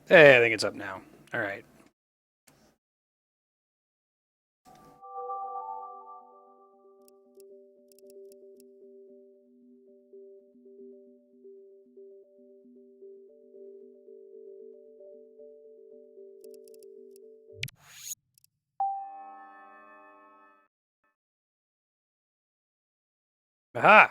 Hey, I think it's up now. All right. Aha!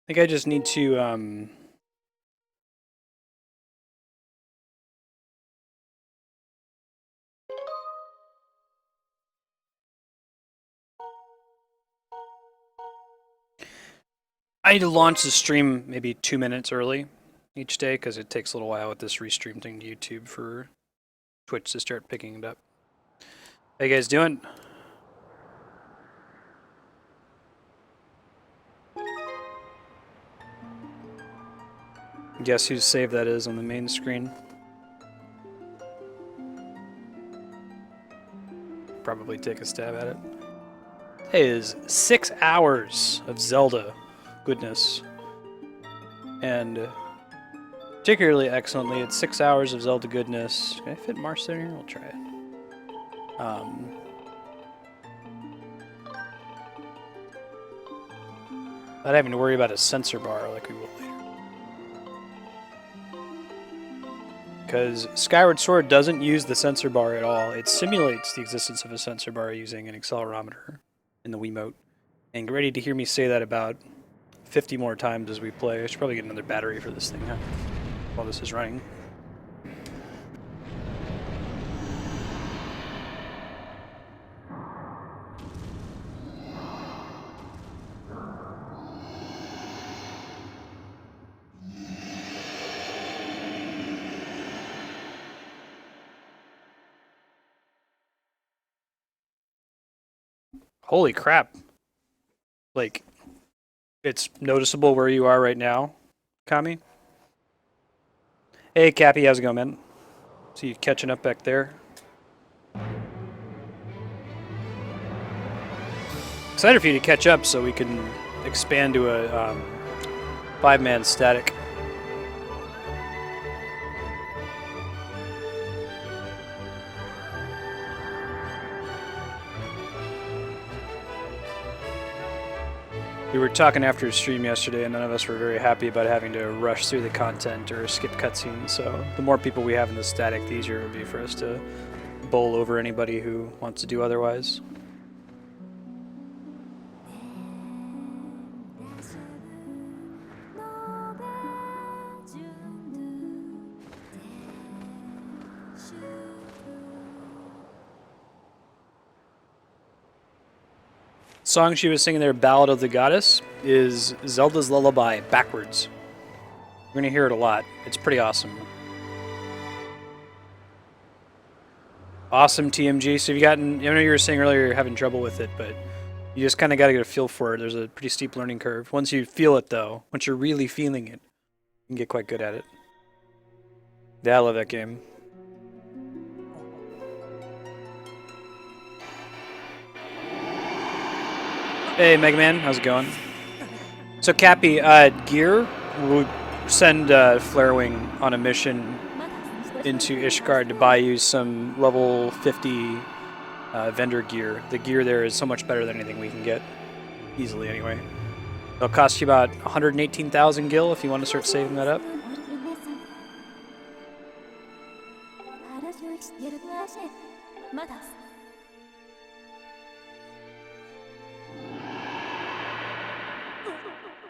I think I just need to I need to launch the stream maybe 2 minutes early each day because it takes a little while with this restream thing to YouTube for Twitch to start picking it up. How you guys doing? Guess whose save that is on the main screen? Probably take a stab at it. It is 6 hours of Zelda goodness. And particularly excellently, it's 6 hours of Zelda goodness. Can I fit Marcia in here? We'll try it. Not having to worry about a sensor bar like we will later. Because Skyward Sword doesn't use the sensor bar at all. It simulates the existence of a sensor bar using an accelerometer in the Wiimote. And get ready to hear me say that about 50 more times as we play. I should probably get another battery for this thing, huh? While this is running. Holy crap. Like, it's noticeable where you are right now, Kami. Hey, Cappy, how's it going, man? See you catching up back there. Excited for you to catch up so we can expand to a 5-man static. We were talking after a stream yesterday, and none of us were very happy about having to rush through the content or skip cutscenes. So the more people we have in the static, the easier it would be for us to bowl over anybody who wants to do otherwise. The song she was singing there, Ballad of the Goddess, is Zelda's Lullaby backwards. We're going to hear it a lot. It's pretty awesome. Awesome TMG. So have you gotten, I know you were saying earlier you're having trouble with it, but you just kind of got to get a feel for it. There's a pretty steep learning curve. Once you feel it, though, once you're really feeling it, you can get quite good at it. Yeah, I love that game. Hey, Mega Man, how's it going? So, Cappy, Gear would send Flarewing on a mission into Ishgard to buy you some level 50 vendor gear. The gear there is so much better than anything we can get, easily anyway. It'll cost you about 118,000 gil if you want to start saving that up.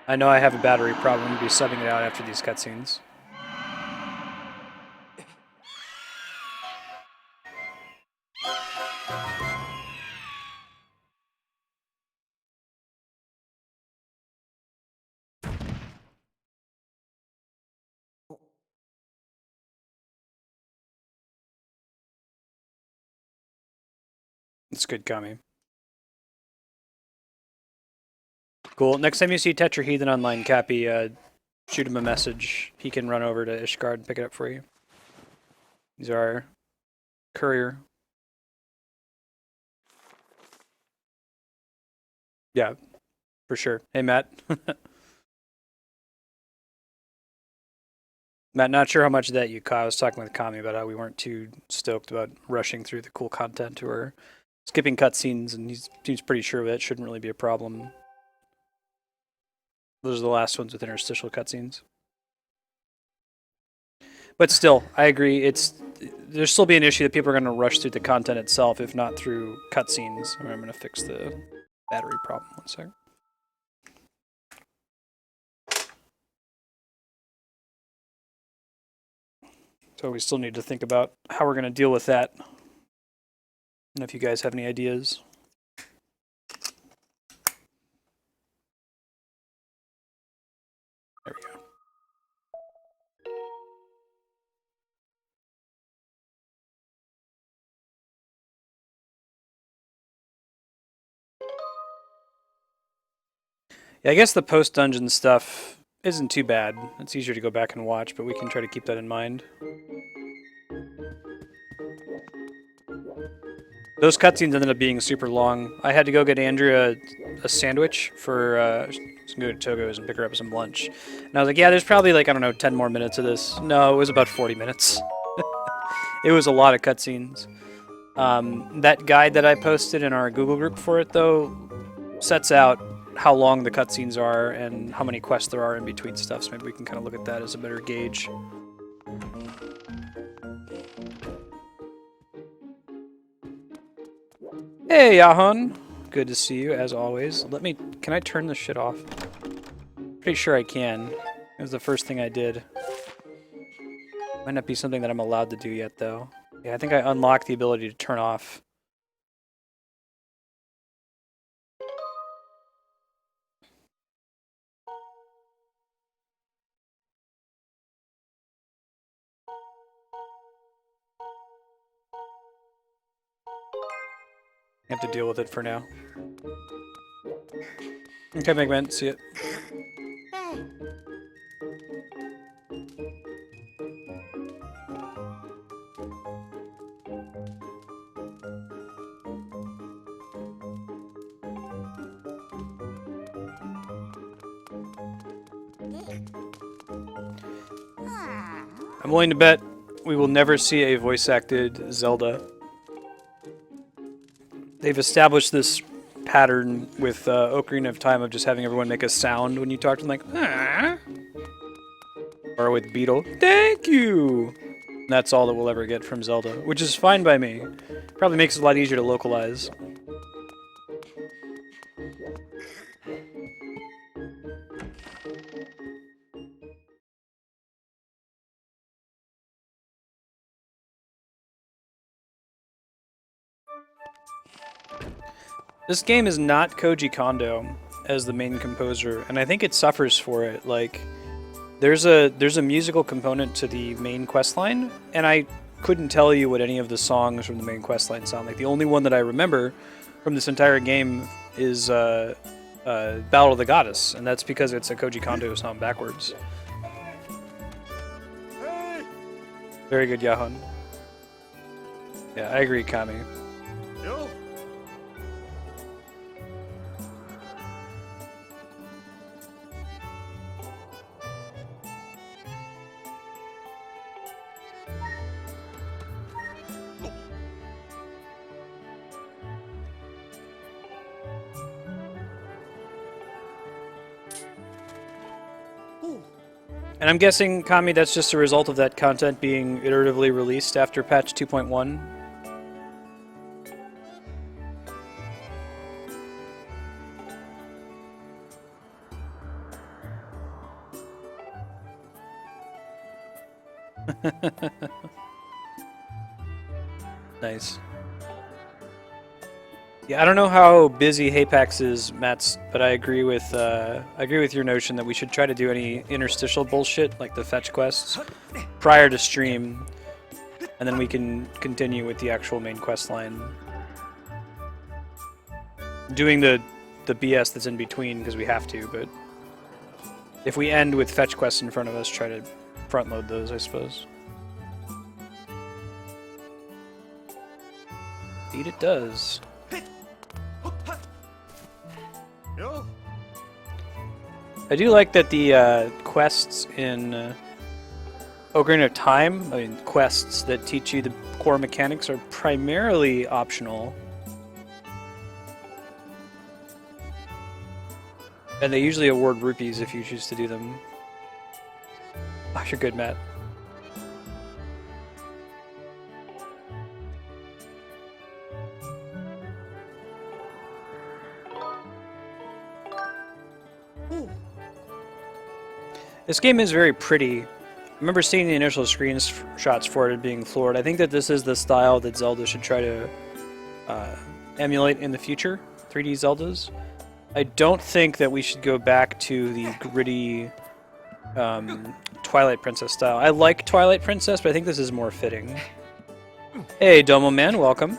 I know I have a battery problem. I'll be subbing it out after these cutscenes. It's good, Kami. Cool. Next time you see Tetrahedron online, Cappy, shoot him a message. He can run over to Ishgard and pick it up for you. He's our courier. Yeah, for sure. Hey, Matt. Matt, not sure how much of that you caught. I was talking with Kami about how we weren't too stoked about rushing through the cool content or skipping cutscenes, and he seems pretty sure that shouldn't really be a problem. Those are the last ones with interstitial cutscenes. But still, I agree. There's still be an issue that people are going to rush through the content itself, if not through cutscenes. I'm going to fix the battery problem. 1 second. So we still need to think about how we're going to deal with that. And if you guys have any ideas. There we go. Yeah, I guess the post-dungeon stuff isn't too bad. It's easier to go back and watch, but we can try to keep that in mind. Those cutscenes ended up being super long. I had to go get Andrea a sandwich for go to Togo's and pick her up some lunch. And I was like, yeah, there's probably like, I don't know, 10 more minutes of this. No, it was about 40 minutes. It was a lot of cutscenes. That guide that I posted in our Google group for it, though, sets out how long the cutscenes are and how many quests there are in between stuff, so maybe we can kind of look at that as a better gauge. Hey, Yahan! Good to see you, as always. Can I turn this shit off? Pretty sure I can. It was the first thing I did. Might not be something that I'm allowed to do yet, though. Yeah, I think I unlocked the ability to turn off. I have to deal with it for now. Okay, Megman, see it. I'm willing to bet we will never see a voice-acted Zelda. They've established this pattern with Ocarina of Time of just having everyone make a sound when you talk to them, like, ah. Or with Beetle, thank you! And that's all that we'll ever get from Zelda, which is fine by me. Probably makes it a lot easier to localize. This game is not Koji Kondo as the main composer, and I think it suffers for it. Like, there's a musical component to the main questline, and I couldn't tell you what any of the songs from the main questline sound like. The only one that I remember from this entire game is Battle of the Goddess, and that's because it's a Koji Kondo song backwards. Very good, Yahan. Yeah, I agree, Kami. And I'm guessing, Kami, that's just a result of that content being iteratively released after patch 2.1? Nice. Yeah, I don't know how busy Hapax is, Mats, but I agree with your notion that we should try to do any interstitial bullshit like the fetch quests prior to stream, and then we can continue with the actual main quest line. Doing the BS that's in between because we have to, but if we end with fetch quests in front of us, try to front load those, I suppose. Indeed it does. I do like that the quests in Ocarina of Time, I mean, quests that teach you the core mechanics are primarily optional. And they usually award rupees if you choose to do them. Oh, you're good, Matt. This game is very pretty. I remember seeing the initial screenshots for it being floored. I think that this is the style that Zelda should try to emulate in the future, 3D Zeldas. I don't think that we should go back to the gritty Twilight Princess style. I like Twilight Princess, but I think this is more fitting. Hey, Domo Man, welcome.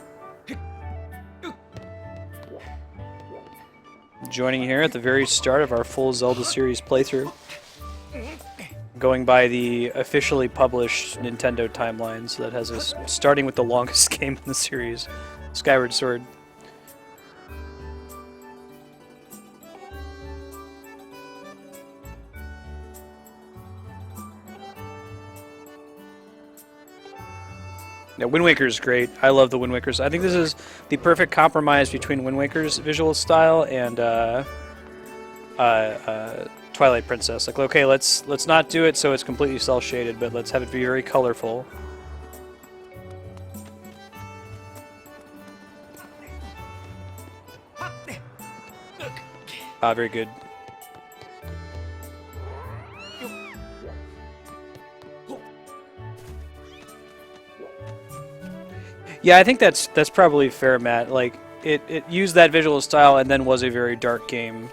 Joining here at the very start of our full Zelda series playthrough. Going by the officially published Nintendo timelines that has us starting with the longest game in the series, Skyward Sword. Yeah, Wind Waker is great. I love the Wind Wakers. I think this is the perfect compromise between Wind Waker's visual style and Twilight Princess. Like, okay, let's not do it so it's completely cel-shaded, but let's have it be very colorful. Very good. Yeah, I think that's probably fair, Matt. Like, it used that visual style and then was a very dark game.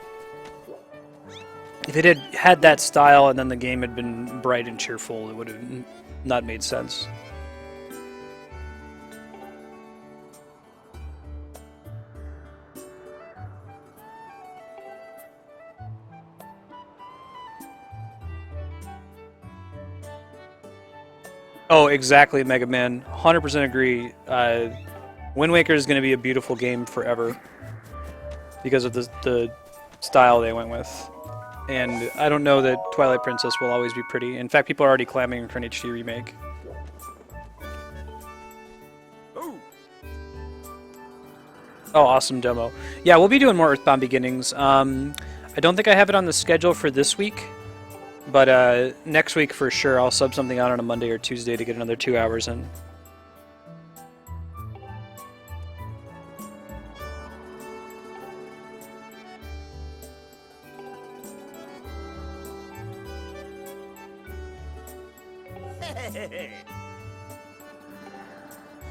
If it had had that style and then the game had been bright and cheerful, it would have not made sense. Oh, exactly, Mega Man. 100% agree. Wind Waker is going to be a beautiful game forever because of the style they went with. And I don't know that Twilight Princess will always be pretty. In fact, people are already clamoring for an HD remake. Oh, awesome demo. Yeah, we'll be doing more Earthbound Beginnings. I don't think I have it on the schedule for this week. But next week for sure, I'll sub something out on a Monday or Tuesday to get another 2 hours in.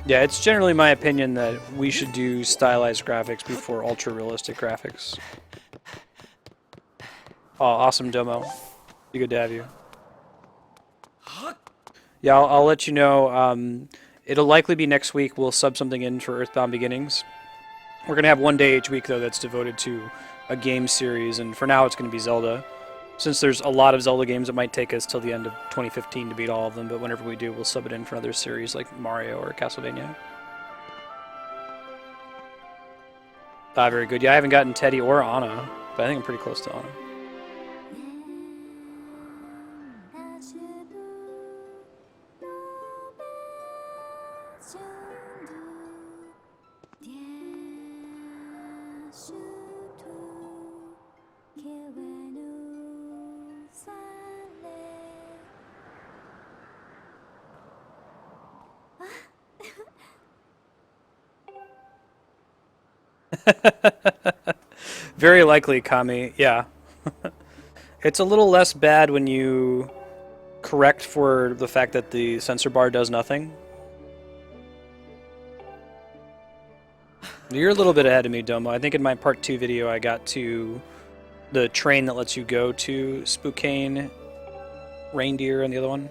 Yeah, it's generally my opinion that we should do stylized graphics before ultra-realistic graphics. Oh, awesome demo. Be good to have you. Yeah, I'll let you know. It'll likely be next week. We'll sub something in for Earthbound Beginnings. We're going to have one day each week, though, that's devoted to a game series, and for now it's going to be Zelda. Since there's a lot of Zelda games, it might take us till the end of 2015 to beat all of them, but whenever we do, we'll sub it in for another series like Mario or Castlevania. Very good. Yeah, I haven't gotten Teddy or Anna, but I think I'm pretty close to Anna. Very likely, Kami. Yeah. It's a little less bad when you correct for the fact that the sensor bar does nothing. You're a little bit ahead of me, Domo. I think in my part 2 video I got to the train that lets you go to Spokane, Reindeer, and the other one.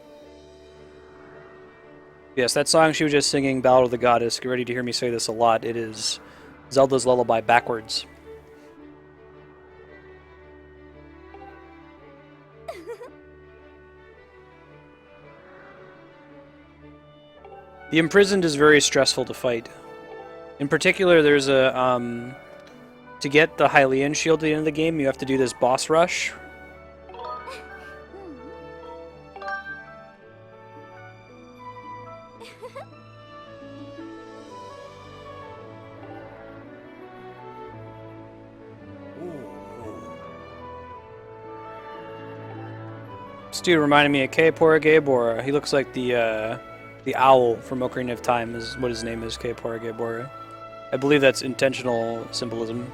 Yes, that song she was just singing, Ballad of the Goddess. Get ready to hear me say this a lot. It is Zelda's Lullaby backwards. The Imprisoned is very stressful to fight. In particular, there's a, to get the Hylian shield at the end of the game, you have to do this boss rush. This dude reminded me of Kaepora Gaebora. He looks like the owl from Ocarina of Time is what his name is, Kaepora Gaebora. I believe that's intentional symbolism.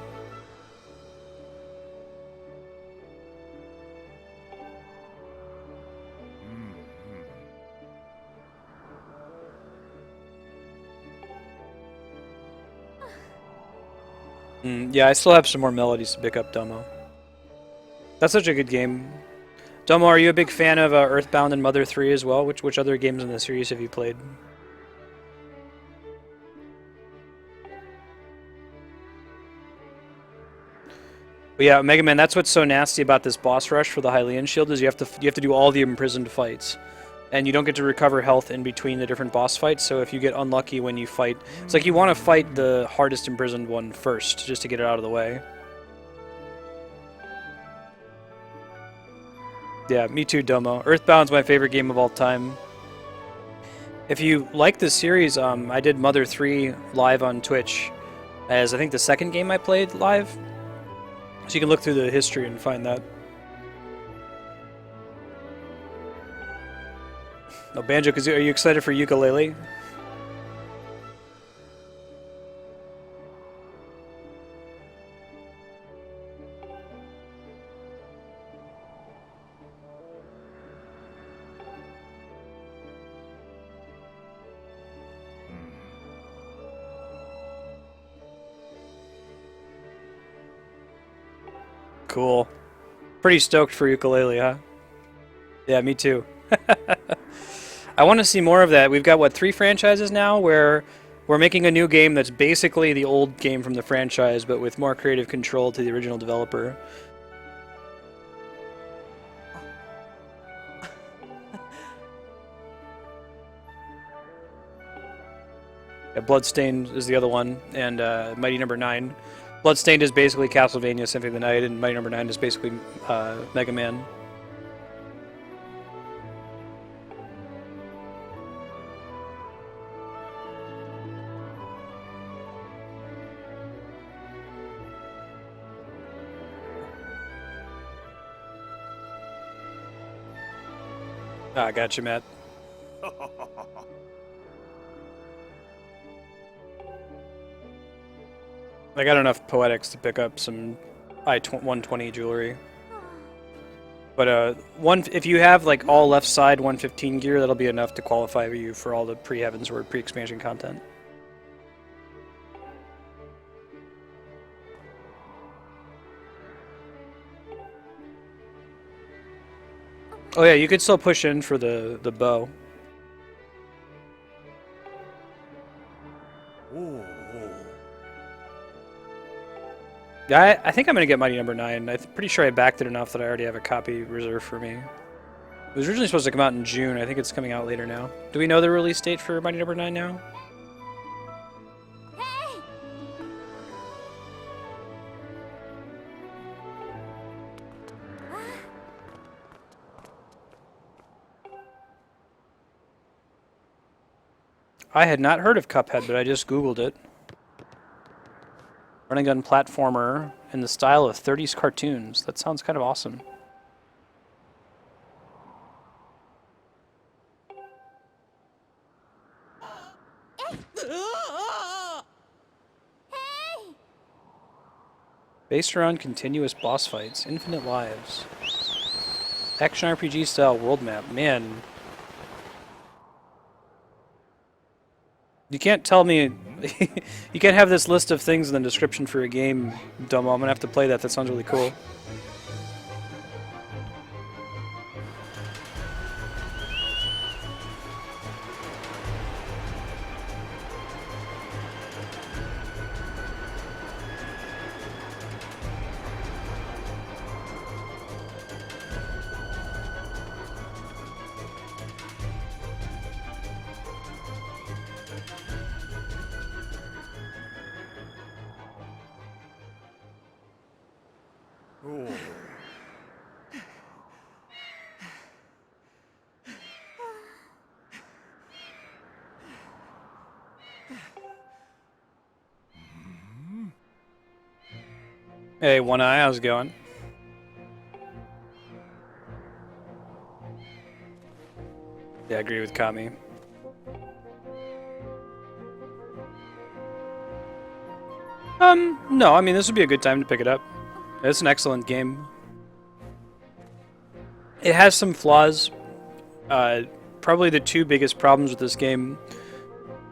Yeah, I still have some more melodies to pick up, Domo. That's such a good game. Domo, are you a big fan of Earthbound and Mother 3 as well? Which other games in the series have you played? But yeah, Mega Man, that's what's so nasty about this boss rush for the Hylian Shield is you have to do all the imprisoned fights. And you don't get to recover health in between the different boss fights, so if you get unlucky when you fight... It's like you want to fight the hardest imprisoned one first, just to get it out of the way. Yeah, me too, Domo. Earthbound's my favorite game of all time. If you like this series, I did Mother 3 live on Twitch as I think the second game I played live. So you can look through the history and find that. No, Banjo-Kazooie, are you excited for Yooka-Laylee? Cool. Pretty stoked for Yooka-Laylee, huh? Yeah, me too. I want to see more of that. We've got, what, 3 franchises now where we're making a new game that's basically the old game from the franchise, but with more creative control to the original developer. Yeah, Bloodstained is the other one, and Mighty Number 9. Bloodstained is basically Castlevania Symphony of the Night, and Mighty Number 9 is basically Mega Man. Ah, gotcha, Matt. I got enough poetics to pick up some I-120 jewelry. But if you have like all left side 115 gear, that'll be enough to qualify you for all the pre-Heavensward, pre-expansion content. Oh yeah, you could still push in for the bow. Yeah, I think I'm gonna get Mighty Number 9. I'm pretty sure I backed it enough that I already have a copy reserved for me. It was originally supposed to come out in June. I think it's coming out later now. Do we know the release date for Mighty Number 9 now? I had not heard of Cuphead, but I just Googled it. Running gun platformer in the style of 30s cartoons. That sounds kind of awesome. Based around continuous boss fights, infinite lives. Action RPG style world map. Man. You can't tell me... you can't have this list of things in the description for a game, Domo. I'm gonna have to play that. That sounds really cool. Hey, One Eye, how's it going? Yeah, I agree with Kami. No, I mean, this would be a good time to pick it up. It's an excellent game. It has some flaws. Probably the two biggest problems with this game.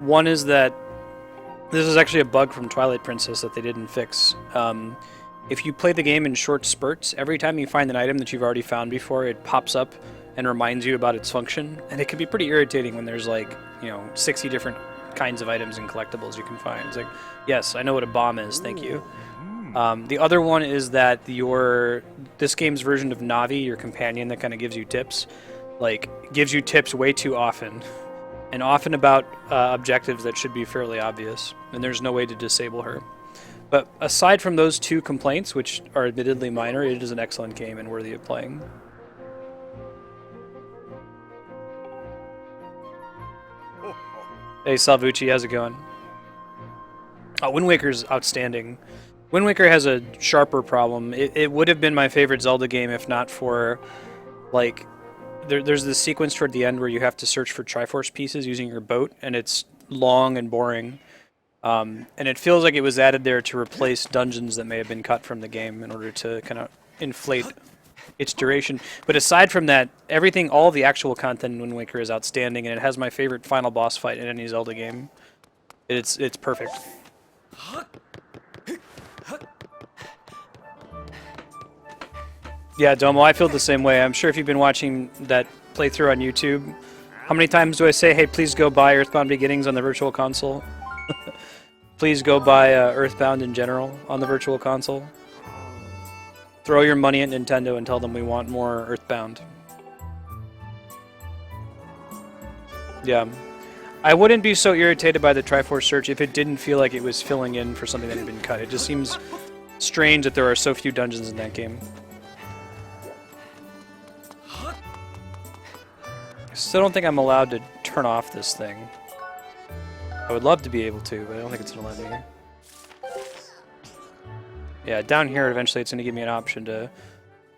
One is that this is actually a bug from Twilight Princess that they didn't fix. If you play the game in short spurts, every time you find an item that you've already found before, it pops up and reminds you about its function. And it can be pretty irritating when there's like, 60 different kinds of items and collectibles you can find. It's like, yes, I know what a bomb is, thank you. The other one is that this game's version of Navi, your companion that kind of gives you tips, gives you tips way too often. And often about objectives that should be fairly obvious. And there's no way to disable her. But aside from those two complaints, which are admittedly minor, it is an excellent game and worthy of playing. Hey Salvucci, how's it going? Oh, Wind Waker's outstanding. Wind Waker has a sharper problem. It would have been my favorite Zelda game if not for, there's this sequence toward the end where you have to search for Triforce pieces using your boat, and it's long and boring. And it feels like it was added there to replace dungeons that may have been cut from the game in order to kind of inflate its duration. But aside from that, all the actual content in Wind Waker is outstanding, and it has my favorite final boss fight in any Zelda game. It's perfect. Yeah, Domo, I feel the same way. I'm sure if you've been watching that playthrough on YouTube, how many times do I say, hey, please go buy Earthbound Beginnings on the Virtual Console? Please go buy Earthbound in general on the Virtual Console. Throw your money at Nintendo and tell them we want more Earthbound. Yeah. I wouldn't be so irritated by the Triforce search if it didn't feel like it was filling in for something that had been cut. It just seems strange that there are so few dungeons in that game. I still don't think I'm allowed to turn off this thing. I would love to be able to, but I don't think it's going to let me. Yeah, down here eventually it's going to give me an option to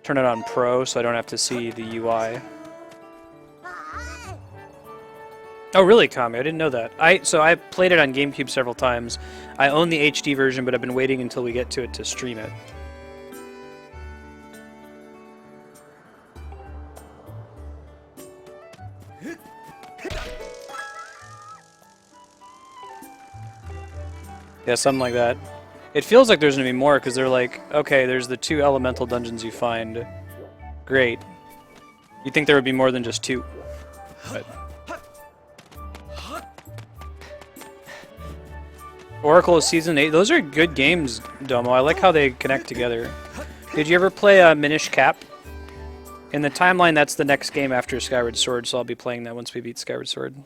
turn it on Pro so I don't have to see the UI. Oh really, Kami? I didn't know that. So I played it on GameCube several times. I own the HD version, but I've been waiting until we get to it to stream it. Yeah, something like that. It feels like there's going to be more, because they're like, okay, there's the 2 elemental dungeons you find. Great. You'd think there would be more than just 2. But Oracle of Season 8, those are good games, Domo. I like how they connect together. Did you ever play Minish Cap? In the timeline, that's the next game after Skyward Sword, so I'll be playing that once we beat Skyward Sword.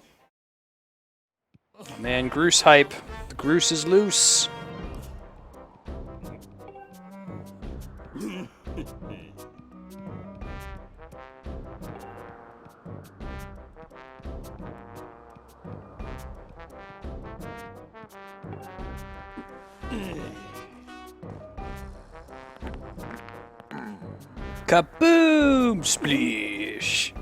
Oh man, Groose hype. The Groose is loose. Kaboom! Splish!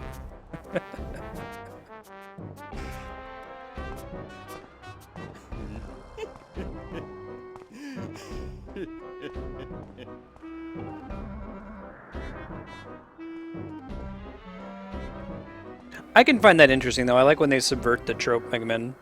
I can find that interesting, though. I like when they subvert the trope, Mega Man.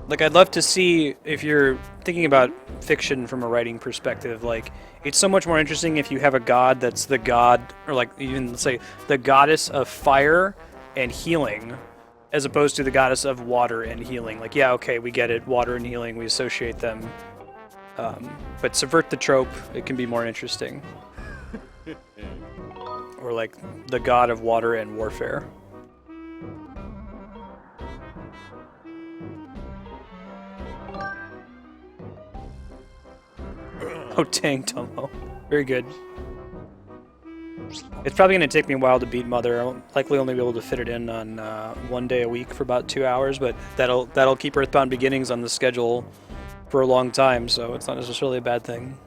Like, I'd love to see, if you're thinking about fiction from a writing perspective, like, it's so much more interesting if you have a god that's the god, or like, even, let's say, the goddess of fire and healing, as opposed to the goddess of water and healing. Like, yeah, okay, we get it, water and healing, we associate them. But subvert the trope, it can be more interesting. Or like, the god of water and warfare. Oh dang, Tomo. Very good. It's probably going to take me a while to beat Mother. I'll likely only be able to fit it in on 1 day a week for about 2 hours, but that'll keep Earthbound Beginnings on the schedule for a long time, so it's not necessarily a bad thing.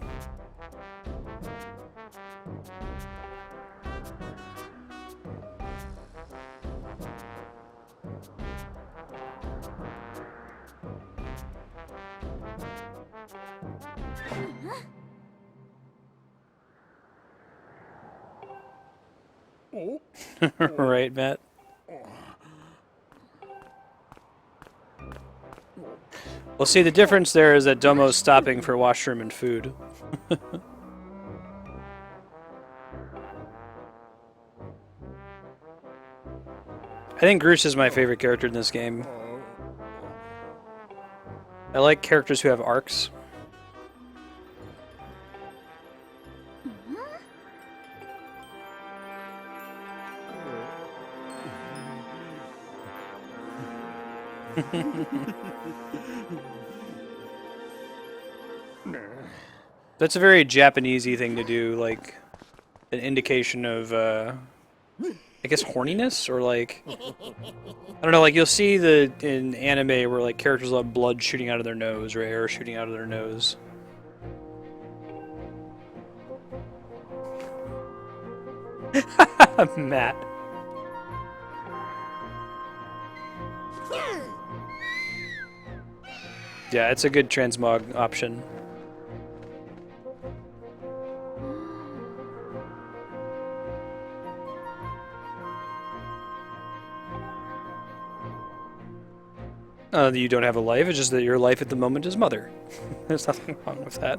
Right, Matt? Well, see, the difference there is that Domo's stopping for washroom and food. I think Groose is my favorite character in this game. I like characters who have arcs. That's a very Japanesey thing to do, like an indication of, I guess, horniness, or like, I don't know, like you'll see in anime where like characters will have blood shooting out of their nose or air shooting out of their nose. Matt. Yeah, it's a good transmog option. You don't have a life, it's just that your life at the moment is mother. There's nothing wrong with that.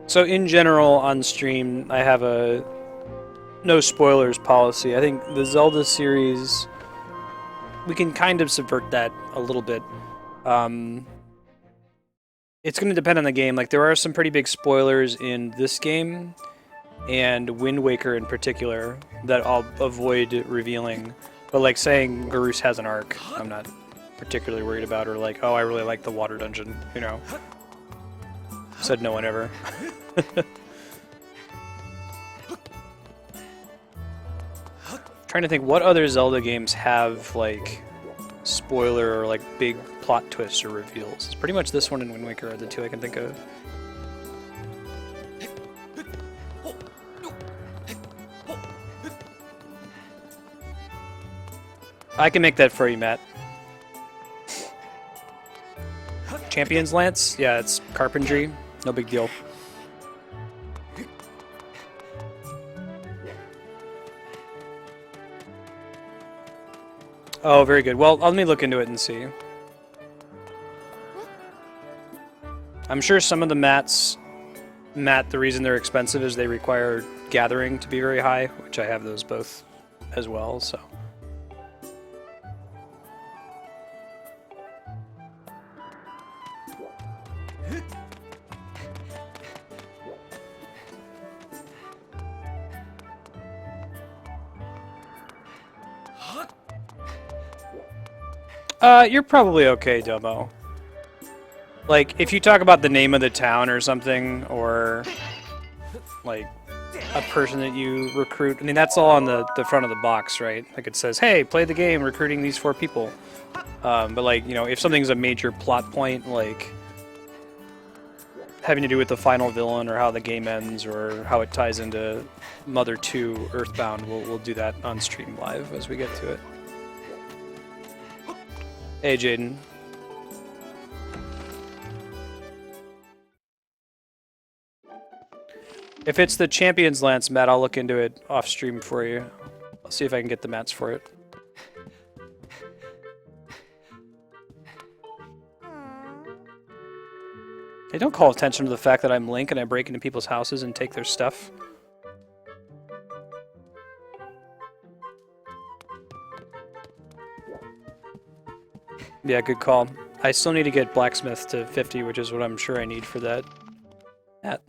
So in general, on stream, I have a no spoilers policy. I think the Zelda series, we can kind of subvert that a little bit. It's going to depend on the game. Like, there are some pretty big spoilers in this game, and Wind Waker in particular, that I'll avoid revealing. But like saying Garus has an arc, I'm not particularly worried about, or like, oh, I really like the water dungeon, you know. Said no one ever. Trying to think what other Zelda games have like spoiler or like big plot twists or reveals. It's pretty much this one and Wind Waker are the two I can think of. I can make that for you, Matt. Champion's Lance? Yeah, it's carpentry. No big deal. Oh, very good. Well, let me look into it and see. I'm sure some of the mats, Matt, the reason they're expensive is they require gathering to be very high, which I have those both as well, so. You're probably okay, Domo. Like, if you talk about the name of the town or something, or, like, a person that you recruit, I mean, that's all on the front of the box, right? Like, it says, hey, play the game recruiting these 4 people. But, like, you know, if something's a major plot point, like, having to do with the final villain, or how the game ends, or how it ties into Mother 2 Earthbound, we'll do that on stream live as we get to it. Hey, Jaden. If it's the Champion's Lance, Matt, I'll look into it off stream for you. I'll see if I can get the mats for it. Hey, don't call attention to the fact that I'm Link and I break into people's houses and take their stuff. Yeah, good call. I still need to get Blacksmith to 50, which is what I'm sure I need for that. God,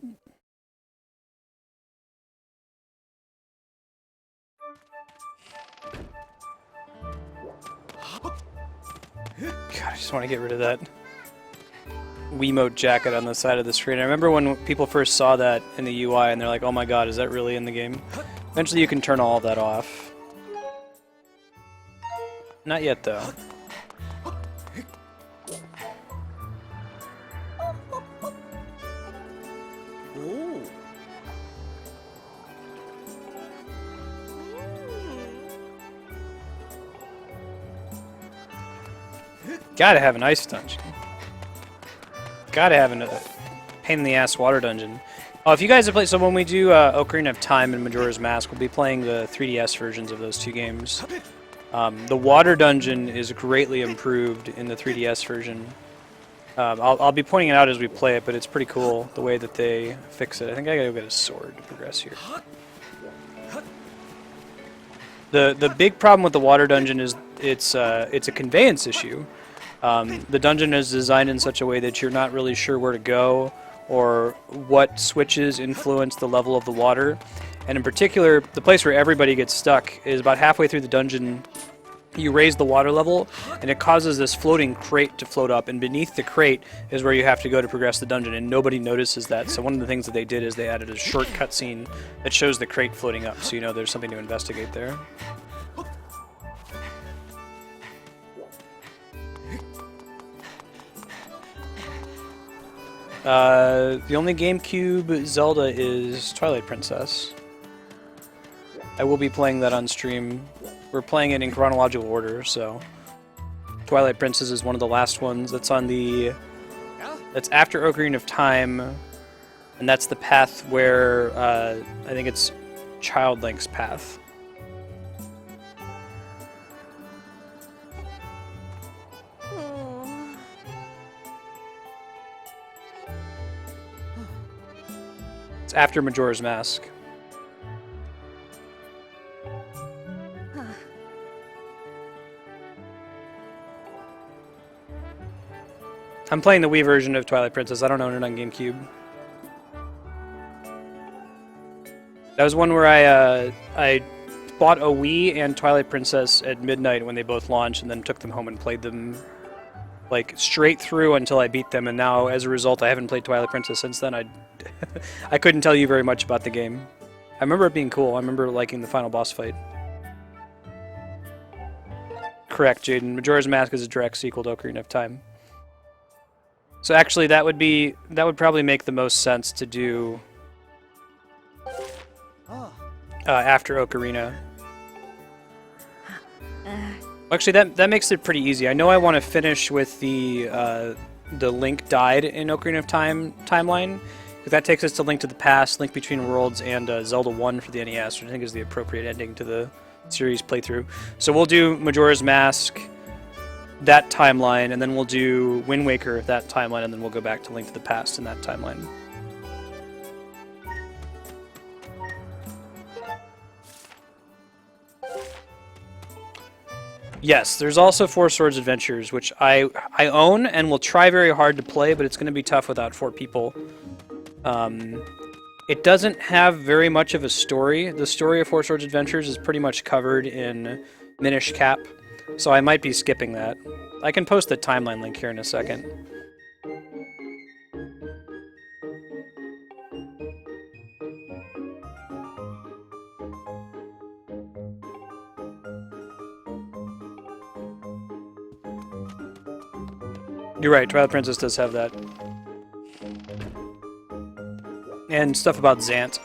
I just want to get rid of that. Wiimote jacket on the side of the screen. I remember when people first saw that in the UI and they're like, oh my god, is that really in the game? Eventually you can turn all of that off. Not yet, though. Gotta have an ice dungeon. Gotta have a pain-in-the-ass water dungeon. Oh, if you guys have played... So when we do Ocarina of Time and Majora's Mask, we'll be playing the 3DS versions of those two games. The water dungeon is greatly improved in the 3DS version. I'll be pointing it out as we play it, but it's pretty cool the way that they fix it. I think I gotta go get a sword to progress here. The big problem with the water dungeon is it's a conveyance issue. The dungeon is designed in such a way that you're not really sure where to go or what switches influence the level of the water. And in particular, the place where everybody gets stuck is about halfway through the dungeon. You raise the water level, and it causes this floating crate to float up, and beneath the crate is where you have to go to progress the dungeon, and nobody notices that. So one of the things that they did is they added a short cutscene that shows the crate floating up, so you know there's something to investigate there. The only GameCube Zelda is Twilight Princess. I will be playing that on stream. We're playing it in chronological order, so Twilight Princess is one of the last ones. That's on the... That's after Ocarina of Time, and that's the path where, I think it's Child Link's path. It's after Majora's Mask. I'm playing the Wii version of Twilight Princess. I don't own it on GameCube. That was one where I bought a Wii and Twilight Princess at midnight when they both launched, and then took them home and played them like straight through until I beat them. And now, as a result, I haven't played Twilight Princess since then. I couldn't tell you very much about the game. I remember it being cool. I remember liking the final boss fight. Correct, Jaden. Majora's Mask is a direct sequel to Ocarina of Time. So actually, that would probably make the most sense to do after Ocarina. Actually, that makes it pretty easy. I know I want to finish with the Link died in Ocarina of Time timeline, because that takes us to Link to the Past, Link Between Worlds, and Zelda 1 for the NES, which I think is the appropriate ending to the series playthrough. So we'll do Majora's Mask, that timeline, and then we'll do Wind Waker, that timeline, and then we'll go back to Link to the Past in that timeline. Yes, there's also Four Swords Adventures, which I own and will try very hard to play, but it's going to be tough without 4 people. It doesn't have very much of a story. The story of Four Swords Adventures is pretty much covered in Minish Cap, so I might be skipping that. I can post the timeline link here in a second. You're right, Twilight Princess does have that. And stuff about Zant.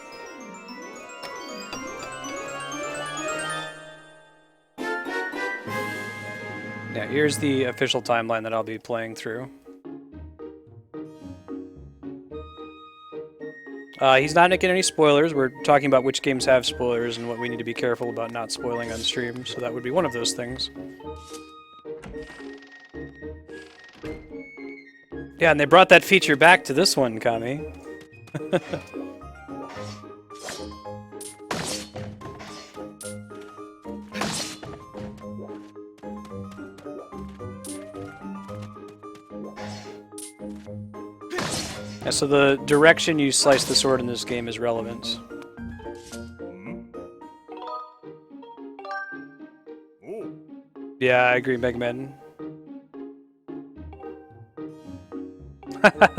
Yeah, here's the official timeline that I'll be playing through. He's not making any spoilers. We're talking about which games have spoilers and what we need to be careful about not spoiling on stream, so that would be one of those things. Yeah, and they brought that feature back to this one, Kami. Yeah, so the direction you slice the sword in this game is relevant. Yeah, I agree, Mega Man.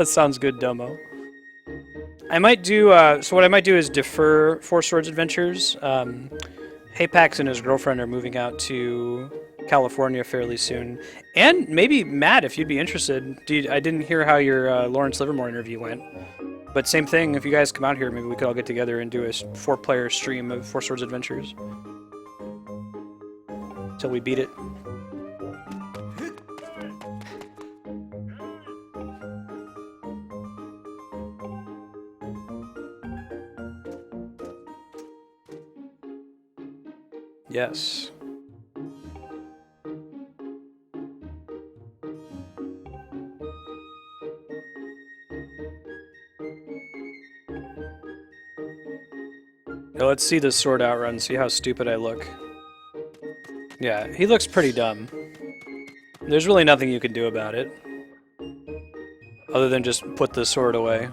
Sounds good, Domo. I might do, so what I might do is defer Four Swords Adventures. Haypax and his girlfriend are moving out to California fairly soon. And maybe Matt, if you'd be interested. I didn't hear how your Lawrence Livermore interview went. But same thing, if you guys come out here, maybe we could all get together and do a 4-player stream of Four Swords Adventures. Till we beat it. Yes. Now let's see this sword outrun, see how stupid I look. Yeah, he looks pretty dumb. There's really nothing you can do about it. Other than just put the sword away.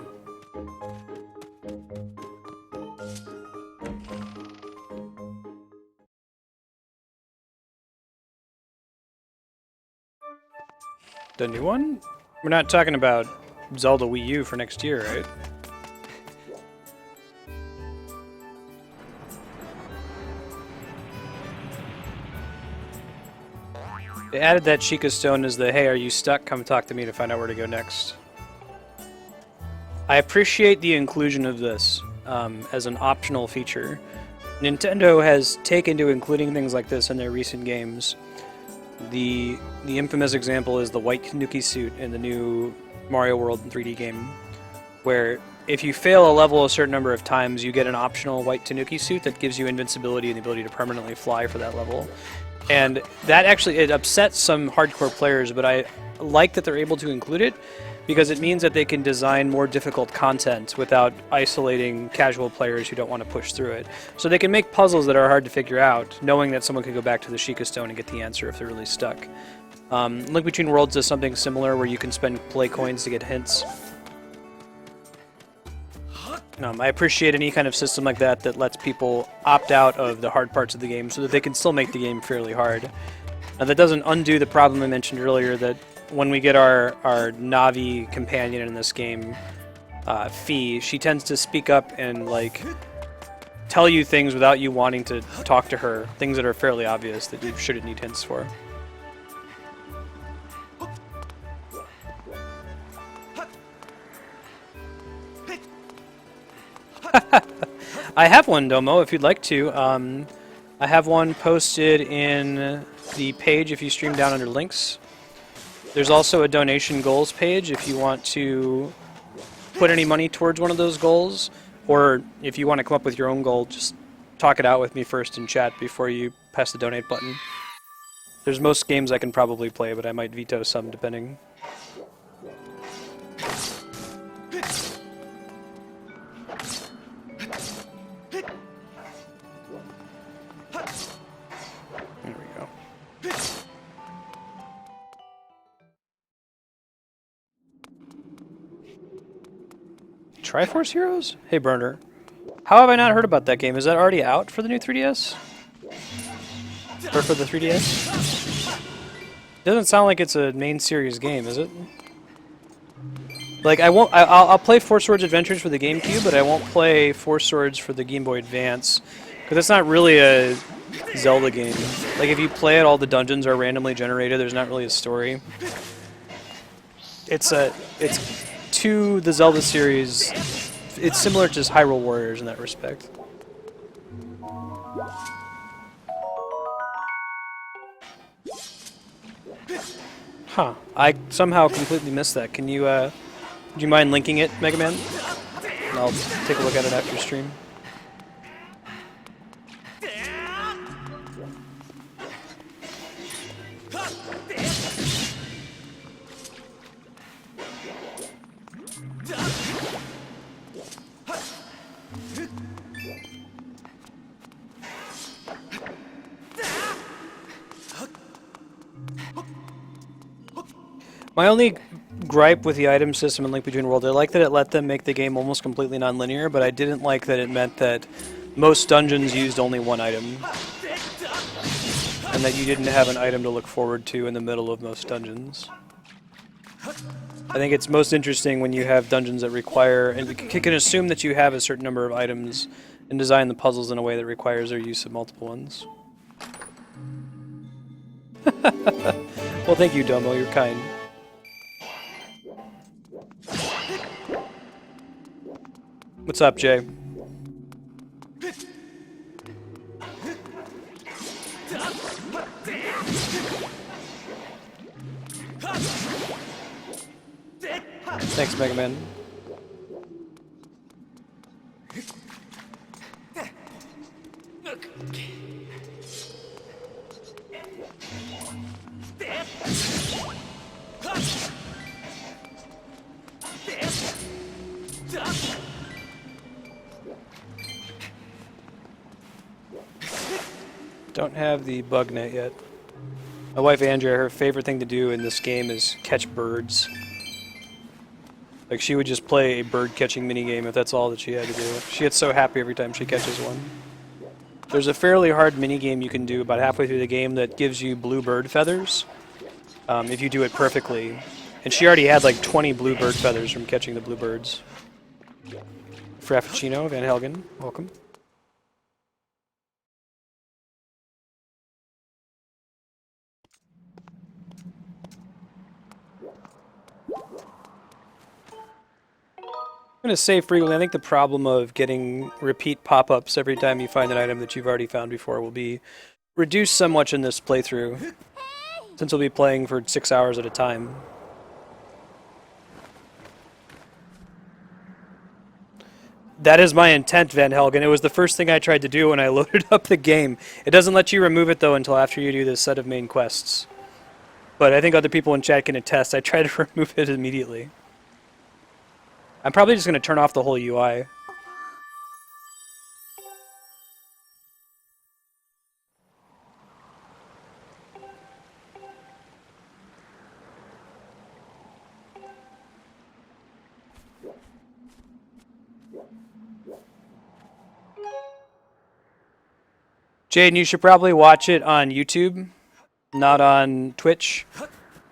The new one? We're not talking about Zelda Wii U for next year, right? They added that Sheikah Stone as the, hey, are you stuck? Come talk to me to find out where to go next. I appreciate the inclusion of this as an optional feature. Nintendo has taken to including things like this in their recent games. The infamous example is the white Tanuki suit in the new Mario World 3D game, where if you fail a level a certain number of times, you get an optional white Tanuki suit that gives you invincibility and the ability to permanently fly for that level. And that actually, it upsets some hardcore players, but I like that they're able to include it because it means that they can design more difficult content without isolating casual players who don't want to push through it. So they can make puzzles that are hard to figure out, knowing that someone could go back to the Sheikah Stone and get the answer if they're really stuck. Link Between Worlds does something similar where you can spend play coins to get hints. I appreciate any kind of system like that that lets people opt out of the hard parts of the game so that they can still make the game fairly hard. Now that doesn't undo the problem I mentioned earlier that when we get our Navi companion in this game, Fee, she tends to speak up and like tell you things without you wanting to talk to her, things that are fairly obvious that you shouldn't need hints for. I have one, Domo, if you'd like to. I have one posted in the page if you stream down under links. There's also a donation goals page if you want to put any money towards one of those goals, or if you want to come up with your own goal, just talk it out with me first in chat before you press the donate button. There's most games I can probably play, but I might veto some depending. There we go. Triforce Heroes? Hey Burner. How have I not heard about that game? Is that already out for the new 3DS? Or for the 3DS? Doesn't sound like it's a main series game, is it? Like I'll play Four Swords Adventures for the GameCube, but I won't play Four Swords for the Game Boy Advance. Because it's not really a Zelda game. Like if you play it, all the dungeons are randomly generated, there's not really a story. It's to the Zelda series, it's similar to Hyrule Warriors in that respect. Huh. I somehow completely missed that. Can you, do you mind linking it, Mega Man? And I'll take a look at it after stream. My only gripe with the item system in Link Between Worlds, I like that it let them make the game almost completely non-linear, but I didn't like that it meant that most dungeons used only one item. And that you didn't have an item to look forward to in the middle of most dungeons. I think it's most interesting when you have dungeons that require, and you can assume that you have a certain number of items and design the puzzles in a way that requires their use of multiple ones. Well, thank you, Domo. You're kind. What's up, Jay? Thanks, Mega Man. Don't have the bug net yet. My wife Andrea, her favorite thing to do in this game is catch birds. Like, she would just play a bird catching minigame if that's all that she had to do. She gets so happy every time she catches one. There's a fairly hard minigame you can do about halfway through the game that gives you blue bird feathers, if you do it perfectly. And she already had like 20 blue bird feathers from catching the blue birds. Frappuccino, Van Helgen, welcome. I'm going to say frequently, I think the problem of getting repeat pop-ups every time you find an item that you've already found before will be reduced somewhat in this playthrough, since we'll be playing for 6 hours at a time. That is my intent, Van Helgen. It was the first thing I tried to do when I loaded up the game. It doesn't let you remove it, though, until after you do this set of main quests. But I think other people in chat can attest. I tried to remove it immediately. I'm probably just going to turn off the whole UI. Jaden, you should probably watch it on YouTube, not on Twitch.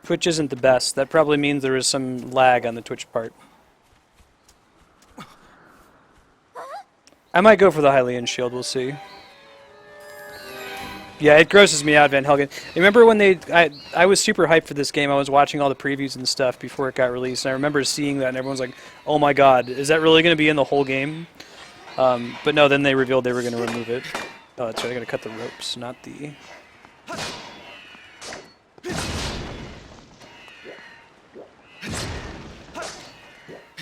Twitch isn't the best. That probably means there is some lag on the Twitch part. I might go for the Hylian shield, we'll see. Yeah, it grosses me out, Van Helgen. Remember when I was super hyped for this game. I was watching all the previews and stuff before it got released, and I remember seeing that, and everyone's like, oh my god, is that really going to be in the whole game? But no, then they revealed they were going to remove it. Oh, that's right, I got to cut the ropes, not the...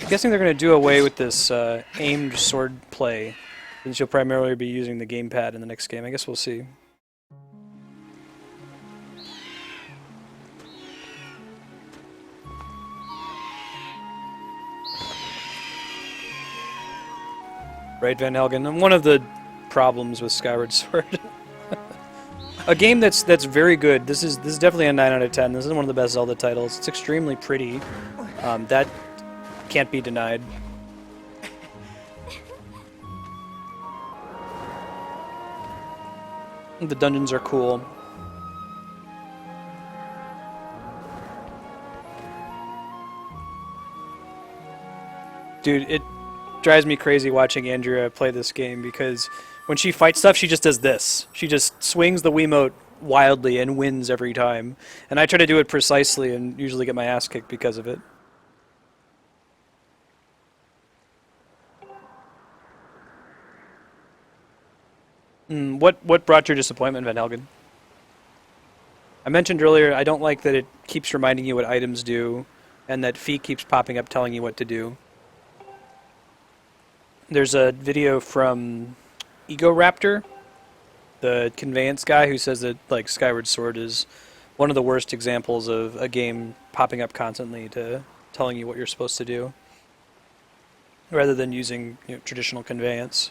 I'm guessing they're going to do away with this aimed sword play, since you'll primarily be using the gamepad in the next game. I guess we'll see. Right, Van Helgen. And one of the problems with Skyward Sword, a game that's very good. This is definitely a 9 out of 10. This is one of the best Zelda titles. It's extremely pretty. That can't be denied. The dungeons are cool. Dude, it drives me crazy watching Andrea play this game, because when she fights stuff, she just does this. She just swings the Wiimote wildly and wins every time. And I try to do it precisely and usually get my ass kicked because of it. What brought your disappointment, Van Helgen? I mentioned earlier, I don't like that it keeps reminding you what items do, and that feet keeps popping up telling you what to do. There's a video from Ego Raptor, the conveyance guy, who says that like Skyward Sword is one of the worst examples of a game popping up constantly to telling you what you're supposed to do, rather than using traditional conveyance.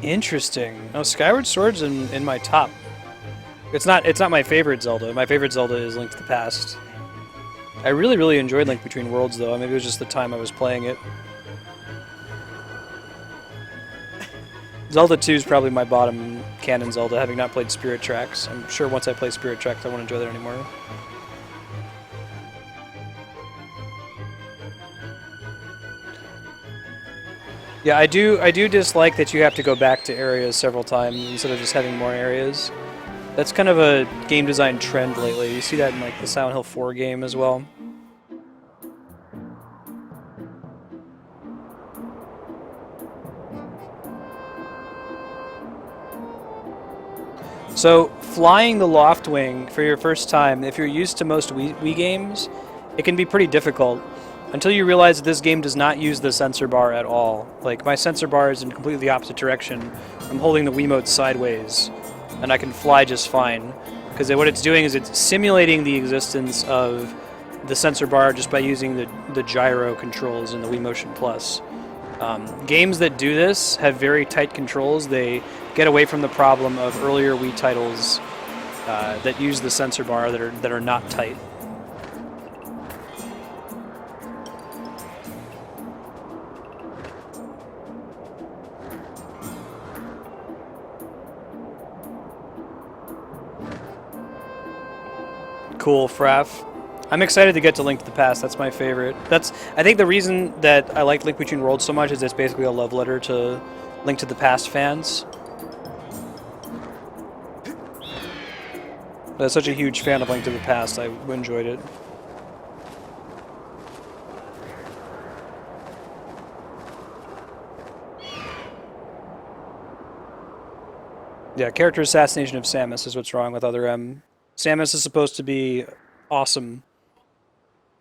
Interesting. Oh, Skyward Sword's in my top. It's not my favorite Zelda. My favorite Zelda is Link to the Past. I really enjoyed Link Between Worlds, though. Maybe it was just the time I was playing it. Zelda 2 is probably my bottom canon Zelda, having not played Spirit Tracks. I'm sure once I play Spirit Tracks, I won't enjoy that anymore. Yeah, I do dislike that you have to go back to areas several times instead of just having more areas. That's kind of a game design trend lately. You see that in like the Silent Hill 4 game as well. So, flying the Loftwing for your first time, if you're used to most Wii games, it can be pretty difficult. Until you realize that this game does not use the sensor bar at all. Like, my sensor bar is in completely the opposite direction. I'm holding the Wiimote sideways, and I can fly just fine. Because what it's doing is it's simulating the existence of the sensor bar just by using the gyro controls in the Wii Motion Plus. Games that do this have very tight controls. They get away from the problem of earlier Wii titles that use the sensor bar that are not tight. Cool, Fraff. I'm excited to get to Link to the Past. That's my favorite. I think the reason that I like Link Between Worlds so much is it's basically a love letter to Link to the Past fans. I was such a huge fan of Link to the Past, I enjoyed it. Yeah, character assassination of Samus is what's wrong with Other M. Samus is supposed to be awesome.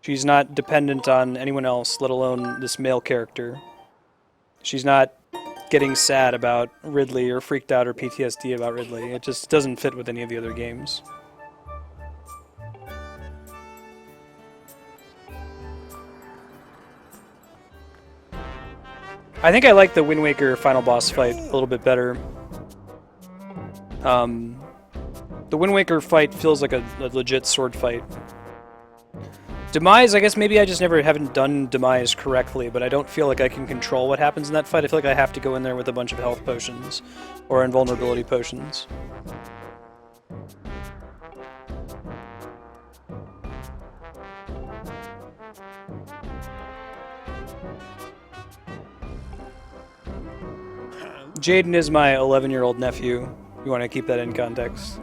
She's not dependent on anyone else, let alone this male character. She's not getting sad about Ridley or freaked out or PTSD about Ridley. It just doesn't fit with any of the other games. I think I like the Wind Waker final boss fight a little bit better. The Wind Waker fight feels like a legit sword fight. Demise, I guess maybe I just haven't done Demise correctly, but I don't feel like I can control what happens in that fight. I feel like I have to go in there with a bunch of health potions or invulnerability potions. Jaden is my 11-year-old nephew. You want to keep that in context.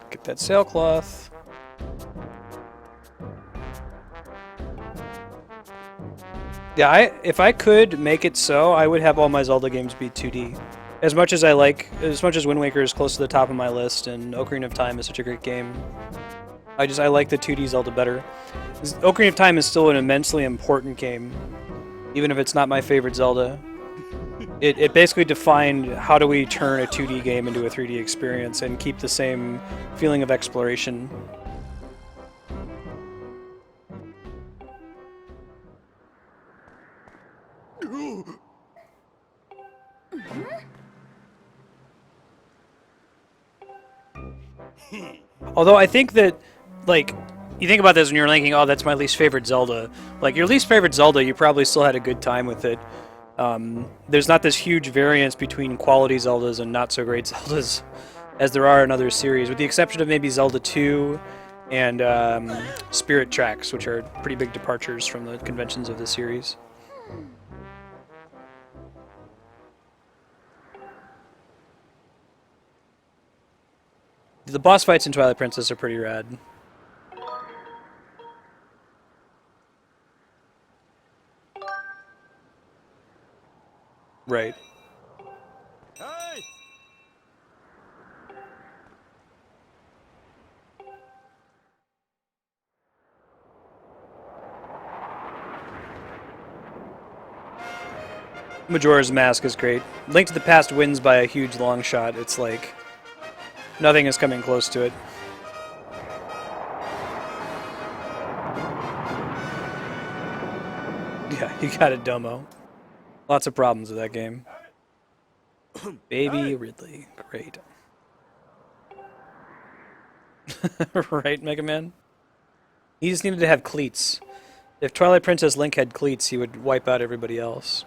Get that sailcloth. Yeah, if I could make it so, I would have all my Zelda games be 2D. As much as Wind Waker is close to the top of my list, and Ocarina of Time is such a great game, I like the 2D Zelda better. Ocarina of Time is still an immensely important game, even if it's not my favorite Zelda. It basically defined how do we turn a 2D game into a 3D experience and keep the same feeling of exploration. Although I think that, like, you think about this when you're thinking, oh, that's my least favorite Zelda. Like, your least favorite Zelda, you probably still had a good time with it. There's not this huge variance between quality Zeldas and not so great Zeldas as there are in other series, with the exception of maybe Zelda 2 and Spirit Tracks, which are pretty big departures from the conventions of the series. The boss fights in Twilight Princess are pretty rad. Right. Hey! Majora's Mask is great. Link to the Past wins by a huge long shot. It's like nothing is coming close to it. Yeah, you got it, Domo. Lots of problems with that game. Baby Ridley. Great. Right, Mega Man? He just needed to have cleats. If Twilight Princess Link had cleats, he would wipe out everybody else.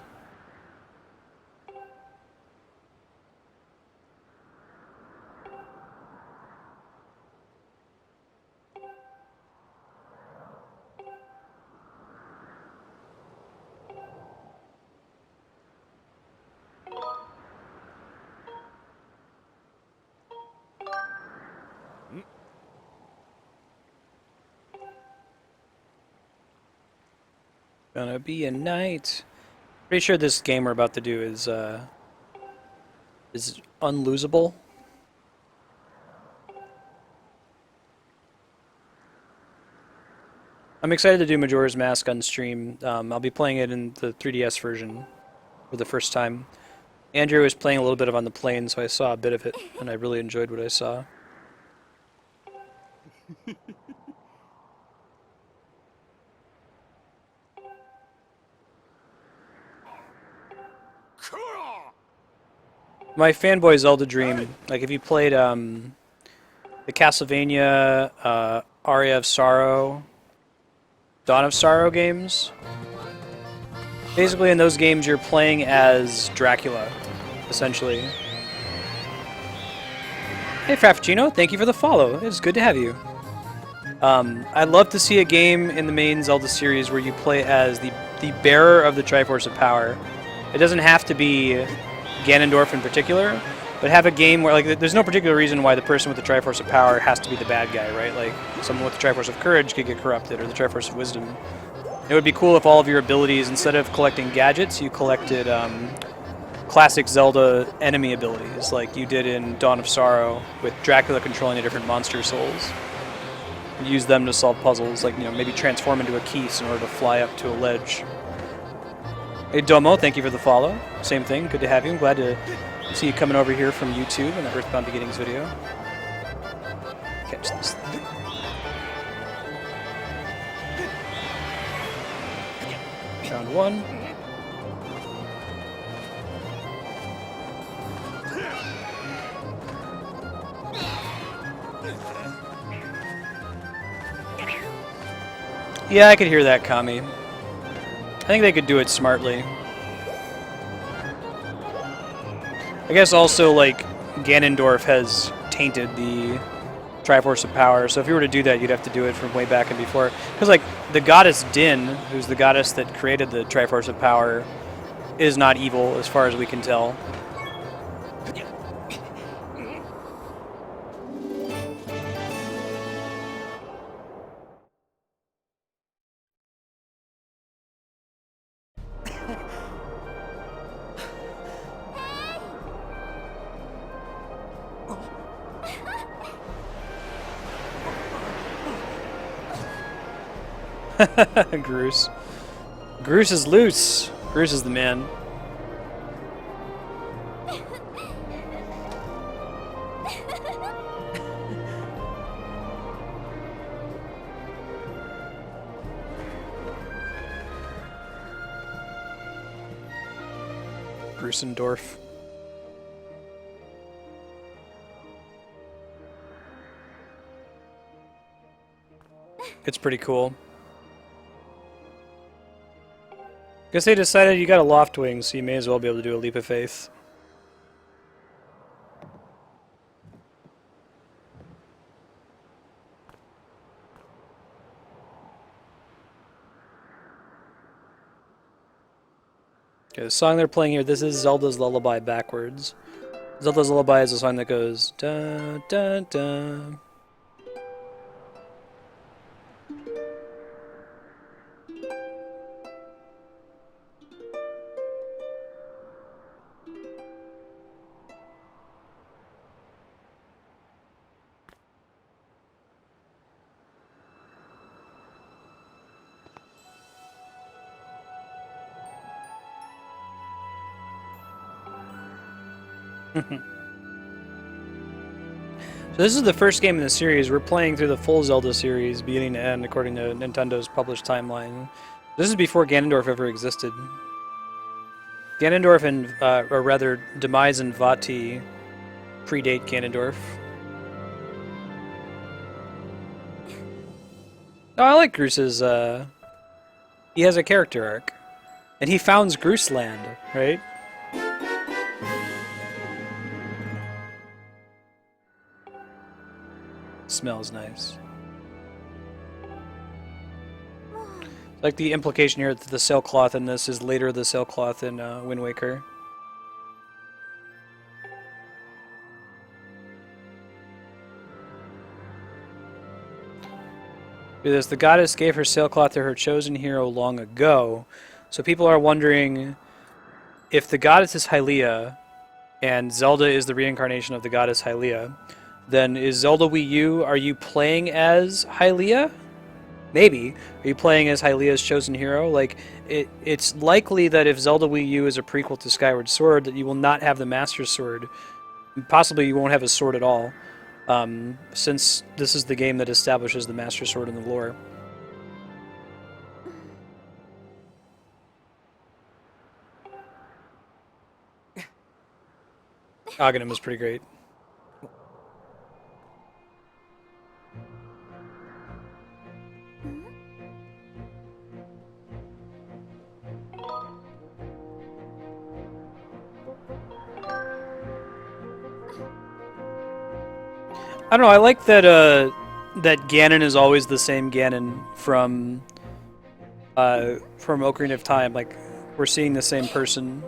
Gonna be a night. Pretty sure this game we're about to do is unlosable. I'm excited to do Majora's Mask on stream. I'll be playing it in the 3DS version for the first time. Andrew was playing a little bit of on the plane, so I saw a bit of it, and I really enjoyed what I saw. My fanboy Zelda dream, like if you played the Castlevania, Aria of Sorrow, Dawn of Sorrow games, basically in those games you're playing as Dracula, essentially. Hey Frappuccino, thank you for the follow. It's good to have you. I'd love to see a game in the main Zelda series where you play as the bearer of the Triforce of Power. It doesn't have to be Ganondorf in particular, but have a game where, like, there's no particular reason why the person with the Triforce of Power has to be the bad guy, right? Like, someone with the Triforce of Courage could get corrupted, or the Triforce of Wisdom. It would be cool if all of your abilities, instead of collecting gadgets, you collected classic Zelda enemy abilities, like you did in Dawn of Sorrow, with Dracula controlling the different monster souls. And use them to solve puzzles, like, you know, maybe transform into a Keese in order to fly up to a ledge. Hey Domo, thank you for the follow. Same thing, good to have you. I'm glad to see you coming over here from YouTube in the Earthbound Beginnings video. Catch this thing. Round one. Yeah, I could hear that, Kami. I think they could do it smartly. I guess also, like, Ganondorf has tainted the Triforce of Power, so if you were to do that, you'd have to do it from way back and before. Because, like, the goddess Din, who's the goddess that created the Triforce of Power, is not evil, as far as we can tell. Groose. Groose is loose. Groose is the man. Gruesendorf. It's pretty cool. Guess they decided you got a loft wing, so you may as well be able to do a leap of faith. Okay, the song they're playing here, this is Zelda's Lullaby backwards. Zelda's Lullaby is a song that goes da da da. So this is the first game in the series. We're playing through the full Zelda series, beginning to end, according to Nintendo's published timeline. This is before Ganondorf ever existed. Ganondorf and, or rather, Demise and Vati predate Ganondorf. Oh, I like Groos's, he has a character arc. And he founds Groosland, right? Smells nice. Like the implication here that the sailcloth in this is later the sailcloth in Wind Waker. Because the goddess gave her sailcloth to her chosen hero long ago. So people are wondering if the goddess is Hylia and Zelda is the reincarnation of the goddess Hylia, then is Zelda Wii U, are you playing as Hylia? Maybe. Are you playing as Hylia's chosen hero? Like, it's likely that if Zelda Wii U is a prequel to Skyward Sword, that you will not have the Master Sword. Possibly you won't have a sword at all. Since this is the game that establishes the Master Sword in the lore. Aghanim is pretty great. I don't know, I like that that Ganon is always the same Ganon from Ocarina of Time. Like, we're seeing the same person.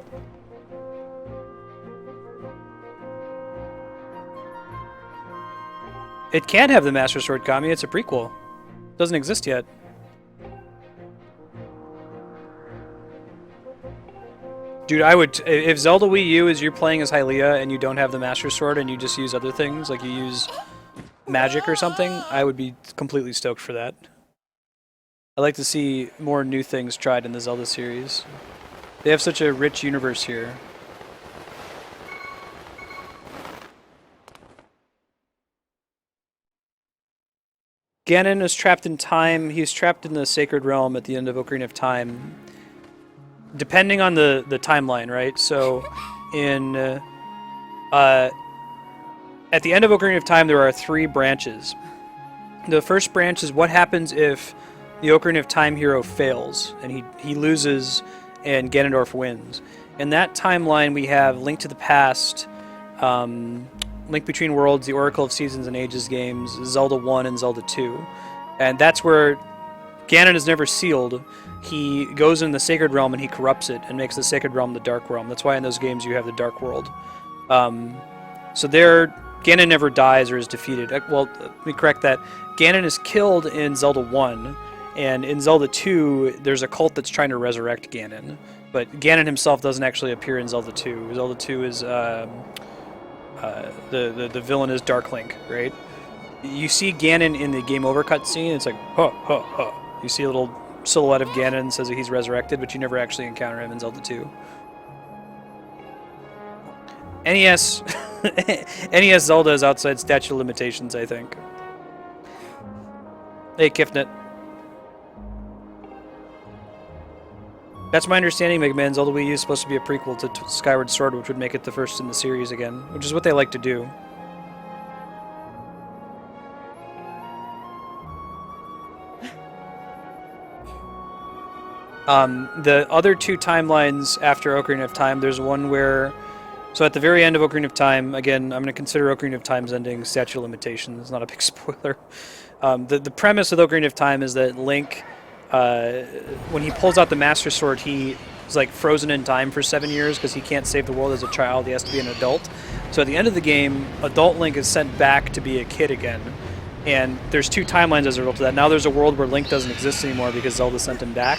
It can't have the Master Sword, Kami. It's a prequel. It doesn't exist yet. Dude, I would... If Zelda Wii U is you're playing as Hylia and you don't have the Master Sword and you just use other things, like you use magic or something, I would be completely stoked for that. I like to see more new things tried in the Zelda series. They have such a rich universe here. Ganon is trapped in time. He's trapped in the Sacred Realm at the end of Ocarina of Time. Depending on the timeline, right? So, in... at the end of Ocarina of Time, there are 3 branches. The first branch is what happens if the Ocarina of Time hero fails, and he loses, and Ganondorf wins. In that timeline, we have Link to the Past, Link Between Worlds, the Oracle of Seasons and Ages games, Zelda 1 and Zelda 2. And that's where Ganon is never sealed. He goes in the Sacred Realm and he corrupts it and makes the Sacred Realm the Dark Realm. That's why in those games you have the Dark World. So there, Ganon never dies or is defeated. Well, let me correct that. Ganon is killed in Zelda 1, and in Zelda 2, there's a cult that's trying to resurrect Ganon. But Ganon himself doesn't actually appear in Zelda 2. Zelda 2 is... the villain is Dark Link, right? You see Ganon in the game over cutscene. It's like, huh, huh, huh. You see a little silhouette of Ganon, says that he's resurrected, but you never actually encounter him in Zelda 2. NES, NES Zelda is outside statute of limitations, I think. Hey, Kifnet. That's my understanding, Mega Man. Zelda Wii U is supposed to be a prequel to Skyward Sword, which would make it the first in the series again, which is what they like to do. The other 2 timelines after Ocarina of Time, there's one where... So at the very end of Ocarina of Time, again, I'm going to consider Ocarina of Time's ending statute of limitations. It's not a big spoiler. The premise of Ocarina of Time is that Link... when he pulls out the Master Sword, he is like frozen in time for 7 years because he can't save the world as a child. He has to be an adult. So at the end of the game, adult Link is sent back to be a kid again. And there's 2 timelines as a result of that. Now there's a world where Link doesn't exist anymore because Zelda sent him back.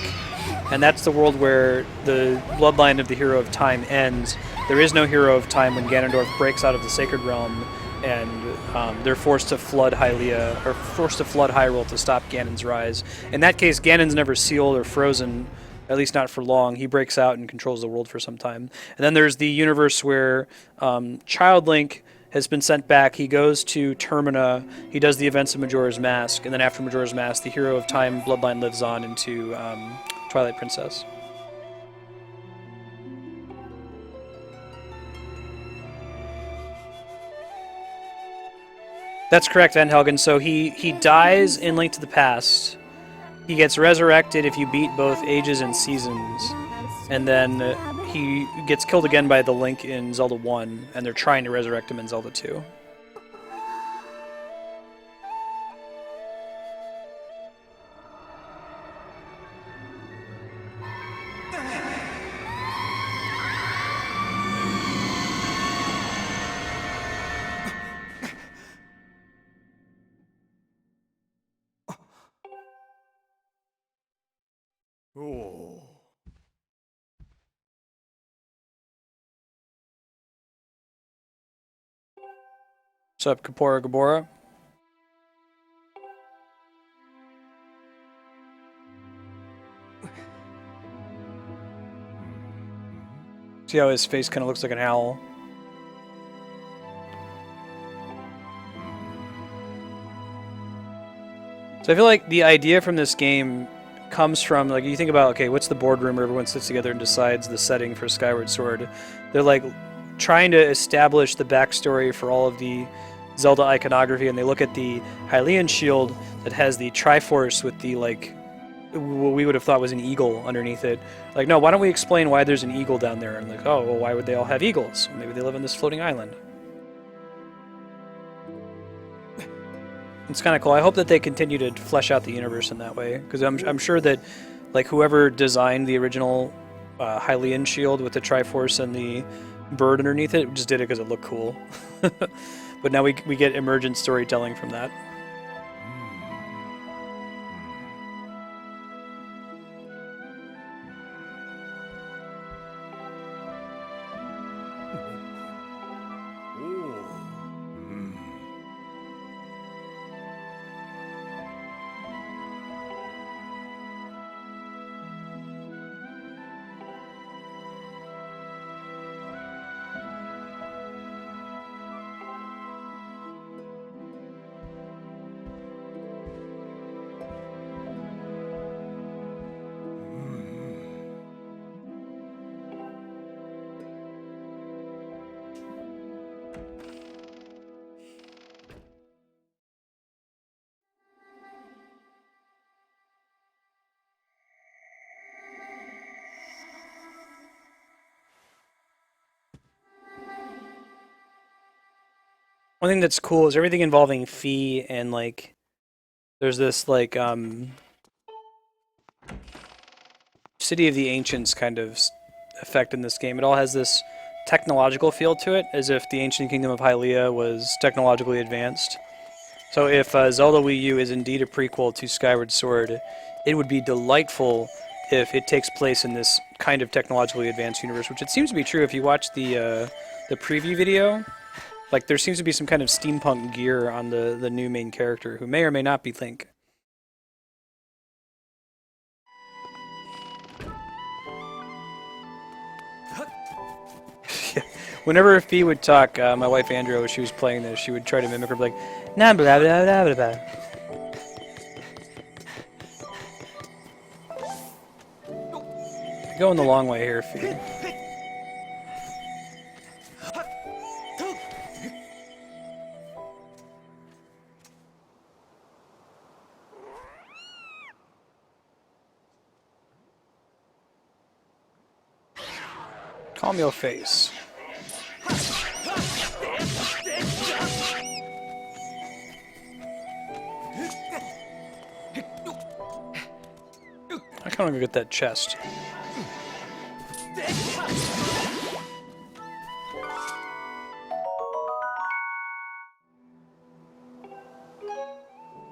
And that's the world where the bloodline of the Hero of Time ends. There is no Hero of Time when Ganondorf breaks out of the Sacred Realm, and they're forced to flood Hylia, or forced to flood Hyrule to stop Ganon's rise. In that case, Ganon's never sealed or frozen, at least not for long. He breaks out and controls the world for some time. And then there's the universe where Child Link has been sent back. He goes to Termina, he does the events of Majora's Mask, and then after Majora's Mask, the Hero of Time bloodline lives on into Twilight Princess. That's correct, Van Helgen. So he dies in Link to the Past. He gets resurrected if you beat both ages and seasons, and then he gets killed again by the Link in Zelda 1, and they're trying to resurrect him in Zelda 2. What's up, Kapora Gabora? See how his face kind of looks like an owl? So I feel like the idea from this game comes from, like, you think about, okay, what's the boardroom where everyone sits together and decides the setting for Skyward Sword? They're, like, trying to establish the backstory for all of the Zelda iconography, and they look at the Hylian shield that has the Triforce with the, like, what we would have thought was an eagle underneath it. Like, no, why don't we explain why there's an eagle down there? And like, oh, well, why would they all have eagles? Maybe they live on this floating island. It's kind of cool. I hope that they continue to flesh out the universe in that way, because I'm sure that, like, whoever designed the original Hylian shield with the Triforce and the bird underneath it just did it because it looked cool. But now we get emergent storytelling from that. One thing that's cool is everything involving Fee, and like there's this like City of the Ancients kind of effect in this game. It all has this technological feel to it, as if the ancient kingdom of Hylia was technologically advanced. So if Zelda Wii U is indeed a prequel to Skyward Sword, it would be delightful if it takes place in this kind of technologically advanced universe, which it seems to be true if you watch the preview video. Like, there seems to be some kind of steampunk gear on the new main character, who may or may not be Link. Whenever Fee would talk, my wife Andrea, when she was playing this, she would try to mimic her, like, nah, blah, blah, blah, blah, blah. You're going the long way here, Fee. Calm your face. I kind of want to get that chest.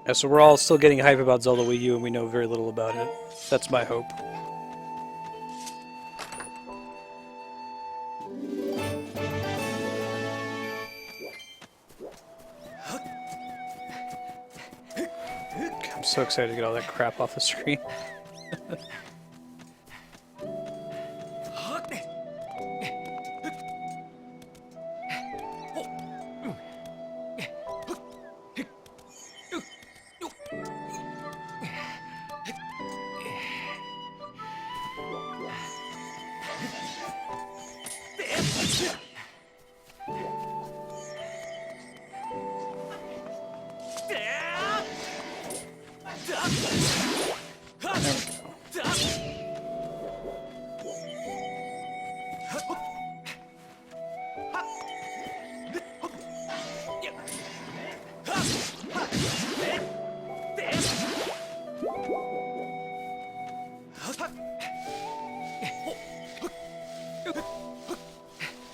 Yeah, so we're all still getting hype about Zelda Wii U, and we know very little about it. That's my hope. I'm so excited to get all that crap off the screen.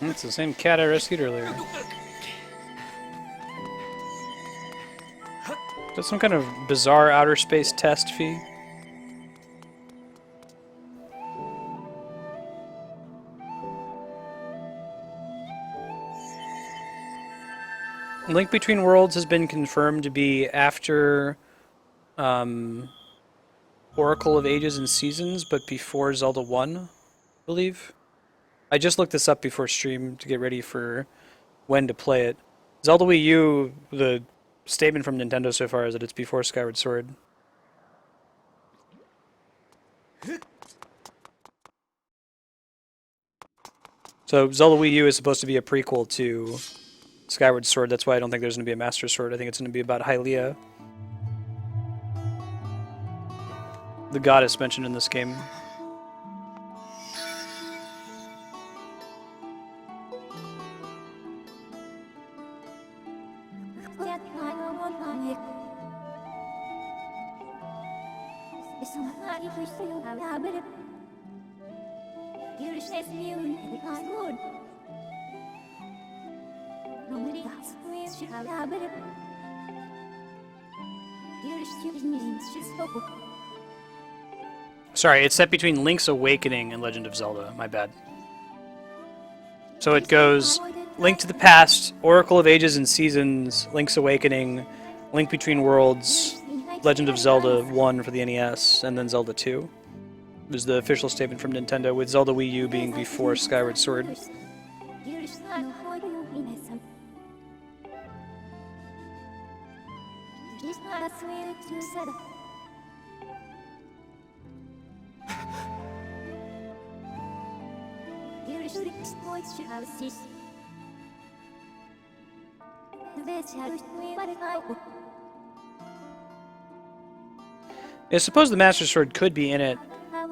It's the same cat I rescued earlier. Is that some kind of bizarre outer space test fee? Link Between Worlds has been confirmed to be after Oracle of Ages and Seasons, but before Zelda 1, I believe. I just looked this up before stream to get ready for when to play it. Zelda Wii U, the statement from Nintendo so far is that it's before Skyward Sword. So Zelda Wii U is supposed to be a prequel to Skyward Sword. That's why I don't think there's going to be a Master Sword. I think it's going to be about Hylia, the goddess mentioned in this game. Sorry, it's set between Link's Awakening and Legend of Zelda. My bad. So it goes Link to the Past, Oracle of Ages and Seasons, Link's Awakening, Link Between Worlds, Legend of Zelda 1 for the NES, and then Zelda 2. It was the official statement from Nintendo, with Zelda Wii U being before Skyward Sword. I suppose the Master Sword could be in it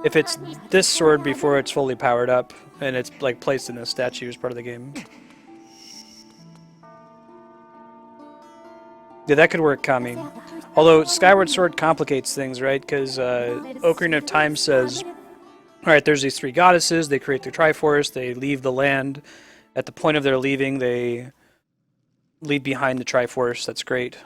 if it's this sword before it's fully powered up and it's like placed in a statue as part of the game. Yeah, that could work, Kami. Although Skyward Sword complicates things, right? Because Ocarina of Time says, alright, there's these three goddesses, they create their Triforce, they leave the land. At the point of their leaving, they leave behind the Triforce. That's great.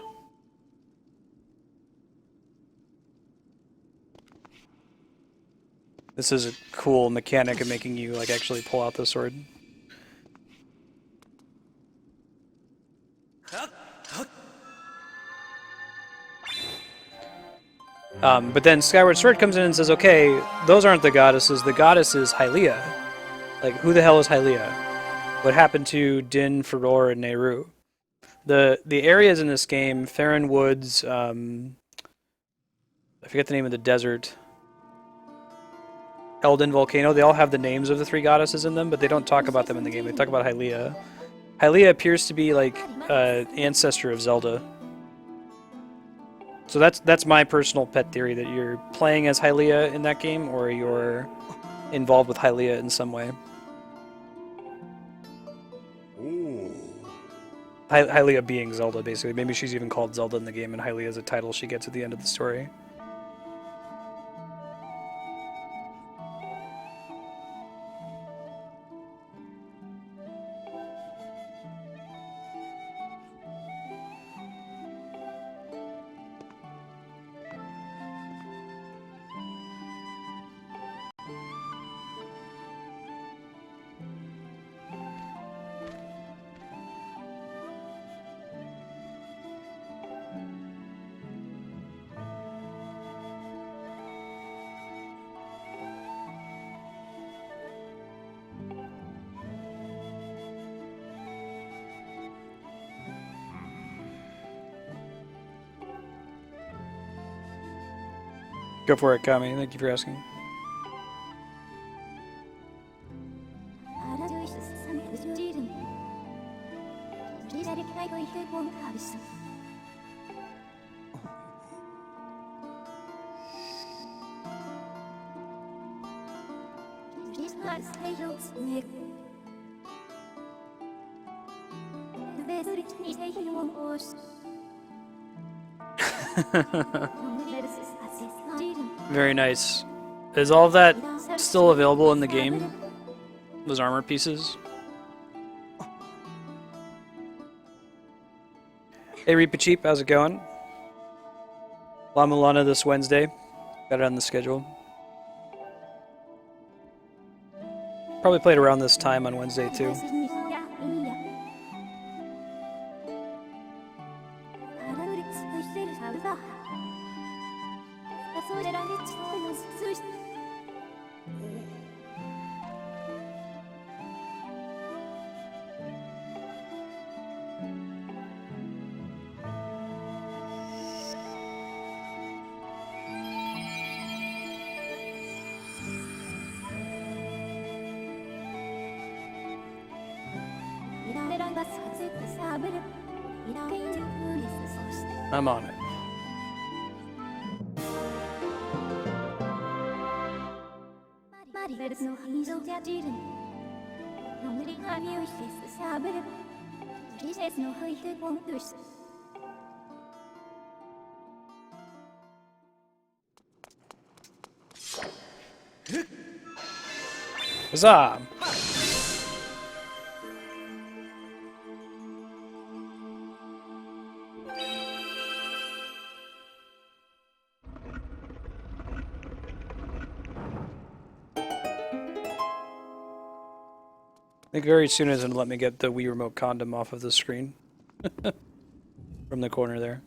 This is a cool mechanic of making you like actually pull out the sword. But then Skyward Sword comes in and says, okay, those aren't the goddesses. The goddess is Hylia. Like, who the hell is Hylia? What happened to Din, Furore, and Nehru? The areas in this game, Farron Woods, I forget the name of the desert, Eldin Volcano, they all have the names of the three goddesses in them, but they don't talk about them in the game. They talk about Hylia. Hylia appears to be like an ancestor of Zelda. So that's my personal pet theory, that you're playing as Hylia in that game, or you're involved with Hylia in some way. Hylia being Zelda, basically. Maybe she's even called Zelda in the game, and Hylia is a title she gets at the end of the story. Go for it, Kami. Thank you for asking. Very nice. Is all of that still available in the game? Those armor pieces? Hey Reaper Cheap, how's it going? Lama Lana this Wednesday. Got it on the schedule. Probably played around this time on Wednesday too. I'm on it. Huzzah! I think very soon is going to let me get the Wii Remote condom off of the screen. From the corner there.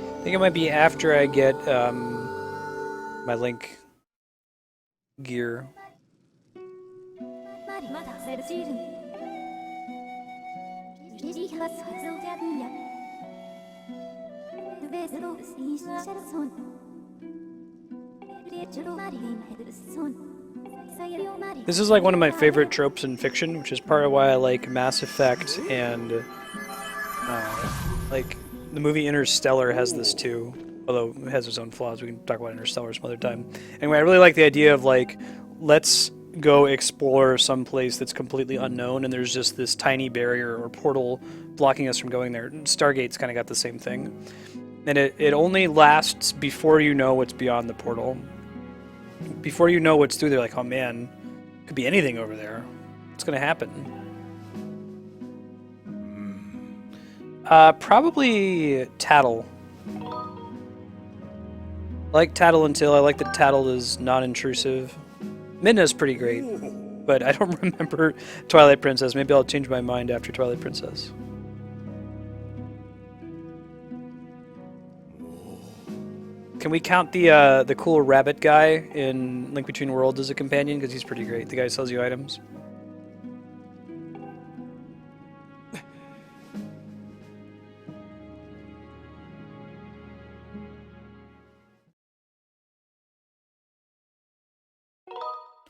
I think it might be after I get my Link gear. This is like one of my favorite tropes in fiction, which is part of why I like Mass Effect and like the movie Interstellar has this too, although it has its own flaws. We can talk about Interstellar some other time. Anyway, I really like the idea of like, let's go explore some place that's completely unknown and there's just this tiny barrier or portal blocking us from going there. Stargate's kind of got the same thing. And it only lasts before you know what's beyond the portal. Before you know what's through there, like, oh man, could be anything over there. What's going to happen? Probably Tattle. I like Tattle until I like that Tattle is non-intrusive. Midna's pretty great, but I don't remember Twilight Princess. Maybe I'll change my mind after Twilight Princess. Can we count the cool rabbit guy in Link Between Worlds as a companion? Because he's pretty great. The guy who sells you items.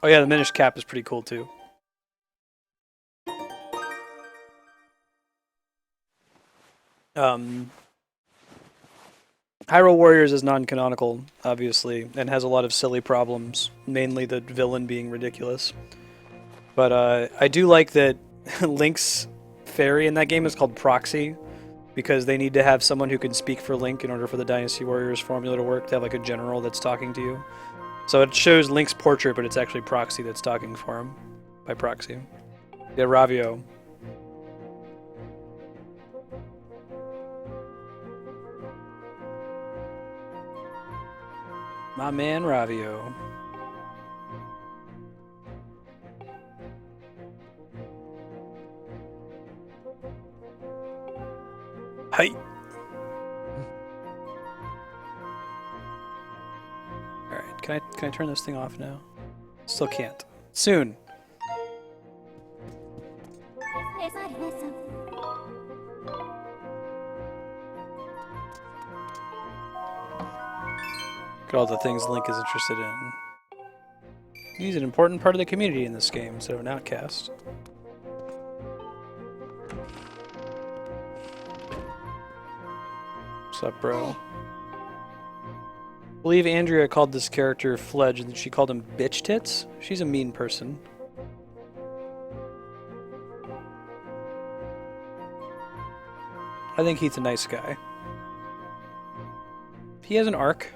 Oh yeah, the Minish Cap is pretty cool too. Hyrule Warriors is non-canonical, obviously, and has a lot of silly problems, mainly the villain being ridiculous. But I do like that Link's fairy in that game is called Proxy, because they need to have someone who can speak for Link in order for the Dynasty Warriors formula to work, to have like a general that's talking to you. So it shows Link's portrait, but it's actually Proxy that's talking for him, by proxy. Yeah, Ravio. My man Ravio. Hey. All right, can I turn this thing off now? Still can't. Soon. Look at all the things Link is interested in. He's an important part of the community in this game, so an outcast. What's up, bro? I believe Andrea called this character Fledge, and she called him bitch tits. She's a mean person. I think he's a nice guy. He has an arc.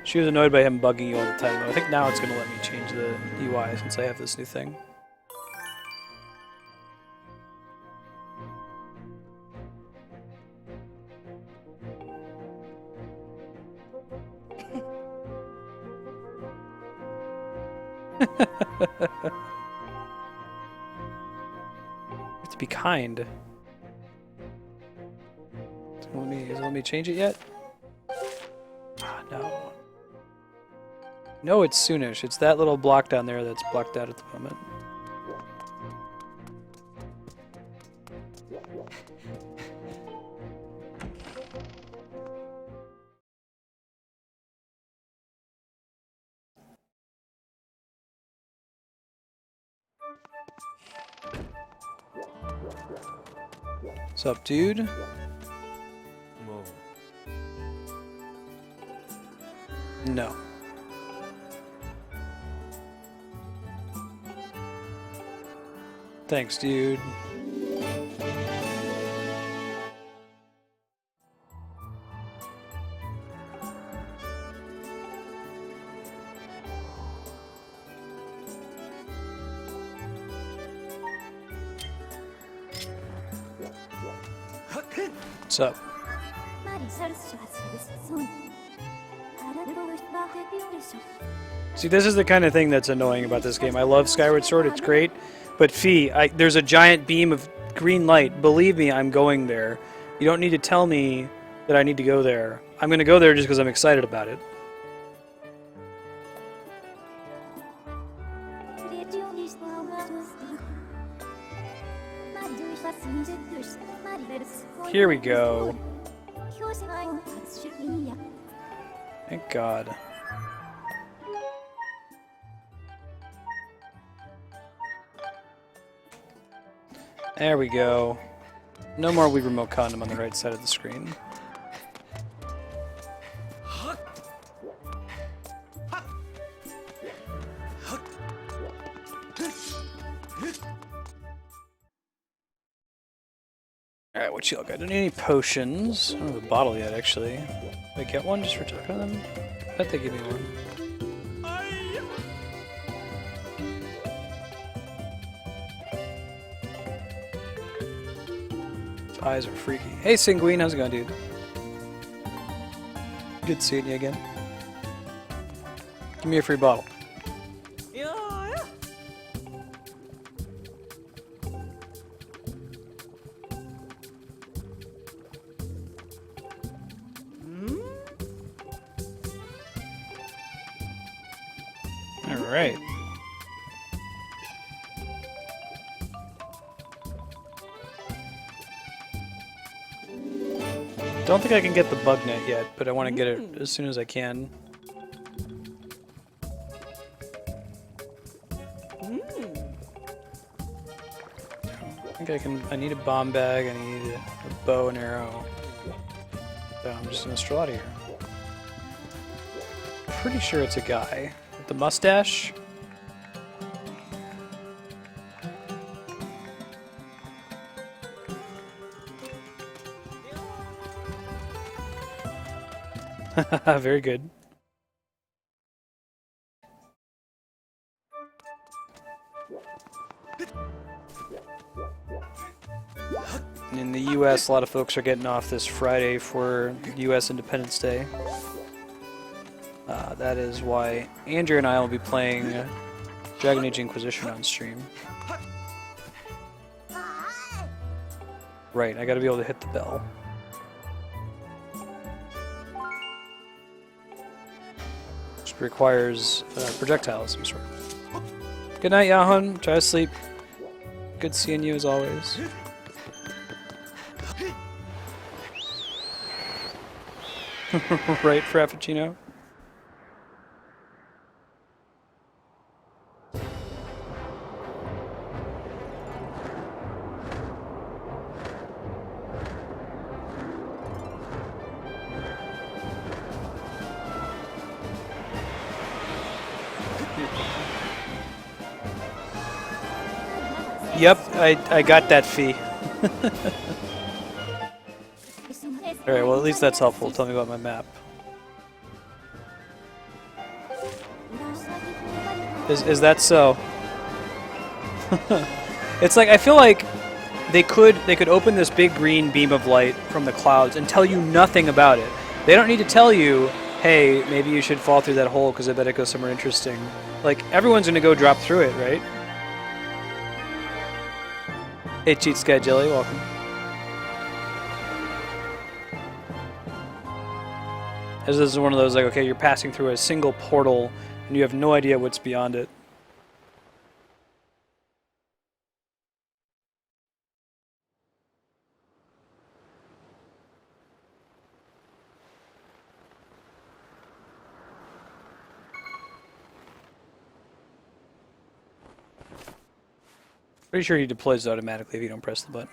She was annoyed by him bugging you all the time, though. I think now it's going to let me change the UI since I have this new thing. You have to be kind. Let me change it yet? Ah, no. No, it's soonish. It's that little block down there that's blocked out at the moment. What's up, dude? No. Thanks, dude. What's up? See, this is the kind of thing that's annoying about this game. I love Skyward Sword, it's great, but there's a giant beam of green light. Believe me, I'm going there. You don't need to tell me that I need to go there. I'm going to go there just because I'm excited about it. Here we go. Thank God. There we go. No more Wii Remote Condom on the right side of the screen. Alright, what you look? I don't need any potions. I don't have a bottle yet, actually. Did I get one just for talking to them? I bet they give me one. His eyes are freaky. Hey, Sanguine, how's it going, dude? Good seeing you again. Give me a free bottle. Alright. Don't think I can get the bug net yet, but I want to get it as soon as I can. I think I need a bomb bag, I need a bow and arrow. So I'm just gonna stroll out of here. Pretty sure it's a guy. With the mustache? Very good. In the US, a lot of folks are getting off this Friday for US Independence Day. That is why Andrew and I will be playing Dragon Age Inquisition on stream. Right, I gotta be able to hit the bell. Which requires projectile of some sort. Good night, Yahun. Try to sleep. Good seeing you as always. Right, Frappuccino? Yep, I got that fee. Alright, well at least that's helpful. Tell me about my map. Is that so? It's like I feel like they could open this big green beam of light from the clouds and tell you nothing about it. They don't need to tell you, hey, maybe you should fall through that hole because I bet it goes somewhere interesting. Like, everyone's gonna go drop through it, right? Hey, Cheat Sky Jelly, welcome. As this is one of those, like, okay, you're passing through a single portal and you have no idea what's beyond it. Pretty sure he deploys automatically if you don't press the button.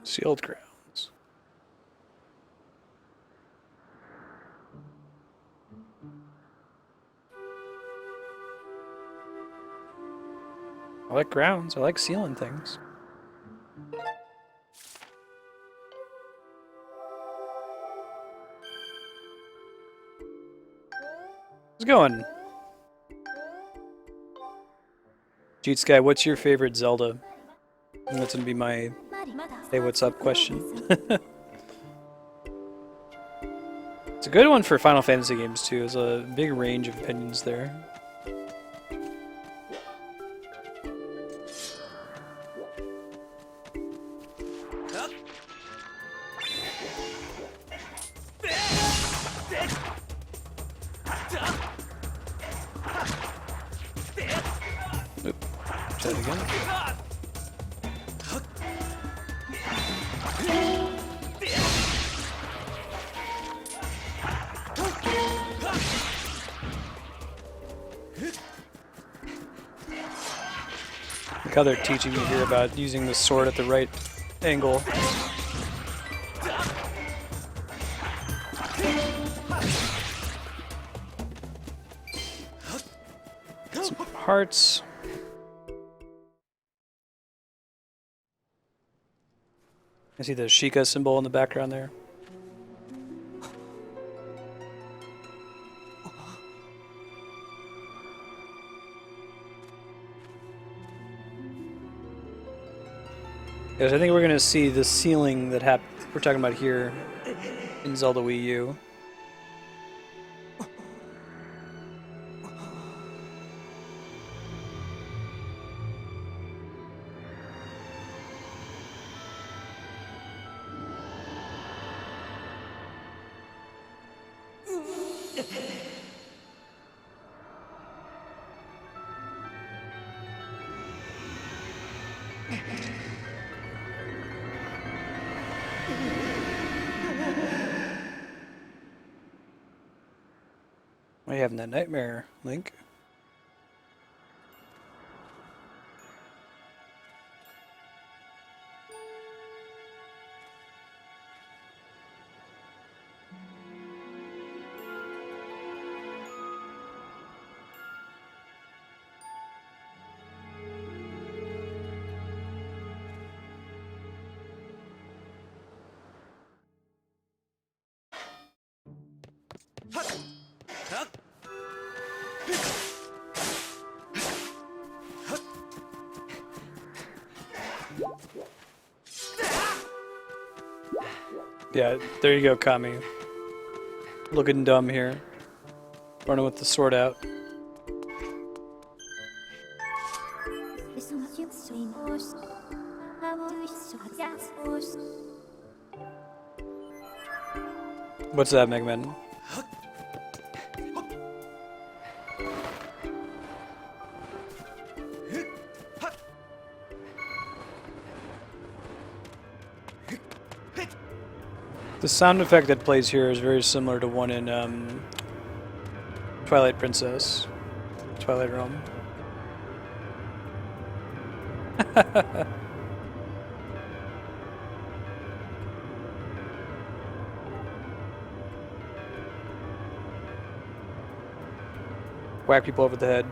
Sealed grounds. I like grounds. I like sealing things. How's it going? Cheat Sky, what's your favorite Zelda? And that's gonna be my hey, what's up question. It's a good one for Final Fantasy games too. There's a big range of opinions there. Try it again. Look how they're teaching you here about using the sword at the right angle. Some hearts. I see the Sheikah symbol in the background there. Yes, I think we're going to see the ceiling that we're talking about here in Zelda Wii U. Why are you having that nightmare, Link? Yeah, there you go, Kami. Looking dumb here. Running with the sword out. What's that, Megman? The sound effect that plays here is very similar to one in Twilight Princess. Twilight Realm. Whack people over the head.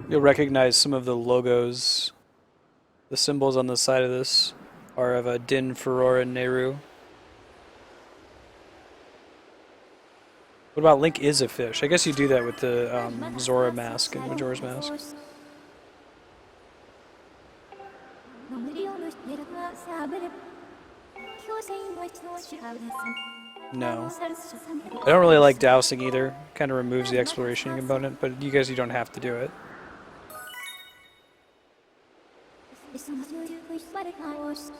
You'll recognize some of the logos. The symbols on the side of this are of Din, Furore, and Nehru. What about Link is a fish? I guess you do that with the Zora mask and Majora's Mask. No. I don't really like dousing either. Kind of removes the exploration component, but you guys, you don't have to do it.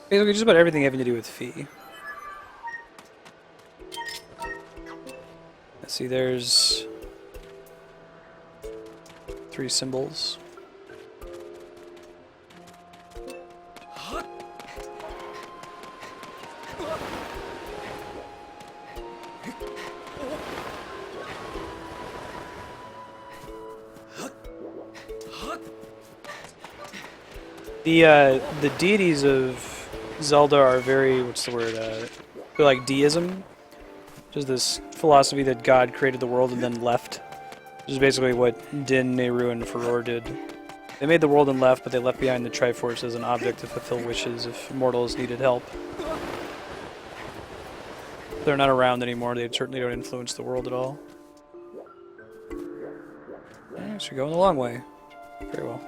Basically, just about everything having to do with Fee. Let's see, there's 3 symbols. The deities of Zelda are very, what's the word, they're like deism, which is this philosophy that God created the world and then left, which is basically what Din, Nehru, and Furore did. They made the world and left, but they left behind the Triforce as an object to fulfill wishes if mortals needed help. They're not around anymore, they certainly don't influence the world at all. Alright, so you're going the long way. Very well.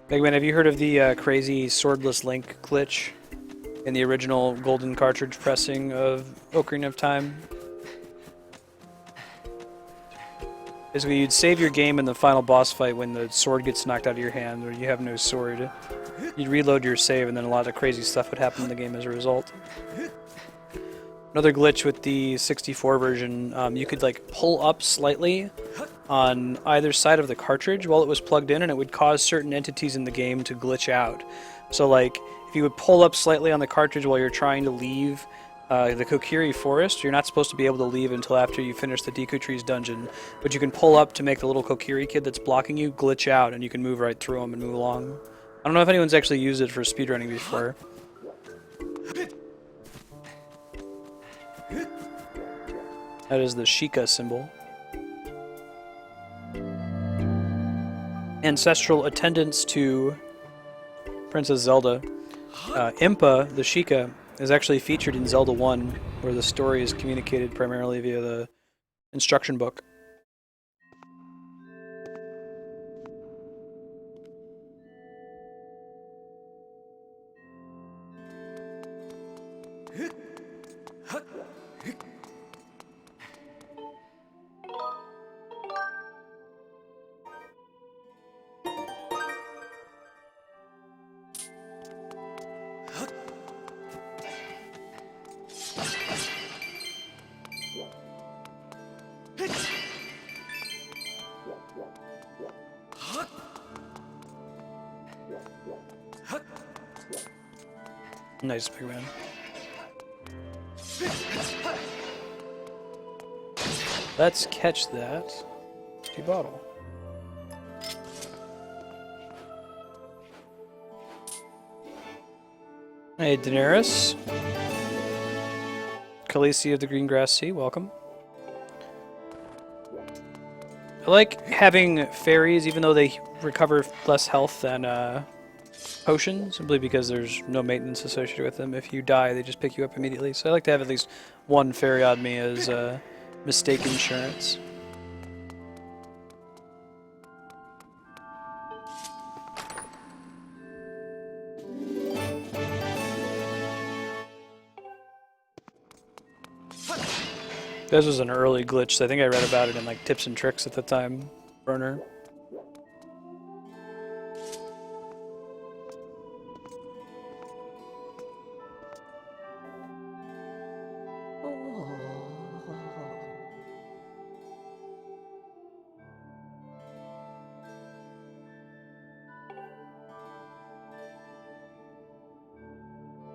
Megman, have you heard of the crazy swordless Link glitch in the original golden cartridge pressing of Ocarina of Time? Basically, you'd save your game in the final boss fight when the sword gets knocked out of your hand or you have no sword. You'd reload your save and then a lot of crazy stuff would happen in the game as a result. Another glitch with the 64 version, you could like pull up slightly on either side of the cartridge while it was plugged in and it would cause certain entities in the game to glitch out. So like, if you would pull up slightly on the cartridge while you're trying to leave the Kokiri Forest, you're not supposed to be able to leave until after you finish the Deku Trees dungeon, but you can pull up to make the little Kokiri kid that's blocking you glitch out and you can move right through him and move along. I don't know if anyone's actually used it for speedrunning before. That is the Sheikah symbol. Ancestral attendants to Princess Zelda. Impa, the Sheikah, is actually featured in Zelda 1, where the story is communicated primarily via the instruction book. Nice, big man. Let's catch that empty bottle. Hey, Daenerys. Khaleesi of the Green Grass Sea, welcome. I like having fairies, even though they recover less health than potions, simply because there's no maintenance associated with them. If you die, they just pick you up immediately. So I like to have at least one fairy on me as mistake insurance. This was an early glitch, so I think I read about it in like Tips and Tricks at the time. Burner.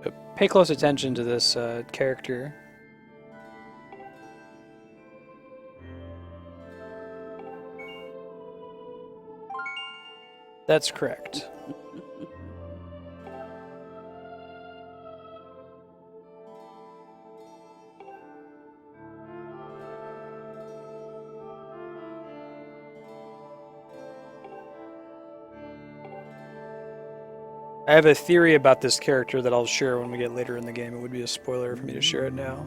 But pay close attention to this character. That's correct. I have a theory about this character that I'll share when we get later in the game. It would be a spoiler for me to share it now.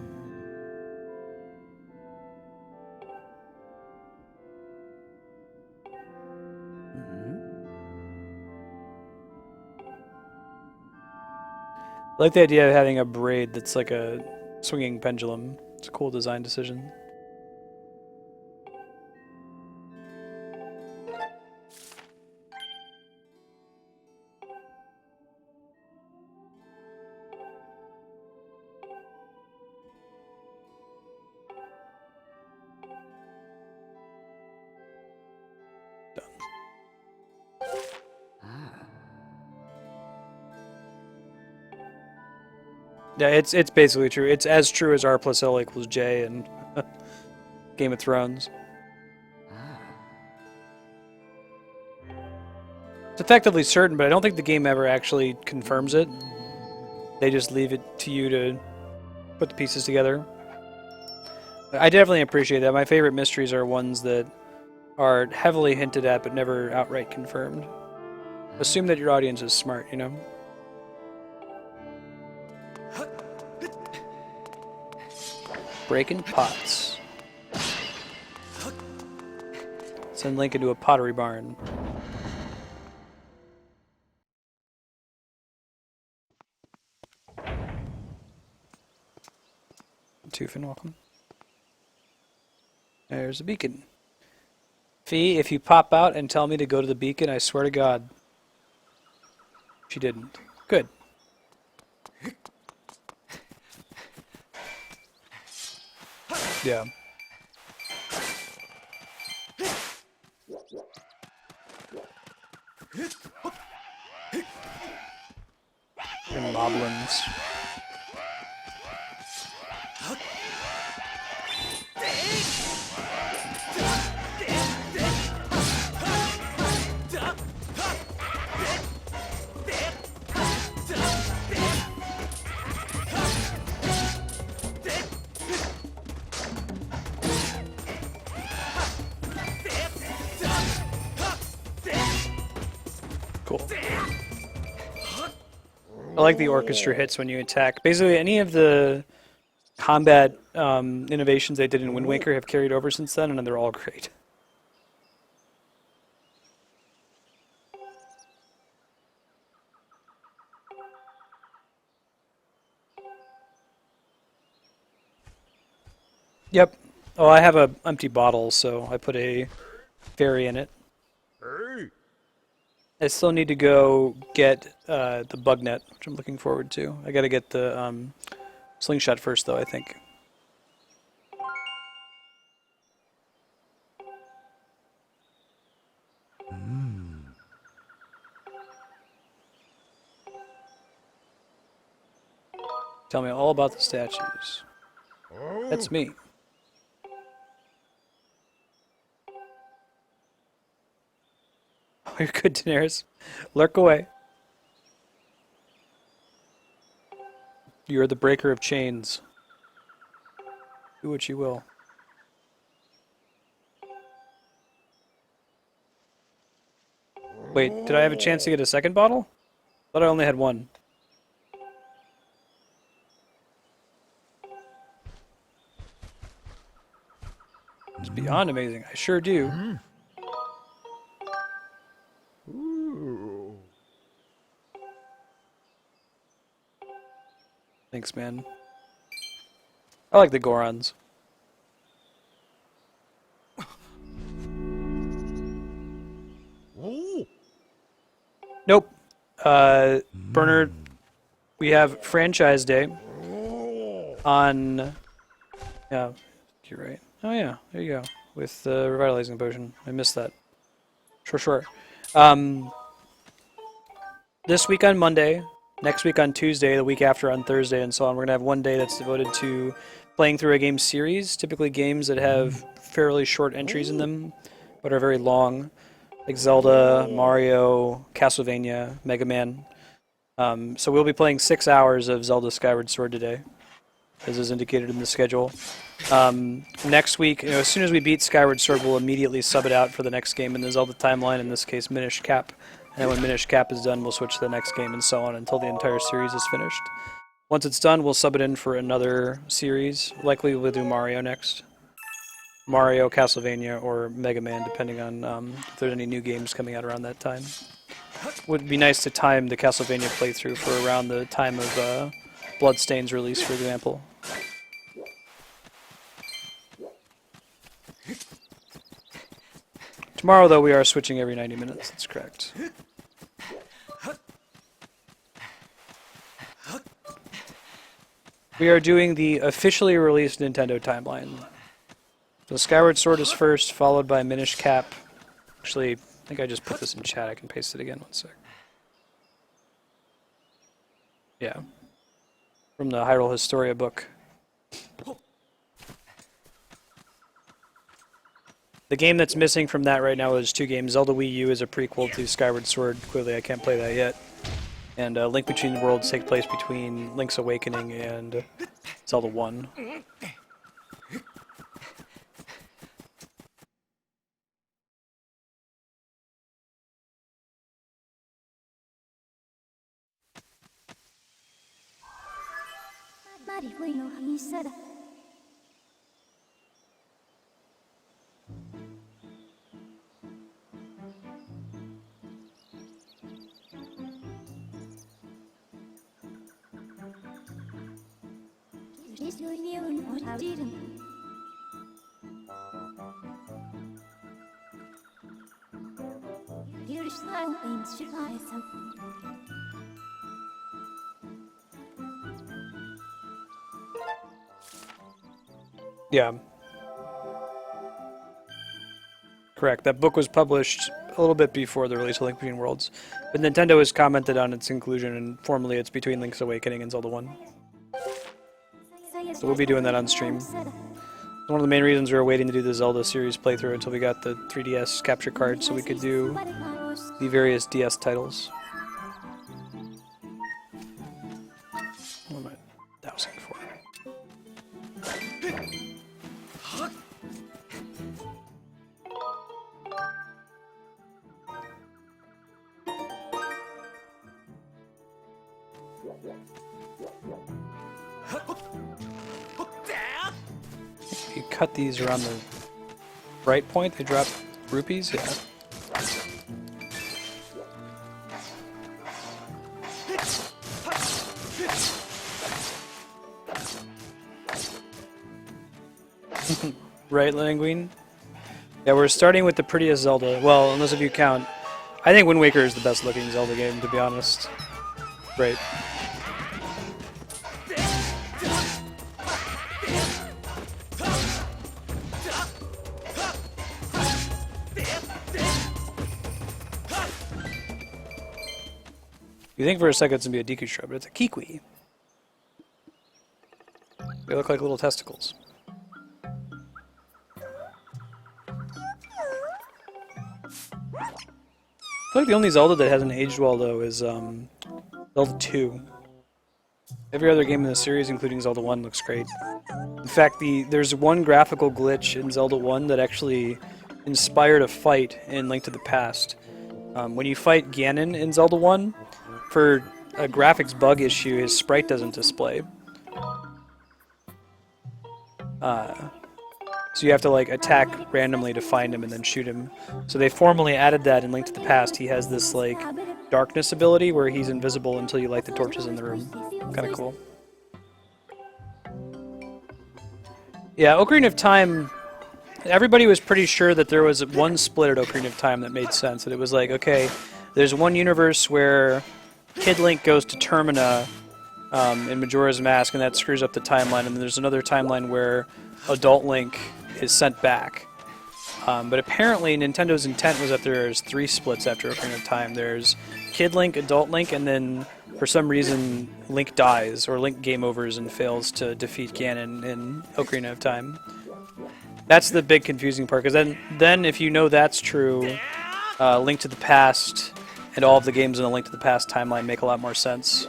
I like the idea of having a braid that's like a swinging pendulum. It's a cool design decision. Yeah, it's basically true. It's as true as R plus L equals J in Game of Thrones. It's effectively certain, but I don't think the game ever actually confirms it. They just leave it to you to put the pieces together. I definitely appreciate that. My favorite mysteries are ones that are heavily hinted at but never outright confirmed. Assume that your audience is smart, you know? Breaking pots. Send Link into a pottery barn. Tufin, welcome. There's a beacon. Fee, if you pop out and tell me to go to the beacon, I swear to God. She didn't. Good. Yeah. And moblins. Cool. I like the orchestra hits when you attack. Basically, any of the combat innovations they did in Wind Waker have carried over since then, and they're all great. Yep. Oh, I have a empty bottle, so I put a fairy in it. I still need to go get the bug net, which I'm looking forward to. I gotta get the slingshot first, though, I think. Tell me all about the statues. That's me. Oh, you're good, Daenerys. Lurk away. You are the breaker of chains. Do what you will. Wait, did I have a chance to get a second bottle? Thought I only had one. It's beyond amazing. I sure do. Thanks, man. I like the Gorons. Nope. Bernard, we have Franchise Day on... Yeah, you're right. Oh yeah, there you go. With the Revitalizing Potion. I missed that. Sure. This week on Monday, next week on Tuesday, the week after on Thursday, and so on. We're going to have one day that's devoted to playing through a game series, typically games that have fairly short entries in them, but are very long, like Zelda, Mario, Castlevania, Mega Man. So we'll be playing 6 hours of Zelda Skyward Sword today, as is indicated in the schedule. Next week, as soon as we beat Skyward Sword, we'll immediately sub it out for the next game in the Zelda timeline, in this case Minish Cap. And when Minish Cap is done, we'll switch to the next game and so on until the entire series is finished. Once it's done, we'll sub it in for another series. Likely we'll do Mario next. Mario, Castlevania, or Mega Man, depending on if there's any new games coming out around that time. Would be nice to time the Castlevania playthrough for around the time of Bloodstain's release, for example. Tomorrow, though, we are switching every 90 minutes. That's correct. We are doing the officially released Nintendo timeline. So Skyward Sword is first, followed by Minish Cap. Actually, I think I just put this in chat. I can paste it again. One sec. Yeah. From the Hyrule Historia book. The game that's missing from that right now is 2 games. Zelda Wii U is a prequel to Skyward Sword. Clearly I can't play that yet. And Link Between Worlds takes place between Link's Awakening and Zelda 1. Yeah. Correct. That book was published a little bit before the release of Link Between Worlds. But Nintendo has commented on its inclusion, and formally it's between Link's Awakening and Zelda 1. So we'll be doing that on stream. One of the main reasons we were waiting to do the Zelda series playthrough until we got the 3DS capture card so we could do the various DS titles. What am I dousing for? You cut these around the right point, they drop rupees? Yeah. Right, Languine? Yeah, we're starting with the prettiest Zelda. Well, unless if you count. I think Wind Waker is the best looking Zelda game, to be honest. Right. You think for a second it's going to be a Deku Shrub, but it's a Kikwi. They look like little testicles. I feel like the only Zelda that hasn't aged well, though, is Zelda 2. Every other game in the series, including Zelda 1, looks great. In fact, there's one graphical glitch in Zelda 1 that actually inspired a fight in Link to the Past. When you fight Ganon in Zelda 1, for a graphics bug issue, his sprite doesn't display. So you have to like attack randomly to find him and then shoot him. So they formally added that in Link to the Past. He has this like darkness ability where he's invisible until you light the torches in the room. Kind of cool. Yeah, Ocarina of Time, everybody was pretty sure that there was one split at Ocarina of Time that made sense. That it was like, okay, there's one universe where Kid Link goes to Termina in Majora's Mask, and that screws up the timeline. And then there's another timeline where Adult Link is sent back. But apparently Nintendo's intent was that there's 3 splits after Ocarina of Time. There's Kid Link, Adult Link, and then for some reason Link dies or Link game overs and fails to defeat Ganon in Ocarina of Time. That's the big confusing part, because then if you know that's true, Link to the Past and all of the games in the Link to the Past timeline make a lot more sense.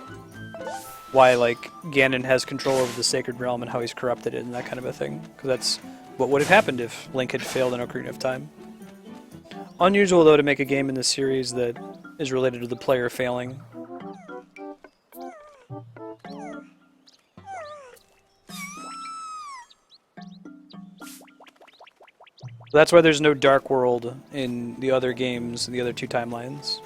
Why, like, Ganon has control over the Sacred Realm and how he's corrupted it and that kind of a thing. Because that's what would have happened if Link had failed in Ocarina of Time. Unusual, though, to make a game in this series that is related to the player failing. That's why there's no Dark World in the other games, in the other two timelines.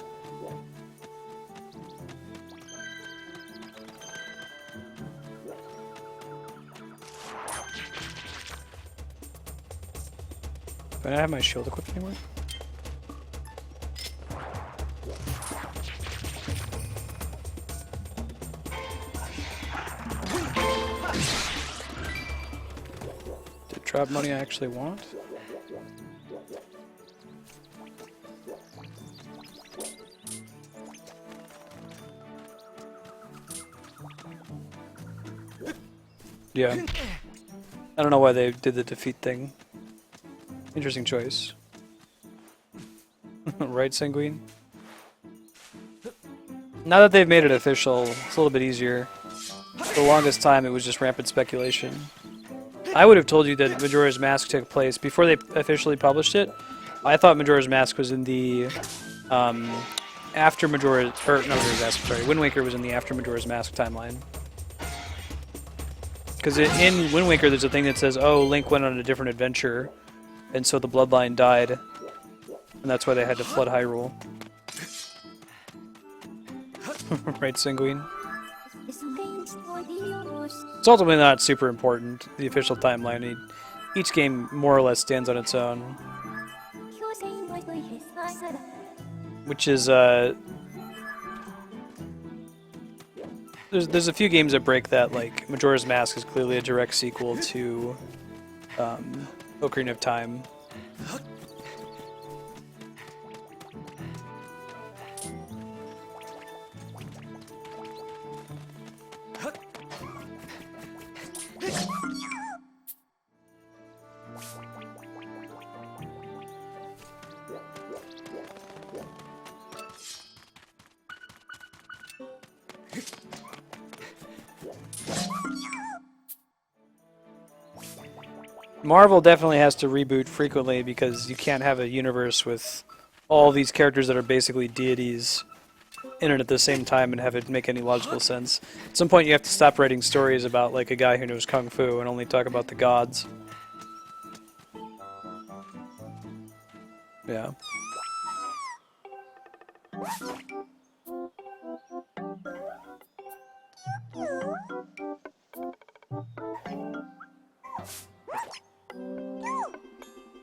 Do I not have my shield equipped anymore? Did trap money I actually want? Yeah. I don't know why they did the defeat thing. Interesting choice. Right, Sanguine? Now that they've made it official, it's a little bit easier. For the longest time, it was just rampant speculation. I would have told you that Majora's Mask took place before they officially published it. I thought Majora's Mask was in the after Majora's, or not Majora's Mask, sorry, Wind Waker was in the after Majora's Mask timeline. Because in Wind Waker, there's a thing that says, "Oh, Link went on a different adventure." And so the bloodline died, and that's why they had to flood Hyrule. Right, Sanguine? It's ultimately not super important, the official timeline. Each game more or less stands on its own. Which is, There's a few games that break that, like Majora's Mask is clearly a direct sequel to Ocarina of Time. Marvel definitely has to reboot frequently because you can't have a universe with all these characters that are basically deities in it at the same time and have it make any logical sense. At some point you have to stop writing stories about like a guy who knows Kung Fu and only talk about the gods. Yeah.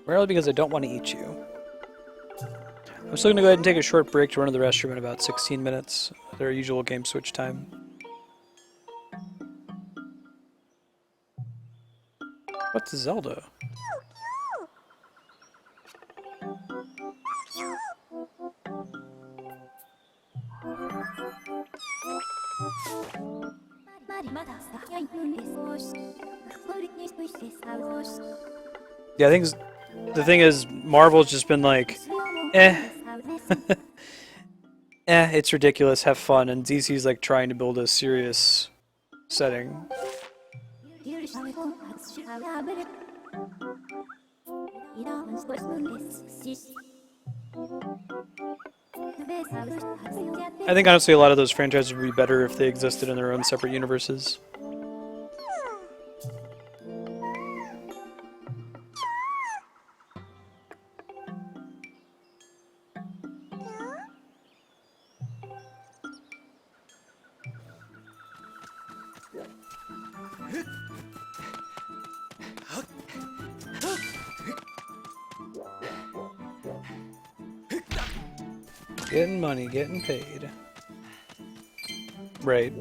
Rarely because I don't want to eat you. I'm still going to go ahead and take a short break to run to the restroom in about 16 minutes, their usual game switch time. What's Zelda? Yeah, I think the thing is, Marvel's just been like, eh. It's ridiculous, have fun, and DC's like trying to build a serious setting. I think honestly a lot of those franchises would be better if they existed in their own separate universes. Getting money, getting paid. Right.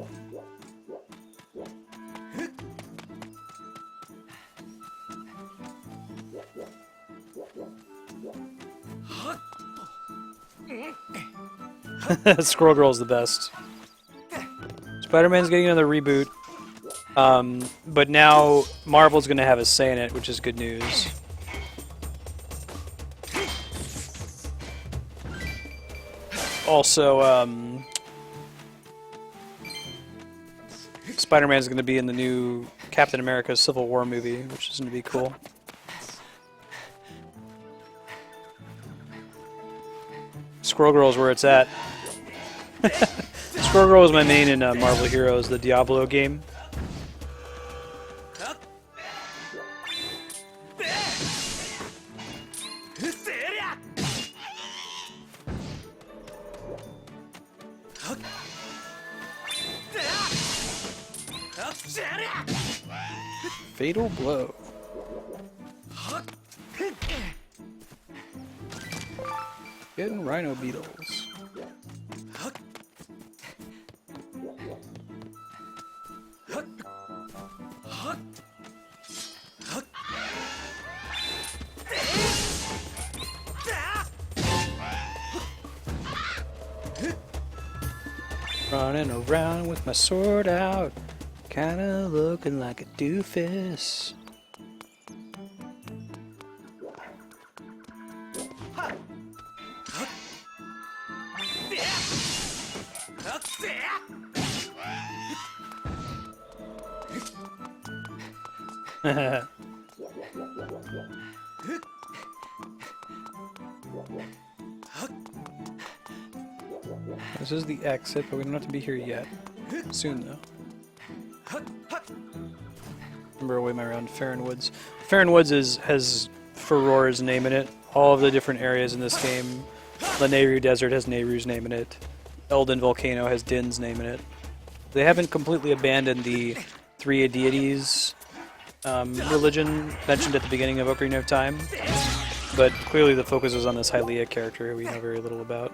Squirrel Girl's the best. Spider-Man's getting another reboot. But now Marvel's gonna have a say in it, which is good news. Also, Spider-Man's gonna be in the new Captain America Civil War movie, which is gonna be cool. Squirrel Girl's where it's at. Squirrel Girl was my main in Marvel Heroes, the Diablo game. Fatal blow. Getting rhino beetles. Running around with my sword out, kinda looking like a doofus. This is the exit, but we don't have to be here yet. Soon, though. Remember away my round Farron Woods. Farron Woods has Furor's name in it. All of the different areas in this game. The Nehru Desert has Nehru's name in it. Elden Volcano has Din's name in it. They haven't completely abandoned the Three Deities religion mentioned at the beginning of Ocarina of Time, but clearly the focus is on this Hylia character who we know very little about.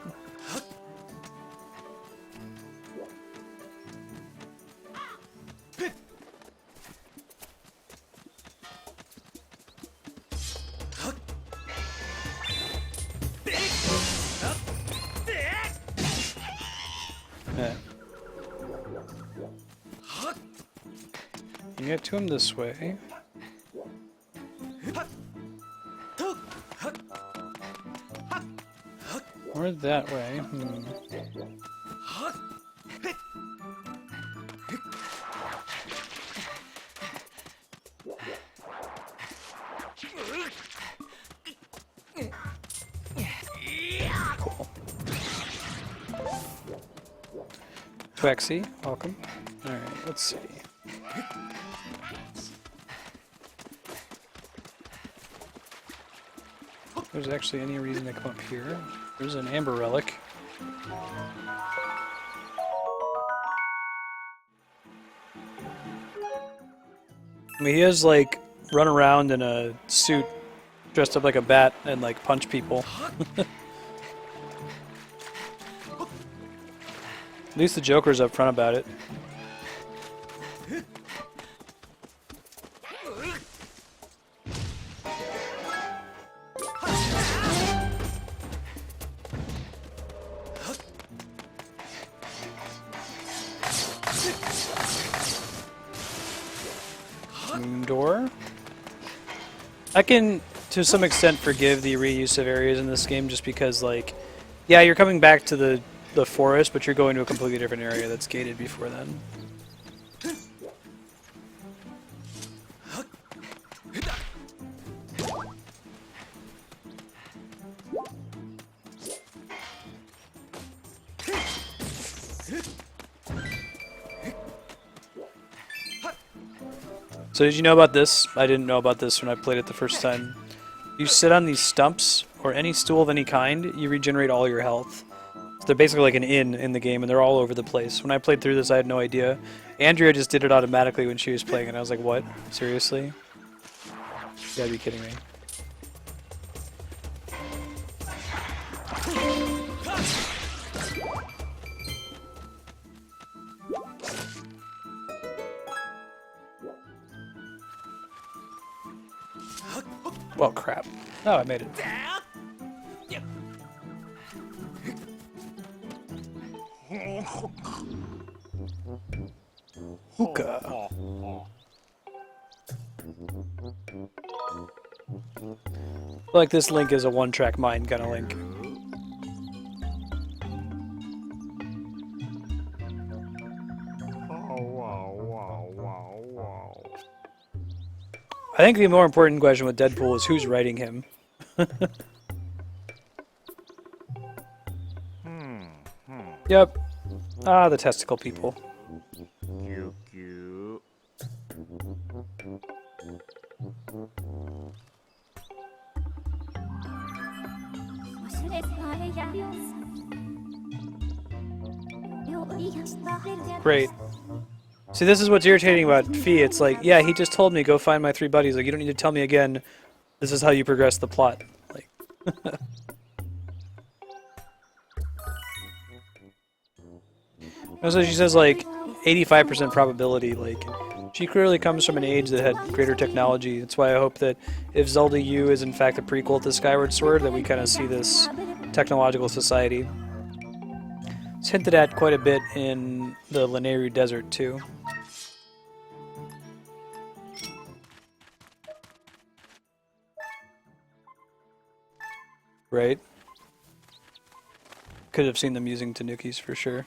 Yeah. You get to him this way. Or that way. Cool. Twexy, welcome. Alright, let's see. If there's actually any reason to come up here. There's an amber relic. I mean, he has, like, run around in a suit dressed up like a bat and, like, punch people. At least the Joker's up front about it. Moon door. I can, to some extent, forgive the reuse of areas in this game just because, like, yeah, you're coming back to the forest, but you're going to a completely different area that's gated before then. So did you know about this? I didn't know about this when I played it the first time. You sit on these stumps, or any stool of any kind, you regenerate all your health. So they're basically like an inn in the game, and they're all over the place. When I played through this, I had no idea. Andrea just did it automatically when she was playing, and I was like, what? Seriously? You gotta be kidding me. Well, crap. Oh, I made it. Hookah. I feel like this link is a one-track mind kind of link. I think the more important question with Deadpool is who's writing him. Yep. Ah, the testicle people. Great. See, this is what's irritating about Fee. It's like, yeah, he just told me go find my 3 buddies. Like, you don't need to tell me again. This is how you progress the plot. Like. So she says like 85% probability. Like, she clearly comes from an age that had greater technology. That's why I hope that if Zelda U is in fact a prequel to Skyward Sword, that we kind of see this technological society. It's hinted at quite a bit in the Lanayru Desert too. Right? Could have seen them using Tanukis for sure.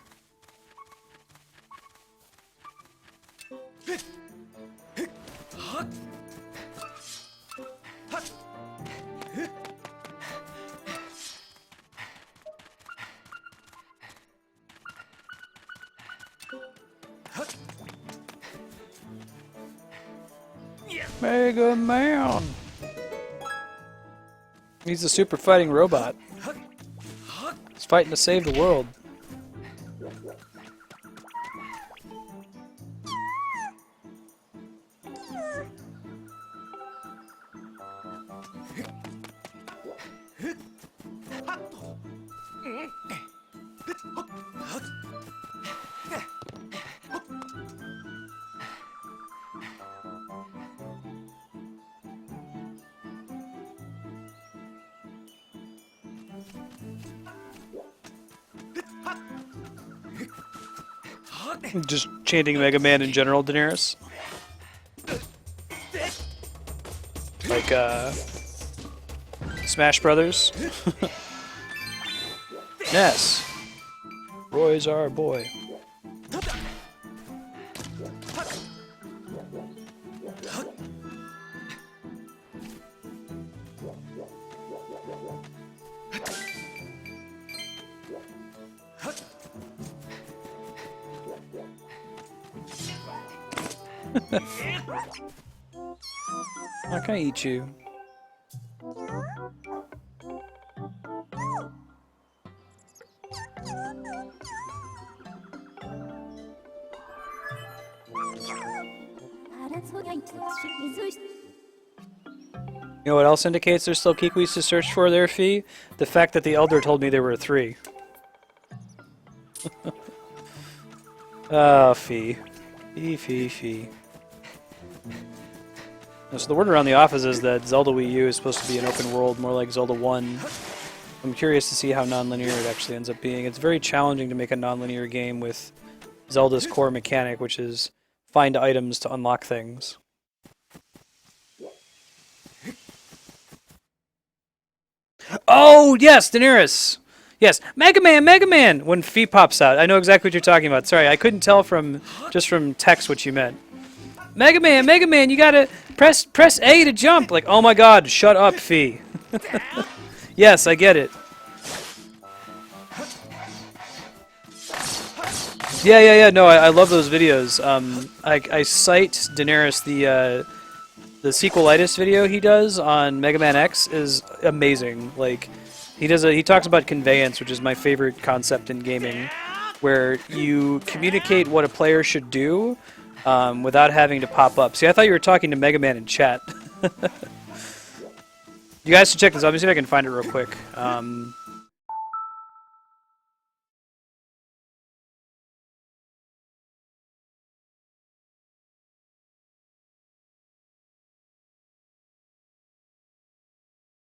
Mega Man! He's a super fighting robot. He's fighting to save the world. Just chanting Mega Man in general, Daenerys. Like, Smash Brothers. Ness. Roy's our boy. How can I eat you? You know what else indicates there's still Kikwis to search for there, Fee? The fact that the Elder told me there were 3. Oh, Fee. Fee. So the word around the office is that Zelda Wii U is supposed to be an open world, more like Zelda 1. I'm curious to see how non-linear it actually ends up being. It's very challenging to make a non-linear game with Zelda's core mechanic, which is find items to unlock things. Oh, yes, Daenerys! Yes, Mega Man! When Fee pops out. I know exactly what you're talking about. Sorry, I couldn't tell from text what you meant. Mega Man, you gotta press A to jump! Like, oh my god, shut up, Fee. Yes, I get it. Yeah, no, I love those videos. I cite Daenerys, the sequelitis video he does on Mega Man X is amazing. Like, he talks about conveyance, which is my favorite concept in gaming, where you communicate what a player should do without having to pop up. See, I thought you were talking to Mega Man in chat. You guys should check this out. Let me see if I can find it real quick.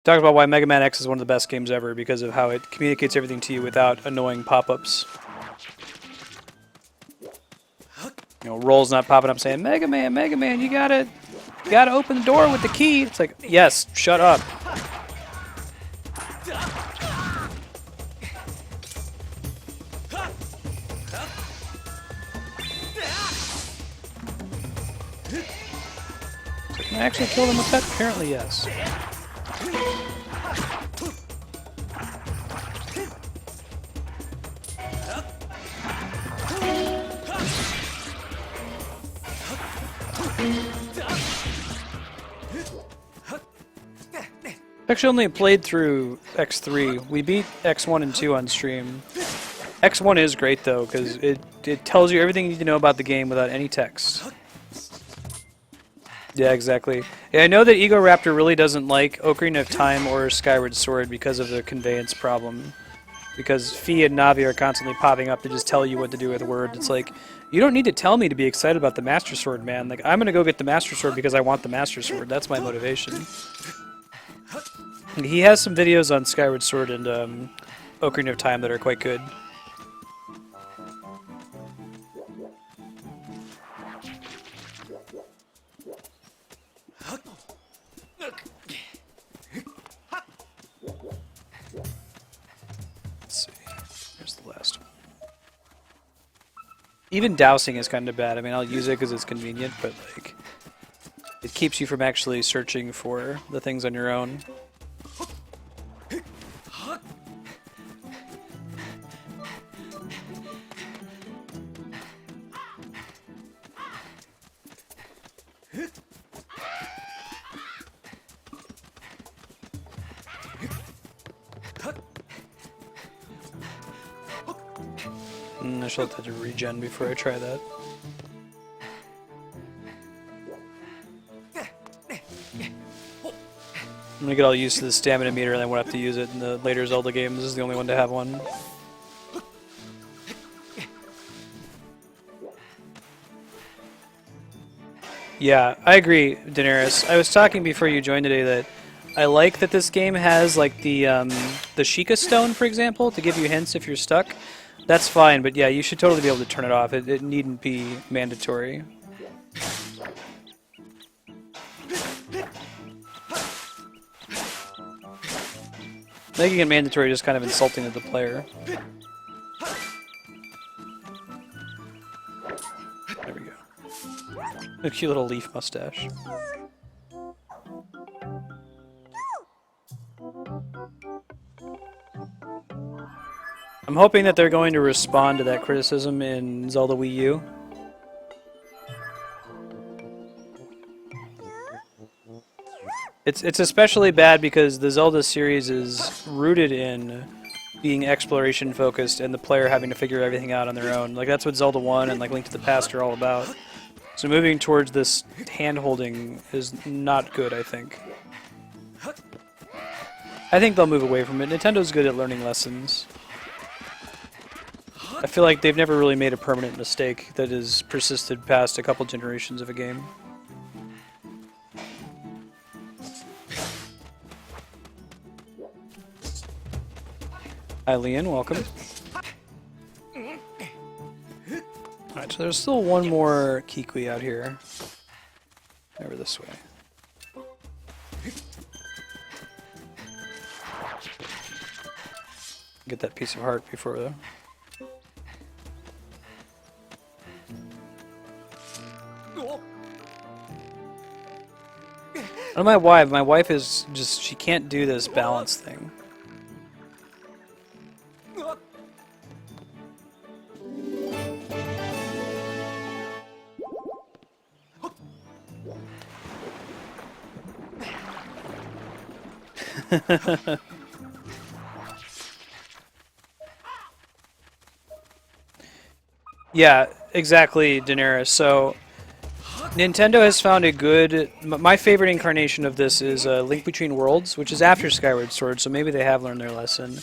Talks about why Mega Man X is one of the best games ever because of how it communicates everything to you without annoying pop-ups. You know, Roll's not popping up saying, Mega Man, you gotta open the door with the key. It's like, yes, shut up. Can I actually kill them with that? Apparently, yes. Actually only played through X3. We beat X1 and 2 on stream. X1 is great though, because it tells you everything you need to know about the game without any text. Yeah, exactly. Yeah, I know that Ego Raptor really doesn't like Ocarina of Time or Skyward Sword because of the conveyance problem. Because Fee and Navi are constantly popping up to just tell you what to do with words. It's like, you don't need to tell me to be excited about the Master Sword, man. Like, I'm gonna go get the Master Sword because I want the Master Sword. That's my motivation. He has some videos on Skyward Sword and Ocarina of Time that are quite good. Let's see. Here's the last one. Even dousing is kind of bad. I mean, I'll use it because it's convenient, but like, it keeps you from actually searching for the things on your own. I should have to regen before I try that. I'm gonna get all used to the stamina meter and then we'll have to use it in the later Zelda games. This is the only one to have one. Yeah, I agree, Daenerys. I was talking before you joined today that I like that this game has like the Sheikah Stone, for example, to give you hints if you're stuck. That's fine, but yeah, you should totally be able to turn it off. It needn't be mandatory. Making it mandatory is just kind of insulting to the player. There we go. A cute little leaf mustache. I'm hoping that they're going to respond to that criticism in Zelda Wii U. It's especially bad because the Zelda series is rooted in being exploration focused and the player having to figure everything out on their own. Like that's what Zelda 1 and like Link to the Past are all about. So moving towards this hand-holding is not good, I think. I think they'll move away from it. Nintendo's good at learning lessons. I feel like they've never really made a permanent mistake that has persisted past a couple generations of a game. Hi, Leon. Welcome. Alright, so there's still one more Kikui out here. Over this way. Get that piece of heart before though. I don't know my wife is just, she can't do this balance thing. Yeah, exactly, Daenerys. So, Nintendo has found a good... My favorite incarnation of this is Link Between Worlds, which is after Skyward Sword, so maybe they have learned their lesson.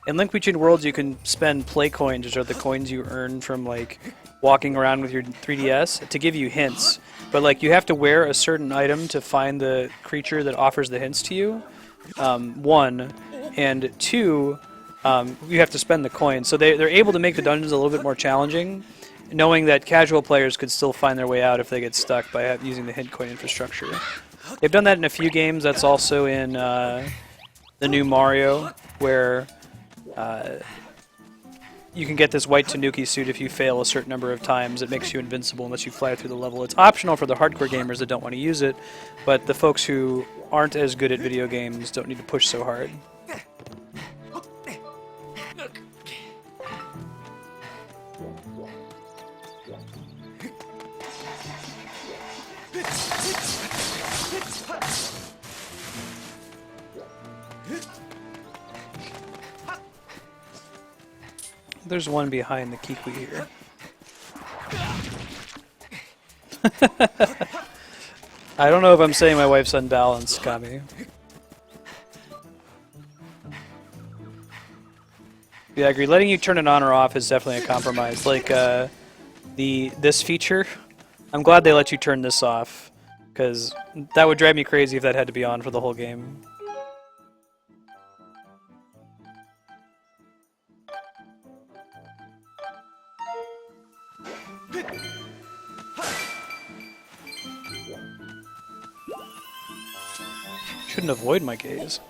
In Link Between Worlds, you can spend play coins, which are the coins you earn from, like, walking around with your 3DS, to give you hints. But, like, you have to wear a certain item to find the creature that offers the hints to you. One. And two, you have to spend the coins. So they're able to make the dungeons a little bit more challenging. knowing that casual players could still find their way out if they get stuck by using the hit coin infrastructure. They've done that in a few games. That's also in the new Mario, where you can get this white Tanuki suit if you fail a certain number of times. It makes you invincible unless you fly through the level. It's optional for the hardcore gamers that don't want to use it, but the folks who aren't as good at video games don't need to push so hard. There's one behind the Kikwi here. I don't know if I'm saying my wife's unbalanced, Kami. Yeah, I agree. Letting you turn it on or off is definitely a compromise. Like this feature, I'm glad they let you turn this off, because that would drive me crazy if that had to be on for the whole game. Shouldn't avoid my gaze.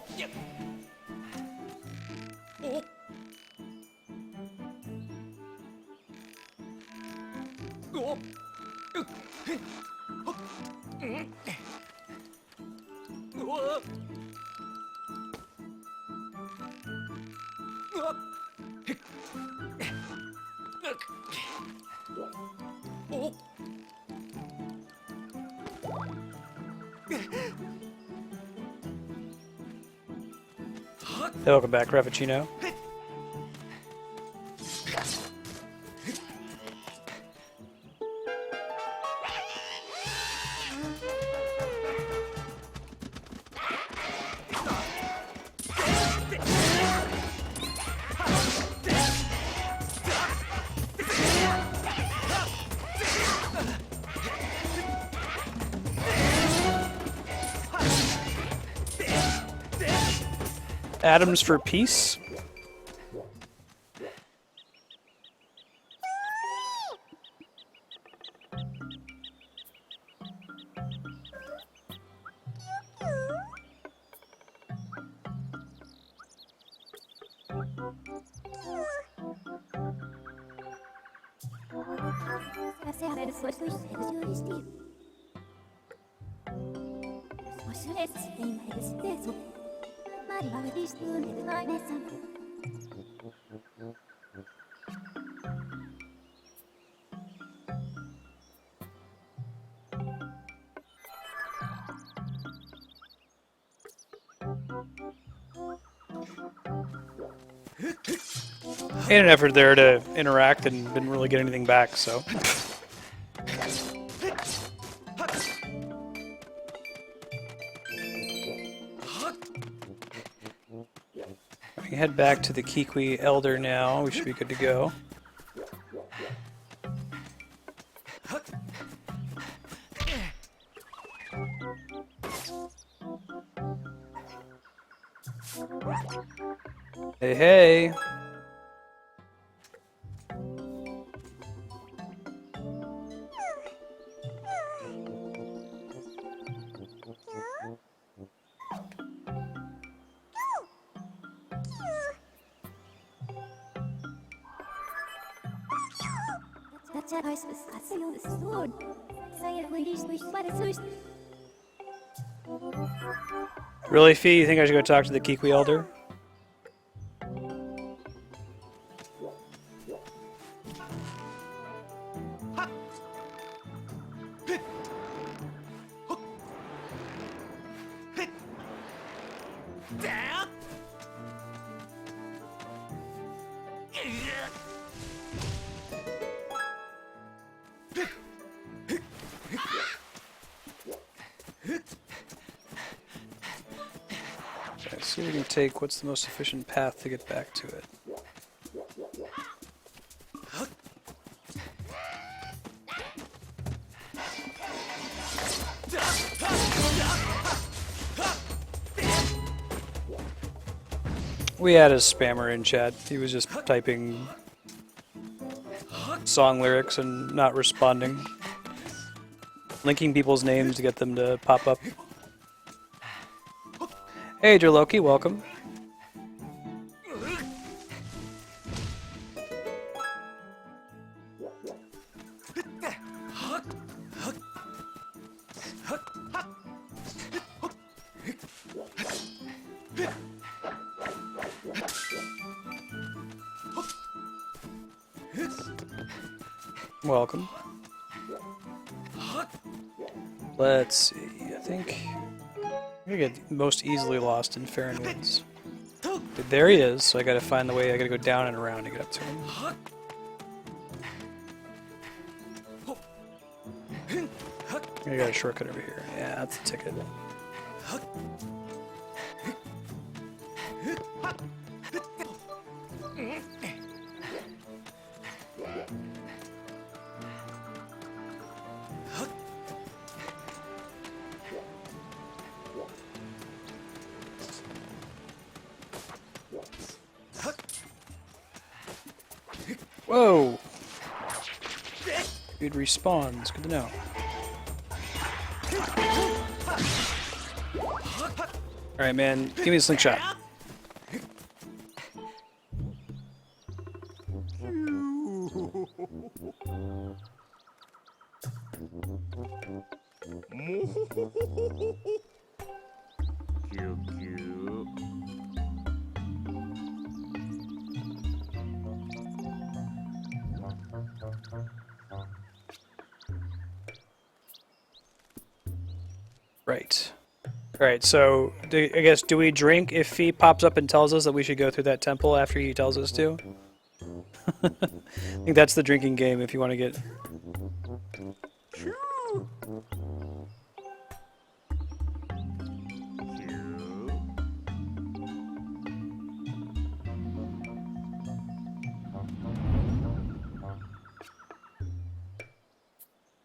Hey, welcome back, Rappuccino. Atoms for peace? Made an effort there to interact and didn't really get anything back, so. We head back to the Kikwi Elder now. We should be good to go. Hey, hey! Really, Fee? You think I should go talk to the Kikwi Elder? See if we can take what's the most efficient path to get back to it. We had a spammer in chat. He was just typing song lyrics and not responding. Linking people's names to get them to pop up. Hey, Loki, welcome. Welcome. Let's see, I think I get most easily lost in Farron Woods. There he is, so I gotta find the way, I gotta go down and around to get up to him. I got a shortcut over here. Yeah, that's the ticket. Whoa! Dude respawns. Good to know. Alright, man. Give me a slingshot. Right. Alright, so I guess, do we drink if he pops up and tells us that we should go through that temple after he tells us to? I think that's the drinking game if you want to get...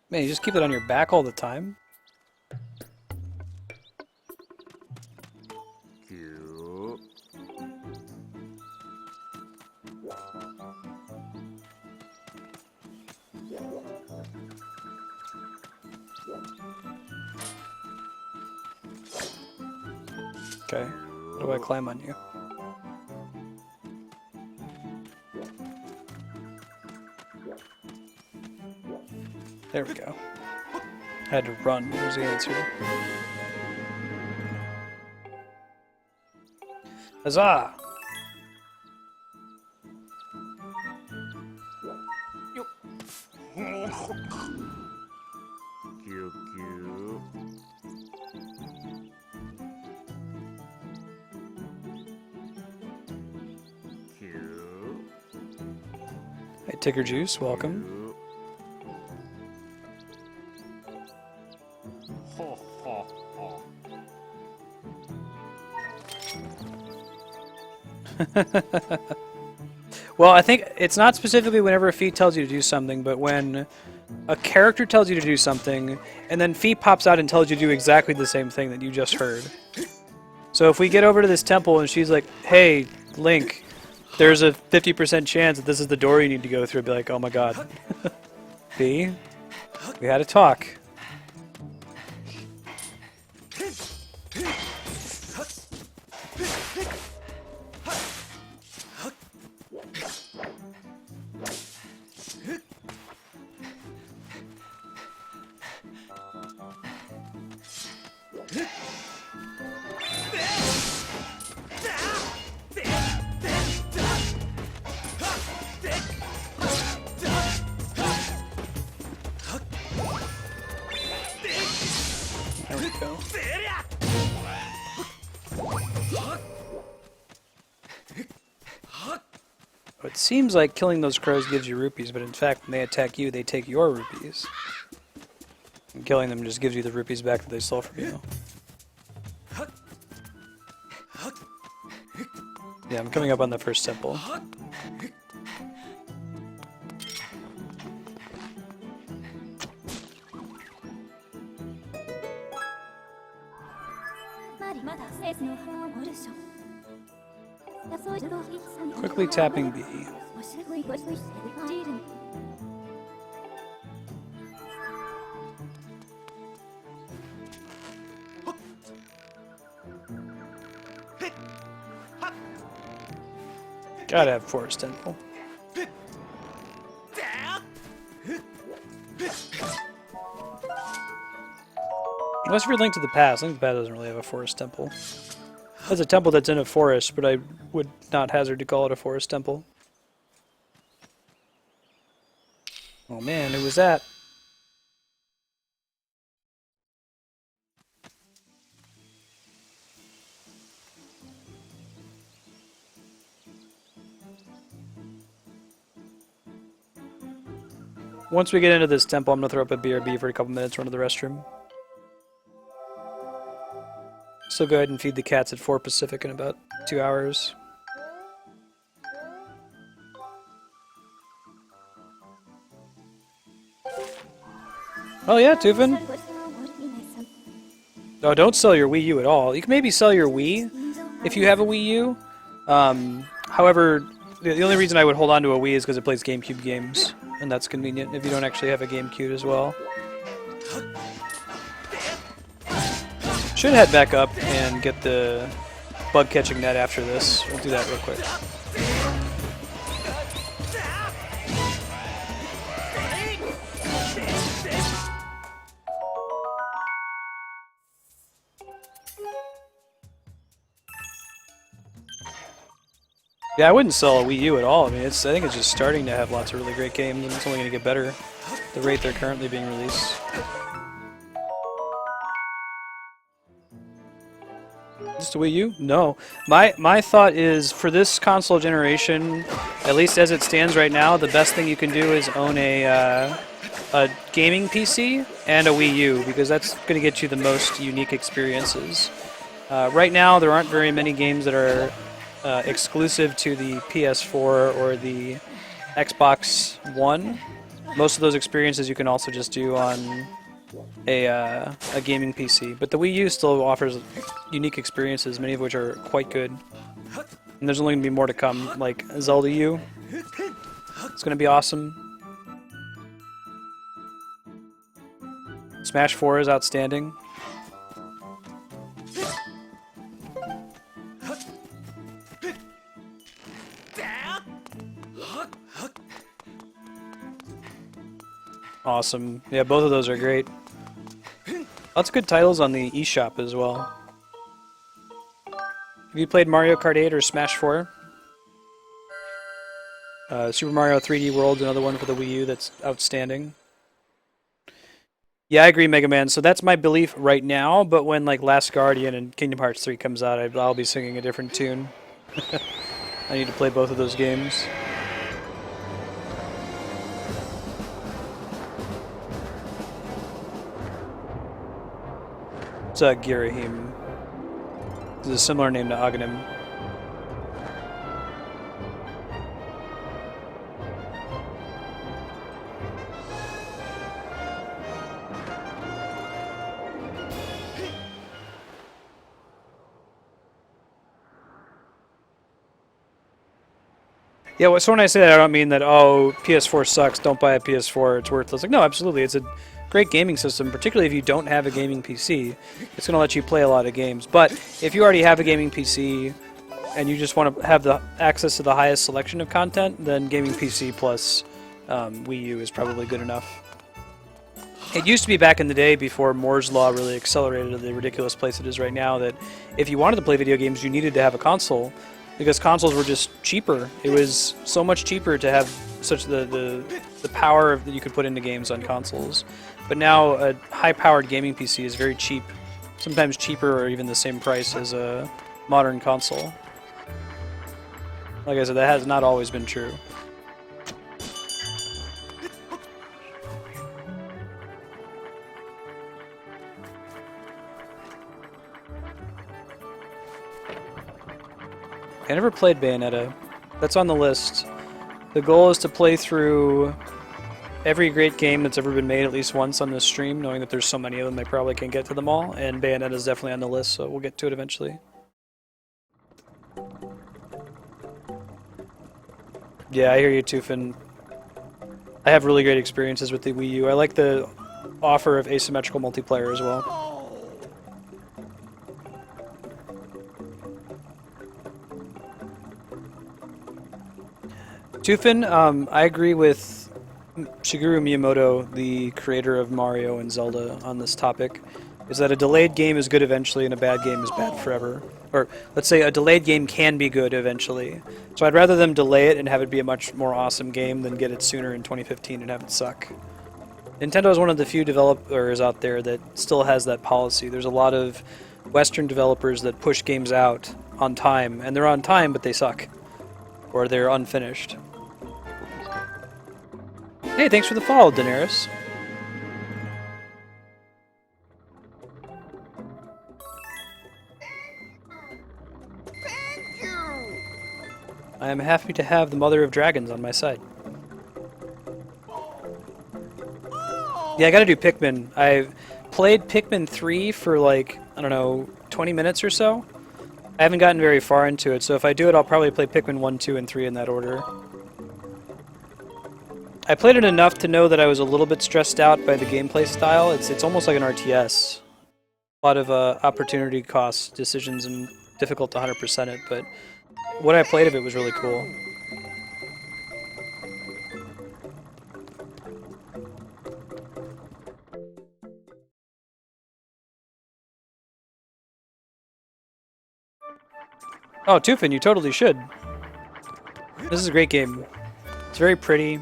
Man, you just keep it on your back all the time? Okay, how do I climb on you? There we go. I had to run, was the answer. Huzzah! Hey, Ticker Juice, welcome. Well, I think it's not specifically whenever a feat tells you to do something, but when a character tells you to do something, and then feat pops out and tells you to do exactly the same thing that you just heard. So if we get over to this temple and she's like, hey, Link, there's a 50% chance that this is the door you need to go through, I'd be like, oh my god. V, we had a talk. There we go. It seems like killing those crows gives you rupees, but in fact, when they attack you, they take your rupees. And killing them just gives you the rupees back that they stole from you. Yeah, I'm coming up on the first temple. Quickly tapping B. Gotta have Forest Temple. Unless if you're Link to the Past. Link to the Past doesn't really have a Forest Temple. It's a temple that's in a forest, but I would not hazard to call it a Forest Temple. Oh man, who was that? Once we get into this temple, I'm going to throw up a BRB for a couple minutes, run to the restroom. So go ahead and feed the cats at 4 Pacific in about 2 hours. Oh yeah, Tufin. Oh, don't sell your Wii U at all. You can maybe sell your Wii if you have a Wii U. However, the only reason I would hold on to a Wii is because it plays GameCube games, and that's convenient if you don't actually have a GameCube as well. Should head back up and get the bug catching net after this. We'll do that real quick. Yeah, I wouldn't sell a Wii U at all. I mean, I think it's just starting to have lots of really great games, and it's only going to get better at the rate they're currently being released. Just a Wii U? No. My thought is, for this console generation, at least as it stands right now, the best thing you can do is own a gaming PC and a Wii U, because that's going to get you the most unique experiences. Right now, there aren't very many games that are exclusive to the PS4 or the Xbox One. Most of those experiences you can also just do on a gaming PC. But the Wii U still offers unique experiences, many of which are quite good. And there's only going to be more to come, like Zelda U. It's going to be awesome. Smash 4 is outstanding. Awesome. Yeah, both of those are great. Lots of good titles on the eShop as well. Have you played Mario Kart 8 or Smash 4? Super Mario 3D World, another one for the Wii U that's outstanding. Yeah, I agree, Mega Man. So that's my belief right now, but when like Last Guardian and Kingdom Hearts 3 comes out, I'll be singing a different tune. I need to play both of those games. It's Girahim. It's a similar name to Aghanim. Yeah, so when I say that, I don't mean that, oh, PS4 sucks, don't buy a PS4, it's worthless. Like, no, absolutely, it's a great gaming system, particularly if you don't have a gaming PC. It's going to let you play a lot of games. But if you already have a gaming PC and you just want to have the access to the highest selection of content, then gaming PC plus Wii U is probably good enough. It used to be back in the day, before Moore's Law really accelerated to the ridiculous place it is right now, that if you wanted to play video games, you needed to have a console, because consoles were just cheaper. It was so much cheaper to have such the power that you could put into games on consoles. But now a high-powered gaming PC is very cheap, sometimes cheaper or even the same price as a modern console. Like I said, that has not always been true. I never played Bayonetta. That's on the list. The goal is to play through every great game that's ever been made at least once on this stream, knowing that there's so many of them I probably can't get to them all, and Bayonetta is definitely on the list, so we'll get to it eventually. Yeah, I hear you, Tufin. I have really great experiences with the Wii U. I like the offer of asymmetrical multiplayer as well. Tufin, I agree with Shigeru Miyamoto, the creator of Mario and Zelda, on this topic, is that a delayed game is good eventually and a bad game is bad forever. Or, let's say a delayed game can be good eventually. So I'd rather them delay it and have it be a much more awesome game than get it sooner in 2015 and have it suck. Nintendo is one of the few developers out there that still has that policy. There's a lot of Western developers that push games out on time, and they're on time, but they suck. Or they're unfinished. Hey, thanks for the follow, Daenerys. Thank you. I am happy to have the Mother of Dragons on my side. Yeah, I gotta do Pikmin. I've played Pikmin 3 for like, I don't know, 20 minutes or so. I haven't gotten very far into it, so if I do it, I'll probably play Pikmin 1, 2, and 3 in that order. I played it enough to know that I was a little bit stressed out by the gameplay style. It's almost like an RTS. A lot of opportunity cost decisions and difficult to 100% it, but what I played of it was really cool. Oh, Tufin, you totally should. This is a great game. It's very pretty.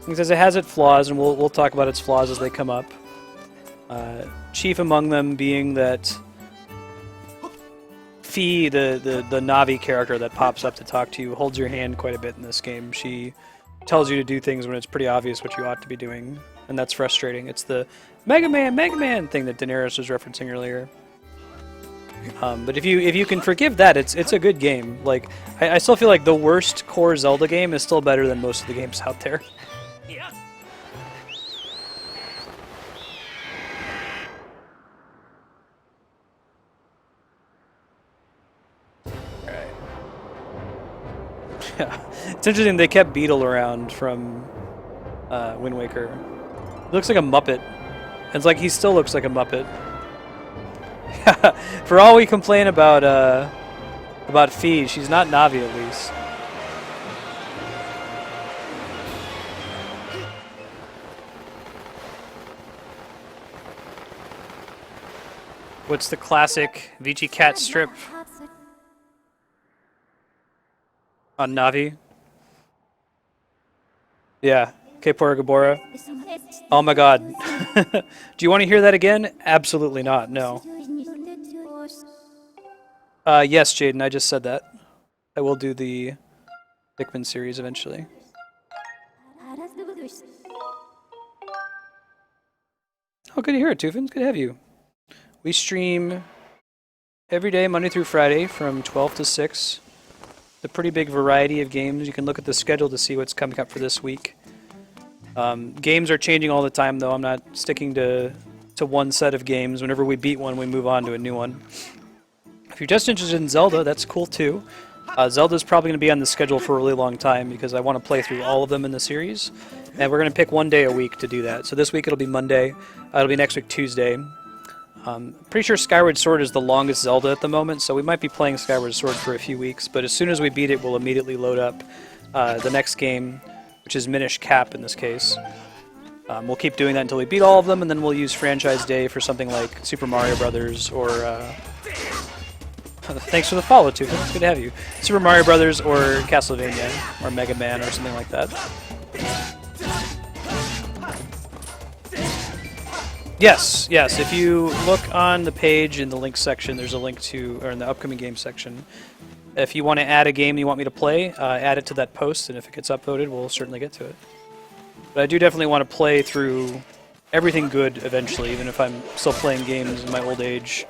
It says it has its flaws, and we'll talk about its flaws as they come up. Chief among them being that Fee, the Navi character that pops up to talk to you, holds your hand quite a bit in this game. She tells you to do things when it's pretty obvious what you ought to be doing, and that's frustrating. It's the Mega Man thing that Daenerys was referencing earlier. But if you can forgive that, it's a good game. Like I still feel like the worst core Zelda game is still better than most of the games out there. Yeah. Right. Yeah, it's interesting they kept Beetle around from Wind Waker. He looks like a Muppet. It's like he still looks like a Muppet. For all we complain about Fee, she's not Navi at least. What's the classic Vici Cat strip on Navi? Yeah, Kepora Gabora. Oh my god. Do you want to hear that again? Absolutely not, no. Yes, Jaden, I just said that. I will do the Pikmin series eventually. Oh, good to hear it, Tufin. Good to have you. We stream every day, Monday through Friday, from 12 to 6. It's a pretty big variety of games. You can look at the schedule to see what's coming up for this week. Games are changing all the time, though. I'm not sticking to one set of games. Whenever we beat one, we move on to a new one. If you're just interested in Zelda, that's cool, too. Zelda's probably going to be on the schedule for a really long time because I want to play through all of them in the series. And we're going to pick one day a week to do that. So this week it'll be Monday. It'll be next week Tuesday. Pretty sure Skyward Sword is the longest Zelda at the moment, so we might be playing Skyward Sword for a few weeks, but as soon as we beat it, we'll immediately load up the next game, which is Minish Cap in this case. We'll keep doing that until we beat all of them, and then we'll use Franchise Day for something like Super Mario Brothers or... thanks for the follow, too. It's good to have you. Super Mario Brothers or Castlevania or Mega Man or something like that. Yes, yes. If you look on the page in the links section, there's a link to, or in the upcoming game section. If you want to add a game you want me to play, add it to that post, and if it gets upvoted, we'll certainly get to it. But I do definitely want to play through everything good eventually, even if I'm still playing games in my old age,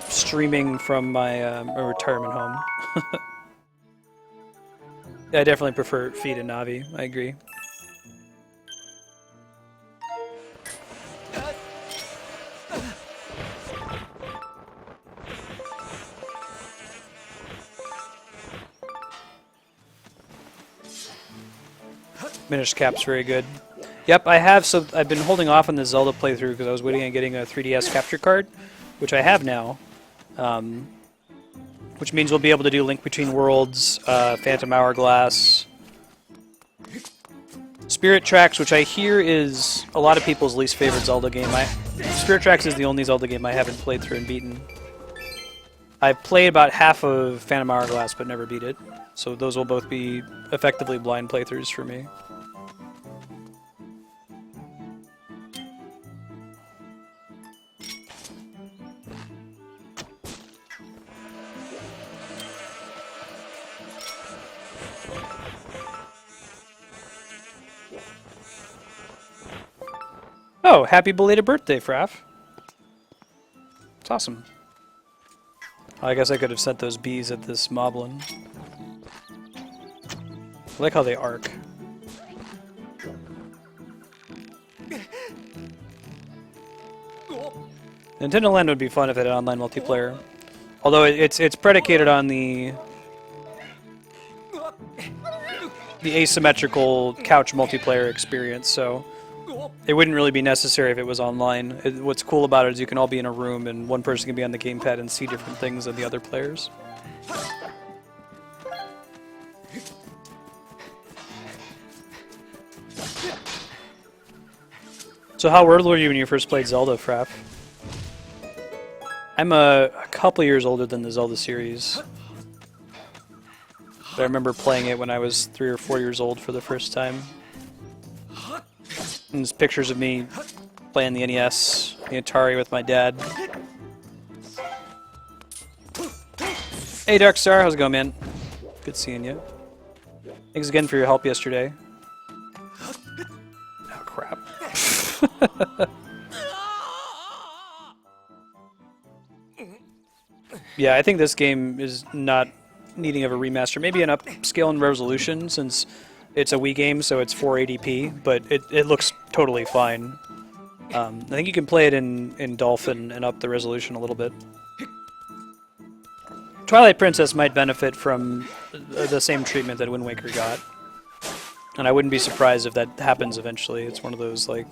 streaming from my retirement home. Yeah, I definitely prefer Fee to Navi. I agree. Minish Cap's very good. Yep, I have. So I've been holding off on the Zelda playthrough because I was waiting on getting a 3DS capture card, which I have now. which means we'll be able to do Link Between Worlds, Phantom Hourglass, Spirit Tracks, which I hear is a lot of people's least favorite Zelda game. Spirit Tracks is the only Zelda game I haven't played through and beaten. I've played about half of Phantom Hourglass, but never beat it. So those will both be effectively blind playthroughs for me. Oh, happy belated birthday, Fraff. It's awesome. I guess I could have sent those bees at this moblin. I like how they arc. Nintendo Land would be fun if it had online multiplayer. Although it's predicated on the asymmetrical couch multiplayer experience, so it wouldn't really be necessary if it was online. What's cool about it is you can all be in a room and one person can be on the gamepad and see different things than the other players. So how old were you when you first played Zelda, Frapp? I'm a couple years older than the Zelda series. But I remember playing it when I was 3 or 4 years old for the first time. And there's pictures of me playing the NES, the Atari with my dad. Hey Darkstar, how's it going, man? Good seeing you. Thanks again for your help yesterday. Oh crap. Yeah, I think this game is not needing of a remaster. Maybe an upscale in resolution, since it's a Wii game, so it's 480p, but it looks totally fine. I think you can play it in Dolphin and up the resolution a little bit. Twilight Princess might benefit from the same treatment that Wind Waker got. And I wouldn't be surprised if that happens eventually. It's one of those, like,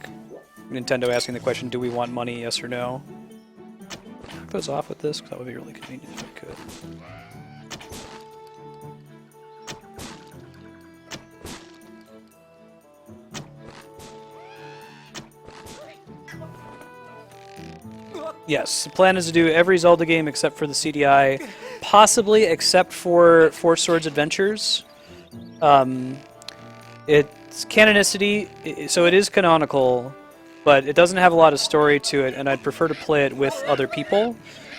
Nintendo asking the question, do we want money, yes or no? Knock those off with this, because that would be really convenient if I could. Yes, the plan is to do every Zelda game except for the CDI, possibly except for Four Swords Adventures. It's canonicity, so it is canonical, but it doesn't have a lot of story to it, and I'd prefer to play it with other people,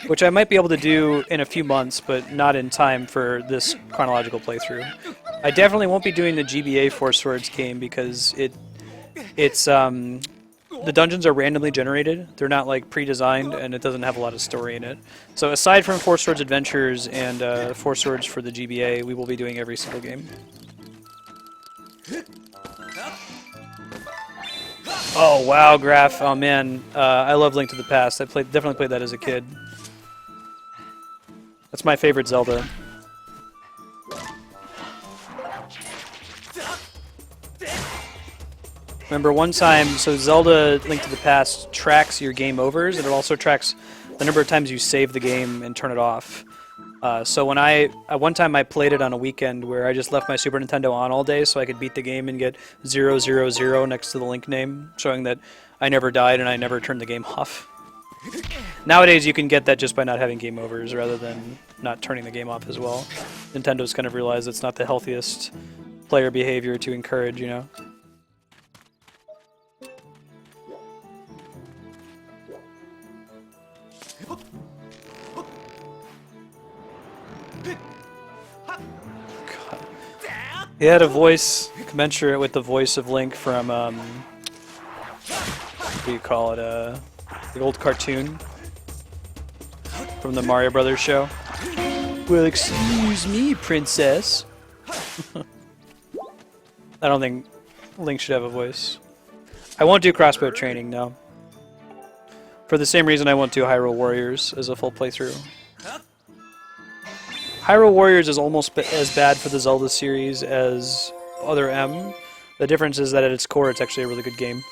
which I might be able to do in a few months, but not in time for this chronological playthrough. I definitely won't be doing the GBA Four Swords game because it's the dungeons are randomly generated. They're not like pre-designed, and it doesn't have a lot of story in it. So aside from Four Swords Adventures and Four Swords for the GBA, we will be doing every single game. Oh wow, Graph! Oh man, I love Link to the Past. I definitely played that as a kid. That's my favorite Zelda. Remember one time, so Zelda Link to the Past tracks your game overs, and it also tracks the number of times you save the game and turn it off. So when one time I played it on a weekend where I just left my Super Nintendo on all day so I could beat the game and get 000 next to the Link name, showing that I never died and I never turned the game off. Nowadays you can get that just by not having game overs rather than not turning the game off as well. Nintendo's kind of realized it's not the healthiest player behavior to encourage, you know? He had a voice commensurate with the voice of Link from, what do you call it, the old cartoon from the Mario Brothers show. Well, excuse me, princess. I don't think Link should have a voice. I won't do crossbow training, no. For the same reason I won't do Hyrule Warriors as a full playthrough. Hyrule Warriors is almost as bad for the Zelda series as Other M. The difference is that at its core it's actually a really good game.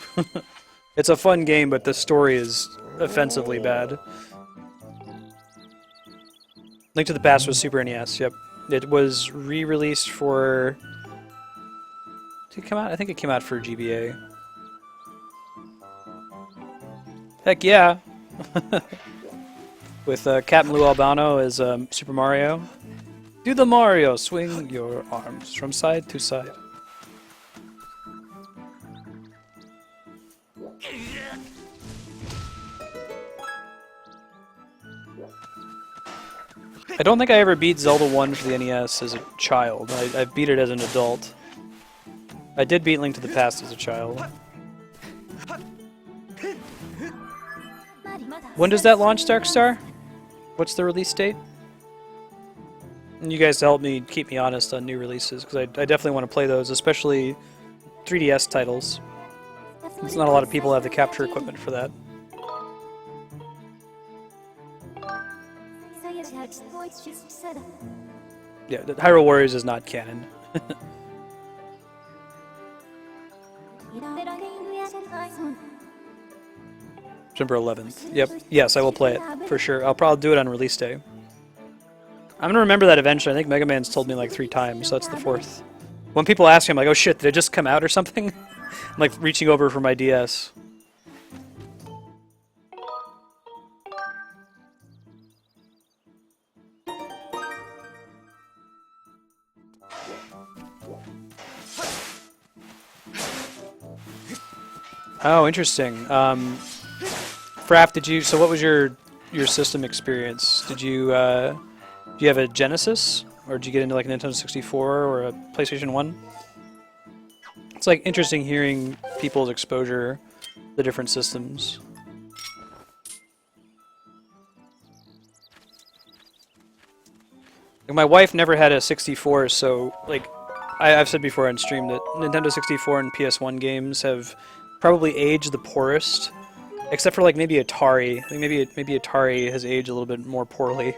It's a fun game, but the story is offensively bad. Link to the Past was Super NES, yep. It was re-released for... Did it come out? I think it came out for GBA. Heck yeah! With Captain Lou Albano as Super Mario. Do the Mario! Swing your arms from side to side. I don't think I ever beat Zelda 1 for the NES as a child. I beat it as an adult. I did beat Link to the Past as a child. When does that launch, Darkstar? What's the release date? And you guys help me keep me honest on new releases, because I definitely want to play those, especially 3DS titles. There's not a lot of people who have the capture equipment for that. Yeah, Hyrule Warriors is not canon. September 11th. Yep. Yes, I will play it, for sure. I'll probably do it on release day. I'm gonna remember that eventually. I think Mega Man's told me like 3 times, so that's the 4th. When people ask me, I'm like, oh shit, did it just come out or something? I'm like reaching over for my DS. Oh, interesting. Fraff, did you? So, what was your system experience? Did you do you have a Genesis, or did you get into like a Nintendo 64 or a PlayStation 1? It's like interesting hearing people's exposure to the different systems. Like, my wife never had a 64, so like I've said before on stream that Nintendo 64 and PS1 games have probably aged the poorest, except for like maybe Atari. I think maybe Atari has aged a little bit more poorly.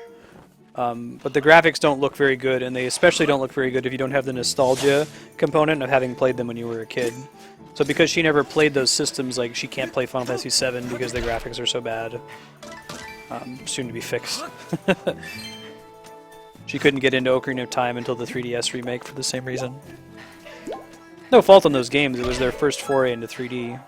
But the graphics don't look very good, and they especially don't look very good if you don't have the nostalgia component of having played them when you were a kid. So because she never played those systems, like she can't play Final Fantasy VII because the graphics are so bad. Soon to be fixed. She couldn't get into Ocarina of Time until the 3DS remake for the same reason. No fault on those games, it was their first foray into 3D.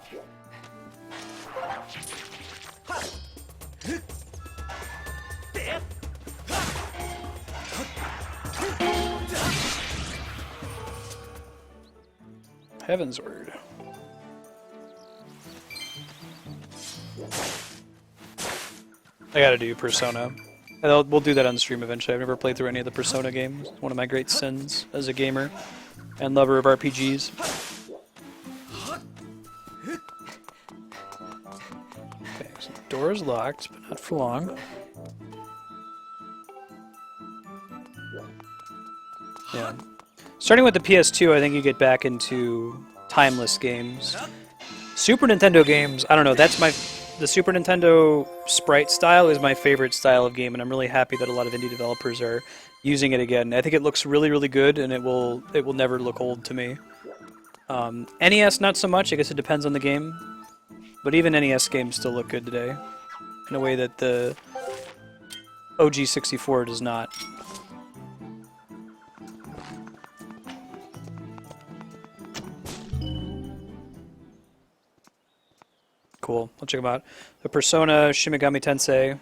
Heaven's Word. I gotta do Persona. We'll do that on stream eventually. I've never played through any of the Persona games. It's one of my great sins as a gamer and lover of RPGs. Okay, so the door is locked, but not for long. Yeah. Starting with the PS2, I think you get back into timeless games. Super Nintendo games, I don't know, the Super Nintendo sprite style is my favorite style of game, and I'm really happy that a lot of indie developers are using it again. I think it looks really, really good, and it will never look old to me. NES, not so much. I guess it depends on the game. But even NES games still look good today, in a way that the OG 64 does not. Cool. I'll check them out. The Persona Shin Megami Tensei.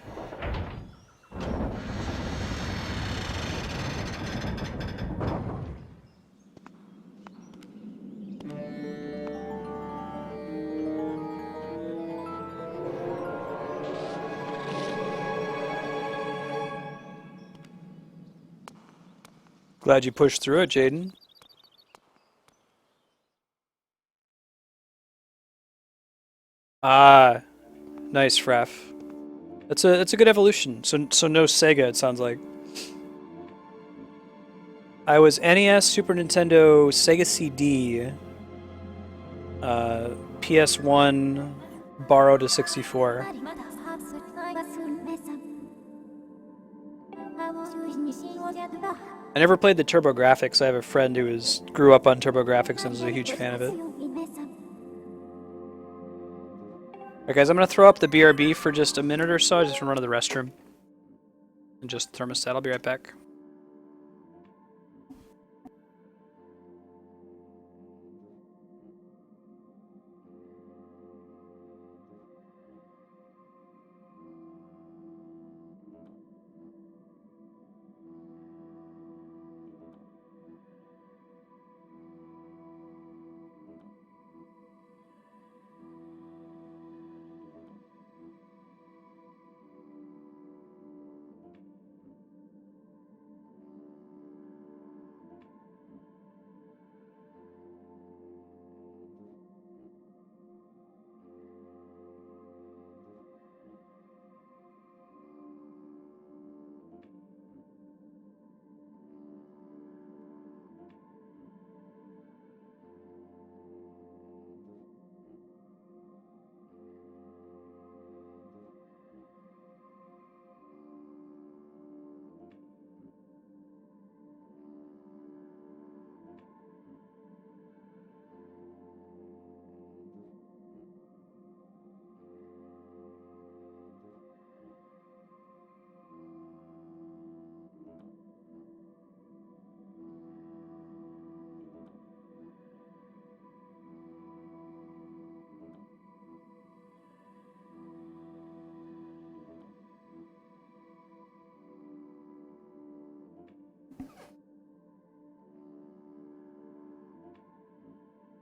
Glad you pushed through it, Jaden. Ah, nice, Fraff. That's a good evolution. So no Sega, it sounds like. I was NES, Super Nintendo, Sega CD, PS1, borrowed a 64. I never played the TurboGrafx. I have a friend who grew up on TurboGrafx and was a huge fan of it. Alright guys, I'm going to throw up the BRB for just a minute or so. I just want to run to the restroom. And just thermostat. I'll be right back.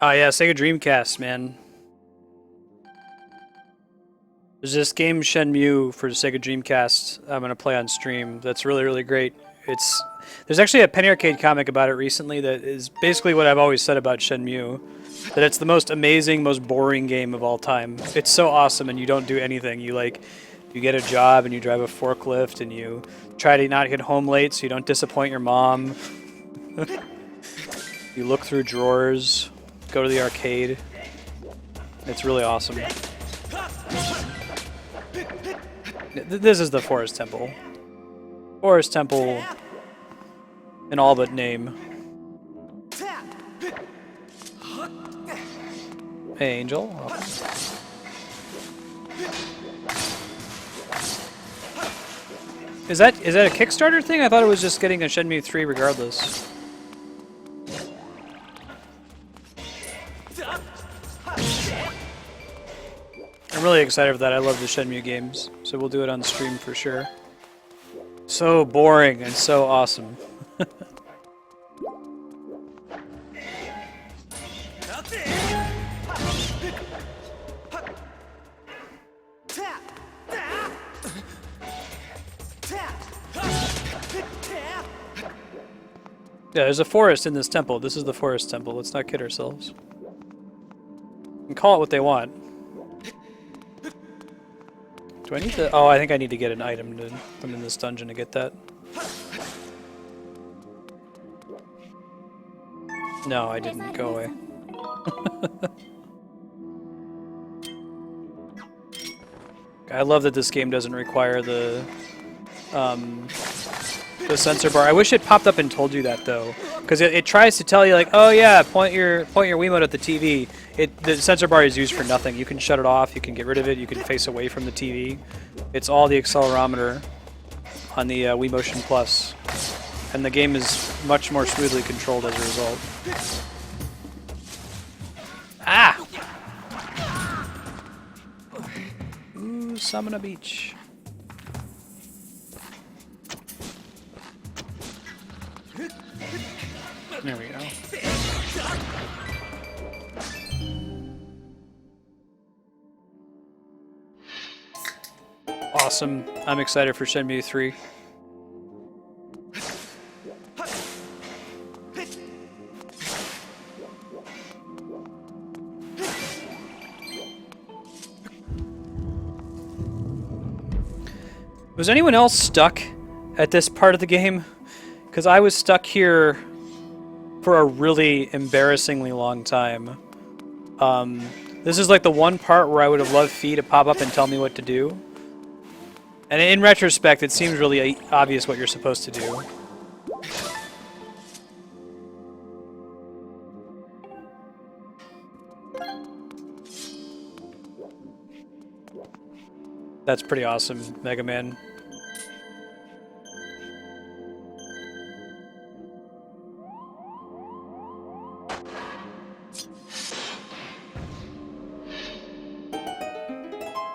Oh yeah, Sega Dreamcast, man. There's this game Shenmue for Sega Dreamcast I'm gonna play on stream. That's really, really great. There's actually a Penny Arcade comic about it recently that is basically what I've always said about Shenmue. That it's the most amazing, most boring game of all time. It's so awesome and you don't do anything. You get a job and you drive a forklift and you try to not get home late so you don't disappoint your mom. You look through drawers, go to the arcade. It's really awesome. This is the Forest Temple. Forest Temple in all but name. Hey, Angel. Oh. Is that a Kickstarter thing? I thought it was just getting a Shenmue 3 regardless. I'm really excited for that. I love the Shenmue games, so we'll do it on stream for sure. So boring and so awesome. Yeah, there's a forest in this temple. This is the Forest Temple. Let's not kid ourselves. And call it what they want. Do I need to... Oh, I think I need to get an item from in this dungeon to get that. No, I didn't. Go away. I love that this game doesn't require the sensor bar. I wish it popped up and told you that though, because it tries to tell you like, oh yeah, point your Wiimote at the TV. The sensor bar is used for nothing. You can shut it off. You can get rid of it. You can face away from the TV. It's all the accelerometer on the Wii Motion Plus, and the game is much more smoothly controlled as a result. Ah! Ooh, Samana Beach. There we go. Awesome. I'm excited for Shenmue 3. Was anyone else stuck at this part of the game? Because I was stuck here for a really embarrassingly long time. This is like the one part where I would have loved Fee to pop up and tell me what to do. And in retrospect, it seems really obvious what you're supposed to do. That's pretty awesome, Mega Man.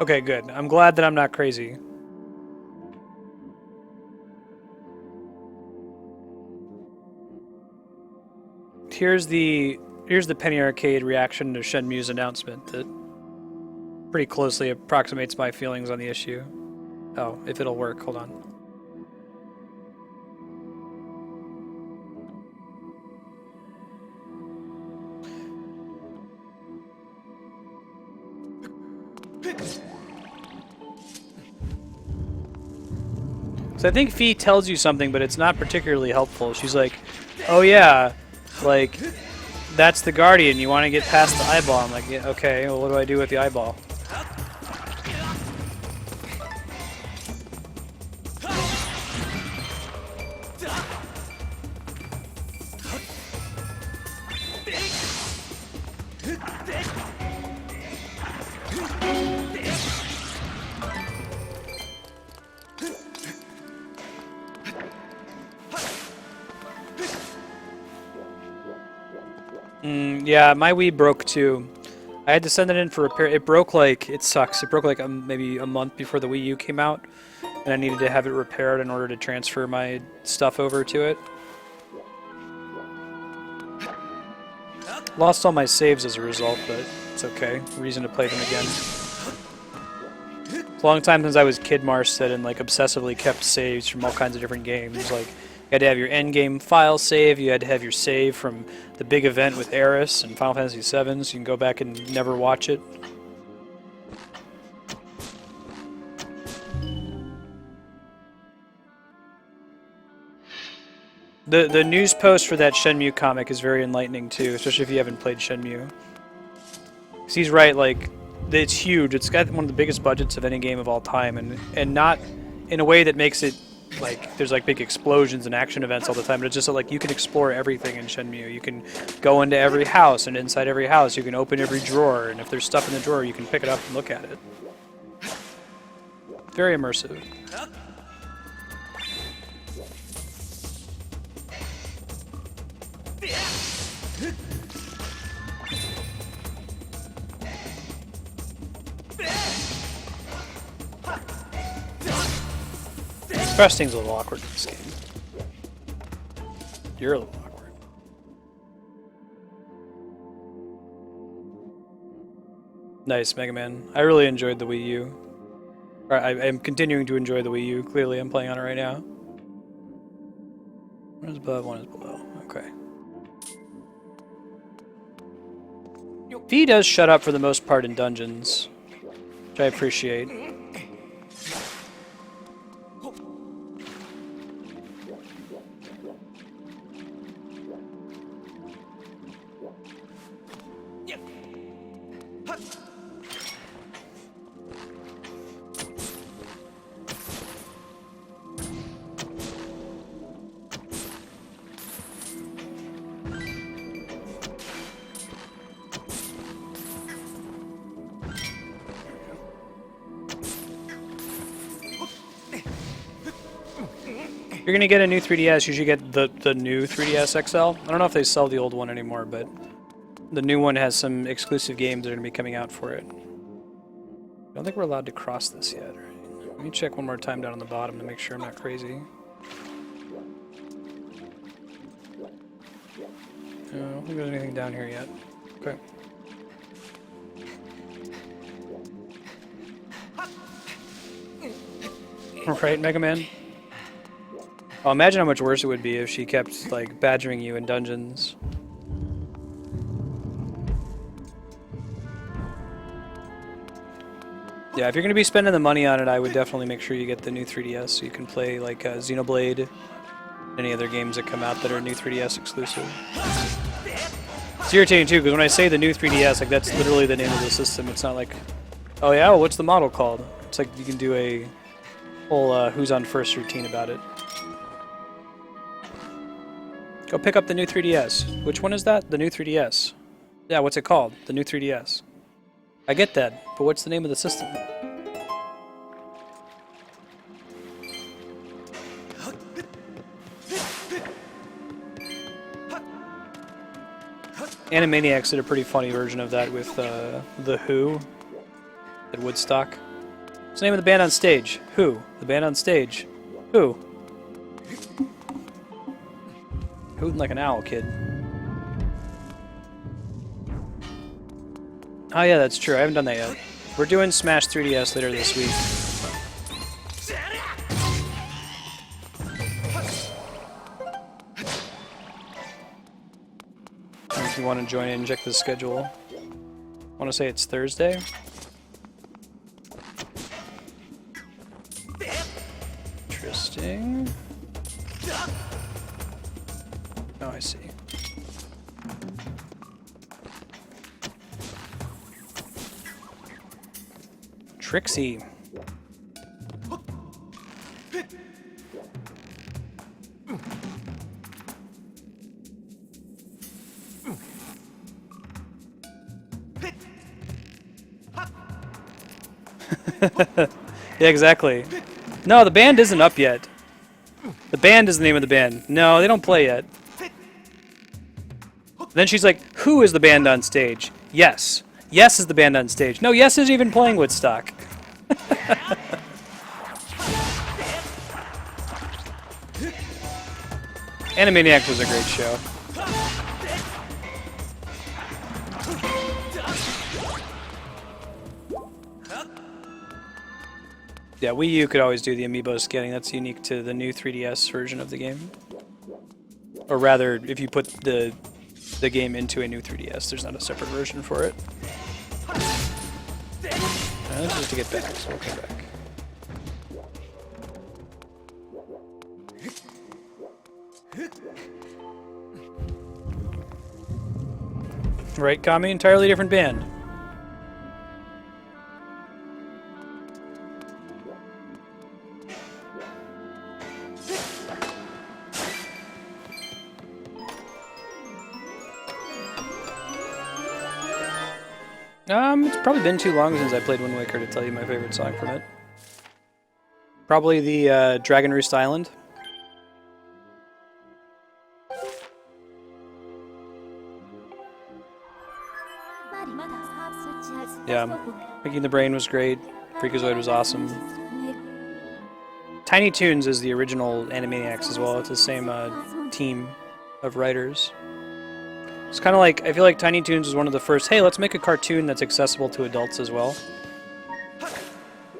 Okay, good. I'm glad that I'm not crazy. Here's the Penny Arcade reaction to Shenmue's announcement that pretty closely approximates my feelings on the issue. Oh, if it'll work, hold on. So I think Fee tells you something, but it's not particularly helpful. She's like, oh yeah, like, that's the Guardian, you want to get past the eyeball. I'm like, yeah, okay, well what do I do with the eyeball? Yeah, my Wii broke too. I had to send it in for repair. It broke like, it sucks. It broke like maybe a month before the Wii U came out, and I needed to have it repaired in order to transfer my stuff over to it. Lost all my saves as a result, but it's okay. Reason to play them again. It's a long time since I was Kid Marsted and like obsessively kept saves from all kinds of different games. Like, you had to have your endgame file save, you had to have your save from the big event with Eris and Final Fantasy VII, so you can go back and never watch it. The news post for that Shenmue comic is very enlightening too, especially if you haven't played Shenmue. 'Cause he's right, like, it's huge. It's got one of the biggest budgets of any game of all time, and not in a way that makes it like there's like big explosions and action events all the time, but it's just like you can explore everything in Shenmue. You can go into every house, and inside every house you can open every drawer, and if there's stuff in the drawer you can pick it up and look at it. Very immersive. Thrusting's a little awkward in this game. You're a little awkward. Nice, Mega Man. I really enjoyed the Wii U. Or I am continuing to enjoy the Wii U. Clearly, I'm playing on it right now. One is above, one is below. Okay. V does shut up for the most part in dungeons, which I appreciate. You're gonna get a new 3DS, you should get the new 3DS XL. I don't know if they sell the old one anymore, but the new one has some exclusive games that are gonna be coming out for it. I don't think we're allowed to cross this yet. Right? Let me check one more time down on the bottom to make sure I'm not crazy. I don't think there's anything down here yet. Okay. Alright, Mega Man. Oh, imagine how much worse it would be if she kept, like, badgering you in dungeons. Yeah, if you're going to be spending the money on it, I would definitely make sure you get the new 3DS so you can play, like, Xenoblade, any other games that come out that are new 3DS exclusive. It's irritating, too, because when I say the new 3DS, like, that's literally the name of the system. It's not like, oh yeah, well, what's the model called? It's like you can do a whole who's on first routine about it. Go pick up the new 3DS. Which one is that? The new 3DS. Yeah, what's it called? The new 3DS. I get that, but what's the name of the system? Animaniacs did a pretty funny version of that with The Who at Woodstock. What's the name of the band on stage? Who? The band on stage. Who? Hooting like an owl, kid. Oh yeah, that's true. I haven't done that yet. We're doing Smash 3DS later this week. If you want to join in, check the schedule. I want to say it's Thursday. Interesting. Oh, I see. Trixie. Yeah, exactly. No, the band isn't up yet. The band is the name of the band. No, they don't play yet. Then she's like, who is the band on stage? Yes. Yes is the band on stage. No, Yes isn't even playing Woodstock. Animaniacs was a great show. Yeah, Wii U could always do the amiibo scanning. That's unique to the new 3DS version of the game. Or rather, if you put the game into a new 3DS, there's not a separate version for it. Let's just to get back, so we'll come back. Right, Kami? Entirely different band. It's probably been too long since I played Wind Waker to tell you my favorite song from it. Probably the Dragon Roost Island. Yeah, Making the Brain was great. Freakazoid was awesome. Tiny Toons is the original Animaniacs as well. It's the same team of writers. It's kind of like, I feel like Tiny Toons was one of the first, hey, let's make a cartoon that's accessible to adults as well.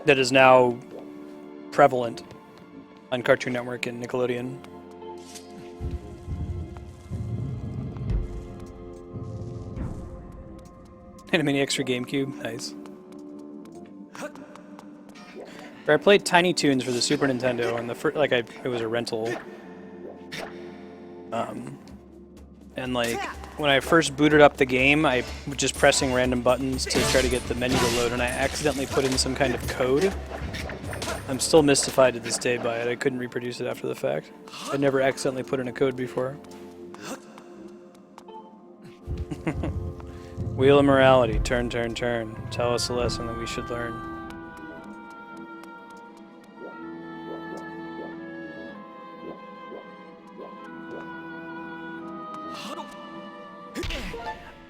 That is now prevalent on Cartoon Network and Nickelodeon. Animaniacs for GameCube, nice. I played Tiny Toons for the Super Nintendo, and the first, like, it was a rental. And like, when I first booted up the game, I was just pressing random buttons to try to get the menu to load, and I accidentally put in some kind of code. I'm still mystified to this day by it. I couldn't reproduce it after the fact. I'd never accidentally put in a code before. Wheel of Morality, turn, turn, turn. Tell us a lesson that we should learn.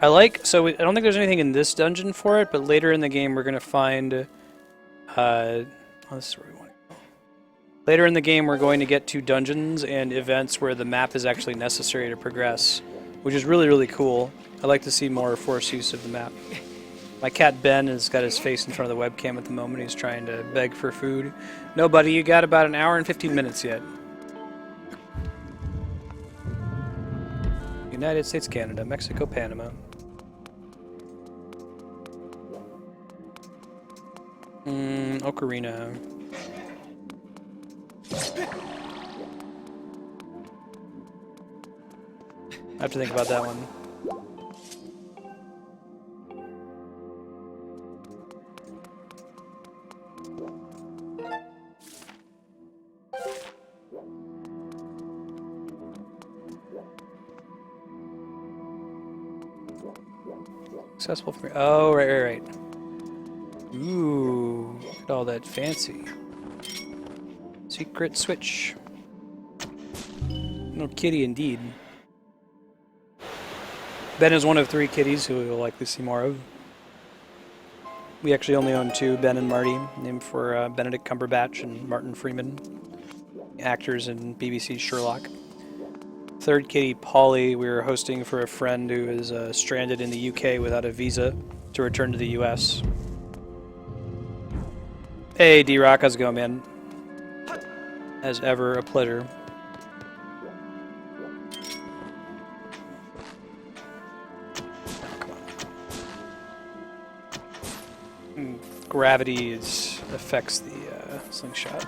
I like, so I don't think there's anything in this dungeon for it, but later in the game we're going to find, oh, this is where we want to go. Later in the game we're going to get to dungeons and events where the map is actually necessary to progress, which is really, really cool. I'd like to see more force use of the map. My cat Ben has got his face in front of the webcam at the moment. He's trying to beg for food. No, buddy, you got about an hour and 15 minutes yet. United States, Canada, Mexico, Panama. Ocarina. I have to think about that one. Successful for me. Oh, right. Ooh, look at all that fancy. Secret switch. No kitty indeed. Ben is one of 3 kitties who we will likely see more of. We actually only own 2, Ben and Marty, named for Benedict Cumberbatch and Martin Freeman, actors in BBC's Sherlock. Third kitty, Polly, we were hosting for a friend who is stranded in the UK without a visa to return to the US. Hey, D-Rock, how's it going, man? As ever, a pleasure. Gravity affects the slingshot.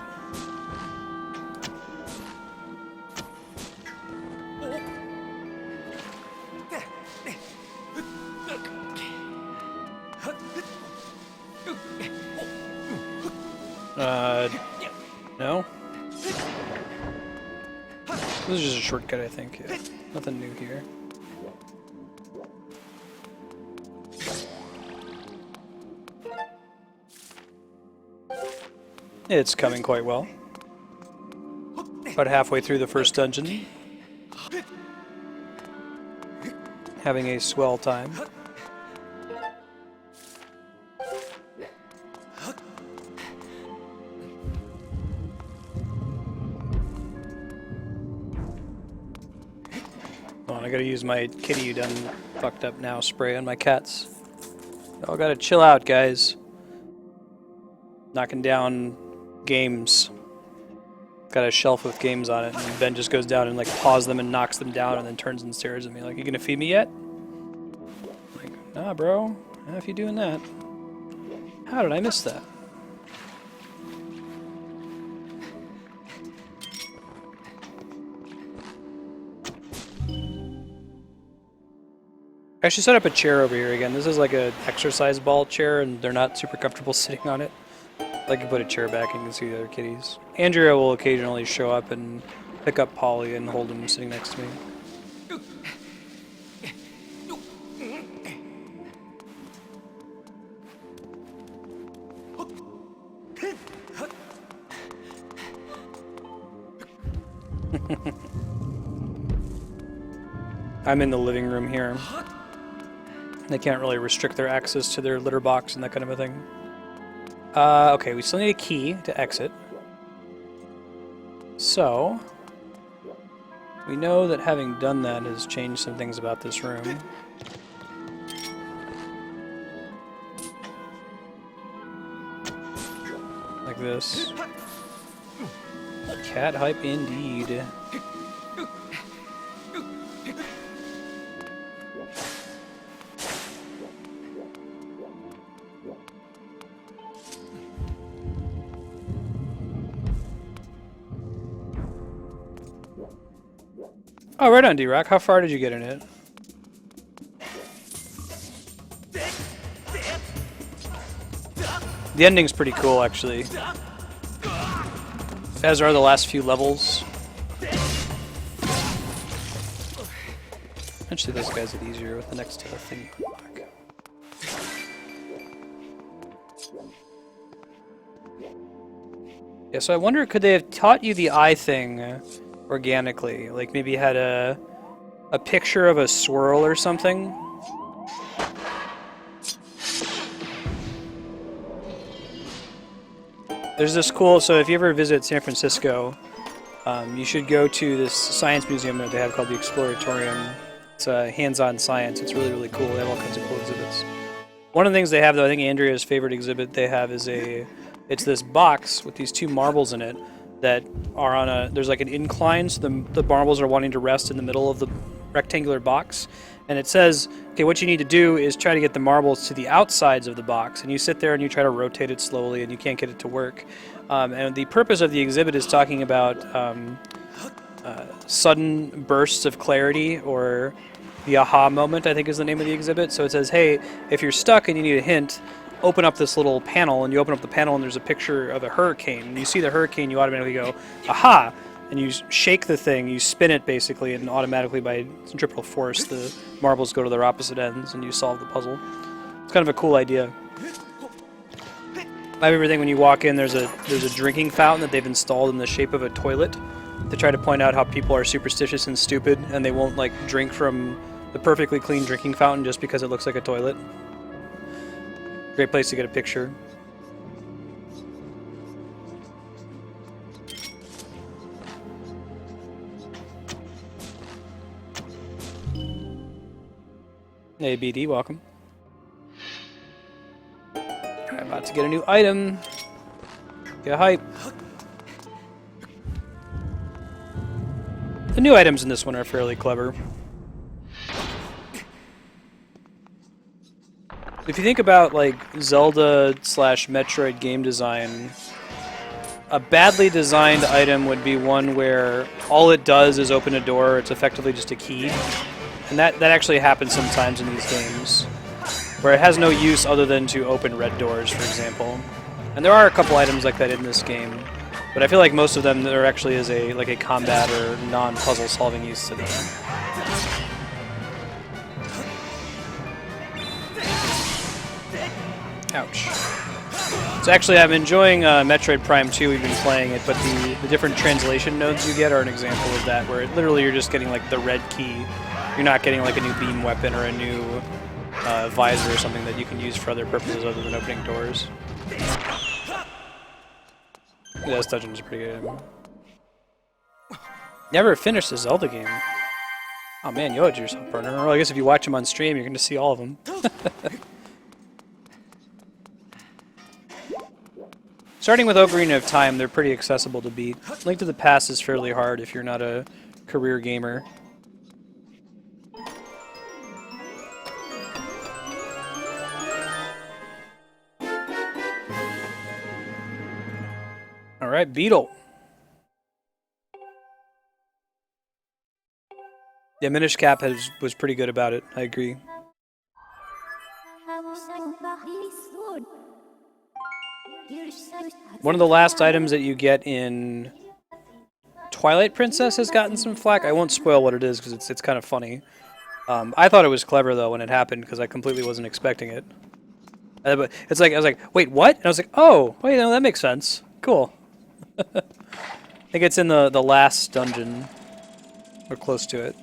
No? This is just a shortcut, I think. Yeah. Nothing new here. It's coming quite well. About halfway through the first dungeon. Having a swell time. Hold on, I gotta use my kitty you done fucked up now spray on my cats. Y'all gotta chill out, guys. Knocking down games. Got a shelf with games on it, and Ben just goes down and like paws them and knocks them down and then turns and stares at me like, you gonna feed me yet? I'm like, nah bro, how if you doing that? How did I miss that? I should set up a chair over here again. This is like an exercise ball chair and they're not super comfortable sitting on it. I can put a chair back and you can see the other kitties. Andrea will occasionally show up and pick up Polly and hold him sitting next to me. I'm in the living room here. They can't really restrict their access to their litter box and that kind of a thing. Okay, we still need a key to exit. So, we know that having done that has changed some things about this room. Like this. Cat hype indeed. Oh, right on, D-Rock. How far did you get in it? The ending's pretty cool, actually. As are the last few levels. Actually, those guys are easier with the next thing you unlock. Yeah, so I wonder, could they have taught you the eye thing organically? Like maybe had a picture of a swirl or something? There's this cool, so if you ever visit San Francisco, you should go to this science museum that they have called the Exploratorium. It's hands-on science. It's really, really cool. They have all kinds of cool exhibits. One of the things they have, though, I think Andrea's favorite exhibit they have is it's this box with these 2 marbles in it that are on there's like an incline, so the marbles are wanting to rest in the middle of the rectangular box. And it says, okay, what you need to do is try to get the marbles to the outsides of the box. And you sit there and you try to rotate it slowly and you can't get it to work. And the purpose of the exhibit is talking about sudden bursts of clarity, or the aha moment, I think is the name of the exhibit. So it says, hey, if you're stuck and you need a hint, open up this little panel, and you open up the panel and there's a picture of a hurricane. And you see the hurricane, you automatically go, aha! And you shake the thing, you spin it basically, and automatically by centripetal force the marbles go to their opposite ends and you solve the puzzle. It's kind of a cool idea. My favorite thing, when you walk in, there's a drinking fountain that they've installed in the shape of a toilet to try to point out how people are superstitious and stupid and they won't like drink from the perfectly clean drinking fountain just because it looks like a toilet. Great place to get a picture. Hey BD, welcome. Alright, about to get a new item. Get hype. The new items in this one are fairly clever. If you think about like Zelda / Metroid game design, a badly designed item would be one where all it does is open a door. It's effectively just a key. And that actually happens sometimes in these games, where it has no use other than to open red doors, for example. And there are a couple items like that in this game, but I feel like most of them there actually is a combat or non-puzzle solving use to them. Ouch. So actually I'm enjoying Metroid Prime 2, we've been playing it, but the different translation nodes you get are an example of that, where literally you're just getting like the red key. You're not getting like a new beam weapon or a new visor or something that you can use for other purposes other than opening doors. Yeah, this dungeon is pretty good. Never finished a Zelda game. Oh man, you owed yourself, Burner. Well, I guess if you watch them on stream, you're going to see all of them. Starting with Ocarina of Time, they're pretty accessible to beat. Link to the Past is fairly hard if you're not a career gamer. Alright, Beetle. Yeah, Minish Cap was pretty good about it, I agree. One of the last items that you get in Twilight Princess has gotten some flack. I won't spoil what it is because it's kind of funny. I thought it was clever though when it happened because I completely wasn't expecting it. It's like I was like, wait, what? And I was like, oh, wait, no, that makes sense. Cool. I think it's in the last dungeon, or close to it.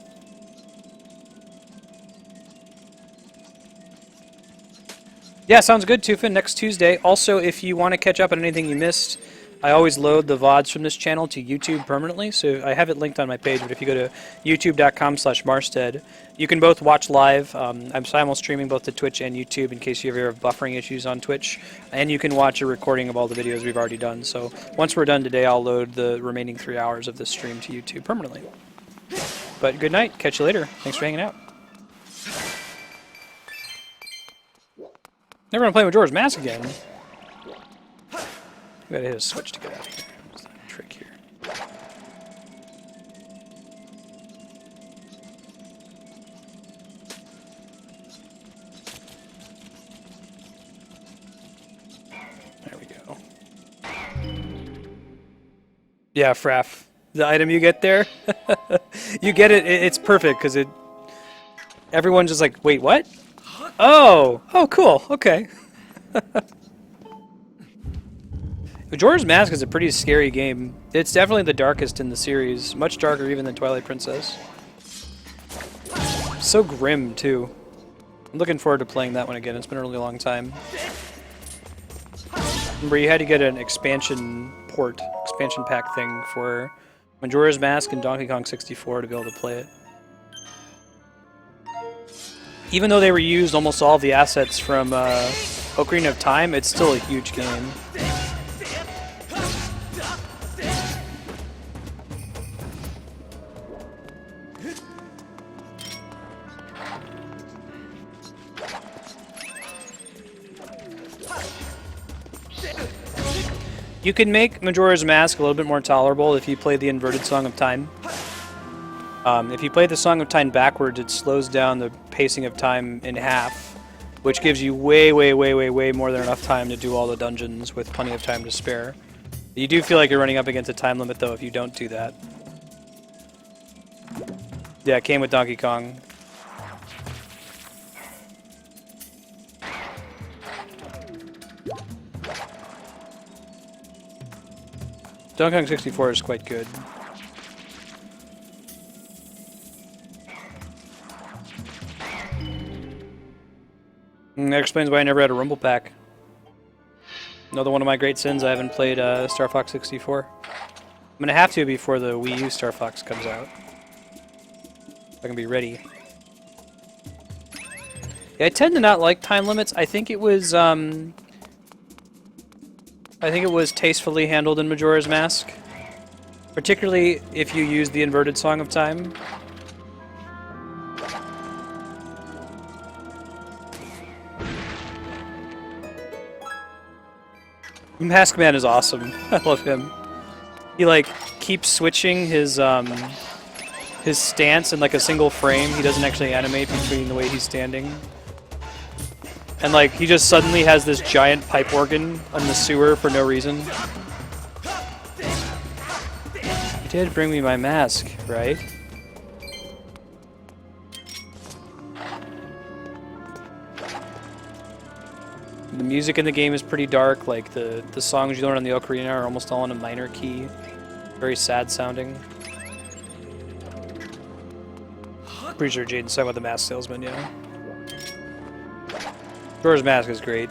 Yeah, sounds good, Tufin. Next Tuesday. Also, if you want to catch up on anything you missed, I always load the VODs from this channel to YouTube permanently, so I have it linked on my page, but if you go to youtube.com/Marstead, you can both watch live. I'm simul-streaming both to Twitch and YouTube in case you ever have buffering issues on Twitch, and you can watch a recording of all the videos we've already done. So once we're done today, I'll load the remaining 3 hours of this stream to YouTube permanently. But good night. Catch you later. Thanks for hanging out. Never gonna play Majora's Mask again. We gotta hit a switch to get out of here. What's that trick here? There we go. Yeah, Fraff. The item you get there, you get it. It's perfect because it. Everyone's just like, wait, what? Oh, cool. Okay. Majora's Mask is a pretty scary game. It's definitely the darkest in the series, much darker even than Twilight Princess. So grim too. I'm looking forward to playing that one again. It's been a really long time. Remember, you had to get an expansion pack thing for Majora's Mask and Donkey Kong 64 to be able to play it. Even though they reused almost all of the assets from Ocarina of Time, it's still a huge game. You can make Majora's Mask a little bit more tolerable if you play the inverted Song of Time. If you play the Song of Time backwards, it slows down the pacing of time in half, which gives you way more than enough time to do all the dungeons with plenty of time to spare. You do feel like you're running up against a time limit, though, if you don't do that. Yeah, it came with Donkey Kong. Donkey Kong 64 is quite good. And that explains why I never had a Rumble Pack. Another one of my great sins, I haven't played Star Fox 64. I'm gonna have to before the Wii U Star Fox comes out. I can be ready. Yeah, I tend to not like time limits. I think it was tastefully handled in Majora's Mask. Particularly if you use the inverted Song of Time. Mask Man is awesome. I love him. He like keeps switching his stance in like a single frame. He doesn't actually animate between the way he's standing. And like he just suddenly has this giant pipe organ on the sewer for no reason. You did bring me my mask, right? The music in the game is pretty dark, like the songs you learn on the ocarina are almost all in a minor key. Very sad sounding. Pretty sure Jaden's talking about the Mask Salesman, yeah. Majora's Mask is great.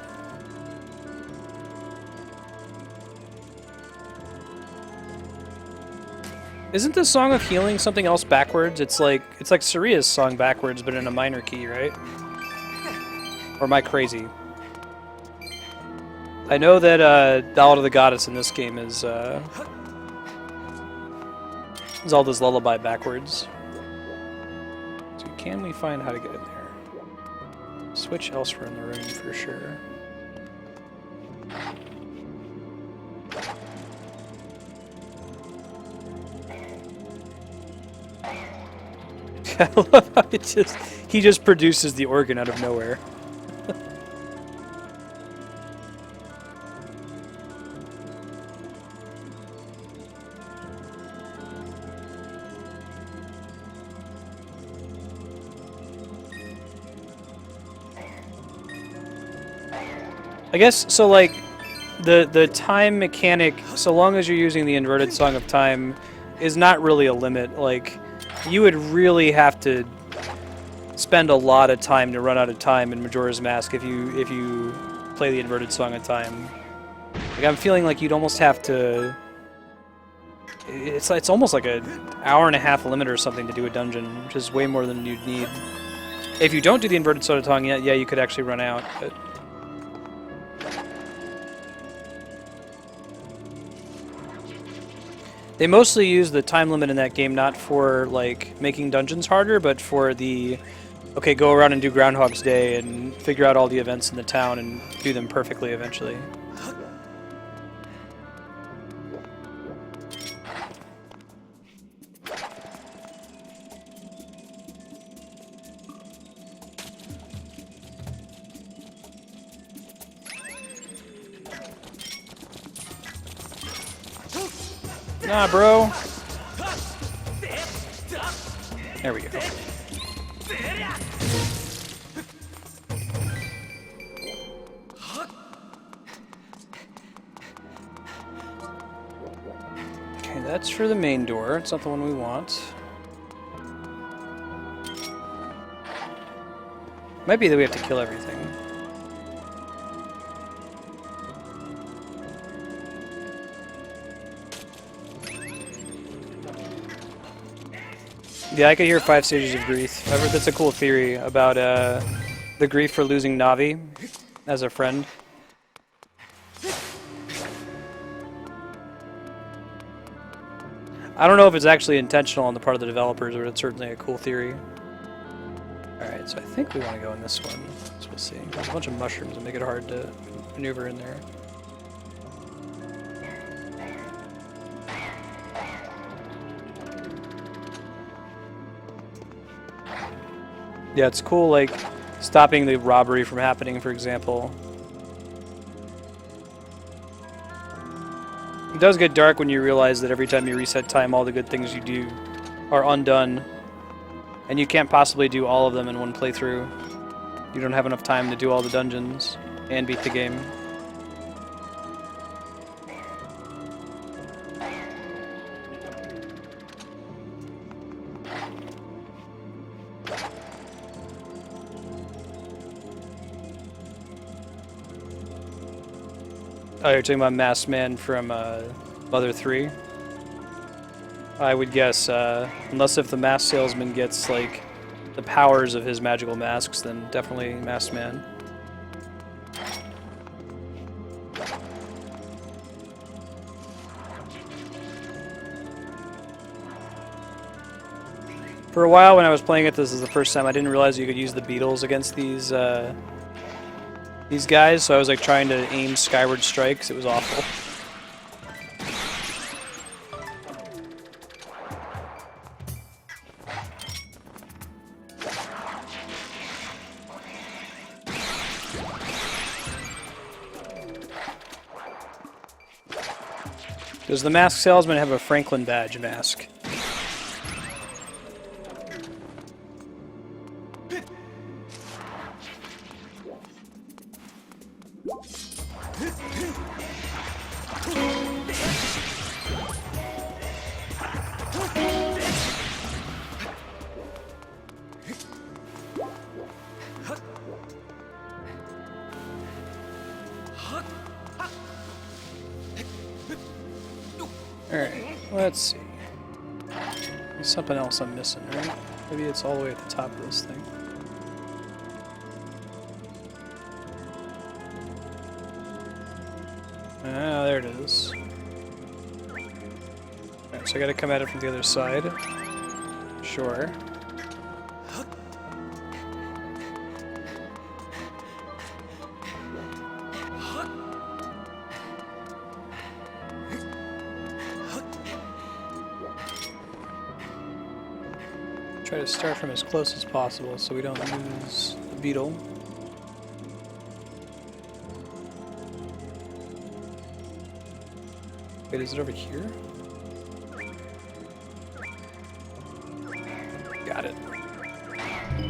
Isn't the Song of Healing something else backwards? It's like Saria's song backwards, but in a minor key, right? Or am I crazy? I know that Ballad of the Goddess in this game is Zelda's Lullaby backwards. So can we find how to get in there? Switch elsewhere in the room for sure. I love how he just produces the organ out of nowhere. I guess, so like, the time mechanic, so long as you're using the inverted Song of Time, is not really a limit. Like, you would really have to spend a lot of time to run out of time in Majora's Mask if you play the inverted Song of Time. Like, I'm feeling like you'd almost have to... It's almost like an hour-and-a-half limit or something to do a dungeon, which is way more than you'd need. If you don't do the inverted Song of Time, yeah, you could actually run out, but... They mostly use the time limit in that game not for, like, making dungeons harder, but for the, okay, go around and do Groundhog's Day and figure out all the events in the town and do them perfectly eventually. Nah, bro. There we go. Okay, that's for the main door. It's not the one we want. Might be that we have to kill everything. Yeah, I could hear 5 stages of grief. I've heard that's a cool theory about the grief for losing Navi as a friend. I don't know if it's actually intentional on the part of the developers, but it's certainly a cool theory. Alright, so I think we want to go in this one. So we'll see. There's a bunch of mushrooms that make it hard to maneuver in there. Yeah, it's cool, like, stopping the robbery from happening, for example. It does get dark when you realize that every time you reset time, all the good things you do are undone. And you can't possibly do all of them in one playthrough. You don't have enough time to do all the dungeons and beat the game. Oh, you're talking about Masked Man from Mother 3? I would guess, unless if the mask salesman gets, like, the powers of his magical masks, then definitely Masked Man. For a while when I was playing it, this is the first time I didn't realize you could use the beetles against these guys, so I was like trying to aim Skyward strikes. It was awful. Does the mask salesman have a Franklin badge mask? Alright, let's see. There's something else I'm missing, right? Maybe it's all the way at the top of this thing. Ah, there it is. Alright, so I gotta come at it from the other side. Sure. Try to start from as close as possible so we don't lose the beetle. Wait, is it over here? Got it.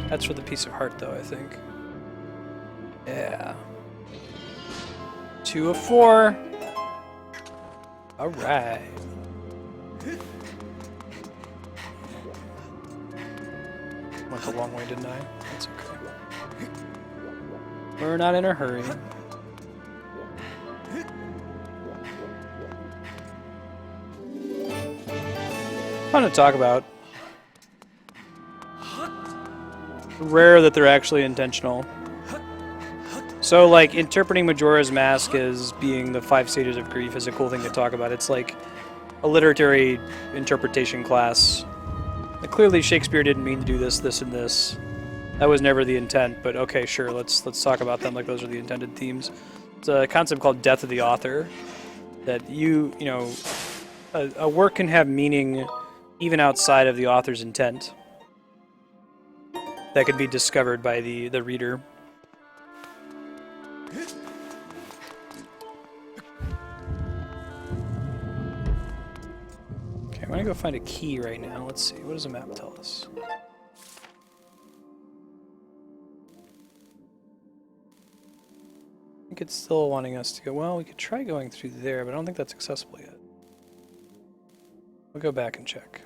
That's for the piece of heart, though, I think. Yeah. 2 of 4. Alright. Went a long way, didn't I? That's okay. We're not in a hurry. Fun to talk about. Rare that they're actually intentional. So, like, interpreting Majora's Mask as being the 5 stages of grief is a cool thing to talk about. It's like a literary interpretation class. Like, clearly Shakespeare didn't mean to do this, this, and this. That was never the intent, but okay, sure, let's talk about them like those are the intended themes. It's a concept called death of the author. That you know, a work can have meaning even outside of the author's intent. That could be discovered by the reader. Okay, I'm gonna go find a key right now. Let's see, what does the map tell us? I think it's still wanting us to go, well, we could try going through there, but I don't think that's accessible yet. We'll go back and check.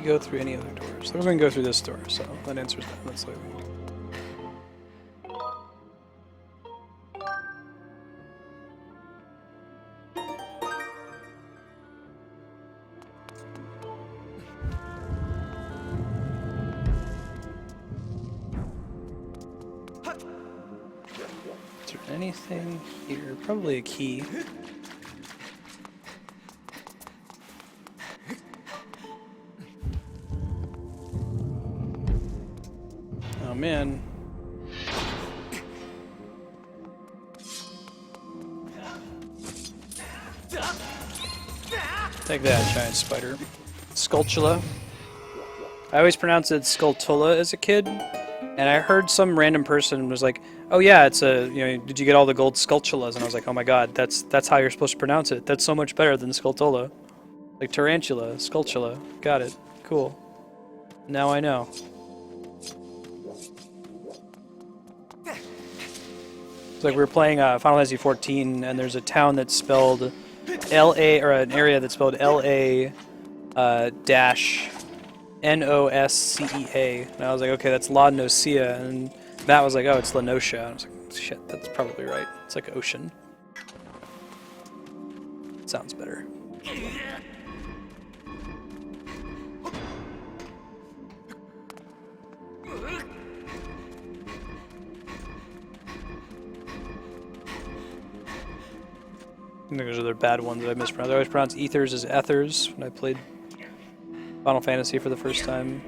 Go through any other doors. We're going to go through this door, so that answers that. That's what we do. Is there anything here? Probably a key. Oh man. Take that, giant spider. Skulltula. I always pronounced it Skulltula as a kid, and I heard some random person was like, "Oh yeah, it's a, you know, did you get all the gold Skulltulas?" And I was like, "Oh my god, that's how you're supposed to pronounce it. That's so much better than Skulltula." Like tarantula, sculptula. Got it. Cool. Now I know. It's like we were playing Final Fantasy XIV, and there's a town that's spelled L-A, or an area that's spelled L-A dash N-O-S-C-E-A. And I was like, okay, that's La Nocia. And Matt was like, oh, it's La Nocia. I was like, shit, that's probably right. It's like ocean. Sounds better. I think those are the bad ones that I mispronounced. I always pronounce ethers as ethers when I played Final Fantasy for the first time.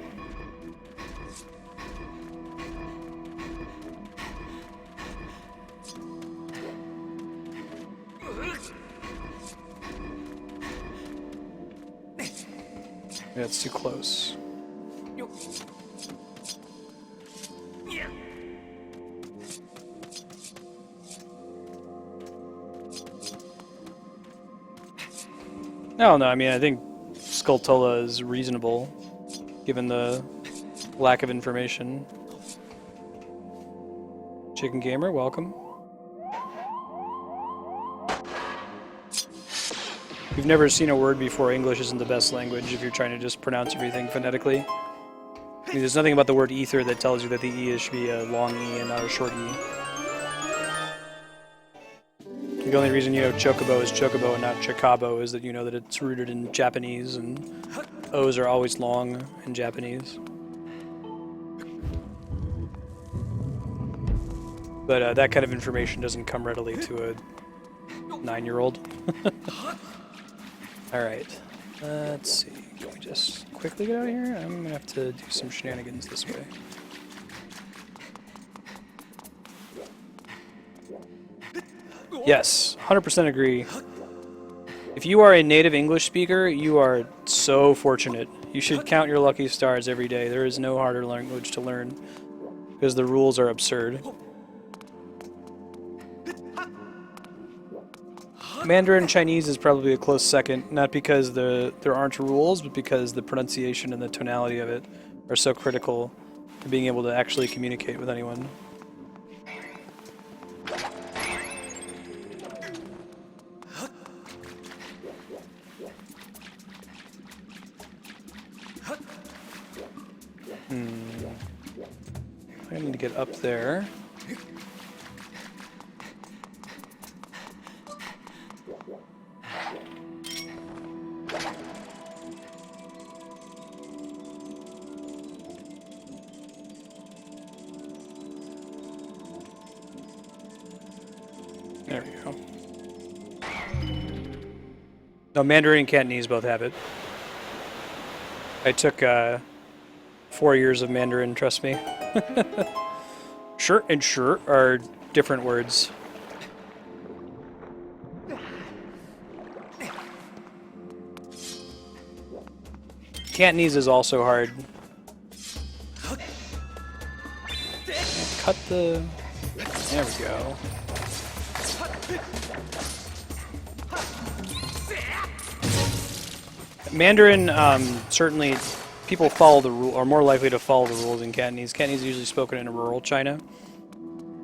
Yeah, it's too close. No, I mean, I think Skulltula is reasonable, given the lack of information. Chicken Gamer, welcome. If you've never seen a word before, English isn't the best language if you're trying to just pronounce everything phonetically. I mean, there's nothing about the word ether that tells you that the E should be a long E and not a short E. The only reason you know Chocobo is Chocobo and not Chocobo is that you know that it's rooted in Japanese, and O's are always long in Japanese. But that kind of information doesn't come readily to a 9-year-old. Alright, let's see. Can we just quickly get out of here? I'm gonna have to do some shenanigans this way. Yes, 100% agree. If you are a native English speaker, you are so fortunate. You should count your lucky stars every day. There is no harder language to learn, because the rules are absurd. Mandarin Chinese is probably a close second, not because there aren't rules, but because the pronunciation and the tonality of it are so critical to being able to actually communicate with anyone. I need to get up there. There we go. No, Mandarin and Cantonese both have it. I took 4 years of Mandarin, trust me. Shirt and shirt are different words. Cantonese is also hard. Cut the... There we go. Mandarin, certainly people follow the rule, are more likely to follow the rules in Cantonese. Cantonese is usually spoken in rural China,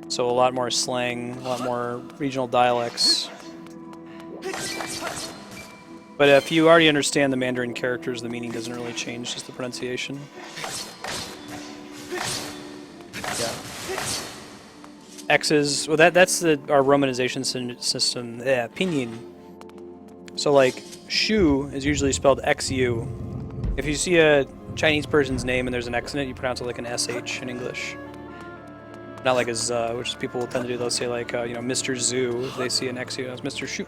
so a lot more slang, a lot more regional dialects. But if you already understand the Mandarin characters, the meaning doesn't really change, just the pronunciation. Yeah. X's, well that's our romanization system, pinyin. So like, Shu is usually spelled XU. If you see a Chinese person's name and there's an X in it, you pronounce it like an SH in English. Not like a Z, which people will tend to do. They'll say like, you know, Mr. Zoo, if they see an XU, it's Mr. Shu.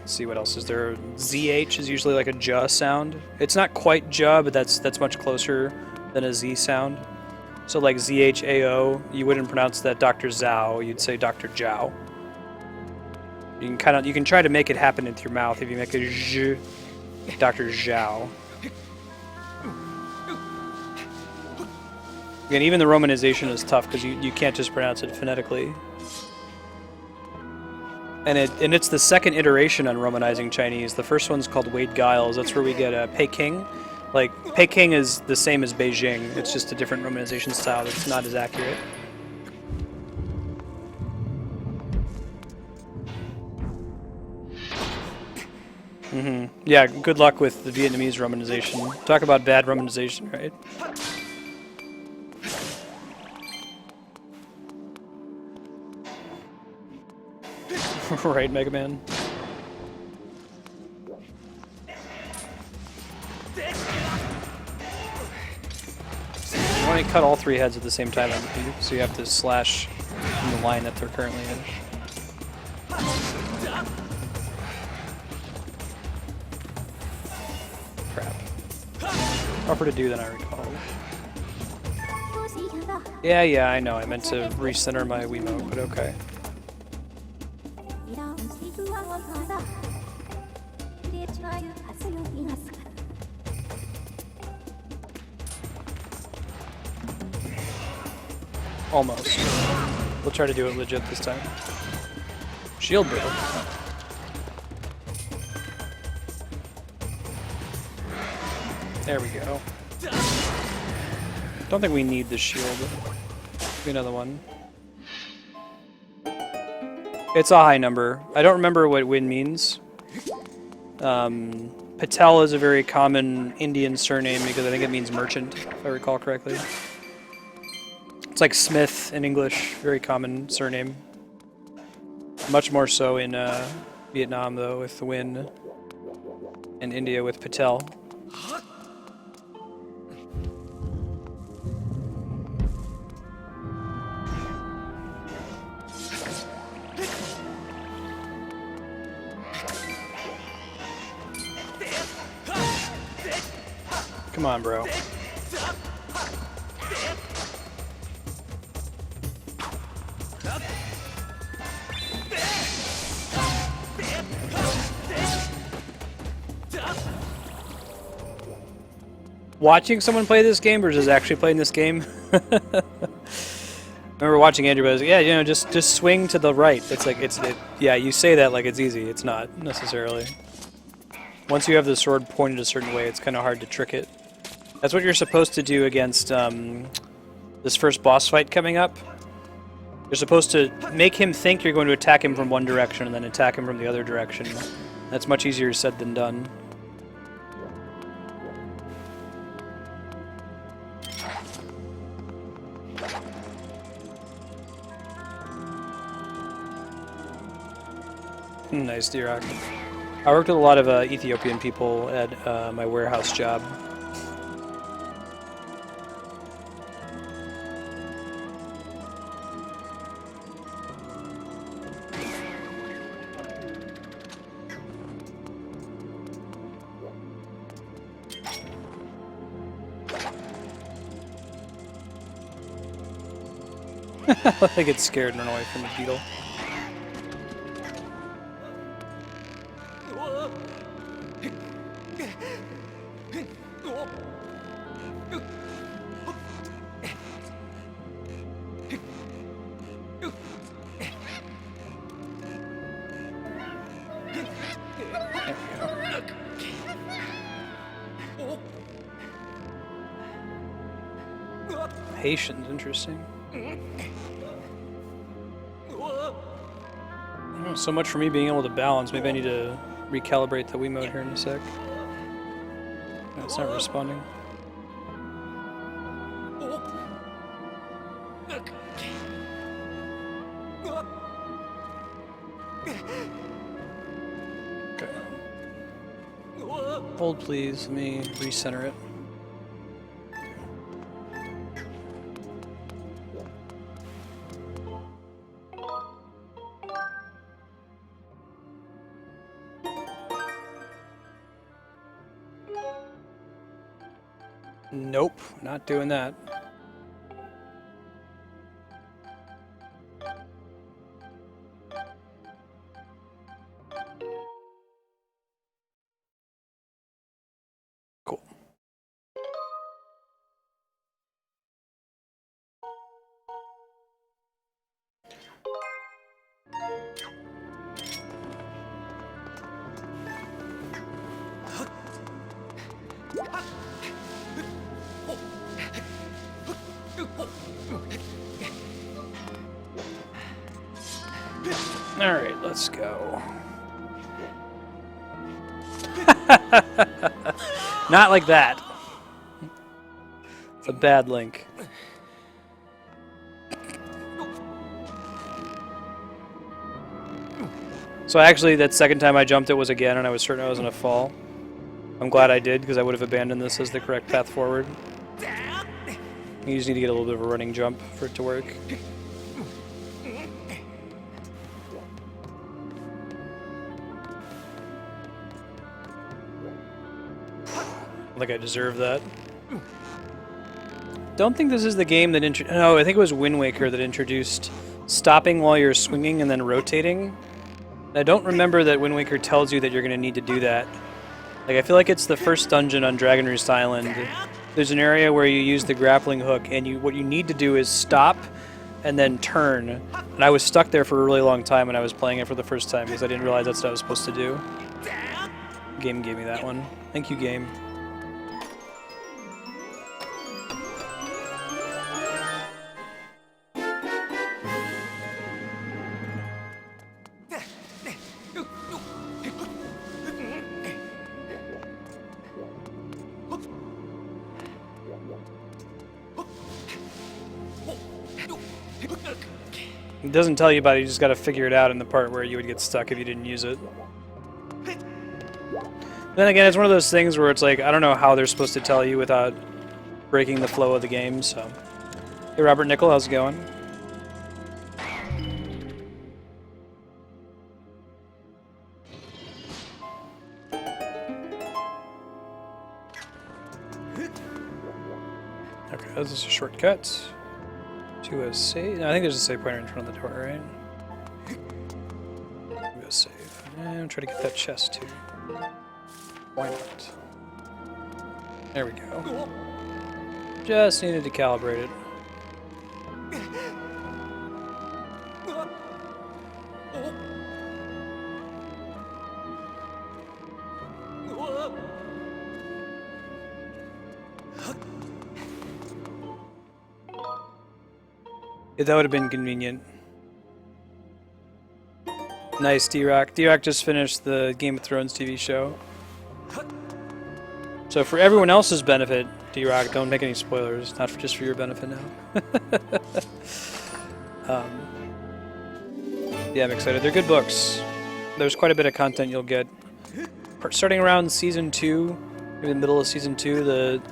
Let's see what else is there. ZH is usually like a J sound. It's not quite J, but that's much closer than a Z sound. So like ZHAO, you wouldn't pronounce that Dr. Zhao, you'd say Dr. Zhao. You can try to make it happen with your mouth if you make a zh, Dr. Zhao. Again, even the romanization is tough because you can't just pronounce it phonetically. And it's the second iteration on romanizing Chinese. The first one's called Wade Giles. That's where we get Peking. Like, Peking is the same as Beijing. It's just a different romanization style that's not as accurate. Yeah, good luck with the Vietnamese romanization. Talk about bad romanization, right? Right, Mega Man. You want to cut all three heads at the same time, so you have to slash in the line that they're currently in. Crap. Tougher to do than I recall. Yeah, I know. I meant to recenter my Wiimote, but okay. Almost. We'll try to do it legit this time. Shield broke. There we go. Don't think we need the shield. Maybe another one. It's a high number. I don't remember what win means. Patel is a very common Indian surname because I think it means merchant, if I recall correctly. It's like Smith in English, very common surname. Much more so in Vietnam, though, with the Win, and India with Patel. Come on, bro. Watching someone play this game versus actually playing this game. I remember watching Andrew, but I was like, yeah, you know, just swing to the right. It's like yeah, you say that like it's easy. It's not necessarily. Once you have the sword pointed a certain way, it's kind of hard to trick it. That's what you're supposed to do against this first boss fight coming up. You're supposed to make him think you're going to attack him from one direction and then attack him from the other direction. That's much easier said than done. Nice, D-Rock. I worked with a lot of Ethiopian people at my warehouse job. I get scared and run away from the beetle. Patience, interesting. Oh, so much for me being able to balance. Maybe I need to recalibrate the Wiimote here in a sec. No, it's not responding. Okay. Hold please, let me recenter it. Nope, not doing that. Cool. Alright, let's go. Not like that. It's a bad link. So actually, that second time I jumped it was again, and I was certain I was going to fall. I'm glad I did, because I would have abandoned this as the correct path forward. You just need to get a little bit of a running jump for it to work. I think I deserve that. Don't think this is the game that no, I think it was Wind Waker that introduced stopping while you're swinging and then rotating. I don't remember that Wind Waker tells you that you're going to need to do that. Like, I feel like it's the first dungeon on Dragon Roost Island. There's an area where you use the grappling hook, and what you need to do is stop and then turn. And I was stuck there for a really long time when I was playing it for the first time because I didn't realize that's what I was supposed to do. The game gave me that one. Thank you, game. It doesn't tell you about it, you just gotta figure it out in the part where you would get stuck if you didn't use it. Then again, it's one of those things where it's like, I don't know how they're supposed to tell you without breaking the flow of the game, so... Hey Robert Nickel, how's it going? Okay, this is a shortcut. To a save? No, I think there's a save pointer in front of the door, right? Go save. And try to get that chest too. Why not? There we go. Just needed to calibrate it. Yeah, that would have been convenient. Nice, D-Rock. D-Rock just finished the Game of Thrones TV show. So for everyone else's benefit, D-Rock, don't make any spoilers. Not just for your benefit now. Yeah, I'm excited. They're good books. There's quite a bit of content you'll get. Starting around Season 2, maybe the middle of Season 2, the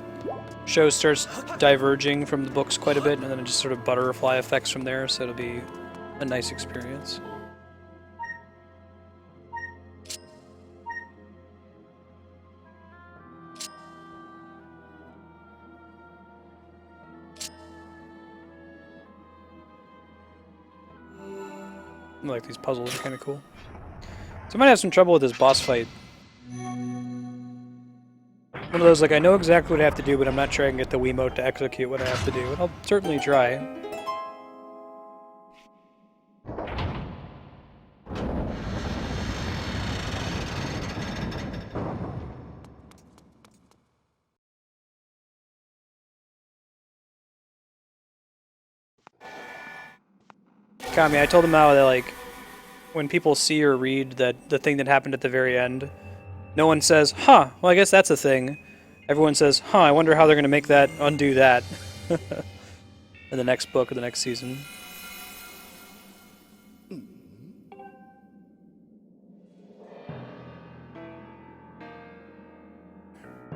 show starts diverging from the books quite a bit, and then it just sort of butterfly effects from there, so it'll be a nice experience. I like these puzzles, are kind of cool. So I might have some trouble with this boss fight. One of those, like, I know exactly what I have to do, but I'm not sure I can get the Wiimote to execute what I have to do. And I'll certainly try. Kami, I told him how that, like, when people see or read that the thing that happened at the very end, no one says, huh, well, I guess that's a thing. Everyone says, huh, I wonder how they're going to make that undo that in the next book or the next season.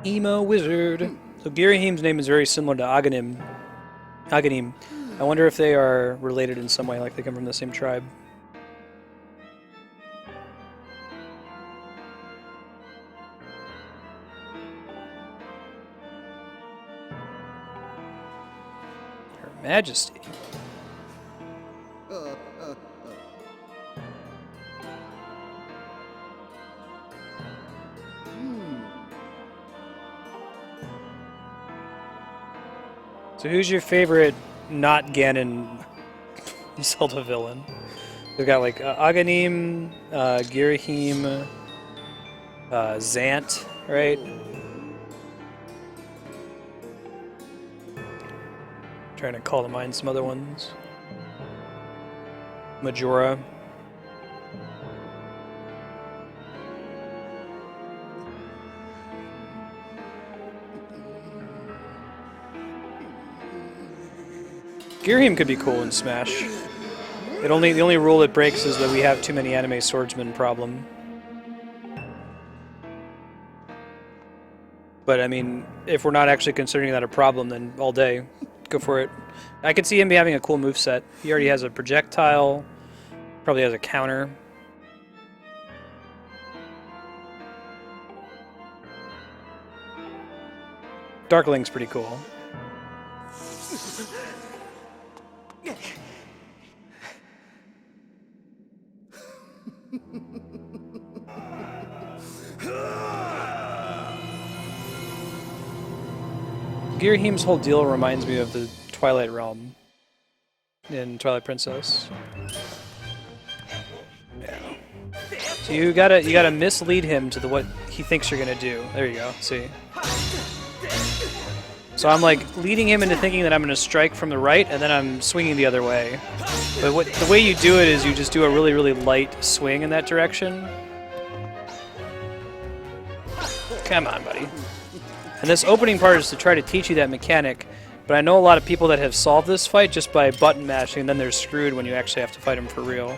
Emo Wizard. So Girahim's name is very similar to Aghanim. I wonder if they are related in some way, like they come from the same tribe. Her Majesty. So who's your favorite not Ganon Zelda villain? We've got like Aghanim, Girahim, Zant, right? Trying to call to mind some other ones. Majora. Girahim could be cool in Smash. The only rule it breaks is that we have too many anime swordsman problem. But I mean, if we're not actually considering that a problem, then all day, go for it. I could see him having a cool moveset. He already has a projectile, probably has a counter. Darkling's pretty cool. Girahim's whole deal reminds me of the Twilight Realm in Twilight Princess. Yeah. So you gotta mislead him to what he thinks you're gonna do. There you go. See. So I'm like leading him into thinking that I'm gonna strike from the right, and then I'm swinging the other way. But the way you do it is you just do a really, really light swing in that direction. Come on, buddy. And this opening part is to try to teach you that mechanic, but I know a lot of people that have solved this fight just by button mashing, and then they're screwed when you actually have to fight them for real.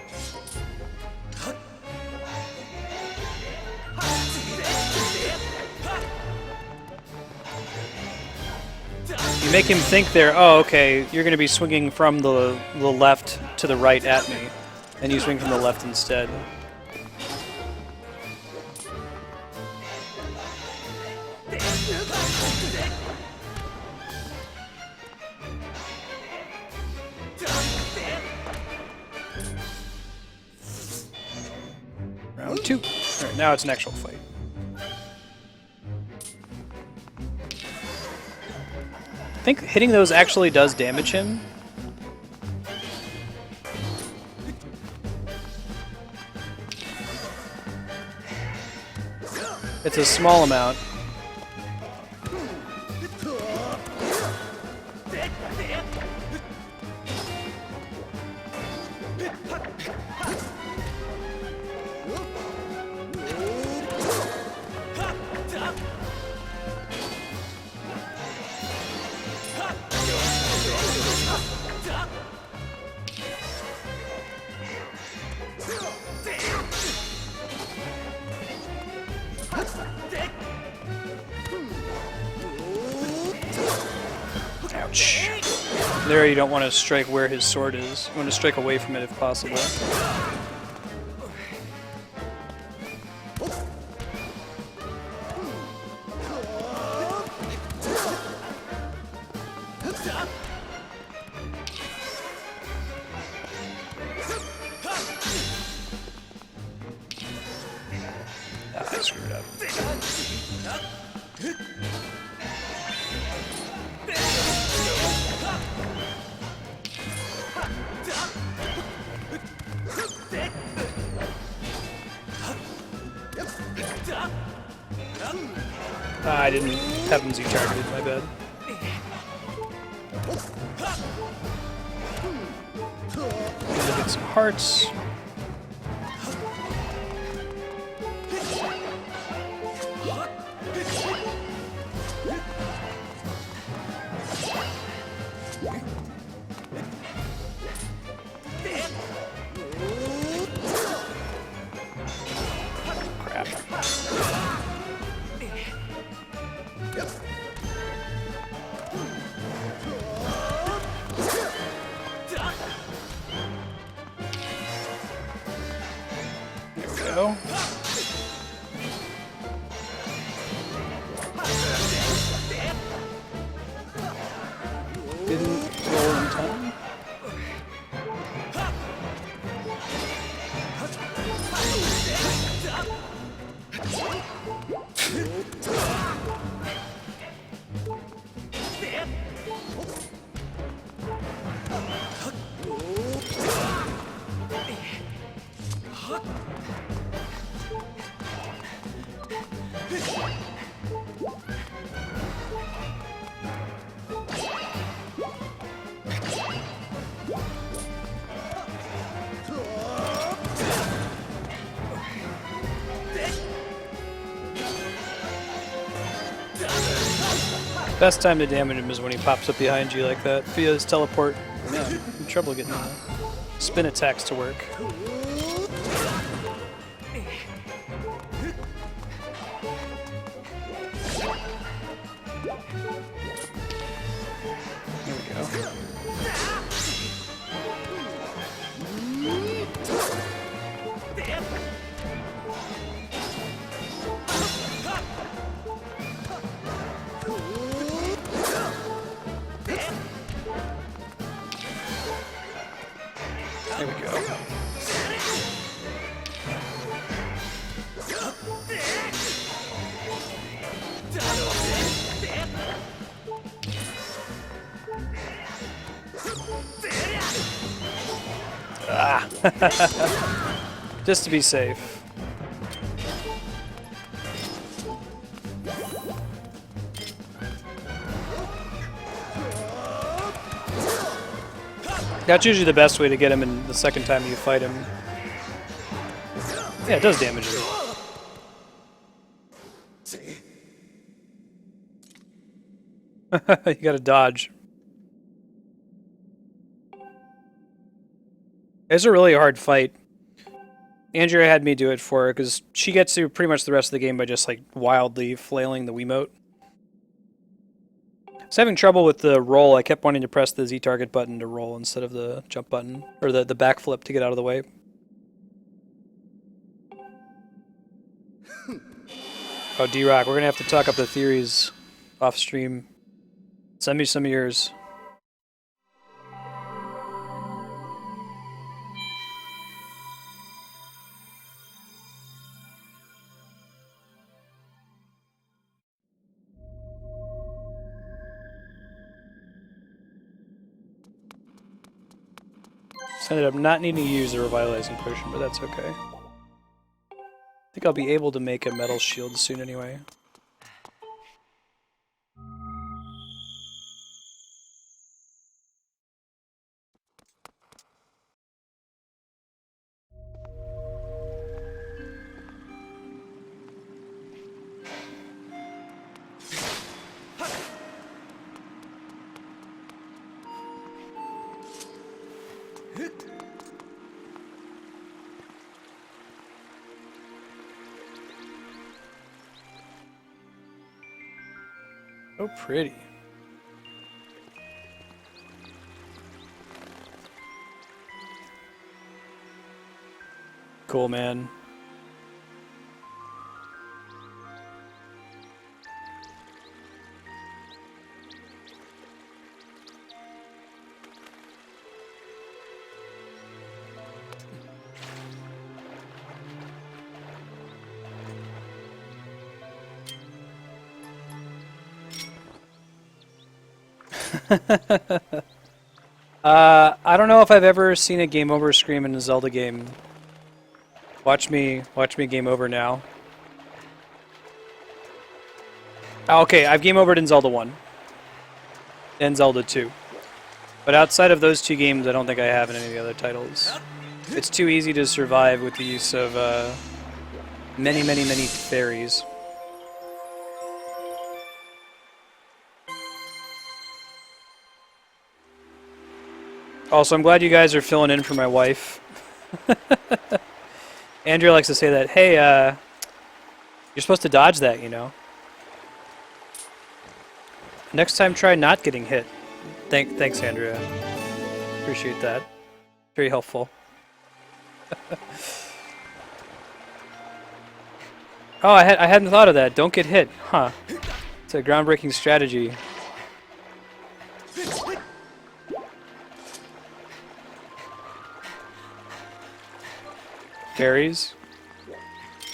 You make him think there, oh, okay, you're going to be swinging from the left to the right at me, and you swing from the left instead. Round 2. Alright, now it's an actual fight. I think hitting those actually does damage him. It's a small amount. Ouch. There you don't want to strike where his sword is. You want to strike away from it if possible. Ah, I screwed up. I didn't have him Z-targeted, my bad. Look at some hearts. Crap. Go. Didn't roll in time. Best time to damage him is when he pops up behind you like that via his teleport. Yeah, I'm in trouble getting the spin attacks to work. There we go. There we go. Ah. Just to be safe. That's usually the best way to get him in the second time you fight him. Yeah, it does damage him. You gotta dodge. It's a really hard fight. Andrea had me do it for her because she gets through pretty much the rest of the game by just like wildly flailing the Wiimote. I was having trouble with the roll. I kept wanting to press the Z target button to roll instead of the jump button, or the backflip to get out of the way. Oh, D-Rock, we're gonna have to talk up the theories off stream. Send me some of yours. Ended up not needing to use the revitalizing potion, but that's okay. I think I'll be able to make a metal shield soon anyway. So pretty. Cool, man. I don't know if I've ever seen a game over scream in a Zelda game. Watch me game over now. Oh, okay, I've game overed in Zelda 1 and Zelda 2. But outside of those two games, I don't think I have in any of the other titles. It's too easy to survive with the use of many fairies. Also, I'm glad you guys are filling in for my wife. Andrea likes to say that, hey, you're supposed to dodge that, you know. Next time, try not getting hit. Thanks, Andrea. Appreciate that. Very helpful. Oh, I hadn't thought of that. Don't get hit. Huh. It's a groundbreaking strategy. Fairies?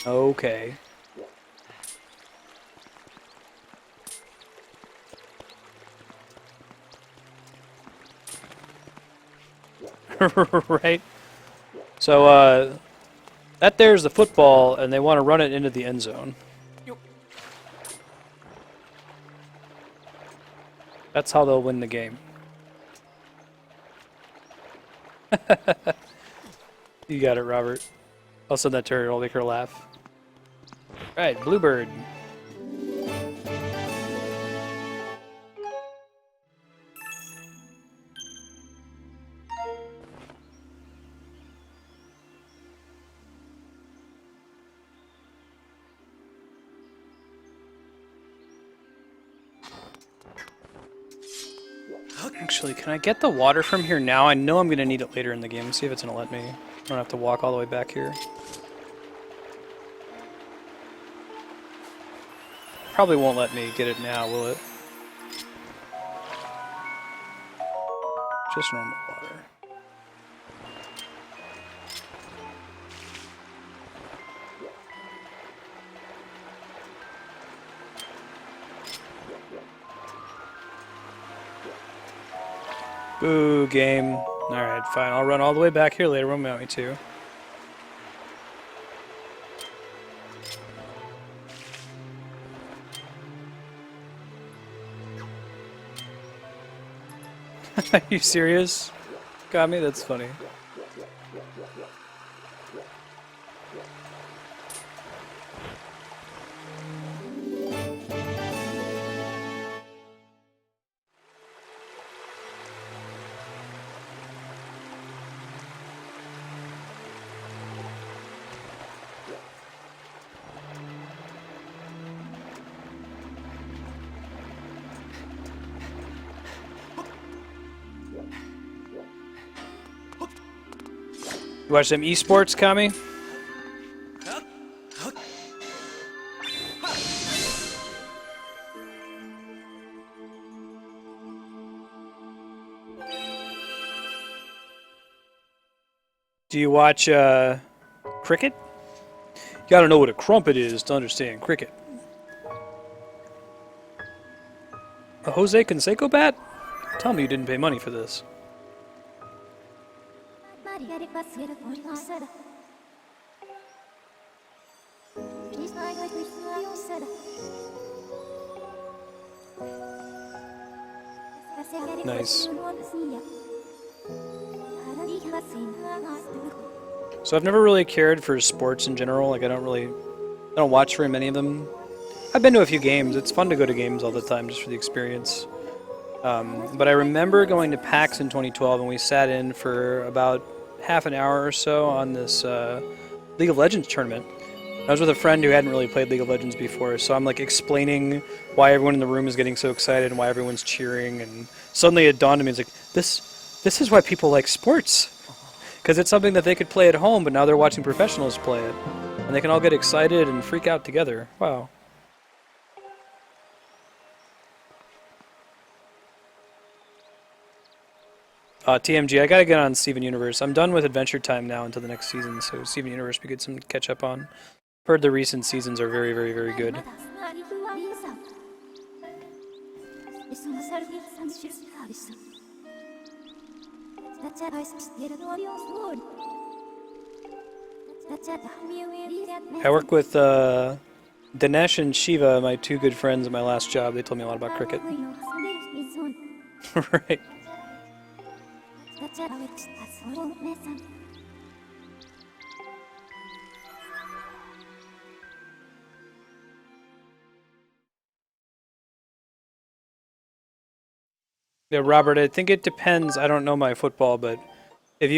Okay. Right? So, that there's the football, and they want to run it into the end zone. That's how they'll win the game. You got it, Robert. I'll send that to her. I'll make her laugh. Alright, Bluebird. Actually, can I get the water from here now? I know I'm going to need it later in the game. Let's see if it's going to let me. I don't have to walk all the way back here. Probably won't let me get it now, will it? Just normal water. Boo, game. Alright, fine. I'll run all the way back here later when we want me to. Are you serious? Got me? That's funny. You watch them esports, Kami? Do you watch cricket? You gotta know what a crumpet is to understand cricket. A Jose Canseco bat? Tell me you didn't pay money for this. Nice. So I've never really cared for sports in general. Like I don't watch very many of them. I've been to a few games. It's fun to go to games all the time just for the experience. But I remember going to PAX in 2012 and we sat in for about half an hour or so on this League of Legends tournament. I was with a friend who hadn't really played League of Legends before, so I'm like explaining why everyone in the room is getting so excited and why everyone's cheering, and suddenly it dawned on me, it's like, this is why people like sports. Because it's something that they could play at home, but now they're watching professionals play it. And they can all get excited and freak out together. Wow. TMG, I gotta get on Steven Universe. I'm done with Adventure Time now until the next season, so Steven Universe we get some to catch up on. Heard the recent seasons are very, very, very good. I work with Dinesh and Shiva, my two good friends at my last job. They told me a lot about cricket. Right. Yeah, Robert, I think it depends. I don't know my football, but if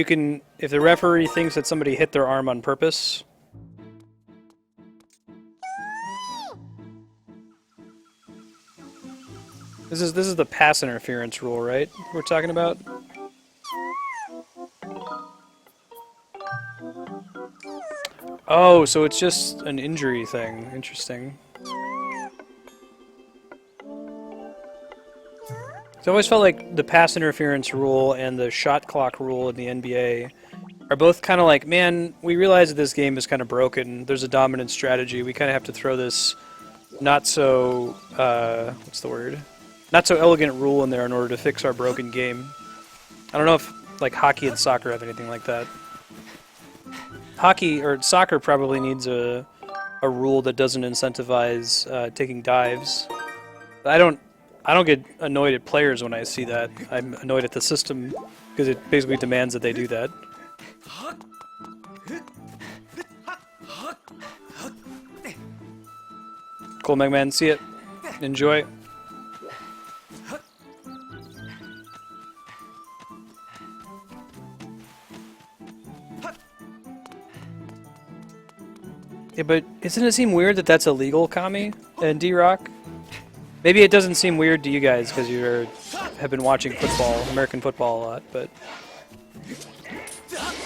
the referee thinks that somebody hit their arm on purpose, this is the pass interference rule, right? We're talking about. Oh, so it's just an injury thing. Interesting. So I always felt like the pass interference rule and the shot clock rule in the NBA are both kind of like, man, we realize that this game is kind of broken. There's a dominant strategy. We kind of have to throw this not so, what's the word? Not so elegant rule in there in order to fix our broken game. I don't know if like hockey and soccer have anything like that. Hockey or soccer probably needs a rule that doesn't incentivize taking dives. I don't get annoyed at players when I see that. I'm annoyed at the system because it basically demands that they do that. Cool, Megman. See it. Enjoy. Yeah, but doesn't it seem weird that that's illegal, Kami and D-Rock? Maybe it doesn't seem weird to you guys because you're have been watching football, American football a lot, but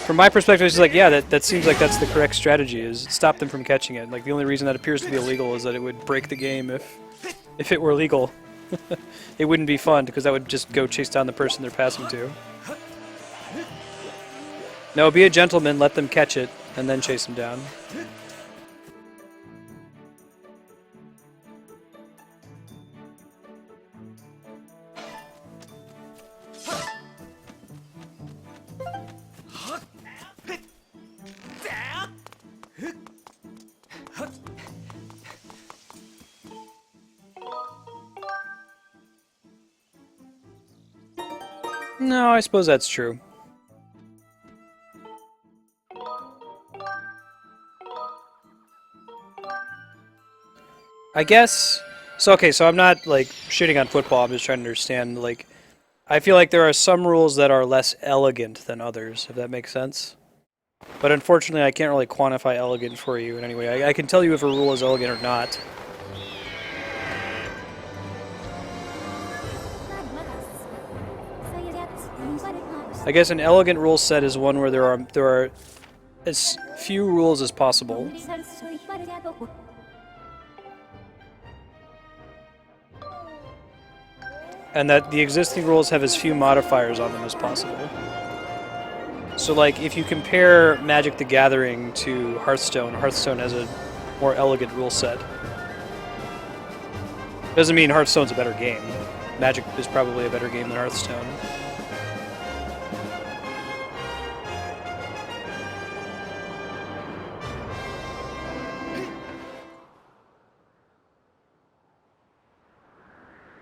from my perspective, it's like, yeah, that seems like that's the correct strategy, is stop them from catching it. Like, the only reason that appears to be illegal is that it would break the game if it were legal. It wouldn't be fun, because that would just go chase down the person they're passing to. No, be a gentleman, let them catch it, and then chase them down. No, I suppose that's true. I guess... So, okay, so I'm not, like, shitting on football, I'm just trying to understand, like... I feel like there are some rules that are less elegant than others, if that makes sense. But unfortunately, I can't really quantify elegant for you in any way. I can tell you if a rule is elegant or not. I guess an elegant rule set is one where there are as few rules as possible. And that the existing rules have as few modifiers on them as possible. So, like, if you compare Magic the Gathering to Hearthstone, Hearthstone has a more elegant rule set. Doesn't mean Hearthstone's a better game. Magic is probably a better game than Hearthstone.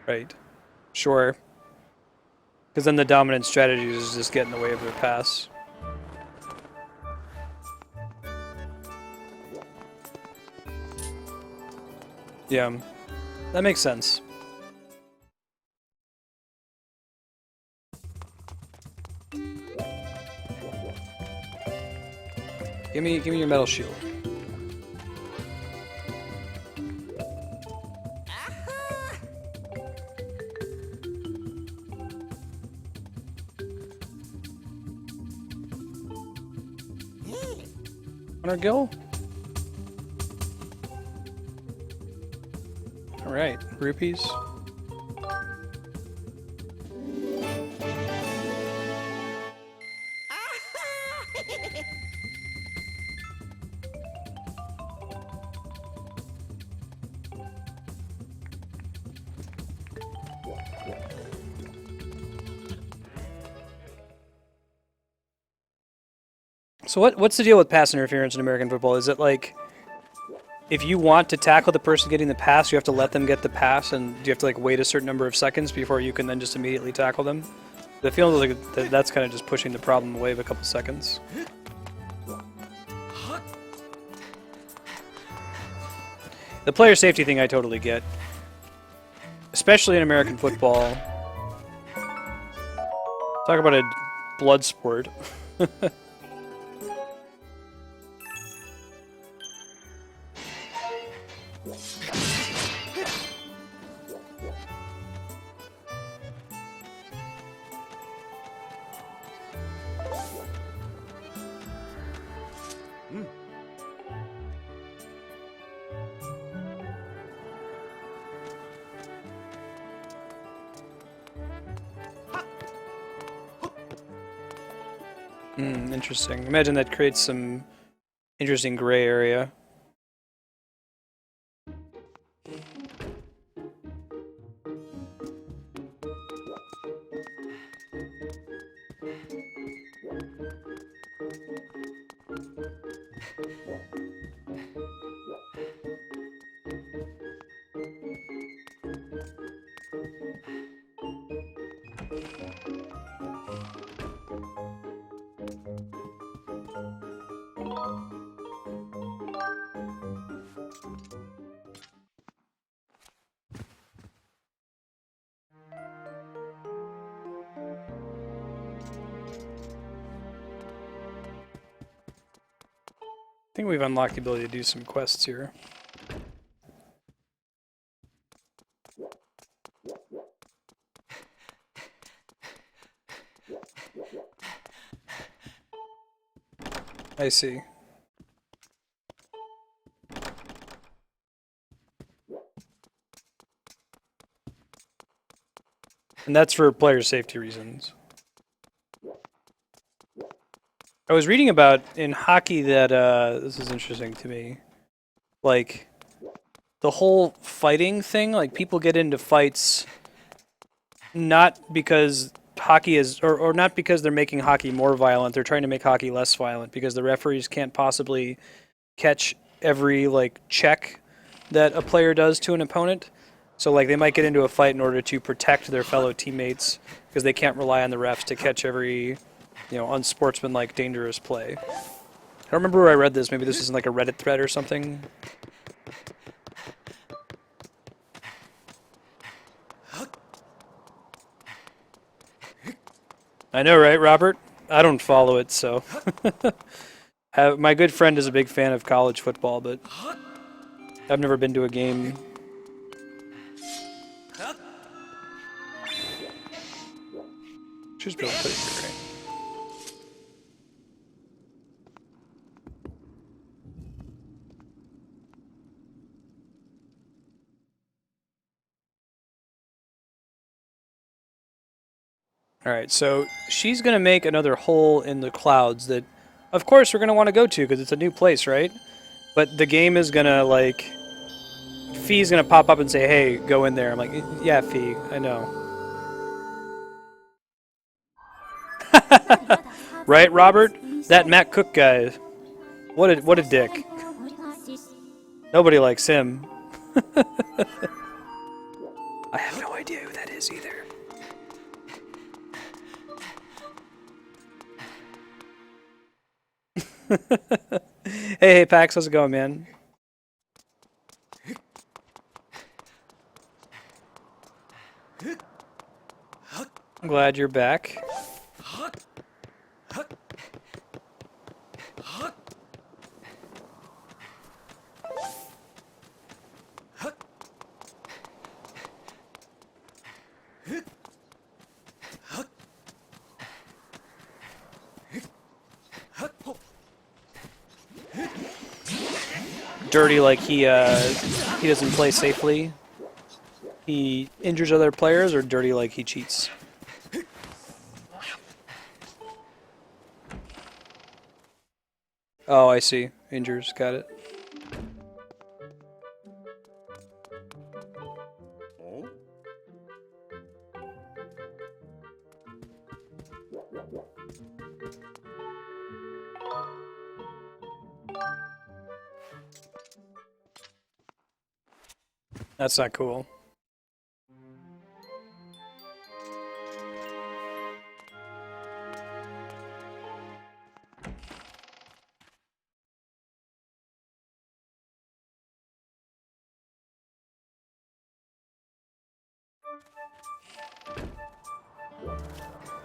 Right. Sure. Because then the dominant strategy is just get in the way of their pass. Yeah. That makes sense. Give me your metal shield. Honor Gill? Alright, rupees. So what's the deal with pass interference in American football? Is it like, if you want to tackle the person getting the pass, you have to let them get the pass, and do you have to like wait a certain number of seconds before you can then just immediately tackle them? The feeling like that's kind of just pushing the problem away of a couple seconds. The player safety thing I totally get. Especially in American football. Talk about a blood sport. Interesting. Imagine that creates some interesting gray area. I think we've unlocked the ability to do some quests here. I see. And that's for player safety reasons. I was reading about in hockey that, this is interesting to me, like, the whole fighting thing, like, people get into fights not because hockey is, or not because they're making hockey more violent, they're trying to make hockey less violent, because the referees can't possibly catch every, like, check that a player does to an opponent. So, like, they might get into a fight in order to protect their fellow teammates, because they can't rely on the refs to catch every, you know, unsportsmanlike, dangerous play. I don't remember where I read this. Maybe this is in, like, a Reddit thread or something. I know, right, Robert? I don't follow it, so... My good friend is a big fan of college football, but I've never been to a game. She's built pretty good, right? Alright, so she's going to make another hole in the clouds that, of course, we're going to want to go to because it's a new place, right? But the game is going to, like... Fee's going to pop up and say, hey, go in there. I'm like, yeah, Fee, I know. Right, Robert? That Matt Cook guy. What a dick. Nobody likes him. I have no idea who that is either. Hey, Pax, how's it going, man? I'm glad you're back. Dirty, like he doesn't play safely. He injures other players, or dirty like he cheats. Oh, I see. Injures, got it. That's not cool.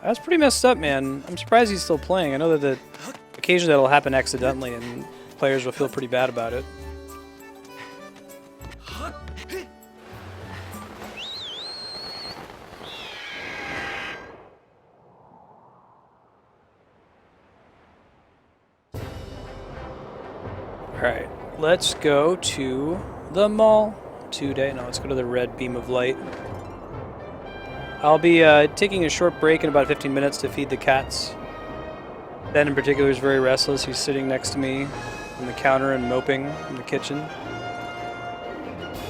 That's pretty messed up, man. I'm surprised he's still playing. I know that occasionally that'll happen accidentally and players will feel pretty bad about it. Alright, let's go to the mall today. No, let's go to the red beam of light. I'll be taking a short break in about 15 minutes to feed the cats. Ben in particular is very restless. He's sitting next to me on the counter and moping in the kitchen.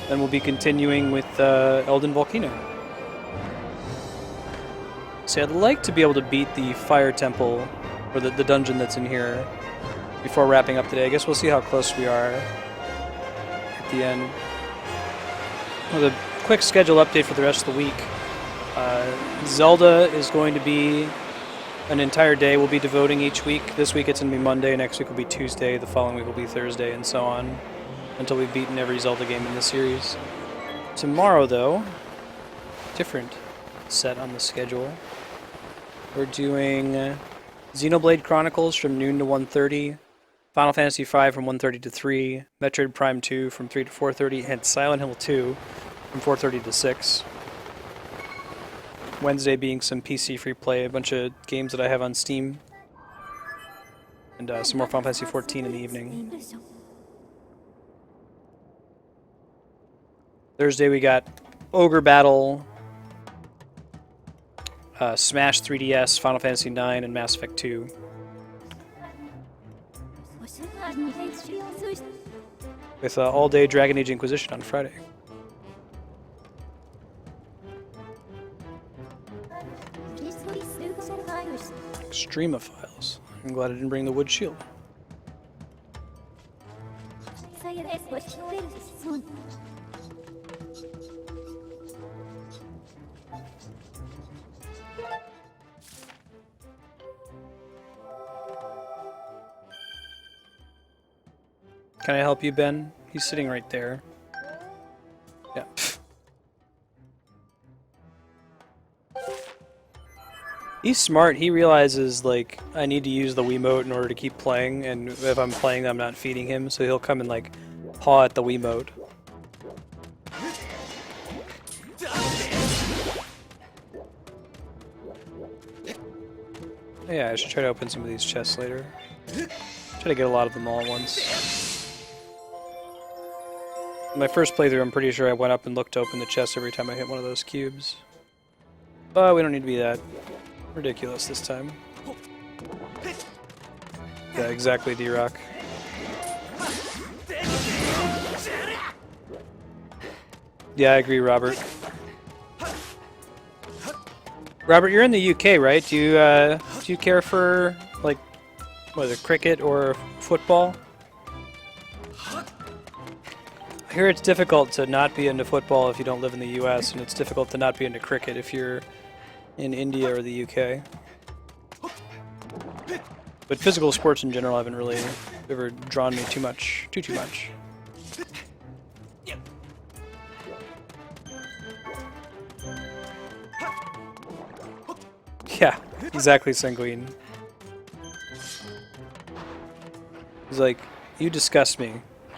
Then we'll be continuing with Elden Volcano. See, I'd like to be able to beat the Fire Temple, or the dungeon that's in here, before wrapping up today. I guess we'll see how close we are at the end. With a quick schedule update for the rest of the week. Zelda is going to be an entire day we'll be devoting each week. This week it's going to be Monday, next week will be Tuesday, the following week will be Thursday, and so on, until we've beaten every Zelda game in this series. Tomorrow, though, different set on the schedule. We're doing Xenoblade Chronicles from noon to 1:30, Final Fantasy V from 1:30 to 3, Metroid Prime 2 from 3 to 4:30, and Silent Hill 2 from 4:30 to 6. Wednesday being some PC free play, a bunch of games that I have on Steam. And some more Final Fantasy 14 in the evening. Thursday we got Ogre Battle, Smash 3DS, Final Fantasy 9, and Mass Effect 2. With all-day Dragon Age Inquisition on Friday. Extremophiles. I'm glad I didn't bring the wood shield. Can I help you, Ben? He's sitting right there. Yeah. He's smart. He realizes, like, I need to use the Wiimote in order to keep playing, and if I'm playing, I'm not feeding him, so he'll come and, like, paw at the Wiimote. Yeah, I should try to open some of these chests later. Try to get a lot of them all at once. My first playthrough, I'm pretty sure I went up and looked to open the chest every time I hit one of those cubes. But we don't need to be that ridiculous this time. Yeah, exactly, D-Rock. Yeah, I agree, Robert. Robert, you're in the UK, right? Do you care for, like, what is it, cricket or football? I hear it's difficult to not be into football if you don't live in the US, and it's difficult to not be into cricket if you're in India or the UK. But physical sports in general haven't really ever drawn me too much. Too much. Yeah, exactly, Sanguine. He's like, you disgust me.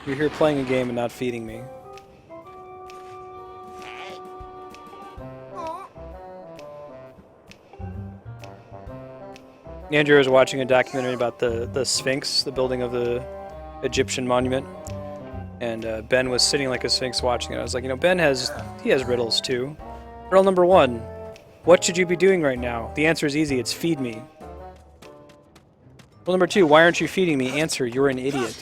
You're here playing a game and not feeding me. Andrew was watching a documentary about the Sphinx, the building of the Egyptian monument. And Ben was sitting like a Sphinx watching it. I was like, you know, Ben has riddles too. Riddle number 1. What should you be doing right now? The answer is easy, it's feed me. Riddle number 2, why aren't you feeding me? Answer, you're an idiot.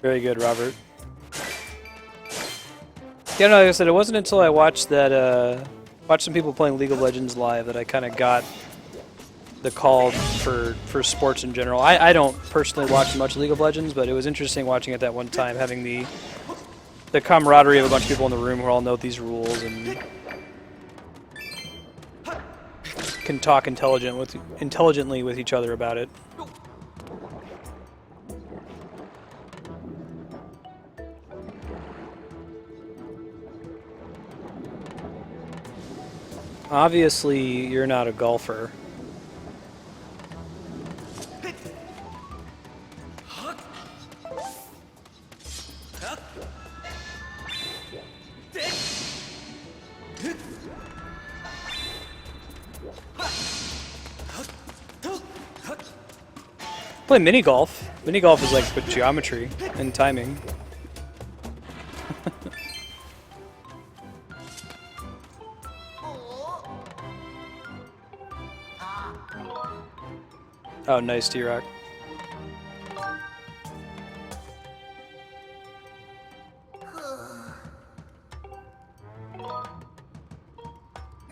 Very good, Robert. Yeah, no, like I said, it wasn't until I watched that, watched some people playing League of Legends live that I kind of got the call for sports in general. I don't personally watch much League of Legends, but it was interesting watching it that one time, having the camaraderie of a bunch of people in the room who all know these rules and can talk intelligently with each other about it. Obviously, you're not a golfer. Play mini golf. Mini golf is like with geometry and timing. Oh, nice, D-Rock.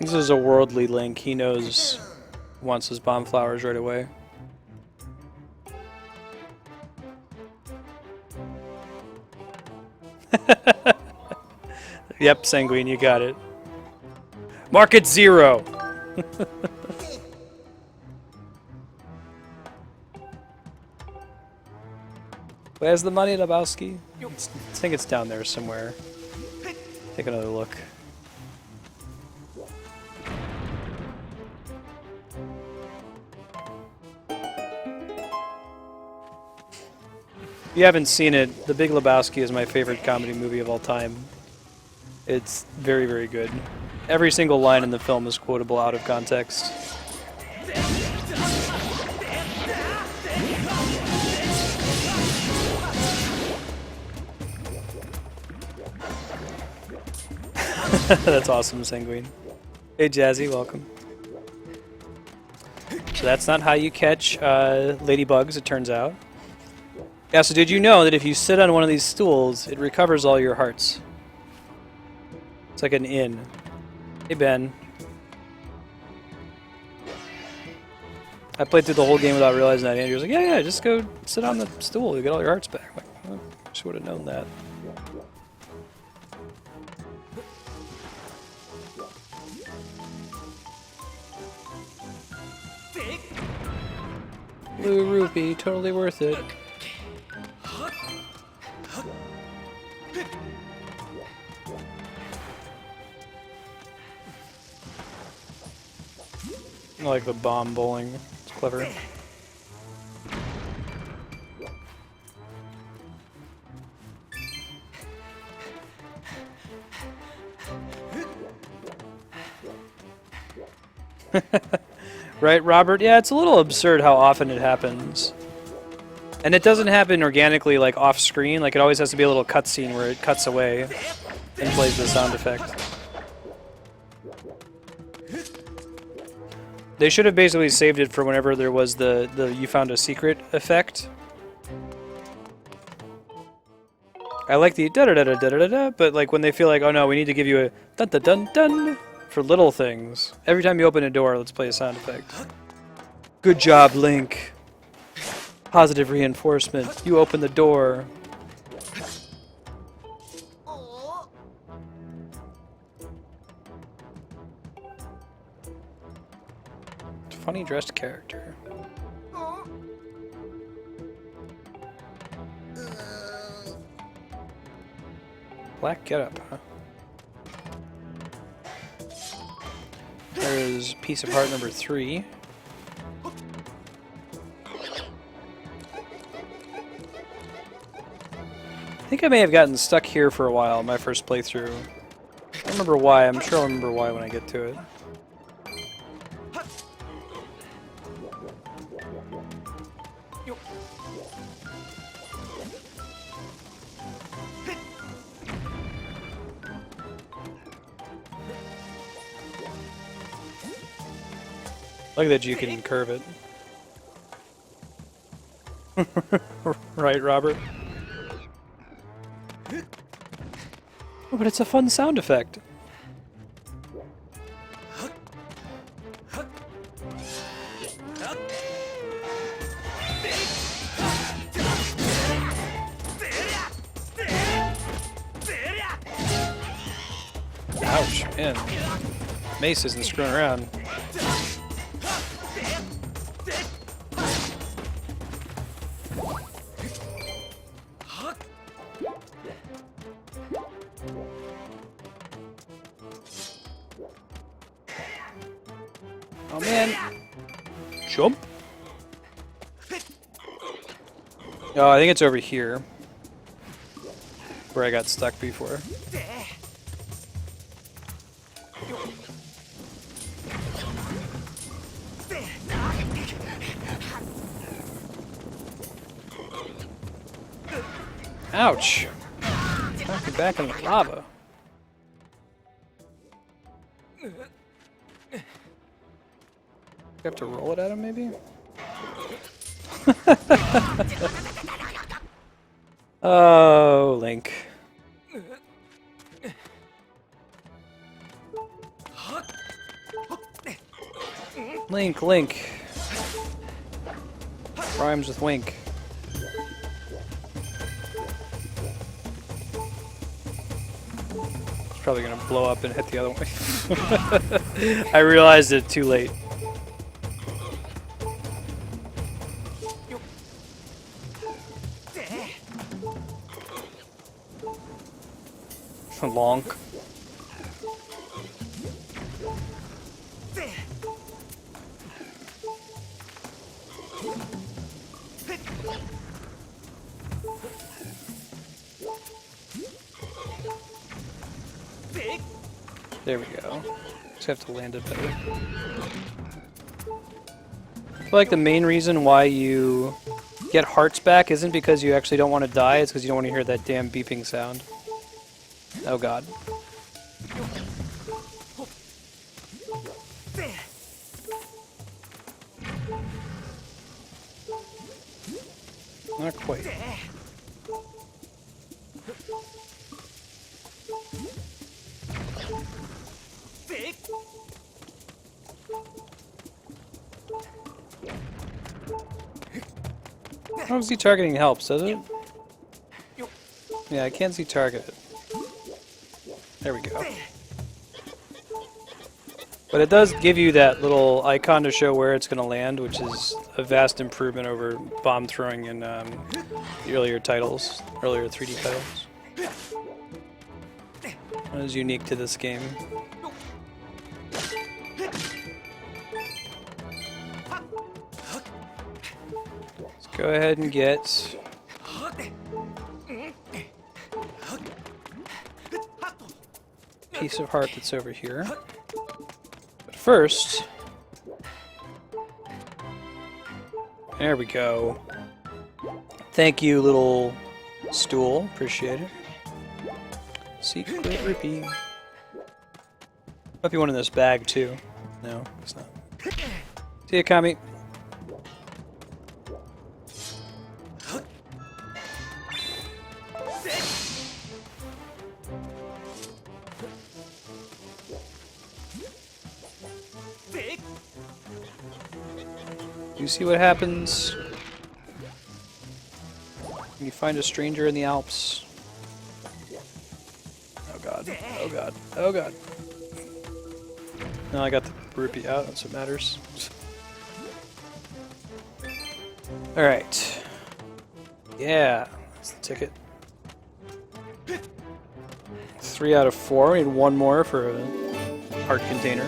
This is a worldly Link. He knows, wants his bomb flowers right away. Yep, Sanguine, you got it. Market 0! Where's the money, Lebowski? I think it's down there somewhere. Take another look. If you haven't seen it, The Big Lebowski is my favorite comedy movie of all time. It's very, very good. Every single line in the film is quotable out of context. That's awesome, Sanguine. Hey, Jazzy, welcome. So that's not how you catch ladybugs, it turns out. Yeah, so did you know that if you sit on one of these stools, it recovers all your hearts? It's like an inn. Hey, Ben. I played through the whole game without realizing that. Andrew was like, yeah, just go sit on the stool, you get all your hearts back. I'm like, well, I just would have known that. Blue rupee, totally worth it. I like the bomb bowling. It's clever. Right, Robert? Yeah, it's a little absurd how often it happens. And it doesn't happen organically, like off screen. Like, it always has to be a little cutscene where it cuts away and plays the sound effect. They should have basically saved it for whenever there was the you found a secret effect. I like the da-da-da-da-da-da-da, but like when they feel like, oh no, we need to give you a dun-dun-dun-dun for little things. Every time you open a door, let's play a sound effect. Good job, Link. Positive reinforcement. You open the door. Funny dressed character. Black getup, huh? There's piece of heart number 3. I think I may have gotten stuck here for a while in my first playthrough. I don't remember why. I'm sure I'll remember why when I get to it. Like that you can curve it. Right, Robert? Oh, but it's a fun sound effect. Ouch, man. Mace isn't screwing around. Oh man. Jump. Oh, I think it's over here. Where I got stuck before. Ouch. Knocked me back in the lava. You have to roll it at him, maybe? Oh, Link. Link. Rhymes with wink. It's probably gonna blow up and hit the other way. I realized it too late. Lonk. There we go. Just have to land it better. I feel like the main reason why you get hearts back isn't because you actually don't want to die, it's because you don't want to hear that damn beeping sound. Oh god. Not quite. I don't see targeting helps, does it? Yeah, I can't see targeted. There we go. But it does give you that little icon to show where it's going to land, which is a vast improvement over bomb throwing in the earlier titles, earlier 3D titles. That is unique to this game. Let's go ahead and get a piece of heart that's over here. But first, there we go. Thank you, little stool. Appreciate it. Secret rupee. Might be one in this bag too. No, it's not. See ya, Kami. You see what happens when you find a stranger in the Alps. Oh god, oh god, oh god. Now I got the rupee out, that's what matters. Alright. Yeah, that's the ticket. 3 out of 4, we need one more for a heart container.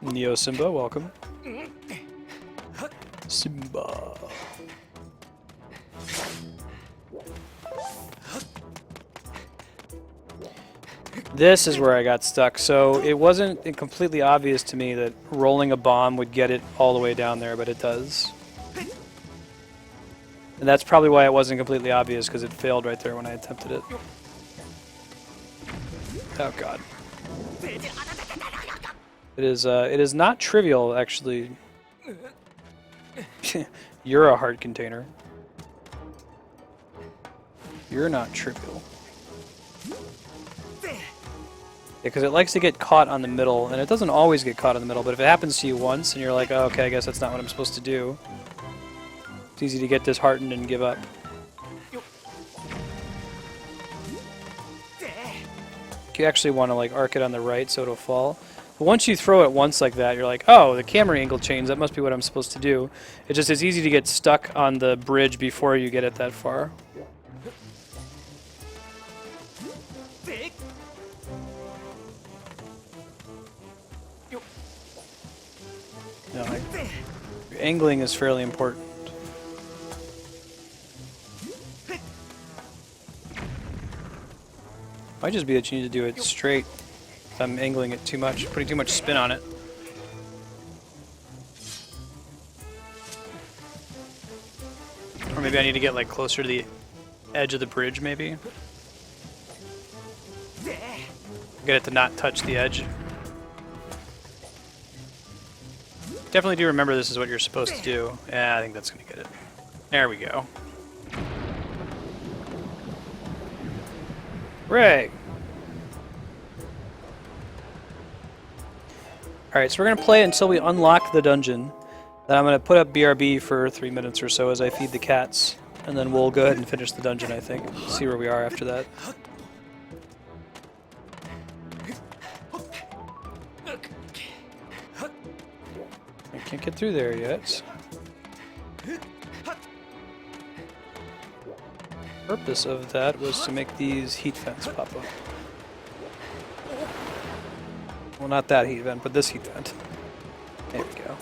Neo Simba, welcome. Simba. This is where I got stuck. So it wasn't completely obvious to me that rolling a bomb would get it all the way down there, but it does. And that's probably why it wasn't completely obvious, because it failed right there when I attempted it. Oh god. It is not trivial, actually. You're a heart container. You're not trivial. Because it likes to get caught on the middle, and it doesn't always get caught in the middle, but if it happens to you once, and you're like, oh, okay, I guess that's not what I'm supposed to do, it's easy to get disheartened and give up. You actually want to like arc it on the right so it'll fall. But once you throw it once like that, you're like, oh, the camera angle changed, that must be what I'm supposed to do. It just is easy to get stuck on the bridge before you get it that far. No, your angling is fairly important. Might just be that you need to do it straight. If I'm angling it too much, putting too much spin on it. Or maybe I need to get like closer to the edge of the bridge, maybe. Get it to not touch the edge. Definitely do remember this is what you're supposed to do. Yeah, I think that's gonna get it. There we go. Hooray! Alright, so we're gonna play until we unlock the dungeon. Then I'm gonna put up BRB for 3 minutes or so as I feed the cats. And then we'll go ahead and finish the dungeon, I think. See where we are after that. I can't get through there yet. The purpose of that was to make these heat vents pop up. Well, not that heat vent, but this heat vent. There we go.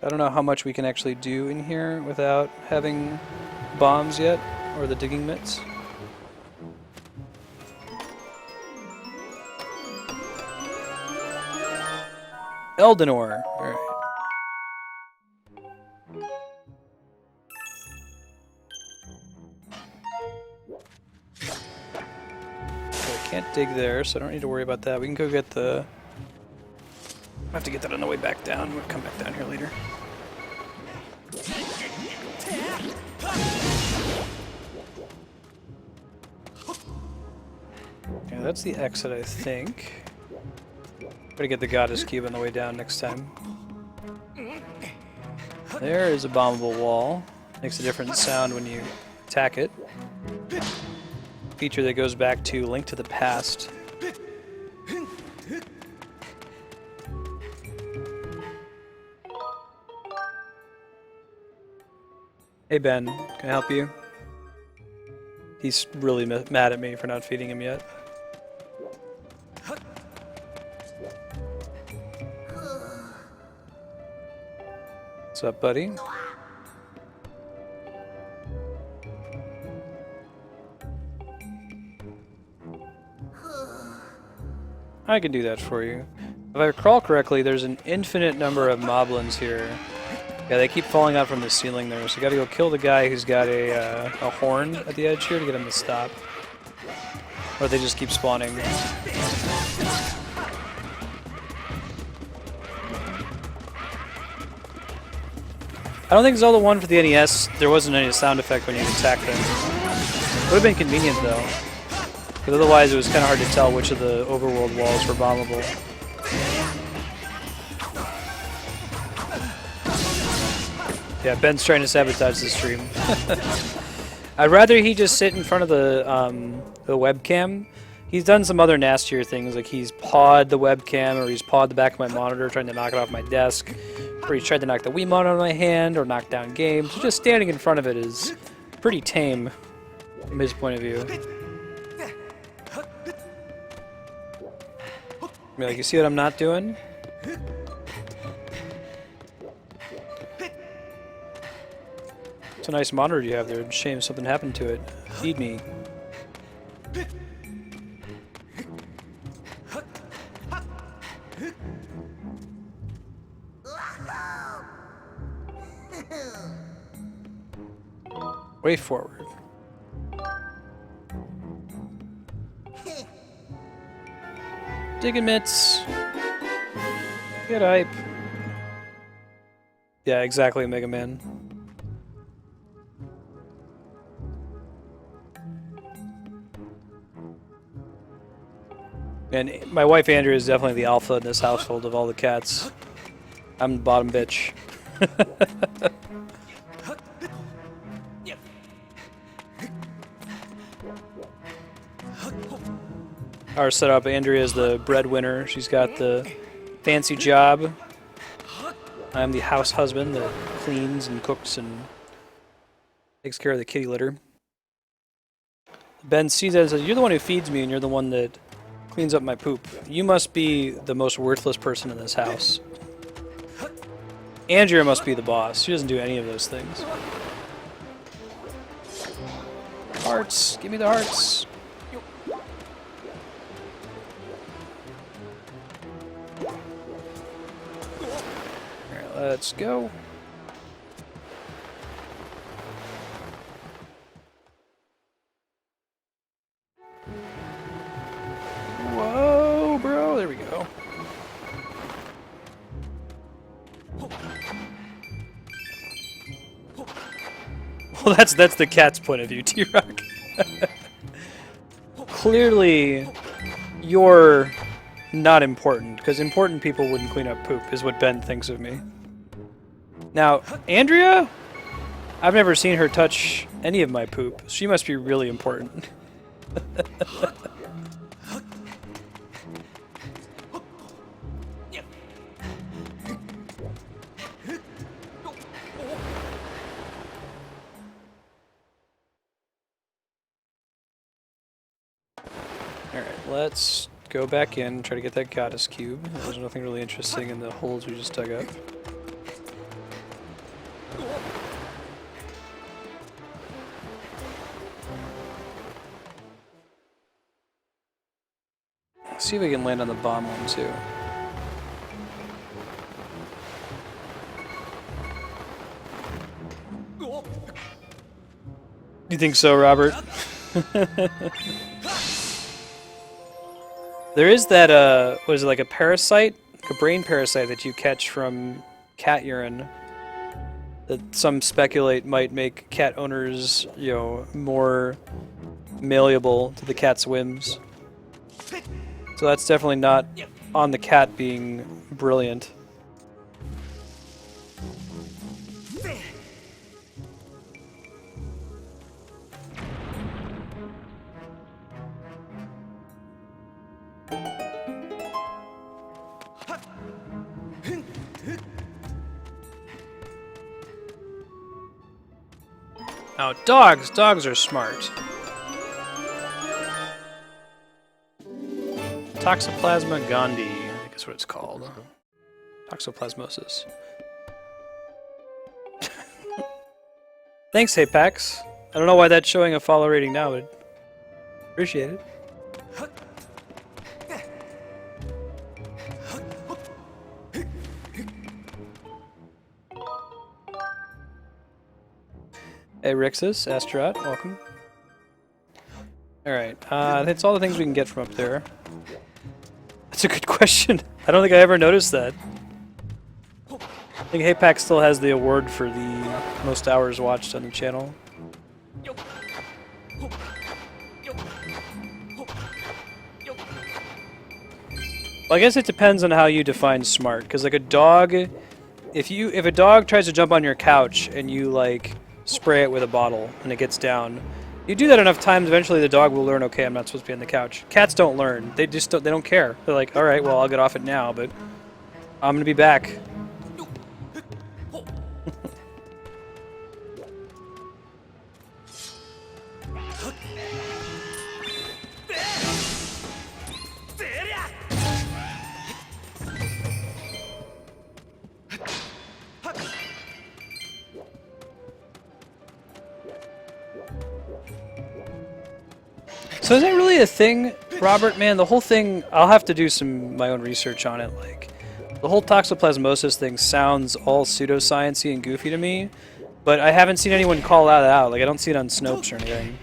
I don't know how much we can actually do in here without having bombs yet, or the digging mitts. Eldenor. Alright. Okay, can't dig there, so I don't need to worry about that. We can go get the... I have to get that on the way back down. We'll come back down here later. Yeah, that's the exit, I think. Gotta get the goddess cube on the way down next time. There is a bombable wall. Makes a different sound when you attack it. Feature that goes back to Link to the Past. Hey Ben, can I help you? He's really mad at me for not feeding him yet. What's up, buddy? I can do that for you. If I recall correctly, there's an infinite number of moblins here. Yeah, they keep falling out from the ceiling there, so you gotta go kill the guy who's got a horn at the edge here to get him to stop. Or they just keep spawning. I don't think Zelda 1 for the NES, there wasn't any sound effect when you attacked them. Would have been convenient though, because otherwise it was kind of hard to tell which of the overworld walls were bombable. Yeah, Ben's trying to sabotage the stream. I'd rather he just sit in front of the webcam. He's done some other nastier things, like he's pawed the webcam, or he's pawed the back of my monitor trying to knock it off my desk, or he's tried to knock the Wiimote out of my hand, or knock down games. Just standing in front of it is pretty tame, from his point of view. I mean, like, you see what I'm not doing? It's a nice monitor you have there. It's a shame something happened to it. Feed me. Way forward. Digging mitts. Get hype. Yeah, exactly, Mega Man. And my wife Andrea is definitely the alpha in this household of all the cats. I'm the bottom bitch. Our setup, Andrea is the breadwinner. She's got the fancy job. I'm the house husband that cleans and cooks and takes care of the kitty litter. Ben sees it and says, "You're the one who feeds me, and you're the one that cleans up my poop. You must be the most worthless person in this house." Andrea must be the boss. She doesn't do any of those things. Hearts! Give me the hearts! Alright, let's go. Whoa, bro! There we go. Well, that's the cat's point of view, T-Rock. Clearly, you're not important, because important people wouldn't clean up poop, is what Ben thinks of me. Now, Andrea? I've never seen her touch any of my poop. She must be really important. Alright, let's go back in and try to get that goddess cube. There's nothing really interesting in the holes we just dug up. Let's see if we can land on the bomb one too. You think so, Robert? There is that, what is it, like a parasite? Like a brain parasite that you catch from cat urine. That some speculate might make cat owners, you know, more malleable to the cat's whims. So that's definitely not on the cat being brilliant. Now, dogs are smart. Toxoplasma gondii, I think is what it's called. Toxoplasmosis. Thanks, Apex. I don't know why that's showing a follow rating now, but appreciate it. Hey Rixus, Astaroth, welcome. Alright, that's all the things we can get from up there. That's a good question. I don't think I ever noticed that. I think Haypack still has the award for the most hours watched on the channel. Well, I guess it depends on how you define smart, because like a dog, if a dog tries to jump on your couch and you like spray it with a bottle and it gets down, you do that enough times, eventually the dog will learn, okay, I'm not supposed to be on the couch. Cats don't learn. They don't care. They're like, all right, well, I'll get off it now, but I'm going to be back. So is that really a thing, Robert? Man, the whole thing, I'll have to do my own research on it. Like, the whole toxoplasmosis thing sounds all pseudoscience-y and goofy to me, but I haven't seen anyone call that out. Like, I don't see it on Snopes or anything.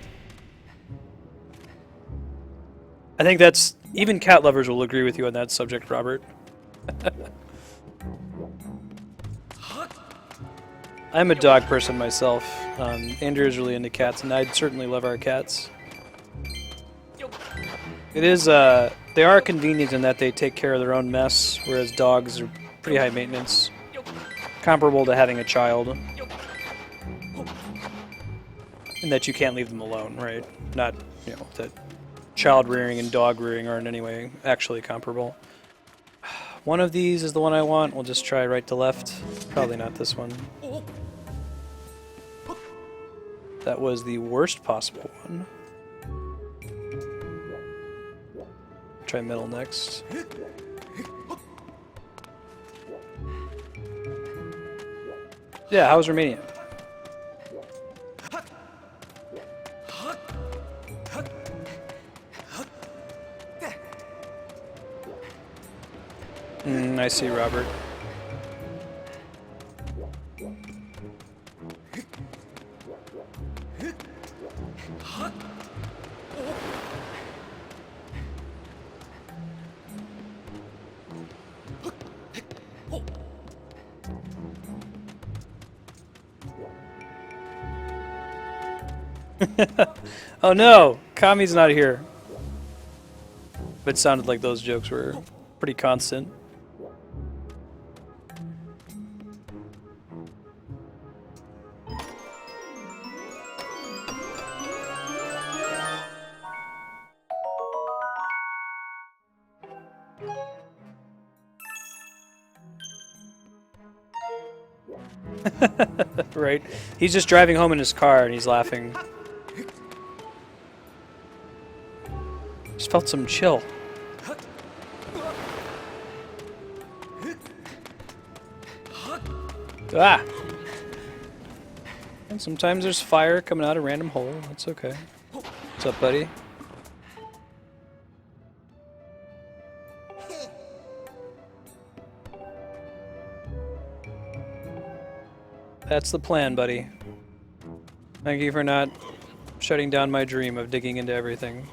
I think that's, even cat lovers will agree with you on that subject, Robert. I'm a dog person myself. Andrew's really into cats, and I'd certainly love our cats. It is, they are convenient in that they take care of their own mess, whereas dogs are pretty high maintenance. Comparable to having a child. In that you can't leave them alone, right? Not, you know, that child rearing and dog rearing aren't in any way actually comparable. One of these is the one I want. We'll just try right to left. Probably not this one. That was the worst possible one. Try middle next. Yeah, how was Romania? I see, Robert. Oh no! Kami's not here. But it sounded like those jokes were pretty constant. Right? He's just driving home in his car and he's laughing. Just felt some chill. Ah! And sometimes there's fire coming out of a random hole. That's okay. What's up, buddy? That's the plan, buddy. Thank you for not shutting down my dream of digging into everything.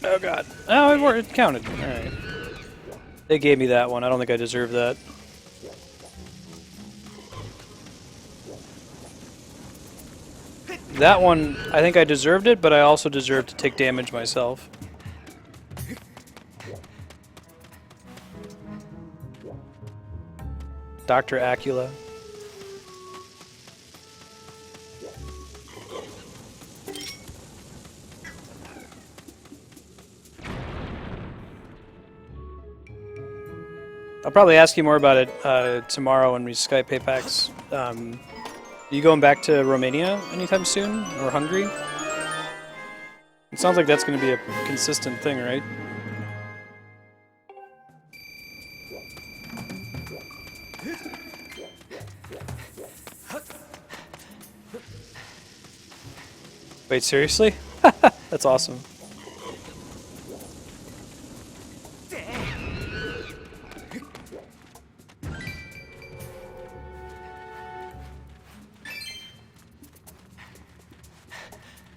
Oh god. Oh, it counted. Alright. They gave me that one. I don't think I deserve that. That one, I think I deserved it, but I also deserved to take damage myself. Dr. Acula. I'll probably ask you more about it tomorrow when we Skype Apex. Are you going back to Romania anytime soon? Or Hungary? It sounds like that's going to be a consistent thing, right? Wait, seriously? That's awesome.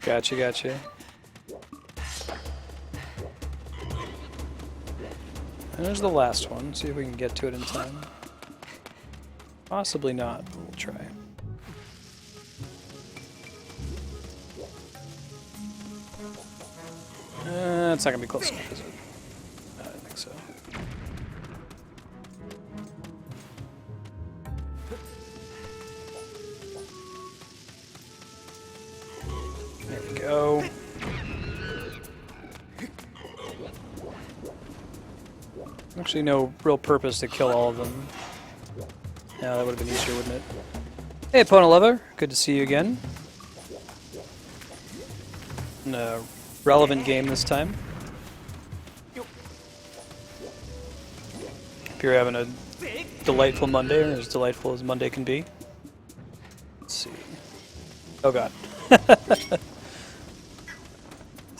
Gotcha, gotcha. And there's the last one. See if we can get to it in time. Possibly not, but we'll try. It's not gonna be close enough, is it? I don't think so. There we go. Actually, no real purpose to kill all of them. Yeah, that would have been easier, wouldn't it? Hey, Pona Lover. Good to see you again. In a relevant game this time. If you're having a delightful Monday, or as delightful as Monday can be. Let's see. Oh god. Let's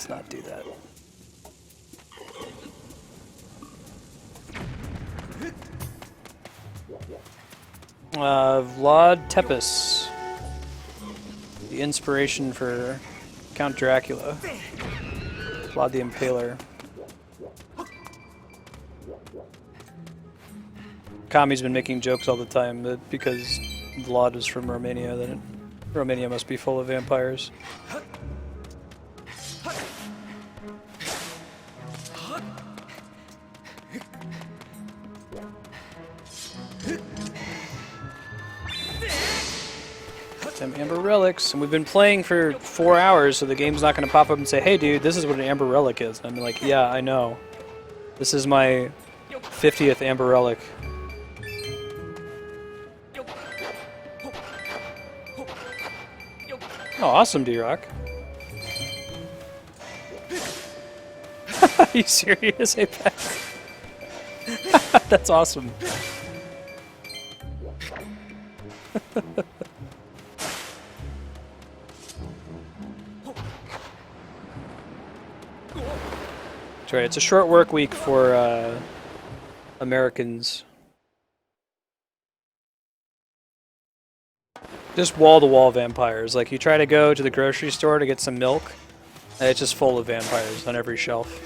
not do that. Vlad Tepes. The inspiration for Count Dracula. Vlad the Impaler. Kami's been making jokes all the time that because Vlad is from Romania, then Romania must be full of vampires. Them Amber Relics, and we've been playing for 4 hours, so the game's not going to pop up and say, hey dude, this is what an Amber Relic is. And I'm like, yeah, I know. This is my 50th Amber Relic. Oh, awesome, D-Rock. Are you serious, Apex? That's awesome. That's right, it's a short work week for Americans. Just wall-to-wall vampires. Like, you try to go to the grocery store to get some milk, and it's just full of vampires on every shelf.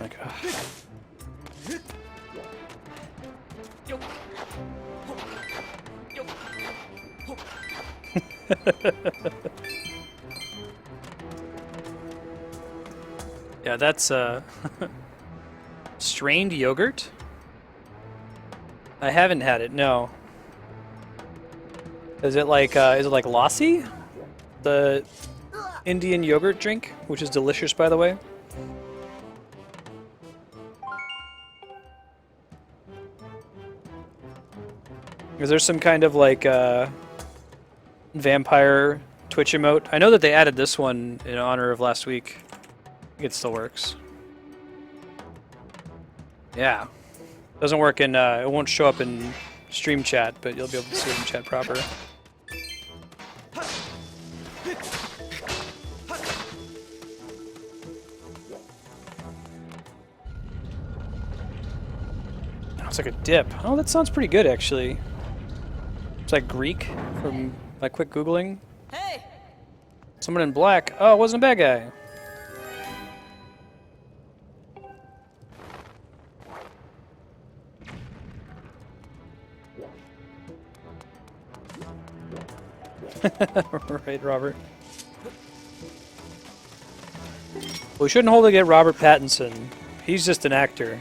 Like, yeah, that's strained yogurt? I haven't had it, no. Is it like lassi? The Indian yogurt drink, which is delicious, by the way. Is there some kind of like vampire Twitch emote? I know that they added this one in honor of last week. I think it still works. Yeah. Doesn't work in, it won't show up in stream chat, but you'll be able to see it in chat proper. It's like a dip. Oh, that sounds pretty good, actually. It's like Greek from my quick Googling. Hey! Someone in black. Oh, it wasn't a bad guy. Right, Robert. Well, we shouldn't hold to get Robert Pattinson. He's just an actor.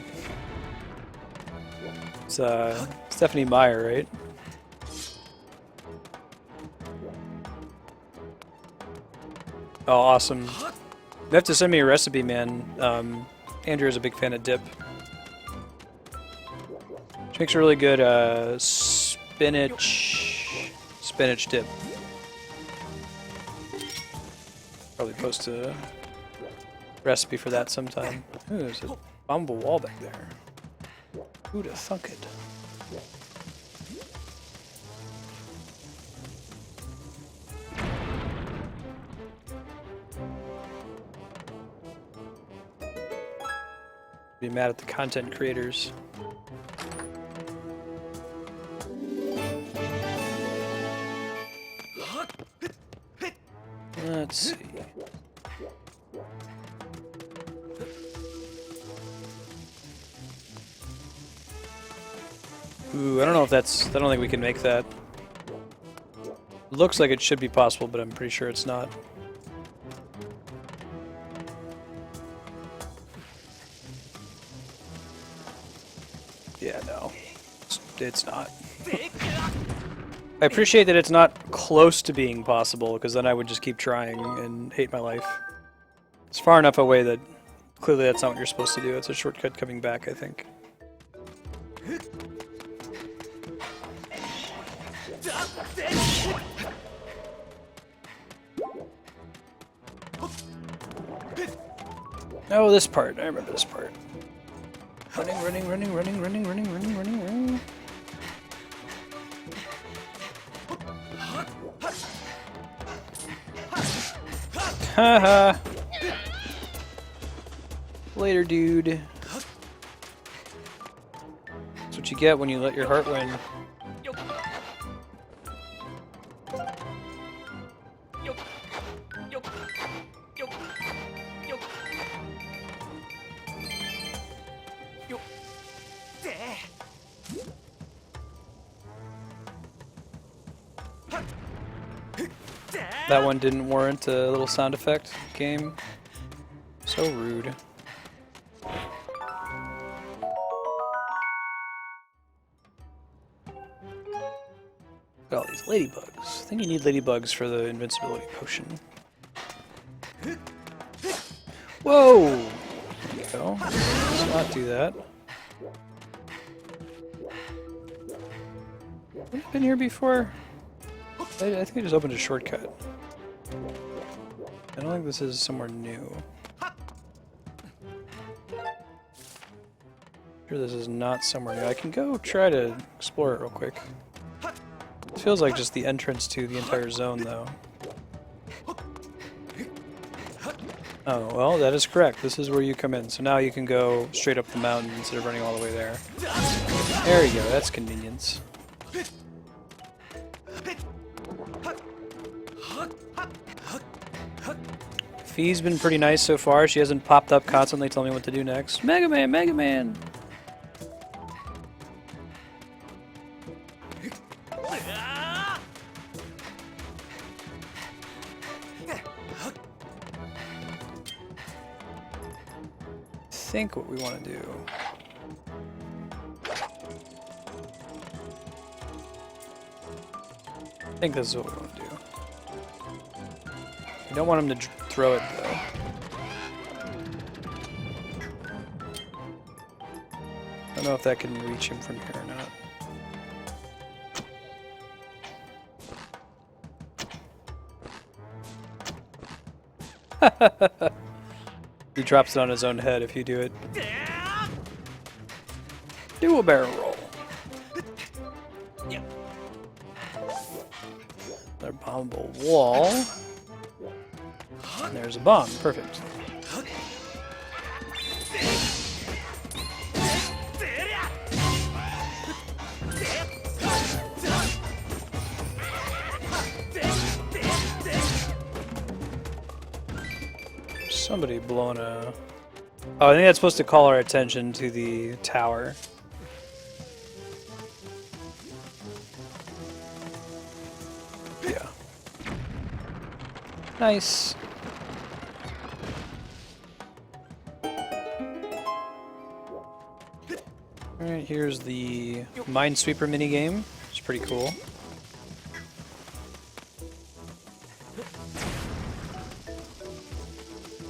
It's Stephanie Meyer, right? Oh, awesome. You have to send me a recipe, man. Andrew is a big fan of dip. Which makes a really good spinach dip. Probably post a recipe for that sometime. Ooh, there's a bombable wall back there. Who'da thunk it? Be mad at the content creators. Let's see. Ooh, I don't know if that's... I don't think we can make that. It looks like it should be possible, but I'm pretty sure it's not. Yeah, no. It's not. I appreciate that it's not close to being possible, because then I would just keep trying and hate my life. It's far enough away that clearly that's not what you're supposed to do. It's a shortcut coming back, I think. Oh, this part. I remember this part. Running, running, running, running, running, running, running, running, running. Haha. Later, dude. That's what you get when you let your heart win. That one didn't warrant a little sound effect game. So rude. Got all these ladybugs. I think you need ladybugs for the invincibility potion. Whoa! There you go. Let's not do that. Have I been here before? I think I just opened a shortcut. I don't think this is somewhere new. Sure, this is not somewhere new. I can go try to explore it real quick. It feels like just the entrance to the entire zone, though. Oh, well, that is correct. This is where you come in. So now you can go straight up the mountain instead of running all the way there. There you go. That's convenience. Fee's been pretty nice so far. She hasn't popped up constantly telling me what to do next. Mega Man! Mega Man! I think what we want to do... I think this is what we want to do. We don't want him to throw it, though. I don't know if that can reach him from here or not. He drops it on his own head if you do it. Do a barrel roll. Another bombable wall. And there's a bomb. Perfect. Somebody blowing a... Oh, I think that's supposed to call our attention to the tower. Yeah. Nice. Alright, here's the Minesweeper minigame. It's pretty cool.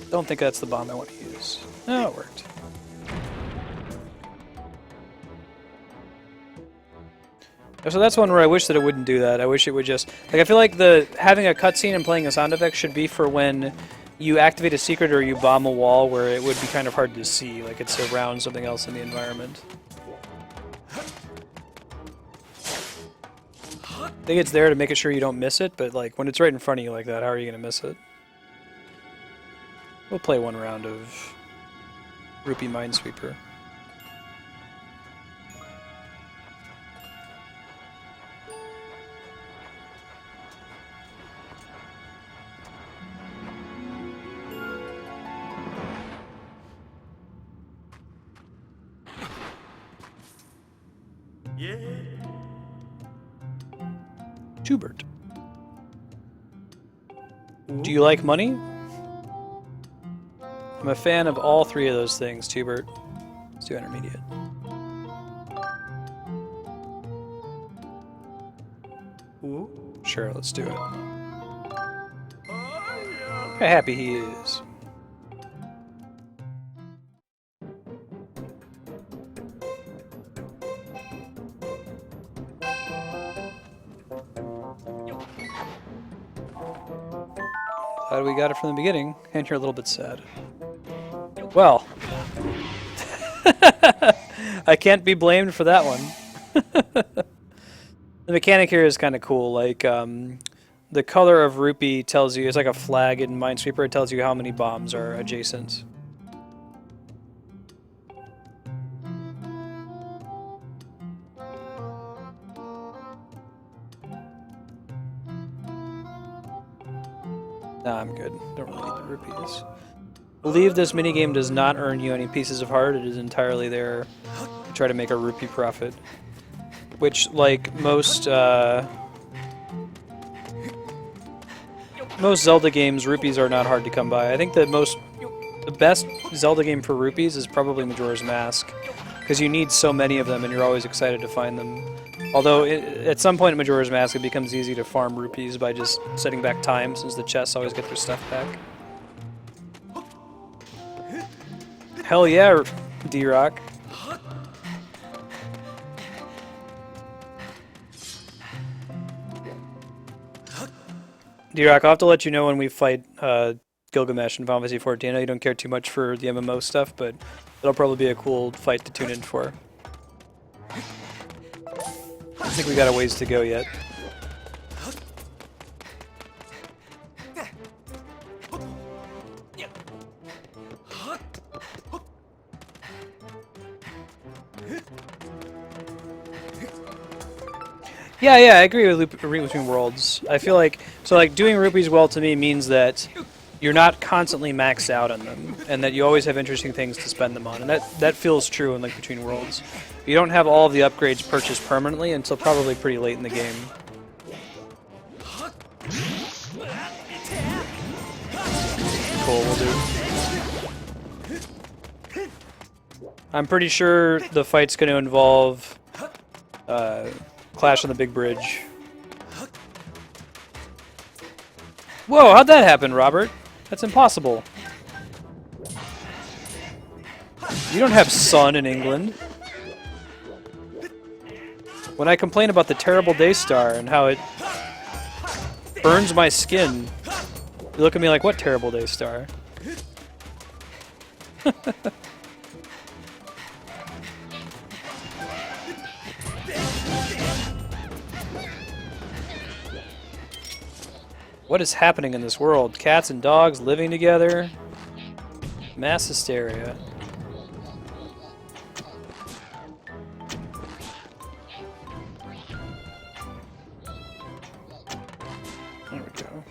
Don't think that's the bomb I want to use. No, it worked. So that's one where I wish that it wouldn't do that. I wish it would just... Like, I feel like having a cutscene and playing a sound effect should be for when you activate a secret or you bomb a wall where it would be kind of hard to see. Like, it's around something else in the environment. I think it's there to make sure you don't miss it, but like when it's right in front of you like that, how are you going to miss it? We'll play one round of Rupee Minesweeper. Yeah. Tubert. Do you like money? I'm a fan of all three of those things, Tubert. Let's do intermediate. Ooh. Sure, let's do it. How happy he is. Glad we got it from the beginning, and you're a little bit sad. Well, I can't be blamed for that one. The mechanic here is kind of cool. Like, the color of rupee tells you, it's like a flag in Minesweeper, it tells you how many bombs are adjacent. Nah, I'm good. Don't really need the rupees. Believe this minigame does not earn you any pieces of heart. It is entirely there to try to make a rupee profit. Which, like most Zelda games, rupees are not hard to come by. I think the best Zelda game for rupees is probably Majora's Mask, because you need so many of them and you're always excited to find them. Although, at some point in Majora's Mask, it becomes easy to farm rupees by just setting back time, since the chests always get their stuff back. Hell yeah, D-Rock. D-Rock, I'll have to let you know when we fight Gilgamesh in Final Fantasy XIV. I know you don't care too much for the MMO stuff, but it'll probably be a cool fight to tune in for. I think we got a ways to go yet. Yeah, I agree with Between Worlds. I feel like, doing rupees well to me means that you're not constantly maxed out on them, and that you always have interesting things to spend them on, and that feels true in Link Between Worlds. You don't have all of the upgrades purchased permanently until probably pretty late in the game. Cool, we'll do. I'm pretty sure the fight's going to involve Clash on the Big Bridge. Whoa, how'd that happen, Robert? That's impossible. You don't have sun in England. When I complain about the terrible Daystar and how it burns my skin, you look at me like, what terrible Daystar? What is happening in this world? Cats and dogs living together? Mass hysteria. There we go.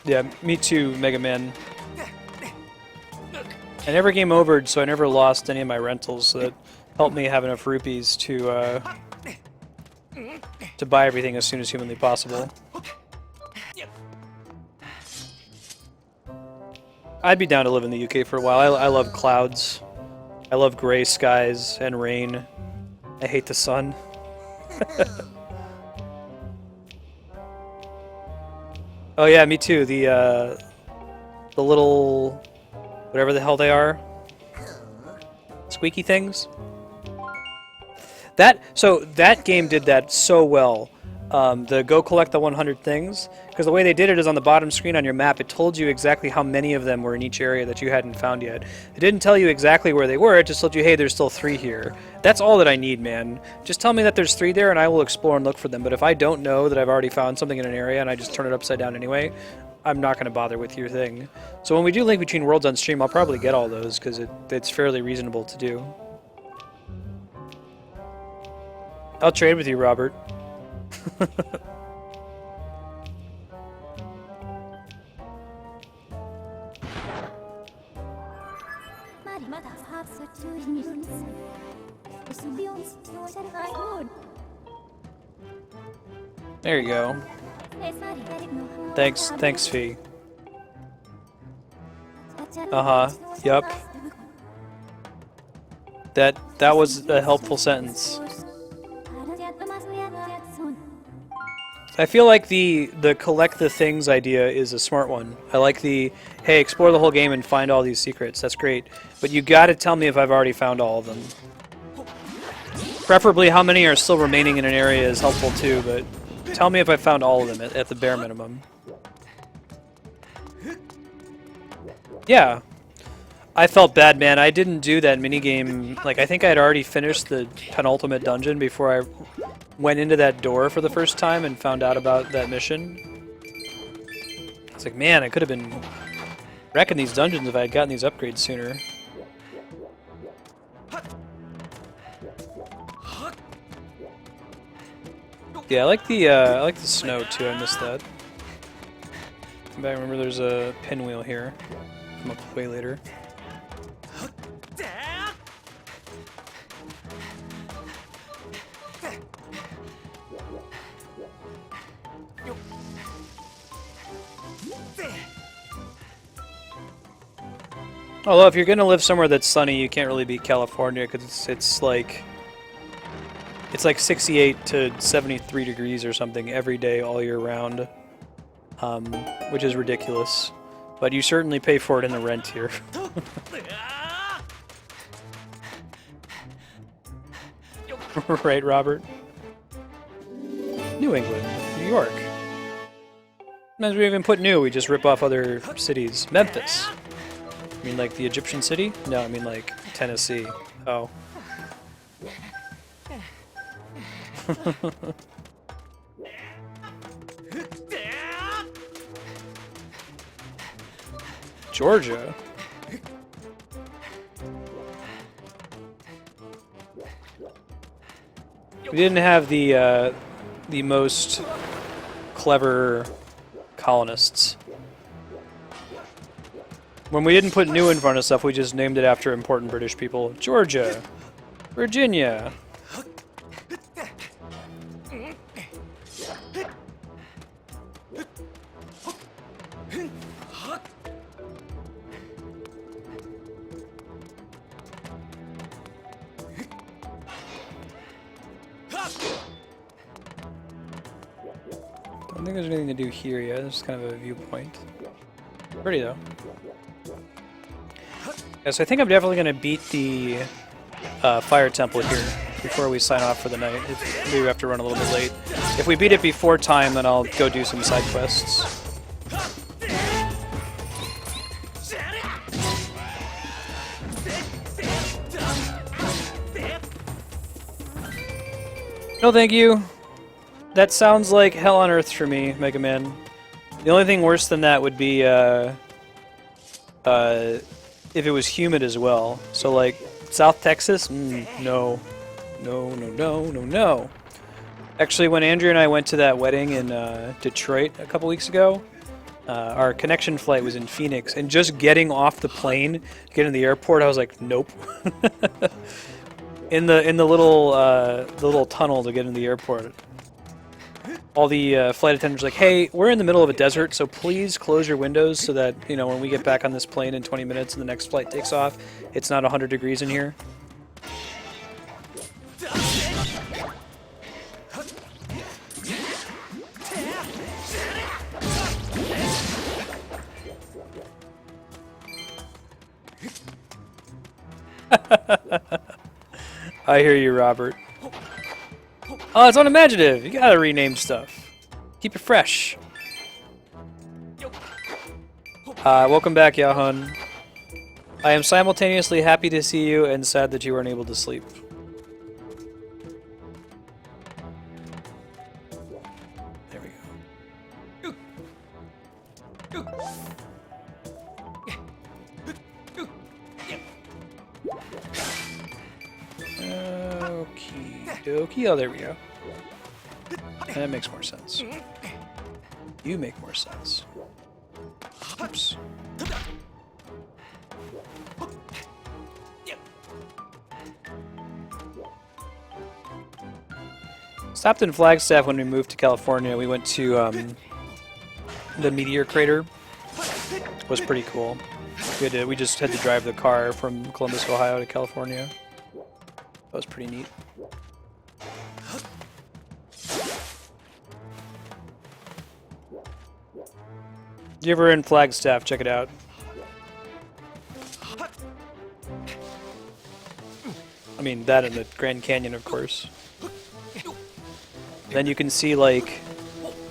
Yeah, me too, Mega Man. I never game overed, so I never lost any of my rentals, so that helped me have enough rupees to buy everything as soon as humanly possible. I'd be down to live in the UK for a while. I love clouds. I love gray skies and rain. I hate the sun. Oh yeah, me too. The little whatever the hell they are, squeaky things. That game did that so well. The go collect the 100 things, because the way they did it is on the bottom screen on your map, it told you exactly how many of them were in each area that you hadn't found yet. It didn't tell you exactly where they were, it just told you, hey, there's still 3 here. That's all that I need, man. Just tell me that there's 3 there and I will explore and look for them, but if I don't know that I've already found something in an area and I just turn it upside down anyway, I'm not going to bother with your thing. So when we do Link Between Worlds on stream, I'll probably get all those, because it's fairly reasonable to do. I'll trade with you, Robert. There you go. Thanks, Fee. Uh-huh. Yup. That was a helpful sentence. I feel like the collect the things idea is a smart one. I like the, hey, explore the whole game and find all these secrets. That's great. But you gotta tell me if I've already found all of them. Preferably how many are still remaining in an area is helpful too, but tell me if I found all of them at the bare minimum. Yeah. I felt bad, man. I didn't do that minigame. Like, I think I'd already finished the penultimate dungeon before I went into that door for the first time and found out about that mission. It's like, man, I could have been wrecking these dungeons if I had gotten these upgrades sooner. Yeah, I like the snow too. I missed that. I remember there's a pinwheel here. Come up way later. Although if you're gonna live somewhere that's sunny, you can't really beat California because it's like 68 to 73 degrees or something every day all year round, which is ridiculous. But you certainly pay for it in the rent here. Right, Robert? New England, New York. Sometimes we even put new, we just rip off other cities. Memphis. I mean like the Egyptian city? No, I mean like Tennessee. Oh. Georgia? We didn't have the most clever colonists. When we didn't put new in front of stuff, we just named it after important British people. Georgia. Virginia. I don't think there's anything to do here yet. It's kind of a viewpoint. Pretty though. Yeah, so I think I'm definitely going to beat the fire temple here before we sign off for the night. Maybe we have to run a little bit late. If we beat it before time, then I'll go do some side quests. No, thank you. That sounds like hell on earth for me, Mega Man. The only thing worse than that would be if it was humid as well. So like South Texas, no, no, no, no, no, no. Actually, when Andrew and I went to that wedding in Detroit a couple weeks ago, our connection flight was in Phoenix, and just getting off the plane, getting to the airport, I was like, nope. in the little tunnel to get into the airport, all the flight attendants were like, hey, we're in the middle of a desert, so please close your windows so that, you know, when we get back on this plane in 20 minutes and the next flight takes off, it's not 100 degrees in here. I hear you, Robert. Oh, it's unimaginative. You gotta rename stuff. Keep it fresh. Welcome back, Yahun. I am simultaneously happy to see you and sad that you weren't able to sleep. There we go. Okie dokie. Oh, there we go. That makes more sense. You make more sense. Oops. Stopped in Flagstaff when we moved to California. We went to the meteor crater. It was pretty cool. We just had to drive the car from Columbus, Ohio to California. That was pretty neat. If you're ever in Flagstaff, check it out. I mean, that and the Grand Canyon, of course. Then you can see, like,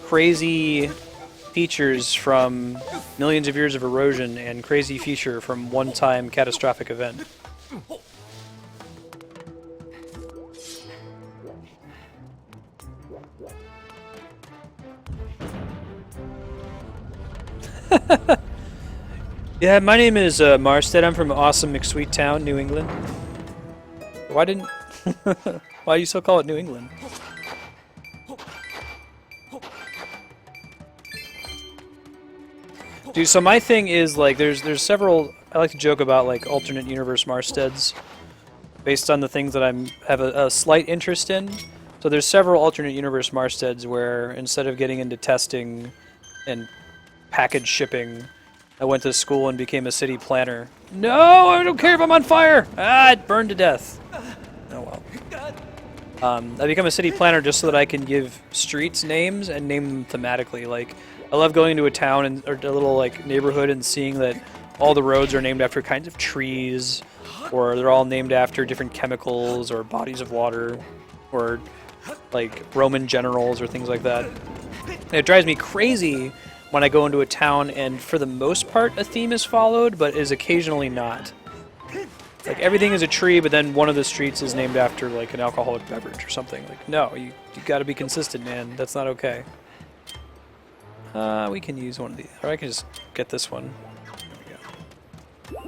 crazy features from millions of years of erosion and crazy feature from one-time catastrophic event. Yeah, my name is Marstead. I'm from awesome McSweet Town, New England. Why didn't... Why do you still call it New England? Dude, so my thing is, like, there's several... I like to joke about, like, alternate universe Marsteads based on the things that I have a slight interest in. So there's several alternate universe Marsteads where instead of getting into testing and package shipping, I went to school and became a city planner. No, I don't care if I'm on fire! Ah, it burned to death. Oh well. I become a city planner just so that I can give streets names and name them thematically. Like, I love going to a town and or a little like neighborhood and seeing that all the roads are named after kinds of trees, or they're all named after different chemicals or bodies of water, or like Roman generals or things like that. And it drives me crazy when I go into a town and for the most part a theme is followed, but is occasionally not. Like everything is a tree, but then one of the streets is named after like an alcoholic beverage or something. Like, no, you gotta be consistent, man. That's not okay. We can use one of these, or I can just get this one. There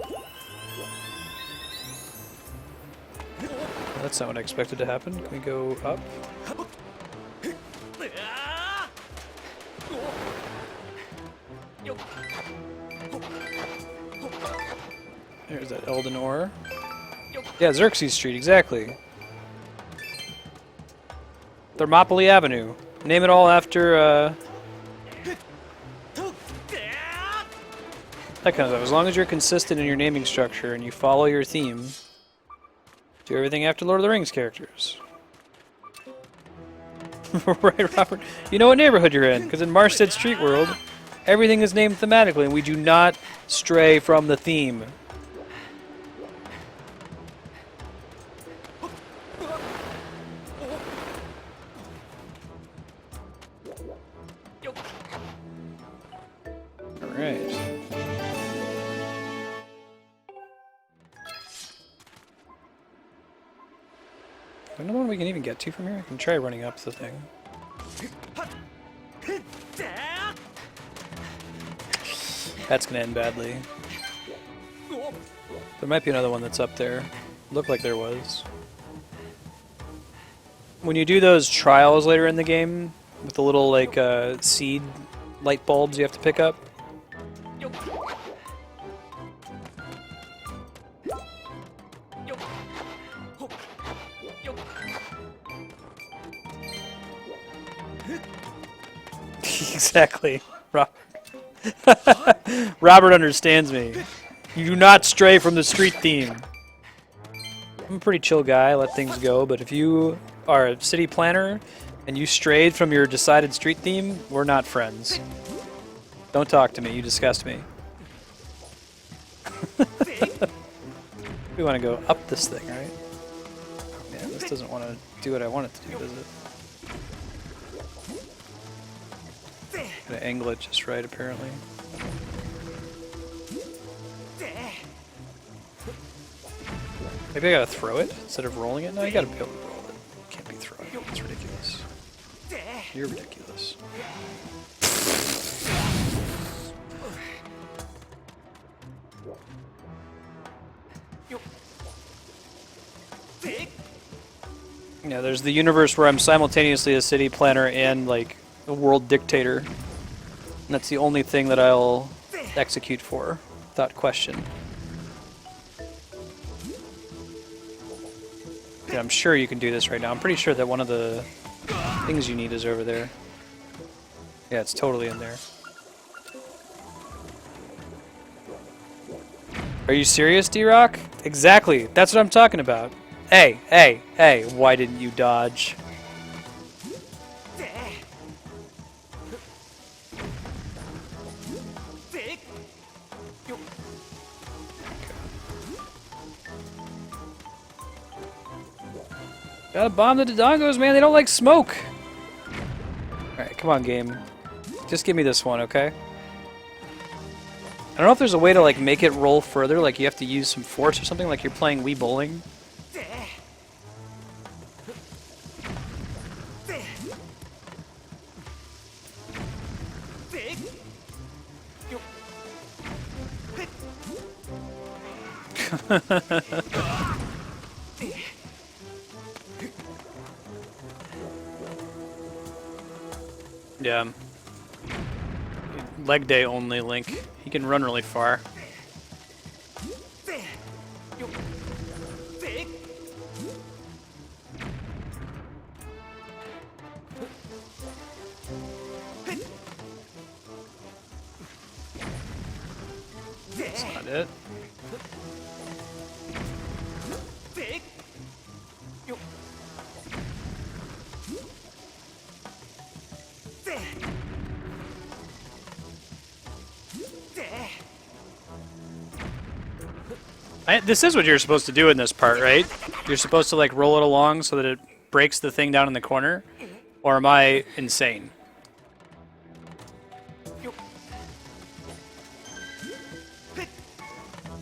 we go. That's not what I expected to happen. Can we go up? There's that Elden Ore. Yeah, Xerxes Street, exactly. Thermopylae Avenue. Name it all after, that kind of stuff. As long as you're consistent in your naming structure and you follow your theme, do everything after Lord of the Rings characters. Right, Robert? You know what neighborhood you're in, because in Marstead Street World, everything is named thematically, and we do not stray from the theme. Alright. Another one we can even get to from here? I can try running up the thing. That's gonna end badly. There might be another one that's up there. Looked like there was. When you do those trials later in the game, with the little like seed light bulbs you have to pick up. Exactly. Robert understands me. You do not stray from the street theme. I'm a pretty chill guy, I let things go, but if you are a city planner and you strayed from your decided street theme, we're not friends. Don't talk to me, you disgust me. We want to go up this thing, right? Oh man, this doesn't want to do what I want it to do, does it? Gotta angle it just right, apparently. Maybe I gotta throw it instead of rolling it? No, you gotta be able to roll it. Can't be throwing it. That's ridiculous. You're ridiculous. Yeah, there's the universe where I'm simultaneously a city planner and, like, a world dictator. And that's the only thing that I'll execute for, without question. Yeah, I'm sure you can do this right now. I'm pretty sure that one of the things you need is over there. Yeah, it's totally in there. Are you serious, D-Rock? Exactly. That's what I'm talking about. Hey, hey, hey, why didn't you dodge? Gotta bomb the Dodongos, man. They don't like smoke. Alright, come on, game. Just give me this one, okay? I don't know if there's a way to, like, make it roll further. Like, you have to use some force or something. Like, you're playing Wii Bowling. Yeah. Leg day only, Link. He can run really far. That's not it. This is what you're supposed to do in this part, right? You're supposed to, like, roll it along so that it breaks the thing down in the corner? Or am I insane?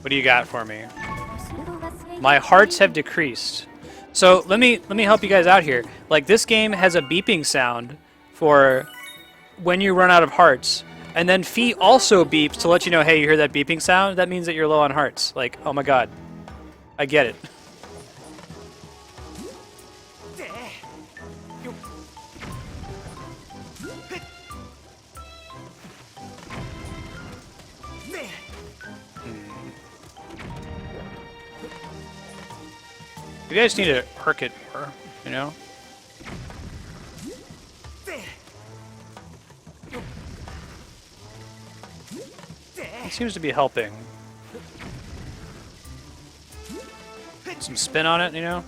What do you got for me? My hearts have decreased. So let me help you guys out here. Like, this game has a beeping sound for when you run out of hearts. And then Fee also beeps to let you know, hey, you hear that beeping sound? That means that you're low on hearts. Like, oh my god. I get it. You guys need to arc it more, you know? It seems to be helping. Some spin on it, you know?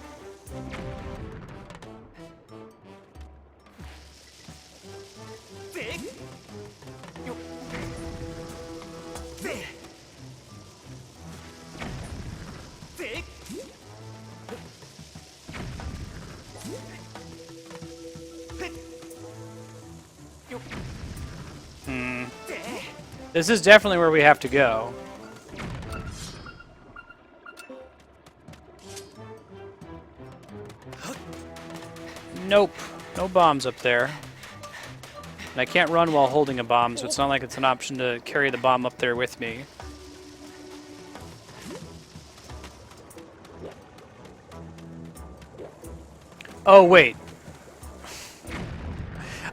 This is definitely where we have to go. Nope. No bombs up there. And I can't run while holding a bomb, so it's not like it's an option to carry the bomb up there with me. Oh, wait.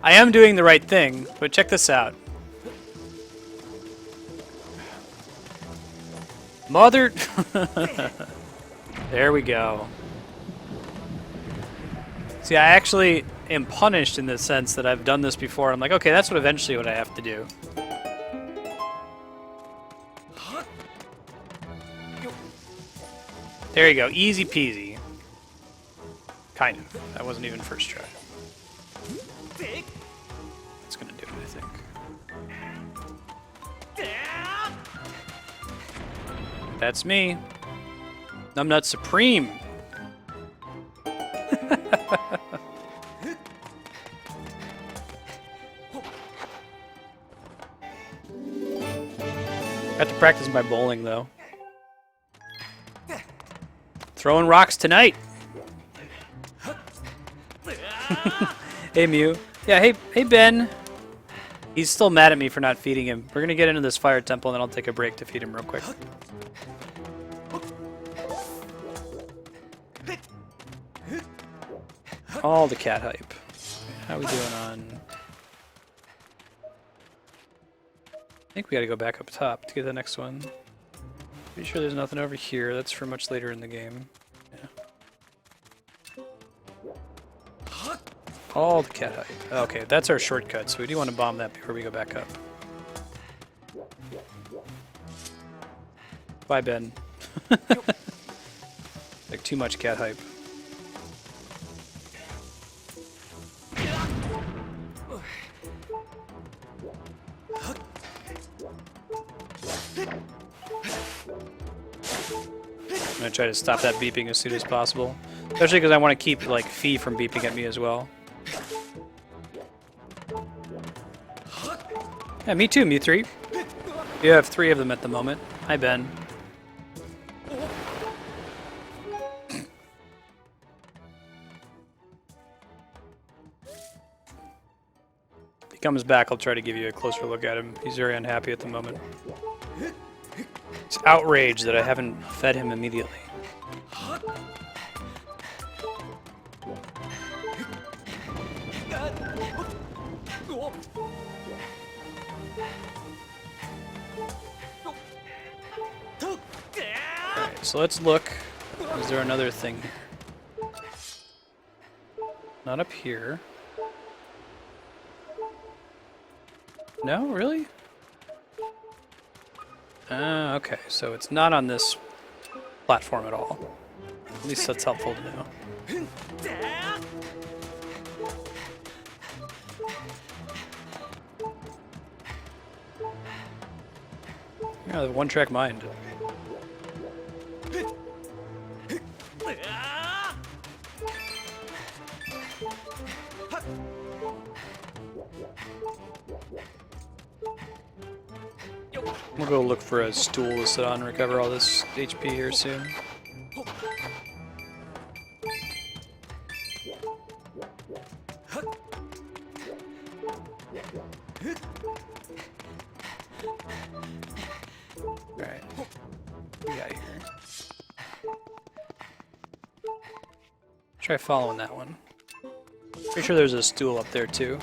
I am doing the right thing, but check this out. Mother... There we go. See, I actually am punished in the sense that I've done this before. I'm like, okay, that's what eventually what I have to do. There you go, easy peasy. Kind of. That wasn't even first try. That's gonna do it, I think. That's me. Numbnut Supreme. Got to practice my bowling though. Throwing rocks tonight. Hey Mew. Yeah, hey Ben. He's still mad at me for not feeding him. We're gonna get into this fire temple and then I'll take a break to feed him real quick. All the cat hype. How are we doing on... I think we gotta go back up top to get the next one. Pretty sure there's nothing over here. That's for much later in the game. Yeah. All the cat hype. Okay, that's our shortcut, so we do want to bomb that before we go back up. Bye, Ben. Like, too much cat hype. I'm gonna try to stop that beeping as soon as possible. Especially because I want to keep, like, Fee from beeping at me as well. Yeah, me too, Mew3. You have 3 of them at the moment. Hi, Ben. If he comes back, I'll try to give you a closer look at him. He's very unhappy at the moment. He's outraged that I haven't fed him immediately. Alright, so let's look. Is there another thing? Not up here. No, really? Okay, so it's not on this platform at all. At least that's helpful to know. Yeah, the one-track mind. We'll go look for a stool to sit on and recover all this HP here soon. Alright. What we got here? Try following that one. Pretty sure there's a stool up there too.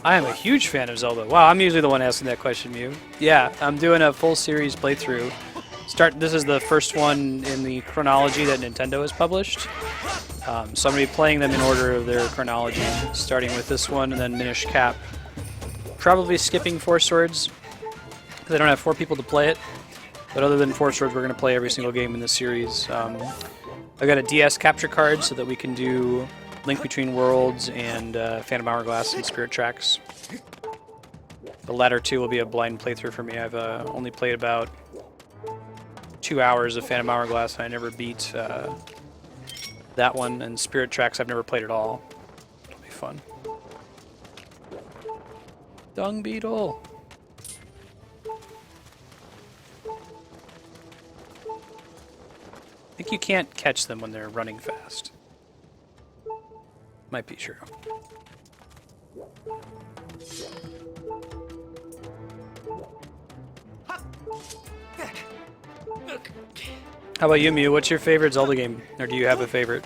I am a huge fan of Zelda. Wow, I'm usually the one asking that question, Mew. Yeah, I'm doing a full series playthrough. This is the first one in the chronology that Nintendo has published. So I'm going to be playing them in order of their chronology, starting with this one and then Minish Cap. Probably skipping Four Swords, because I don't have 4 people to play it. But other than Four Swords, we're going to play every single game in this series. I've got a DS capture card so that we can do Link Between Worlds and Phantom Hourglass and Spirit Tracks. The latter 2 will be a blind playthrough for me. I've only played about 2 hours of Phantom Hourglass, and I never beat that one. And Spirit Tracks I've never played at all. It'll be fun. Dung Beetle! I think you can't catch them when they're running fast. Might be true. How about you, Mew? What's your favorite Zelda game? Or do you have a favorite?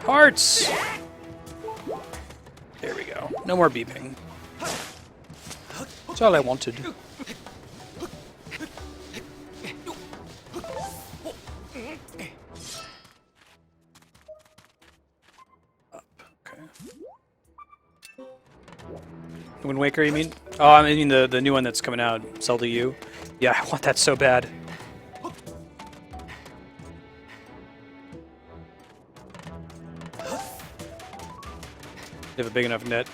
Hearts! There we go. No more beeping. That's all I wanted. Up. Okay. Wind Waker, you mean? Oh, I mean the new one that's coming out, Zelda U. Yeah, I want that so bad. You have a big enough net.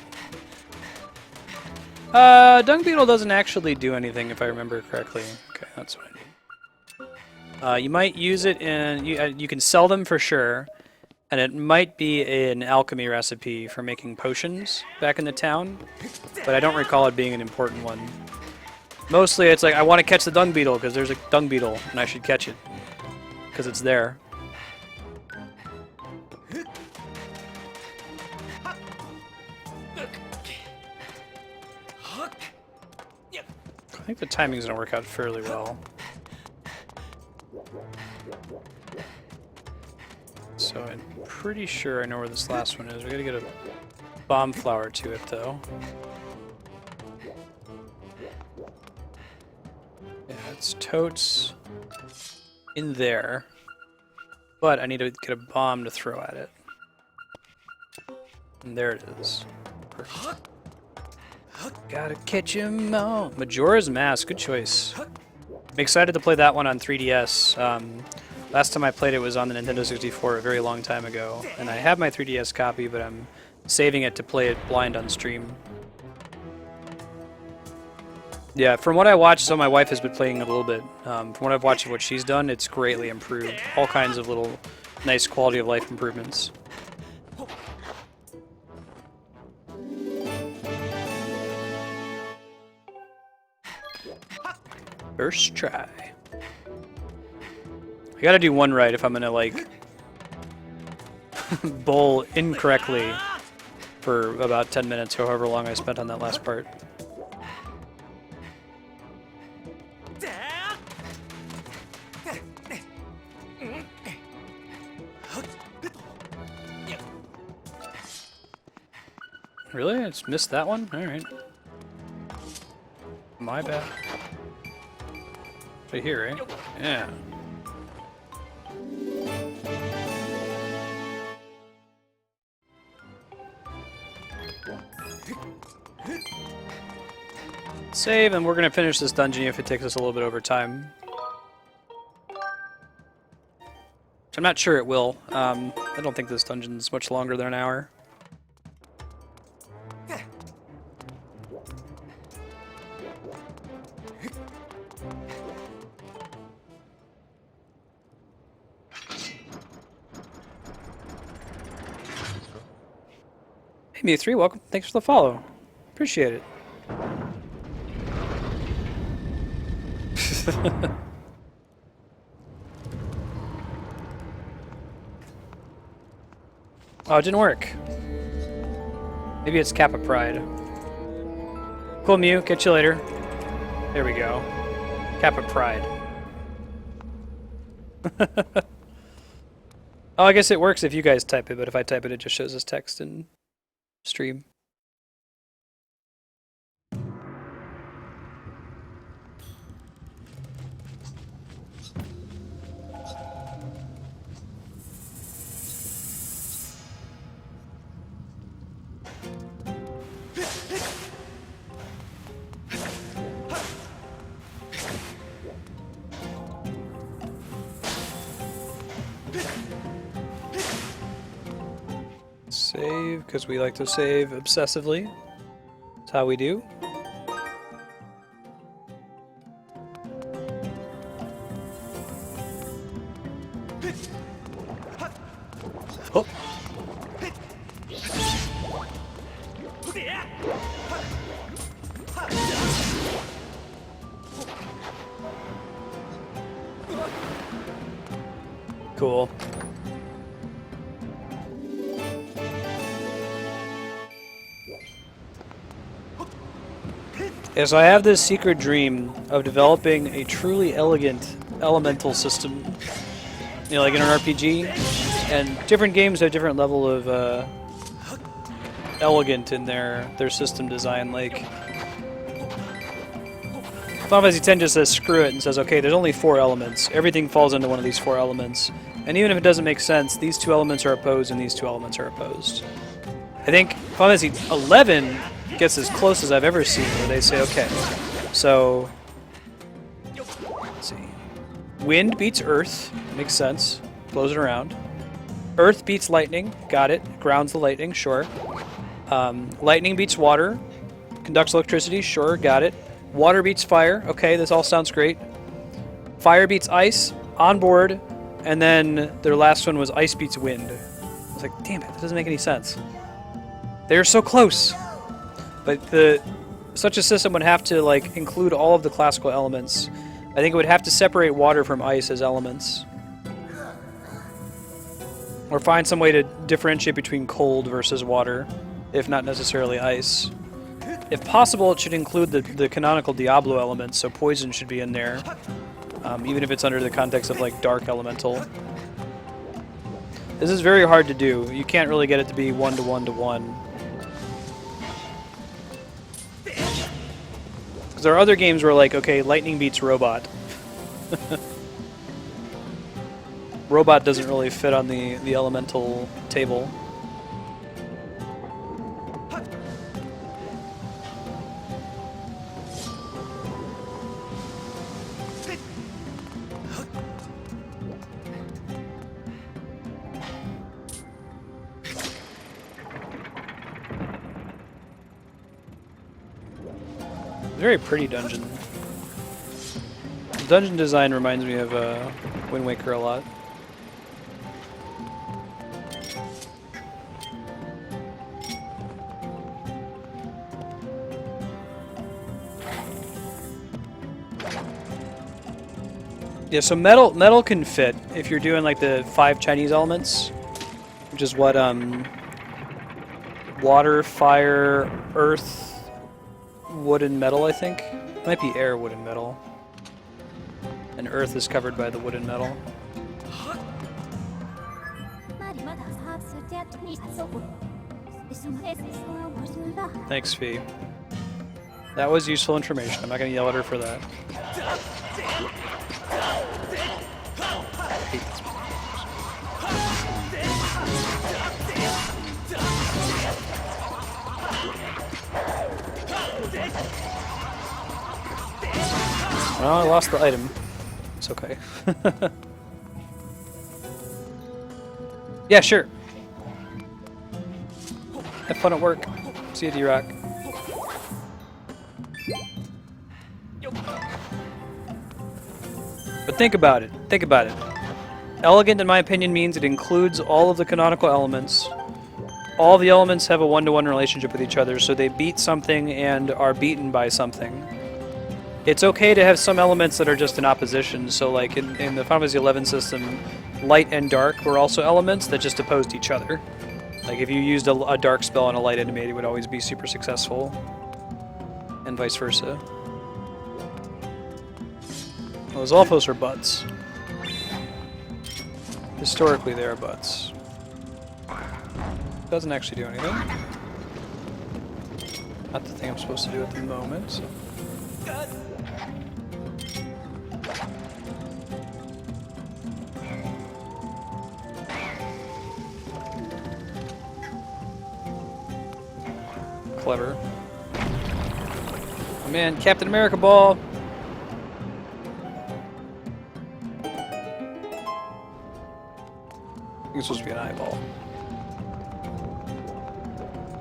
Dung Beetle doesn't actually do anything if I remember correctly. Okay, that's what I need. You might use it in... You can sell them for sure. And it might be an alchemy recipe for making potions back in the town. But I don't recall it being an important one. Mostly it's like, I want to catch the Dung Beetle because there's a Dung Beetle and I should catch it. Because it's there. I think the timing's gonna work out fairly well. So I'm pretty sure I know where this last one is. We gotta get a bomb flower to it though. Yeah, it's totes in there. But I need to get a bomb to throw at it. And there it is. Perfect. Gotta catch 'em all. Majora's Mask, good choice. I'm excited to play that one on 3DS. Last time I played it was on the Nintendo 64 a very long time ago. And I have my 3DS copy, but I'm saving it to play it blind on stream. Yeah, from what I watched, so my wife has been playing a little bit. From what I've watched of what she's done, it's greatly improved. All kinds of little nice quality of life improvements. First try. I gotta do one right if I'm gonna, like, bowl incorrectly for about 10 minutes, however long I spent on that last part. Really? I just missed that one? Alright. My bad. Right here, right? Yeah. Save, and we're gonna finish this dungeon if it takes us a little bit over time. Which I'm not sure it will. I don't think this dungeon's much longer than an hour. Hey Mew3, welcome. Thanks for the follow. Appreciate it. Oh, it didn't work. Maybe it's Kappa Pride. Cool, Mew. Catch you later. There we go. Kappa Pride. Oh, I guess it works if you guys type it, but if I type it, it just shows as text in stream. Save, because we like to save obsessively. That's how we do. Oh. Cool. Yeah, so I have this secret dream of developing a truly elegant elemental system, you know, like in an RPG. And different games have different level of elegant in their system design. Like Final Fantasy X just says screw it and says, okay, there's only 4 elements. Everything falls into one of these 4 elements. And even if it doesn't make sense, these 2 elements are opposed and these 2 elements are opposed. I think Final Fantasy XI gets as close as I've ever seen, where they say, okay, so let's see. Wind beats earth, makes sense, blows it around. Earth beats lightning, got it, grounds the lightning, sure. Lightning beats water, conducts electricity, sure, got it. Water beats fire, okay, this all sounds great. Fire beats ice, on board, and then their last one was ice beats wind. I was like, damn it, that doesn't make any sense. They're so close. But such a system would have to like include all of the classical elements. I think it would have to separate water from ice as elements. Or find some way to differentiate between cold versus water, if not necessarily ice. If possible, it should include the canonical Diablo elements, so poison should be in there. Even if it's under the context of like dark elemental. This is very hard to do. You can't really get it to be 1 to 1 to 1. There are other games where, like, okay, lightning beats robot. Robot doesn't really fit on the elemental table. Very pretty dungeon. The dungeon design reminds me of Wind Waker a lot. Yeah, so metal can fit if you're doing like the 5 Chinese elements, which is what water, fire, earth, wood and metal, I think. It might be air, wood, and metal. And earth is covered by the wood and metal. Thanks, Fee. That was useful information. I'm not going to yell at her for that. Well, I lost the item. It's okay. Yeah, sure. Have fun at work. See you, D-Rock. But think about it. Think about it. Elegant, in my opinion, means it includes all of the canonical elements. All the elements have a one-to-one relationship with each other, so they beat something and are beaten by something. It's okay to have some elements that are just in opposition, so like in the Final Fantasy XI system, light and dark were also elements that just opposed each other. Like if you used a dark spell on a light enemy, it would always be super successful, and vice versa. Those Alphos are butts. Historically, they are butts. Doesn't actually do anything. Not the thing I'm supposed to do at the moment. Clever. Oh man, Captain America ball! I think it's supposed to be an eyeball.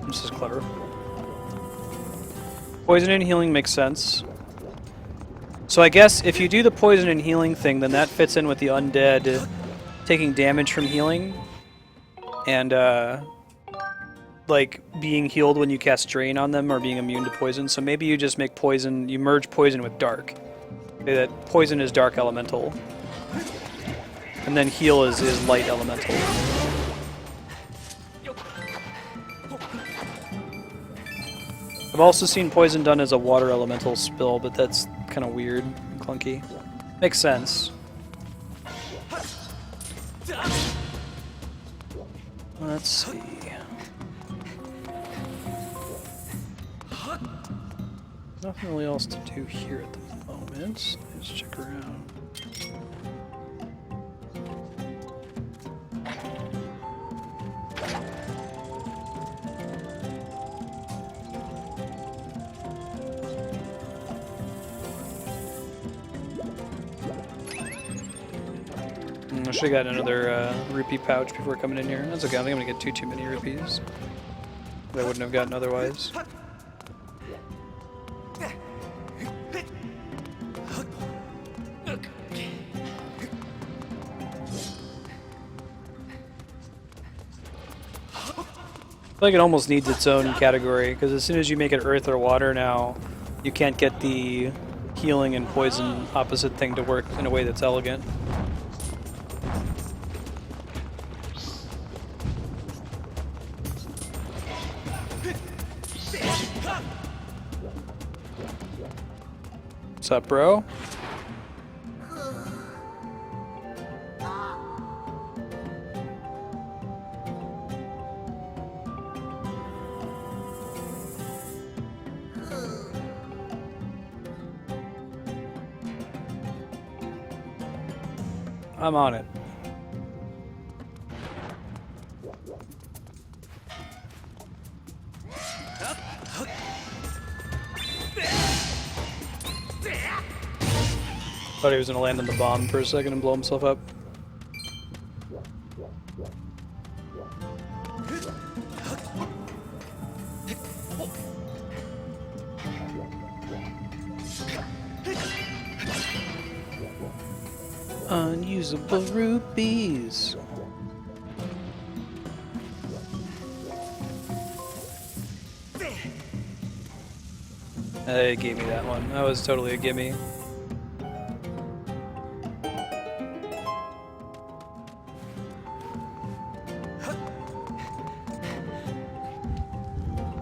This is clever. Poison and healing makes sense. So I guess if you do the poison and healing thing, then that fits in with the undead taking damage from healing. And, like, being healed when you cast Drain on them or being immune to poison. So maybe you just make poison, you merge poison with dark. That poison is dark elemental. And then heal is light elemental. I've also seen poison done as a water elemental spill, but that's kind of weird and clunky. Makes sense. Let's see. Nothing really else to do here at the moment. Let's check around. I should have gotten another rupee pouch before coming in here. That's okay, I think I'm gonna get too many rupees that I wouldn't have gotten otherwise. I feel like it almost needs its own category, because as soon as you make it earth or water now, you can't get the healing and poison opposite thing to work in a way that's elegant. What's up, bro? I'm on it. Thought he was gonna land on the bomb for a second and blow himself up. Unusable rupees. They gave me that one. That was totally a gimme.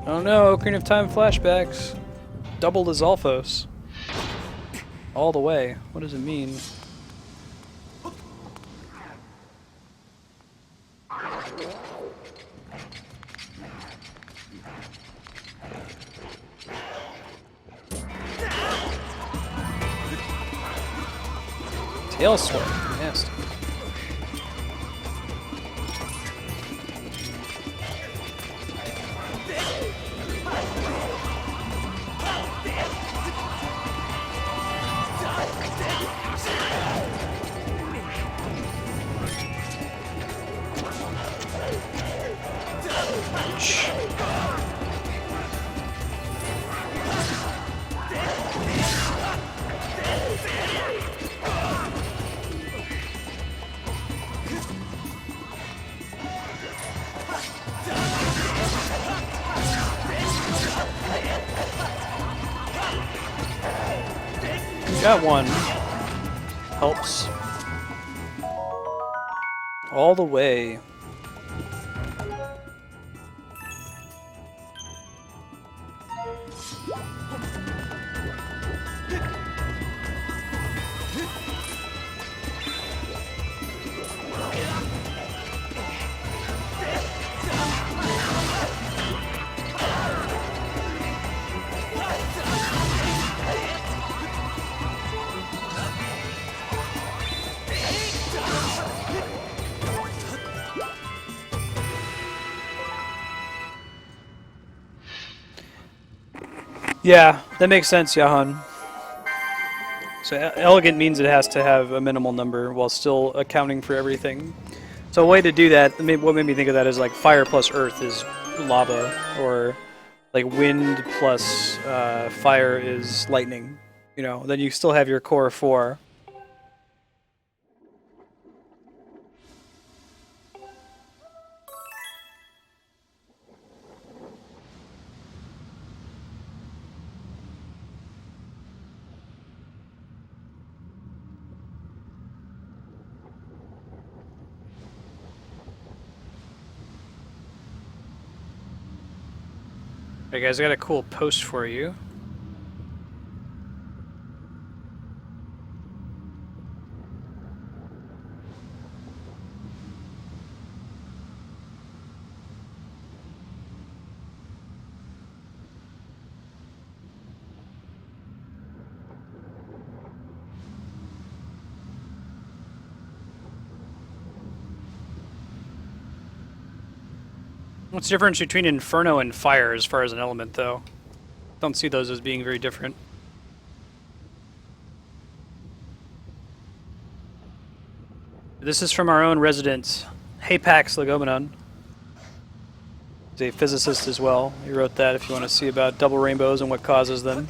Oh no, Ocarina of Time flashbacks. Doubled as Alphos. All the way. What does it mean? Tail swipe. Nasty. Got one. Helps. All the way. Yeah, that makes sense, Jahan. So elegant means it has to have a minimal number while still accounting for everything. So a way to do that, what made me think of that is like fire plus earth is lava, or like wind plus fire is lightning. You know, then you still have your core four. Hey guys, I got a cool post for you. What's the difference between Inferno and Fire as far as an element, though? Don't see those as being very different. This is from our own resident, Hapax Legomenon. He's a physicist as well. He wrote that if you want to see about double rainbows and what causes them.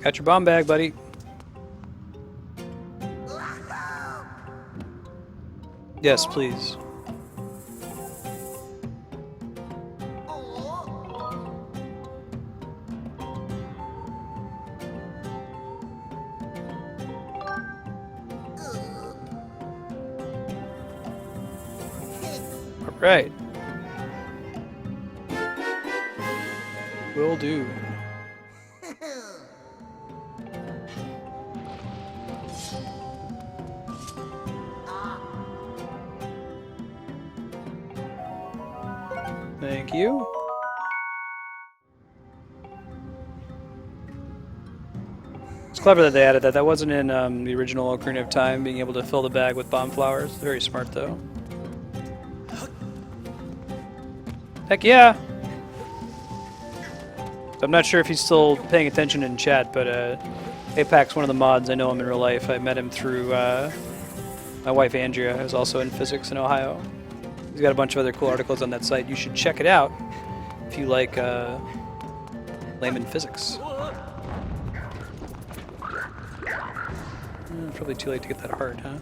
Got your bomb bag, buddy. Yes, please. All right. Will do. Thank you. It's clever that they added that. That wasn't in the original Ocarina of Time, being able to fill the bag with bomb flowers. Very smart, though. Heck yeah! I'm not sure if he's still paying attention in chat, but Apex, one of the mods, I know him in real life. I met him through my wife Andrea, who's also in physics in Ohio. He's got a bunch of other cool articles on that site. You should check it out if you like layman physics. Probably too late to get that hard, huh?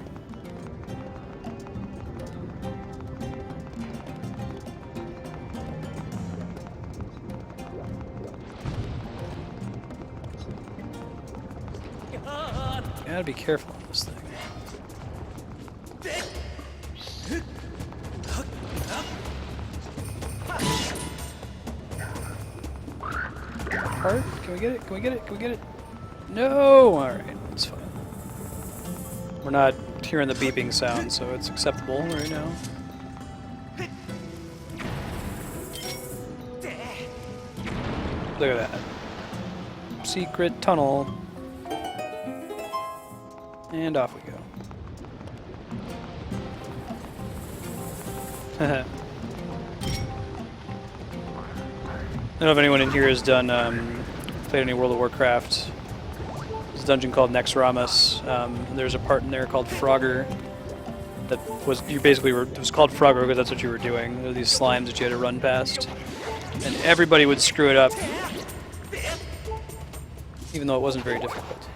Gotta be careful on this thing. Hard? Can we get it? Can we get it? Can we get it? No! Alright, it's fine. We're not hearing the beeping sound, so it's acceptable right now. Look at that. Secret tunnel. And off we go. I don't know if anyone in here has done played any World of Warcraft. There's a dungeon called Nexramas. There's a part in there called Frogger that was it was called Frogger because that's what you were doing. There were these slimes that you had to run past, and everybody would screw it up, even though it wasn't very difficult.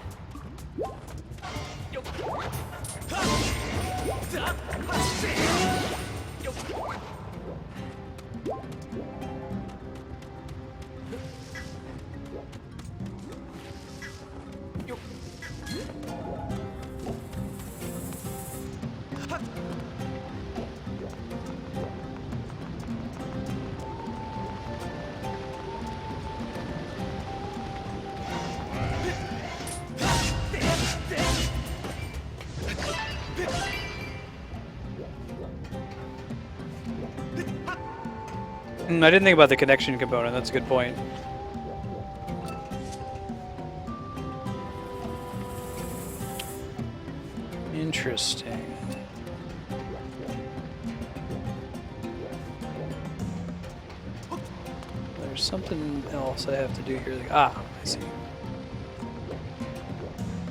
I didn't think about the connection component. That's a good point. Interesting. There's something else I have to do here. I see.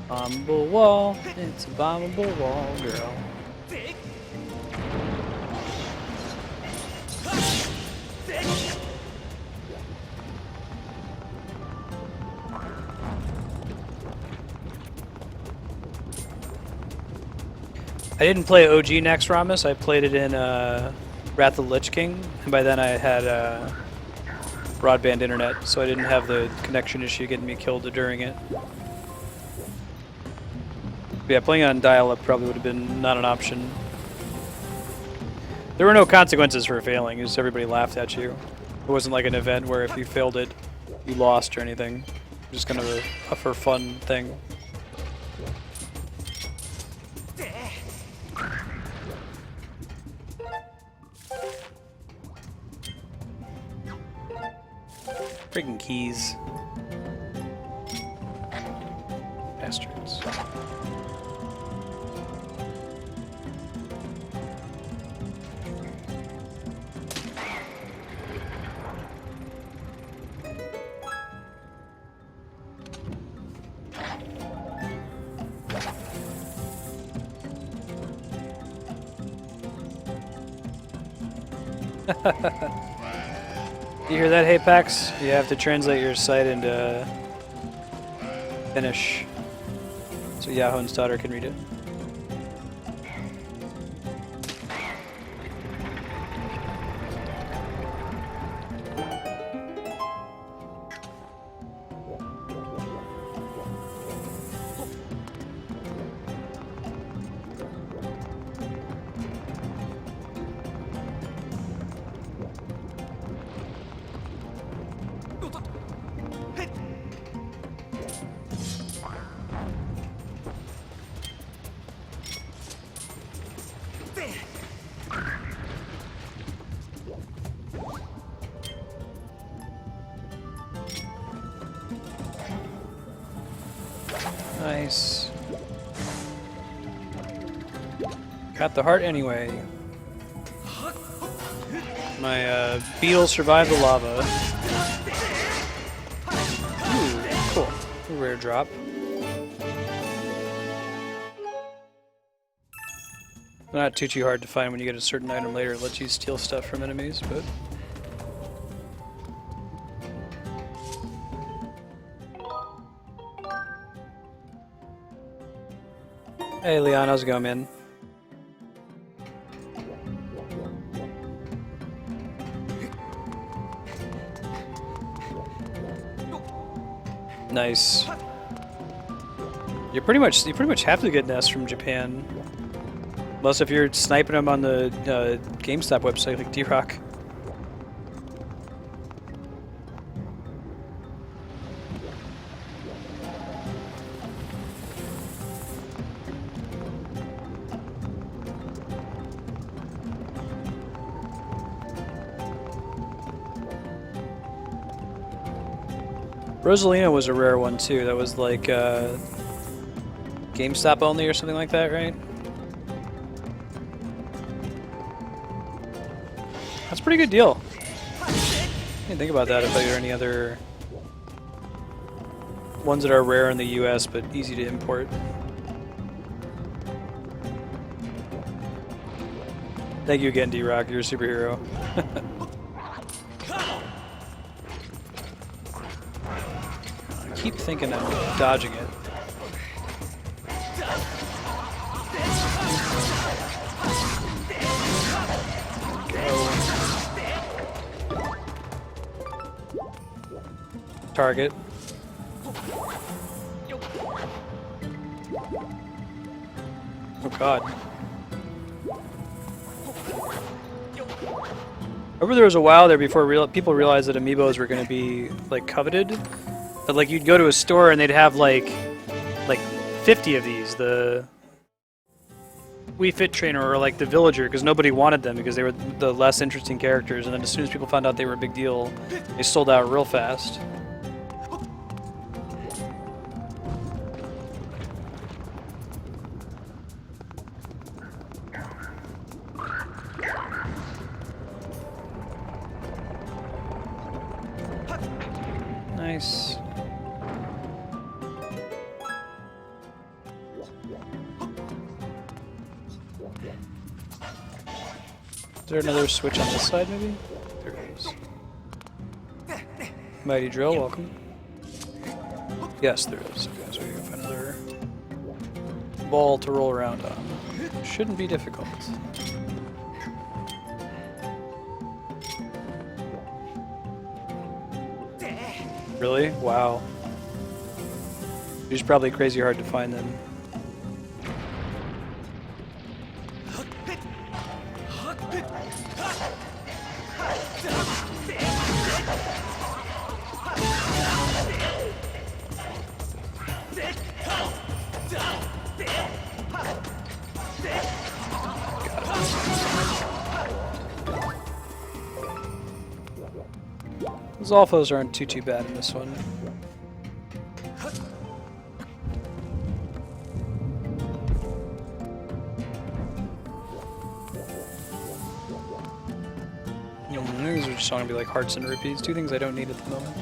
Bombable wall. It's a bombable wall, girl. I didn't play OG Nexramas. I played it in Wrath of the Lich King, and by then I had broadband internet, so I didn't have the connection issue getting me killed during it. But yeah, playing on dial-up probably would have been not an option. There were no consequences for failing, just everybody laughed at you. It wasn't like an event where if you failed it, you lost or anything. Just kind of a for fun thing. Freaking keys. Bastards. You hear that, Hapax? You have to translate your site into Finnish so Yahon's daughter can read it. Nice. Got the heart anyway. My beetle survived the lava. Ooh, cool. A rare drop. Not too hard to find when you get a certain item later. It lets you steal stuff from enemies, but... Hey Leon, how's it going, man? Nice. You pretty much have to get nests from Japan. Unless if you're sniping them on the GameStop website like D-Rock. Rosalina was a rare one too. That was like GameStop only or something like that, right? That's a pretty good deal. I didn't think about that if there are any other ones that are rare in the US but easy to import. Thank you again, D-Rock. You're a superhero. I keep thinking I'm dodging it. Target. Oh god. Remember there was a while there before people realized that amiibos were going to be like coveted. That like you'd go to a store and they'd have like 50 of these, the Wii Fit Trainer or like the Villager, because nobody wanted them because they were the less interesting characters, and then as soon as people found out they were a big deal, they sold out real fast. Nice. Is there another switch on this side, maybe? There it is. Mighty Drill, welcome. Yes, there is. Okay, so we can find another ball to roll around on. Shouldn't be difficult. Really? Wow. It's probably crazy hard to find them. Those alphas aren't too bad in this one. These are just going to be like hearts and rupees. Two things I don't need at the moment.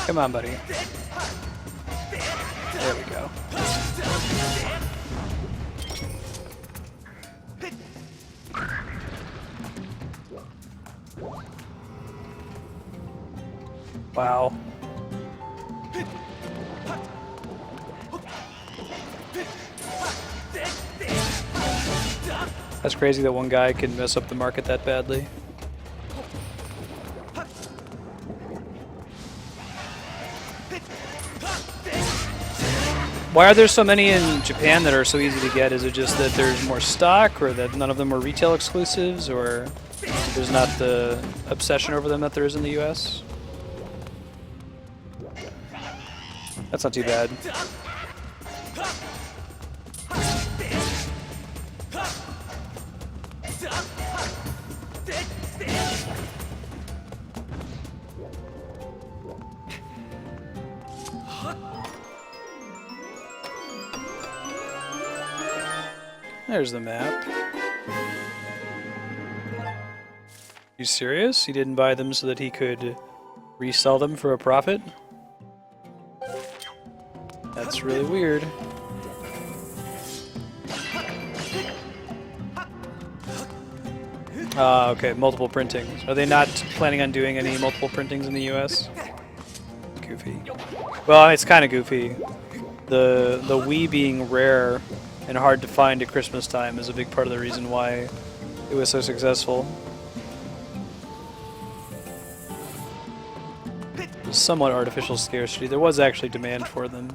Come on, buddy. There we go. Wow. That's crazy that one guy can mess up the market that badly. Why are there so many in Japan that are so easy to get? Is it just that there's more stock, or that none of them are retail exclusives, or there's not the obsession over them that there is in the US? That's not too bad. There's the map. You serious? He didn't buy them so that he could resell them for a profit? That's really weird. Ah, okay, multiple printings. Are they not planning on doing any multiple printings in the US? Goofy. Well, it's kind of goofy. The Wii being rare and hard to find at Christmas time is a big part of the reason why it was so successful. It was somewhat artificial scarcity. There was actually demand for them.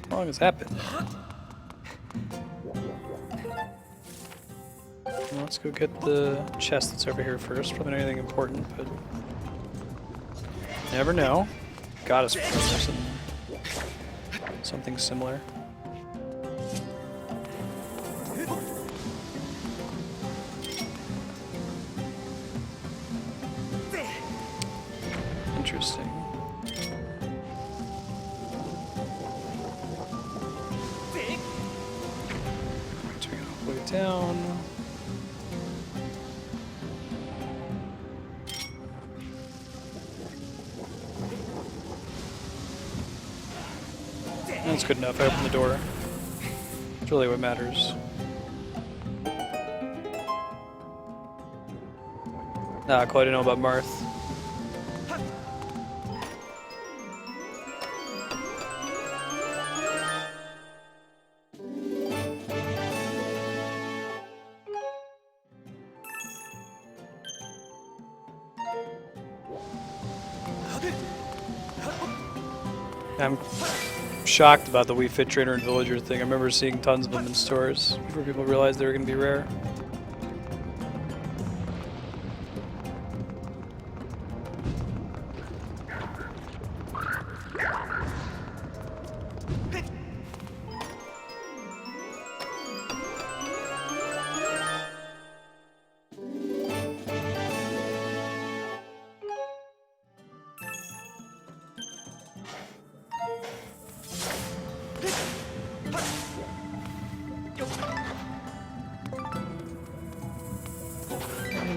How long has that been? Well, let's go get the chest that's over here first. Probably not anything important, but never know. Goddess person. Something similar. Interesting. Down. That's good enough. I opened the door. It's really what matters. Nah, cool. I didn't know about Marth. I'm shocked about the Wii Fit Trainer and Villager thing. I remember seeing tons of them in stores before people realized they were going to be rare.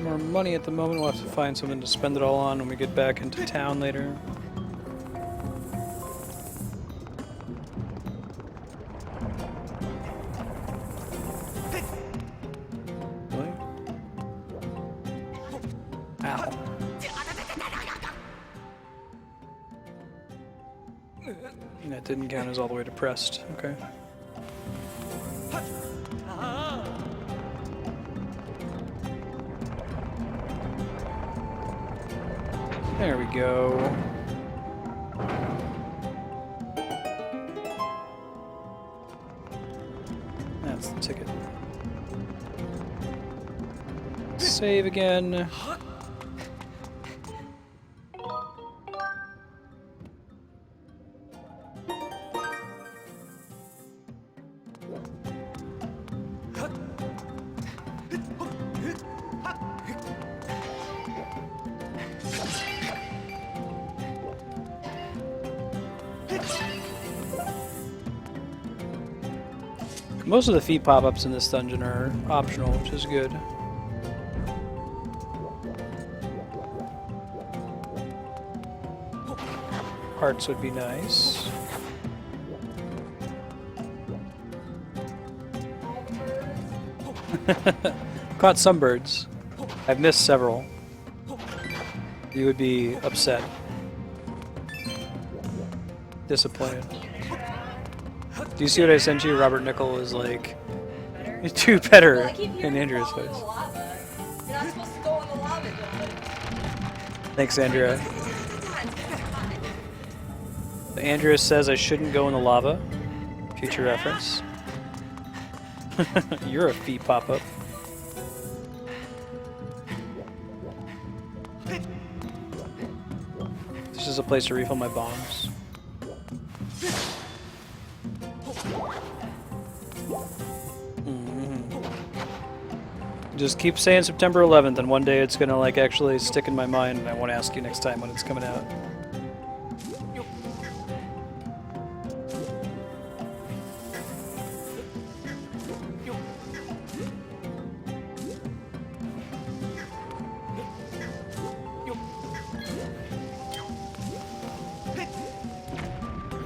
More money at the moment. We'll have to find something to spend it all on when we get back into town later. Ow. And that didn't count as all the way depressed. Okay. There we go. That's the ticket. Save again. Most of the feet pop-ups in this dungeon are optional, which is good. Hearts would be nice. Caught some birds. I've missed several. You would be upset. Disappointed. Do you see what I sent you? Robert Nickel is like, do better in Andrea's voice. Thanks, Andrea. Andrea says I shouldn't go in the lava. Future reference. You're a feet pop-up. This is a place to refill my bombs. Just keep saying September 11th, and one day it's gonna like actually stick in my mind, and I won't ask you next time when it's coming out.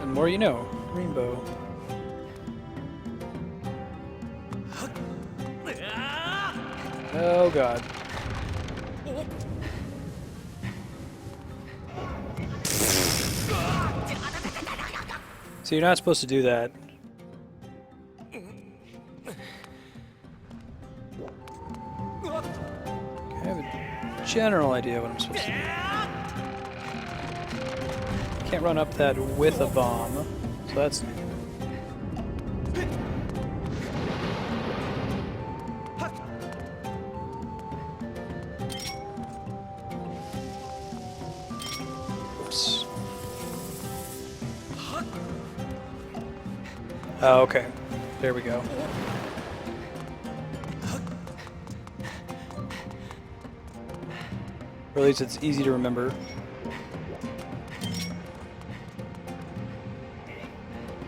And more you know, rainbow. Oh god. So you're not supposed to do that. I have a general idea what I'm supposed to do. Can't run up that with a bomb, so that's new. Oh, okay. There we go. Or at least it's easy to remember.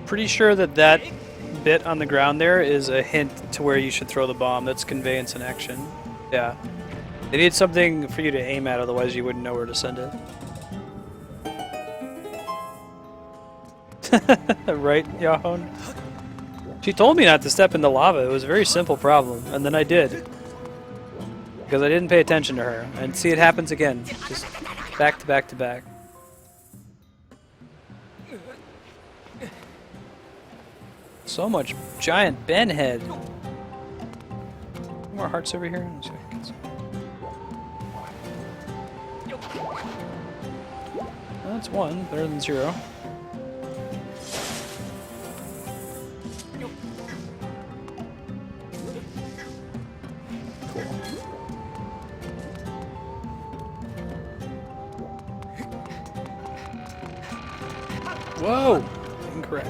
Pretty sure that that bit on the ground there is a hint to where you should throw the bomb. That's conveyance in action. Yeah. They need something for you to aim at, otherwise you wouldn't know where to send it. Right, Yahon? She told me not to step in the lava. It was a very simple problem, and then I did. Because I didn't pay attention to her. And see, it happens again. Just back to back to back. So much giant Ben head. More hearts over here. That's one, better than zero. Whoa! Incorrect.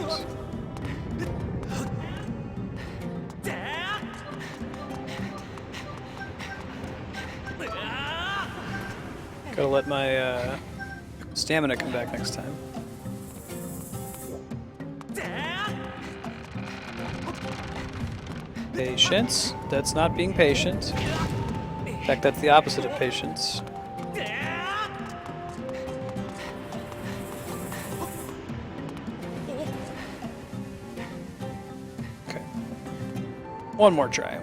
Gotta let my stamina come back next time. Patience. That's not being patient. In fact, that's the opposite of patience. Okay. One more try.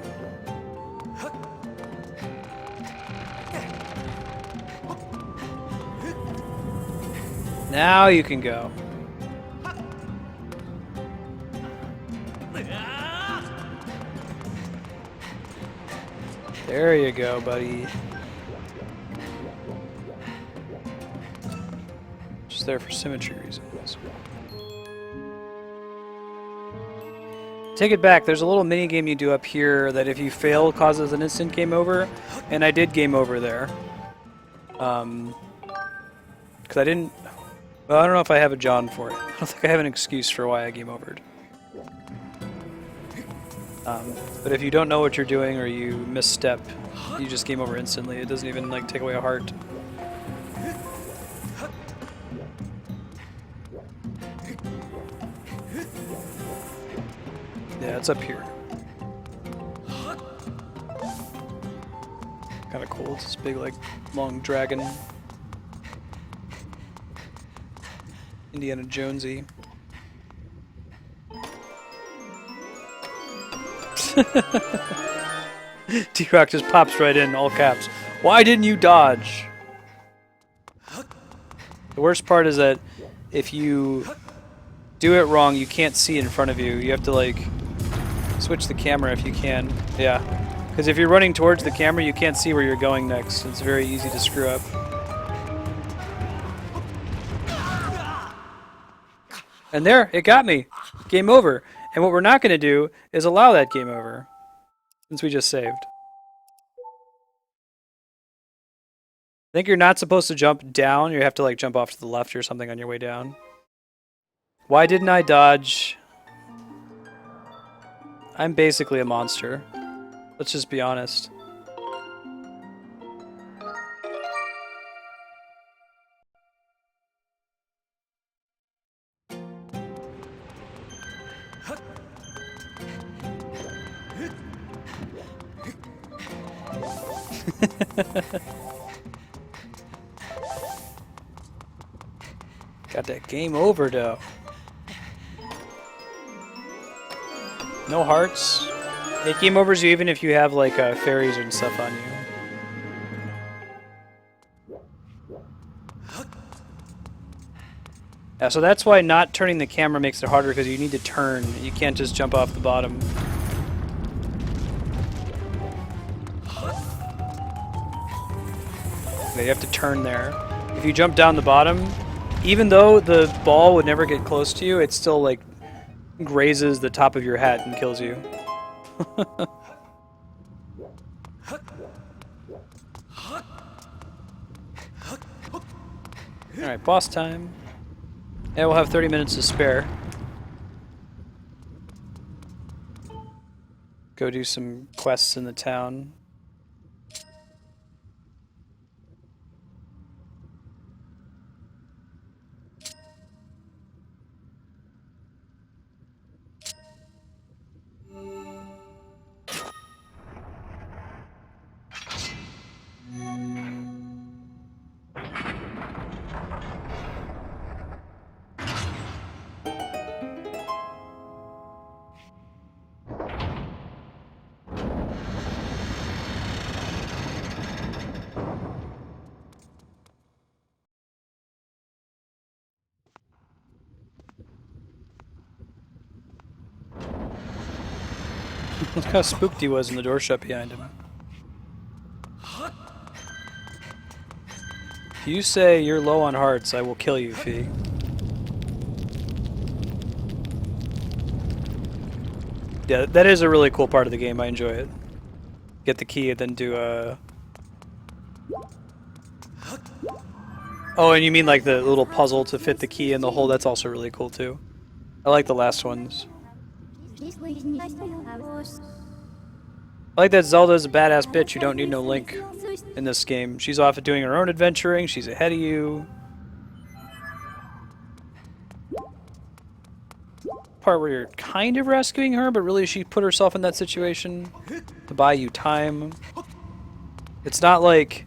Now you can go. There you go, buddy. Just there for symmetry reasons. Take it back. There's a little mini game you do up here that if you fail causes an instant game over, and I did game over there. Because I didn't. Well, I don't know if I have a John for it. I don't think I have an excuse for why I game overed. But if you don't know what you're doing or you misstep, you just game over instantly. It doesn't even like take away a heart. Yeah, it's up here. Kind of cool. It's this big, like, long dragon. Indiana Jonesy. T-Rock just pops right in, all caps. Why didn't you dodge? The worst part is that if you do it wrong, you can't see in front of you. You have to, like, switch the camera if you can. Yeah. Because if you're running towards the camera, you can't see where you're going next. It's very easy to screw up. And there, it got me. Game over. And what we're not going to do is allow that game over. Since we just saved. I think you're not supposed to jump down. You have to like jump off to the left or something on your way down. Why didn't I dodge? I'm basically a monster. Let's just be honest. Got that game over though. No hearts. It game overs you even if you have like fairies and stuff on you. Yeah, so that's why not turning the camera makes it harder because you need to turn. You can't just jump off the bottom. You have to turn there. If you jump down the bottom, even though the ball would never get close to you, it still like grazes the top of your hat and kills you. Alright, boss time. And we'll have 30 minutes to spare. Go do some quests in the town. Look how spooked he was when the door shut behind him. If you say you're low on hearts, I will kill you, Fee. Yeah, that is a really cool part of the game. I enjoy it. Get the key and then do a... Oh, and you mean like the little puzzle to fit the key in the hole? That's also really cool too. I like the last ones. I like that Zelda is a badass bitch. You don't need no Link in this game. She's off doing her own adventuring. She's ahead of you. Part where you're kind of rescuing her, but really she put herself in that situation to buy you time. It's not like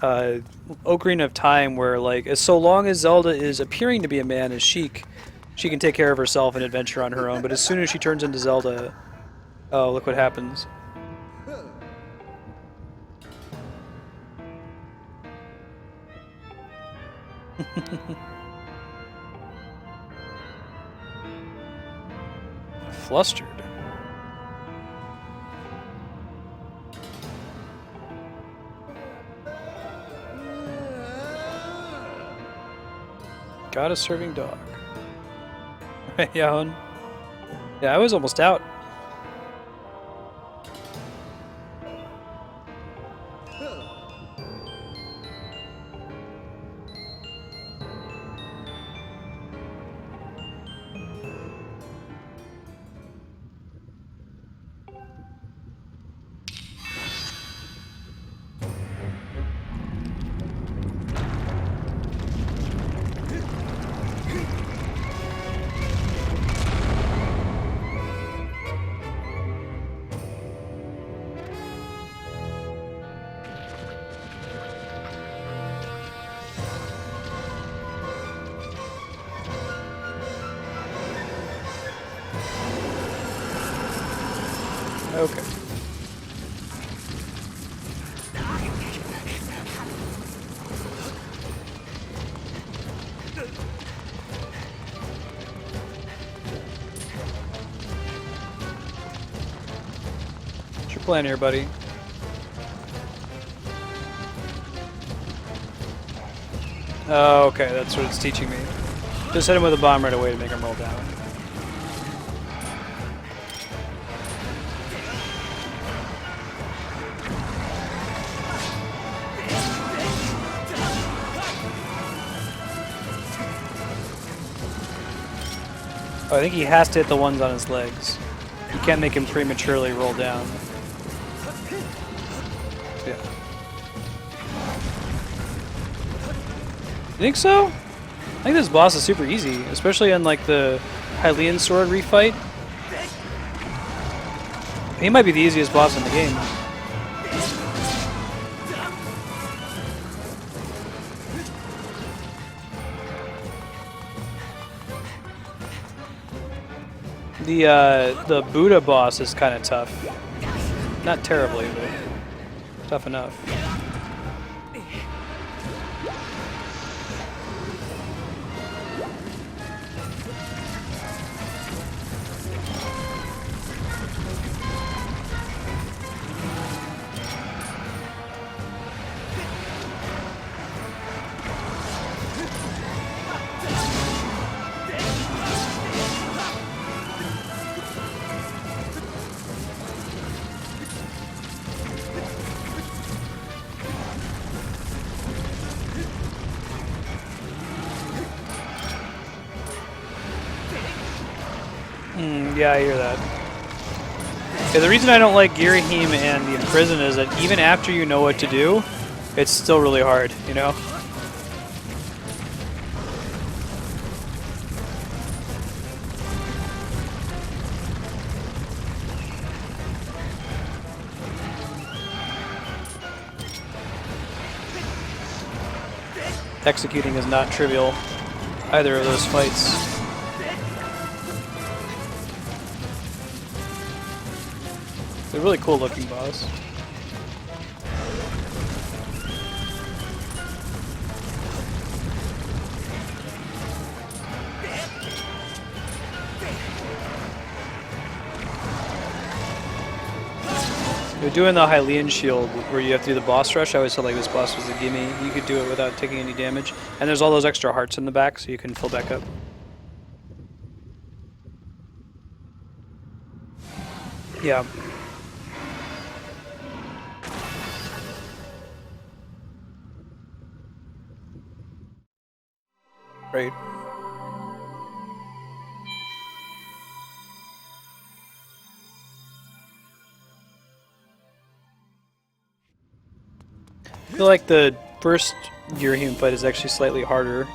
Ocarina of Time where like as so long as Zelda is appearing to be a man as Sheik, she can take care of herself and adventure on her own, but as soon as she turns into Zelda, oh, look what happens. flustered. Got a serving dog. Yeah, hon. Yeah, I was almost out. Okay. What's your plan here, buddy? Oh, okay, that's what it's teaching me. Just hit him with a bomb right away to make him roll down. Oh, I think he has to hit the ones on his legs. You can't make him prematurely roll down. Yeah. You think so? I think this boss is super easy, especially on like the Hylian sword refight. He might be the easiest boss in the game. The Buddha boss is kind of tough. Not terribly, but tough enough. Yeah, I hear that. Yeah, the reason I don't like Girahim and the Imprison is that even after you know what to do, it's still really hard, you know? Executing is not trivial, either of those fights. They're really cool looking boss. They're doing the Hylian shield where you have to do the boss rush. I always felt like this boss was a gimme. You could do it without taking any damage. And there's all those extra hearts in the back so you can fill back up. Yeah. Right. I feel like the first Girahim fight is actually slightly harder.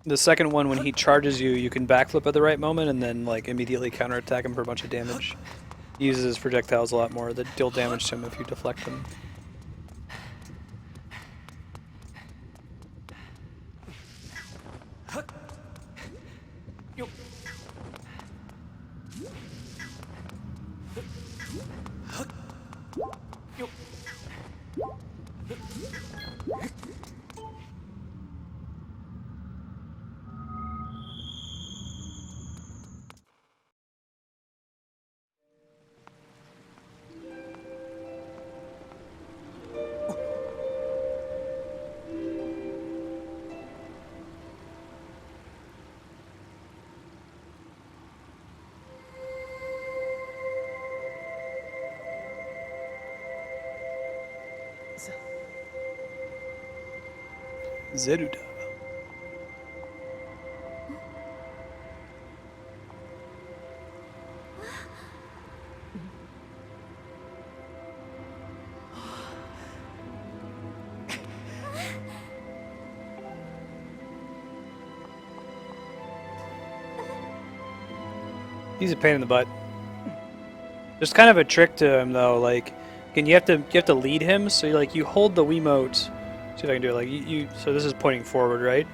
The second one, when he charges you, you can backflip at the right moment and then like immediately counterattack him for a bunch of damage. He uses his projectiles a lot more that deal damage to him if you deflect them. Zelda. He's a pain in the butt. There's kind of a trick to him though. Like, again, you have to lead him. So you hold the Wiimote. See if I can do it. Like you. So this is pointing forward, right?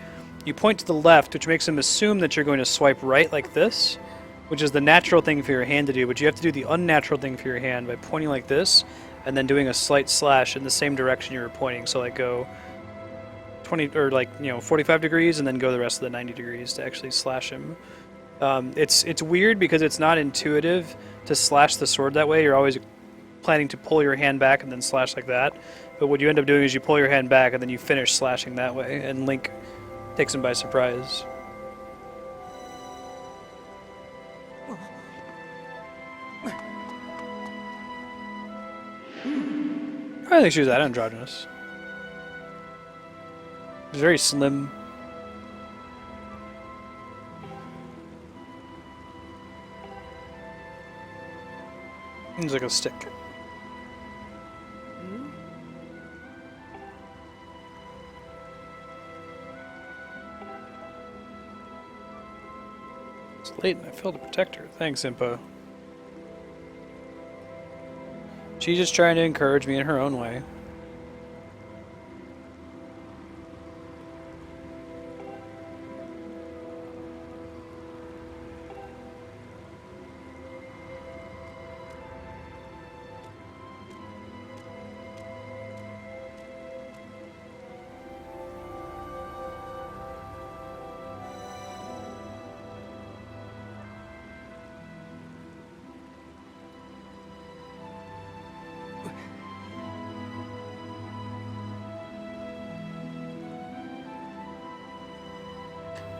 You point to the left, which makes him assume that you're going to swipe right like this, which is the natural thing for your hand to do. But you have to do the unnatural thing for your hand by pointing like this, and then doing a slight slash in the same direction you were pointing. So like go 20 or 45 degrees, and then go the rest of the 90 degrees to actually slash him. It's weird because it's not intuitive to slash the sword that way. You're always planning to pull your hand back and then slash like that. But what you end up doing is you pull your hand back and then you finish slashing that way, and Link takes him by surprise. I don't think she was that androgynous. She's very slim. Seems like a stick. It's late and I failed to protect her. Thanks, Impa. She's just trying to encourage me in her own way.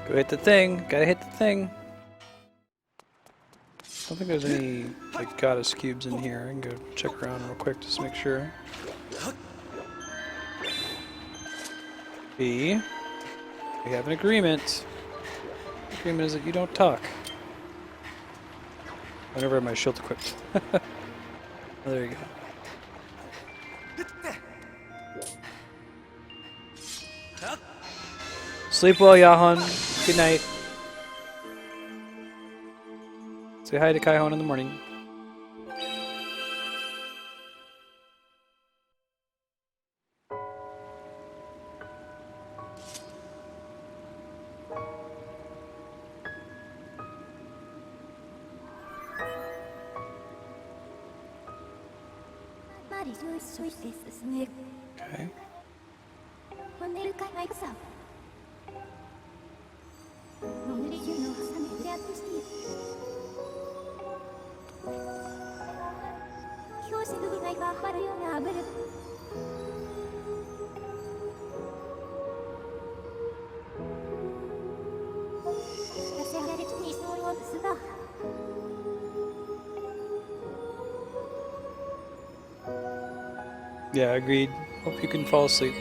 Go hit the thing. Gotta hit the thing. I don't think there's any like goddess cubes in here. I can go check around real quick just to make sure. B. We have an agreement. The agreement is that you don't talk. I never have my shield equipped. Oh, there you go. Sleep well, Yahan. Good night. Say hi to Kaihon in the morning. Okay. Yeah, agreed. Hope you can fall asleep.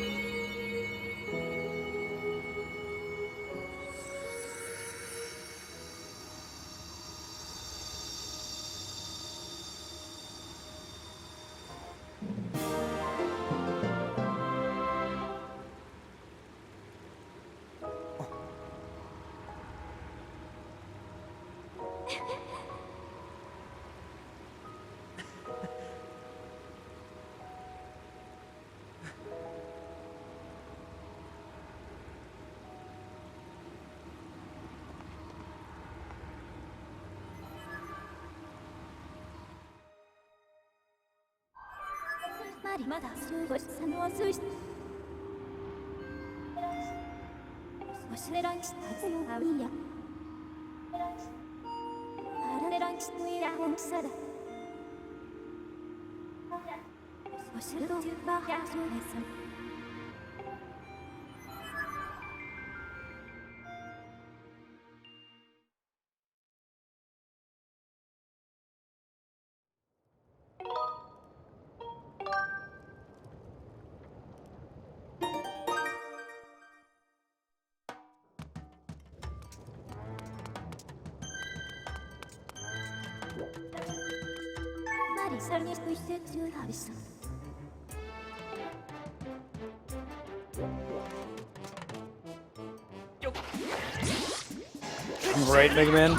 Right, Mega Man?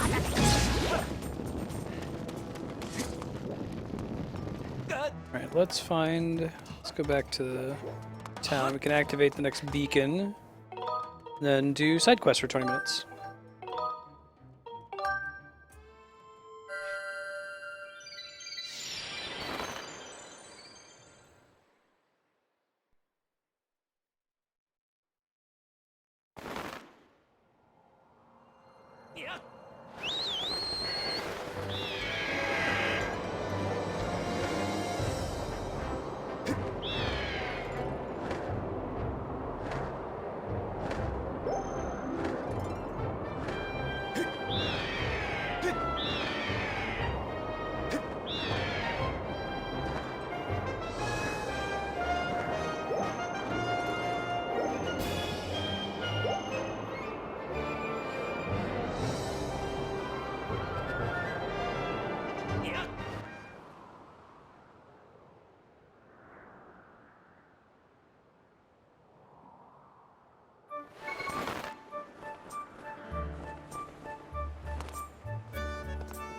Alright, let's go back to the town. We can activate the next beacon, then do side quests for 20 minutes.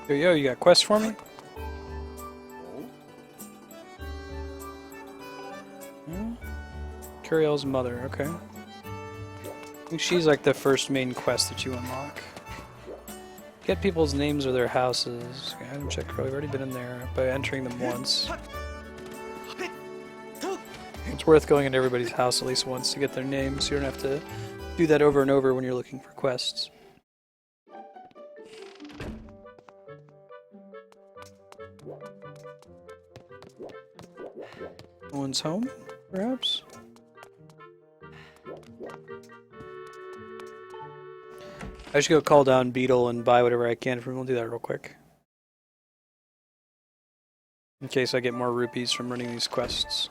Yo, you got quests for me? Curiel's mother, okay. I think she's like the first main quest that you unlock. Get people's names or their houses. Okay, item check, we've already been in there by entering them once. It's worth going into everybody's house at least once to get their names, so you don't have to do that over and over when you're looking for quests. No one's home, perhaps? I should go call down Beetle and buy whatever I can from him. We'll do that real quick. In case I get more rupees from running these quests.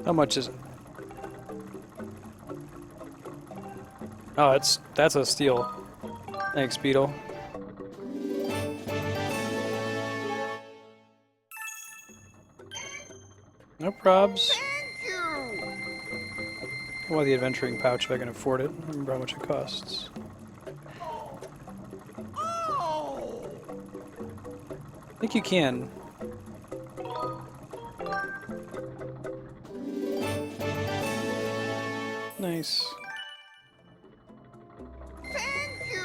How much is it? Oh, that's a steal. Thanks, Beetle. No probs. Why the adventuring pouch if I can afford it? I don't remember how much it costs. I think you can. Nice. Thank you.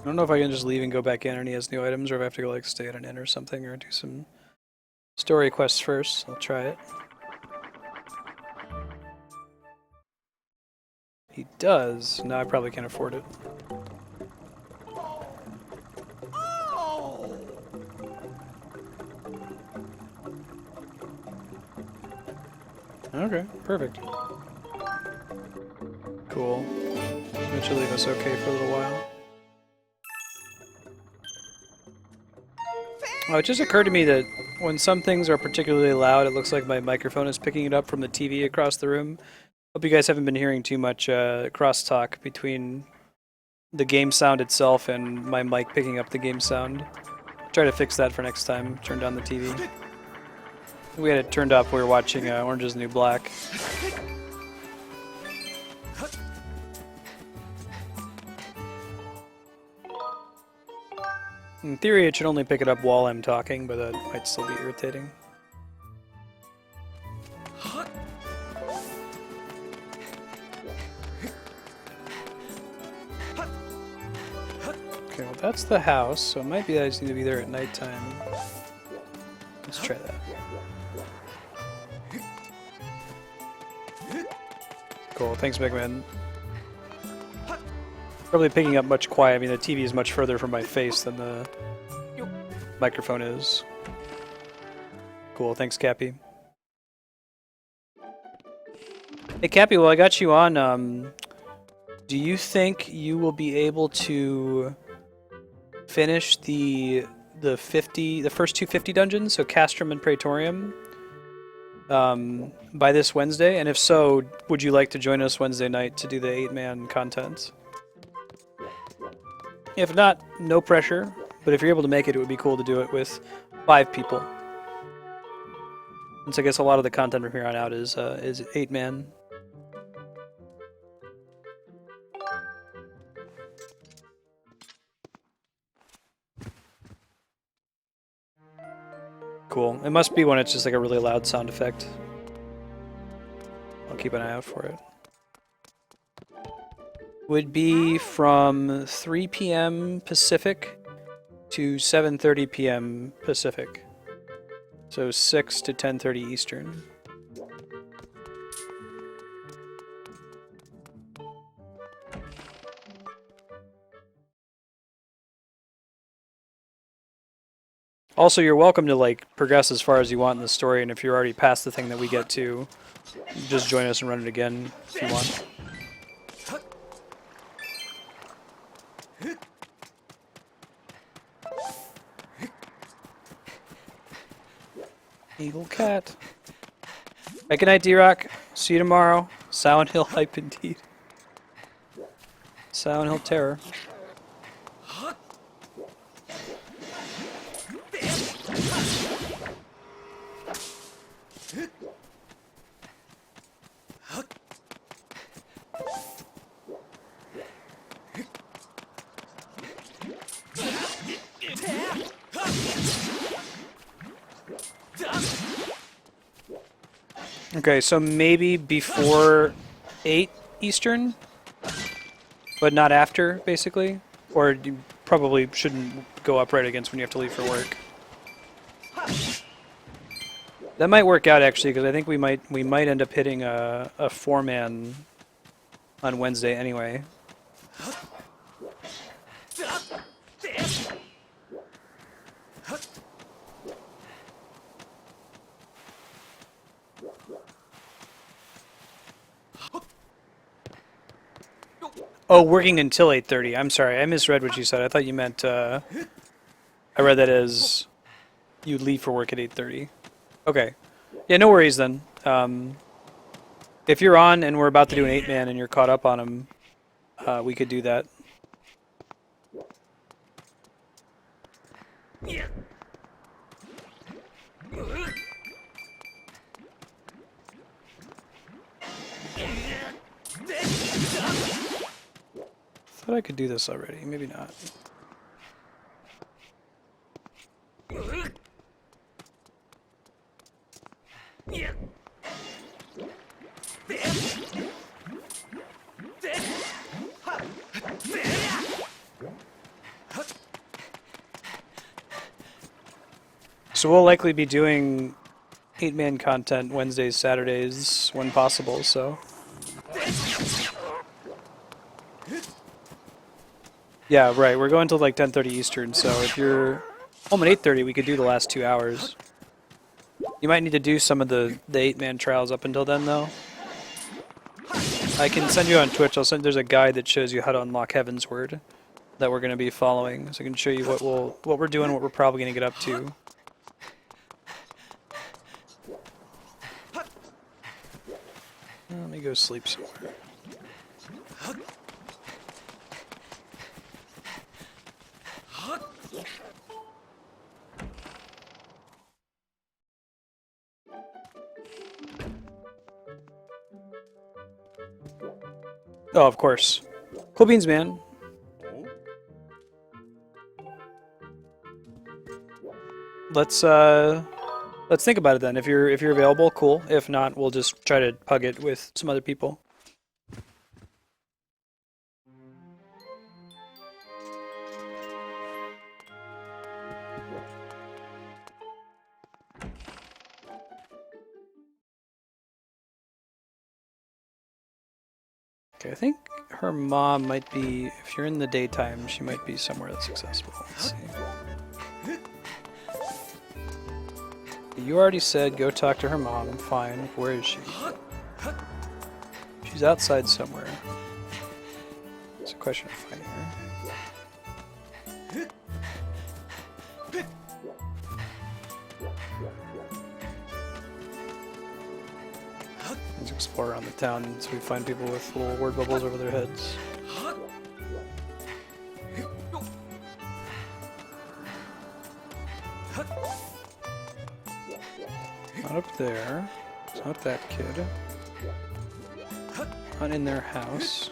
I don't know if I can just leave and go back in and he has new items, or if I have to go like stay at an inn or something, or do some story quests first. I'll try it. He does. No, I probably can't afford it. Okay, perfect. Cool. That should leave us okay for a little while. Oh, it just occurred to me that when some things are particularly loud, it looks like my microphone is picking it up from the TV across the room. Hope you guys haven't been hearing too much crosstalk between the game sound itself and my mic picking up the game sound. Try to fix that for next time. Turn down the TV. We had it turned up. We were watching Orange is the New Black. In theory, it should only pick it up while I'm talking, but that might still be irritating. Okay, well that's the house, so it might be that I just need to be there at nighttime. Let's try that. Cool, thanks Megman. Probably picking up much quiet. I mean, the TV is much further from my face than the microphone is. Cool, thanks Cappy. Hey Cappy, well I got you on, do you think you will be able to finish the first 250 dungeons, so Castrum and Praetorium, by this Wednesday? And if so, would you like to join us Wednesday night to do the 8-man content? If not, no pressure, but if you're able to make it, it would be cool to do it with 5 people. Since I guess a lot of the content from here on out is 8-man. Cool. It must be when it's just like a really loud sound effect. I'll keep an eye out for it. Would be from 3 p.m. Pacific to 7:30 p.m. Pacific. So 6 to 10:30 Eastern. Also, you're welcome to like progress as far as you want in the story, and if you're already past the thing that we get to, just join us and run it again if you want. Eagle cat. Right, good night, D-Rock. See you tomorrow. Silent Hill hype indeed. Silent Hill terror. Okay, so maybe before 8 Eastern, but not after, basically? Or you probably shouldn't go up right against when you have to leave for work. That might work out, actually, because I think we might end up hitting a 4-man on Wednesday anyway. Oh, working until 8:30. I'm sorry, I misread what you said. I thought you meant, I read that as you leave for work at 8:30. Okay. Yeah, no worries then. If you're on and we're about to do an 8-man and you're caught up on him, we could do that. Thought I could do this already. Maybe not. So we'll likely be doing 8-man content Wednesdays, Saturdays, when possible, so... Yeah, right, we're going till like 10:30 Eastern, so if you're home at 8:30, we could do the last 2 hours. You might need to do some of the 8-man trials up until then, though. I can send you on Twitch, there's a guide that shows you how to unlock Heaven's Word that we're going to be following, so I can show you what we're doing, what we're probably going to get up to. Let me go sleep somewhere. Oh, of course. Cool beans, man. Let's think about it then. If you're available, cool. If not, we'll just try to pug it with some other people. Okay, I think her mom might be, if you're in the daytime, she might be somewhere that's accessible. Let's see. You already said go talk to her mom. Fine. Where is she? She's outside somewhere. It's a question of finding her. Let's explore around the town so we find people with little word bubbles over their heads. Not up there. It's not that kid. Not in their house.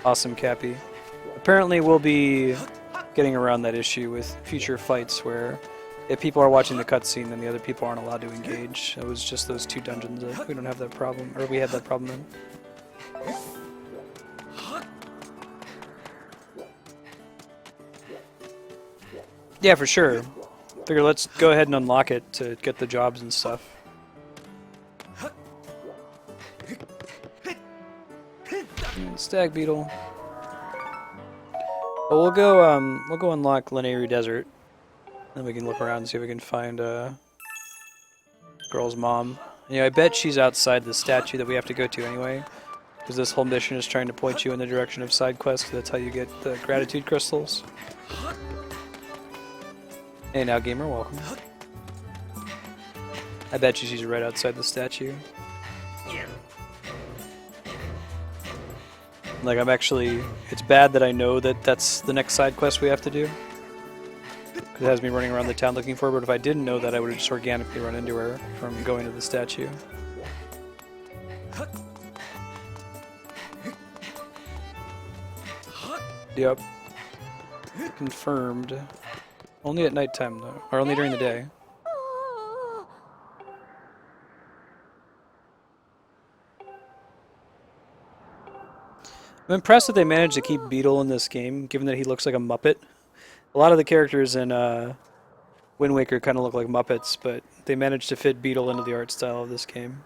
Awesome, Cappy. Apparently we'll be getting around that issue with future fights where if people are watching the cutscene, then the other people aren't allowed to engage. It was just those 2 dungeons that we don't have that problem, or we had that problem in. Yeah, for sure. Figure let's go ahead and unlock it to get the jobs and stuff. And stag beetle. Well, we'll go unlock Leneru Desert. Then we can look around and see if we can find girl's mom. Yeah, I bet she's outside the statue that we have to go to anyway. Because this whole mission is trying to point you in the direction of side quests. That's how you get the gratitude crystals. Hey now, gamer, welcome. I bet you she's right outside the statue. Like, I'm actually... It's bad that I know that that's the next side quest we have to do. It has me running around the town looking for her, but if I didn't know that, I would have just organically run into her from going to the statue. Yep. Confirmed. Only at nighttime, though. Or only during the day. I'm impressed that they managed to keep Beetle in this game, given that he looks like a Muppet. A lot of the characters in Wind Waker kind of look like Muppets, but they managed to fit Beetle into the art style of this game.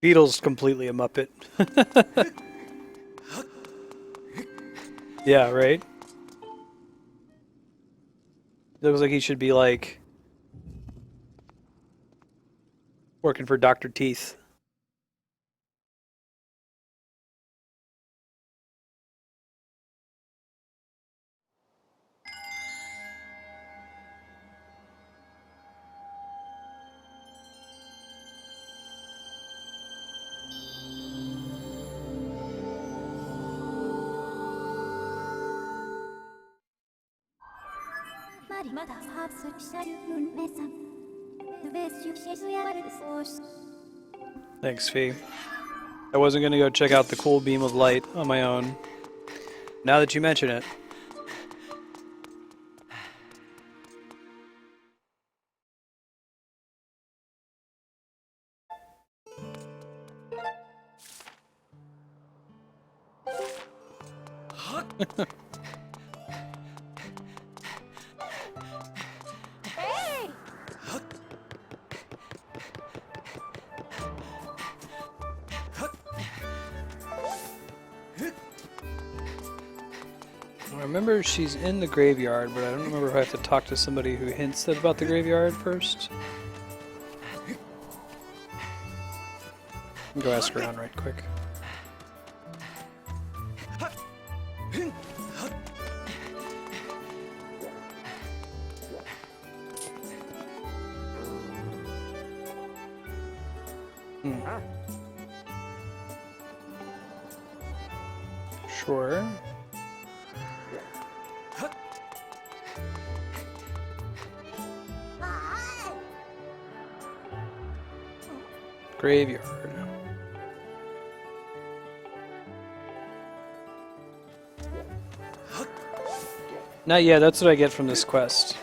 Beetle's completely a Muppet. Yeah, right? Looks like he should be, like, working for Dr. Teeth. Thanks, Fee. I wasn't gonna go check out the cool beam of light on my own. Now that you mention it. I remember she's in the graveyard, but I don't remember if I have to talk to somebody who hints about the graveyard first. Go ask around right quick. Sure. Graveyard. Not yet, that's what I get from this quest.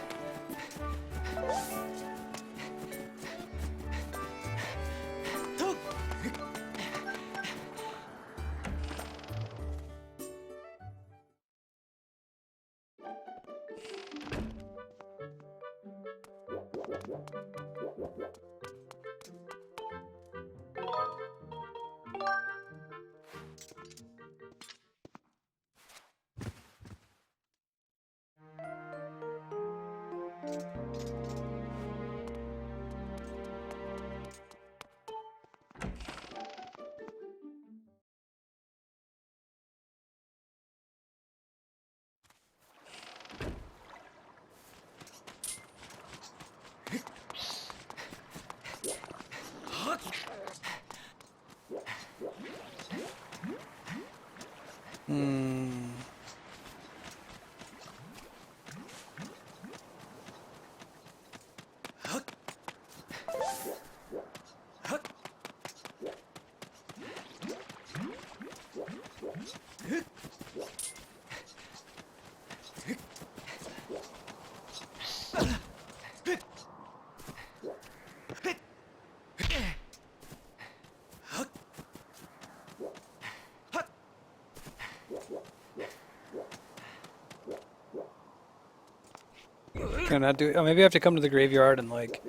Can I not do it? Oh, maybe I have to come to the graveyard and like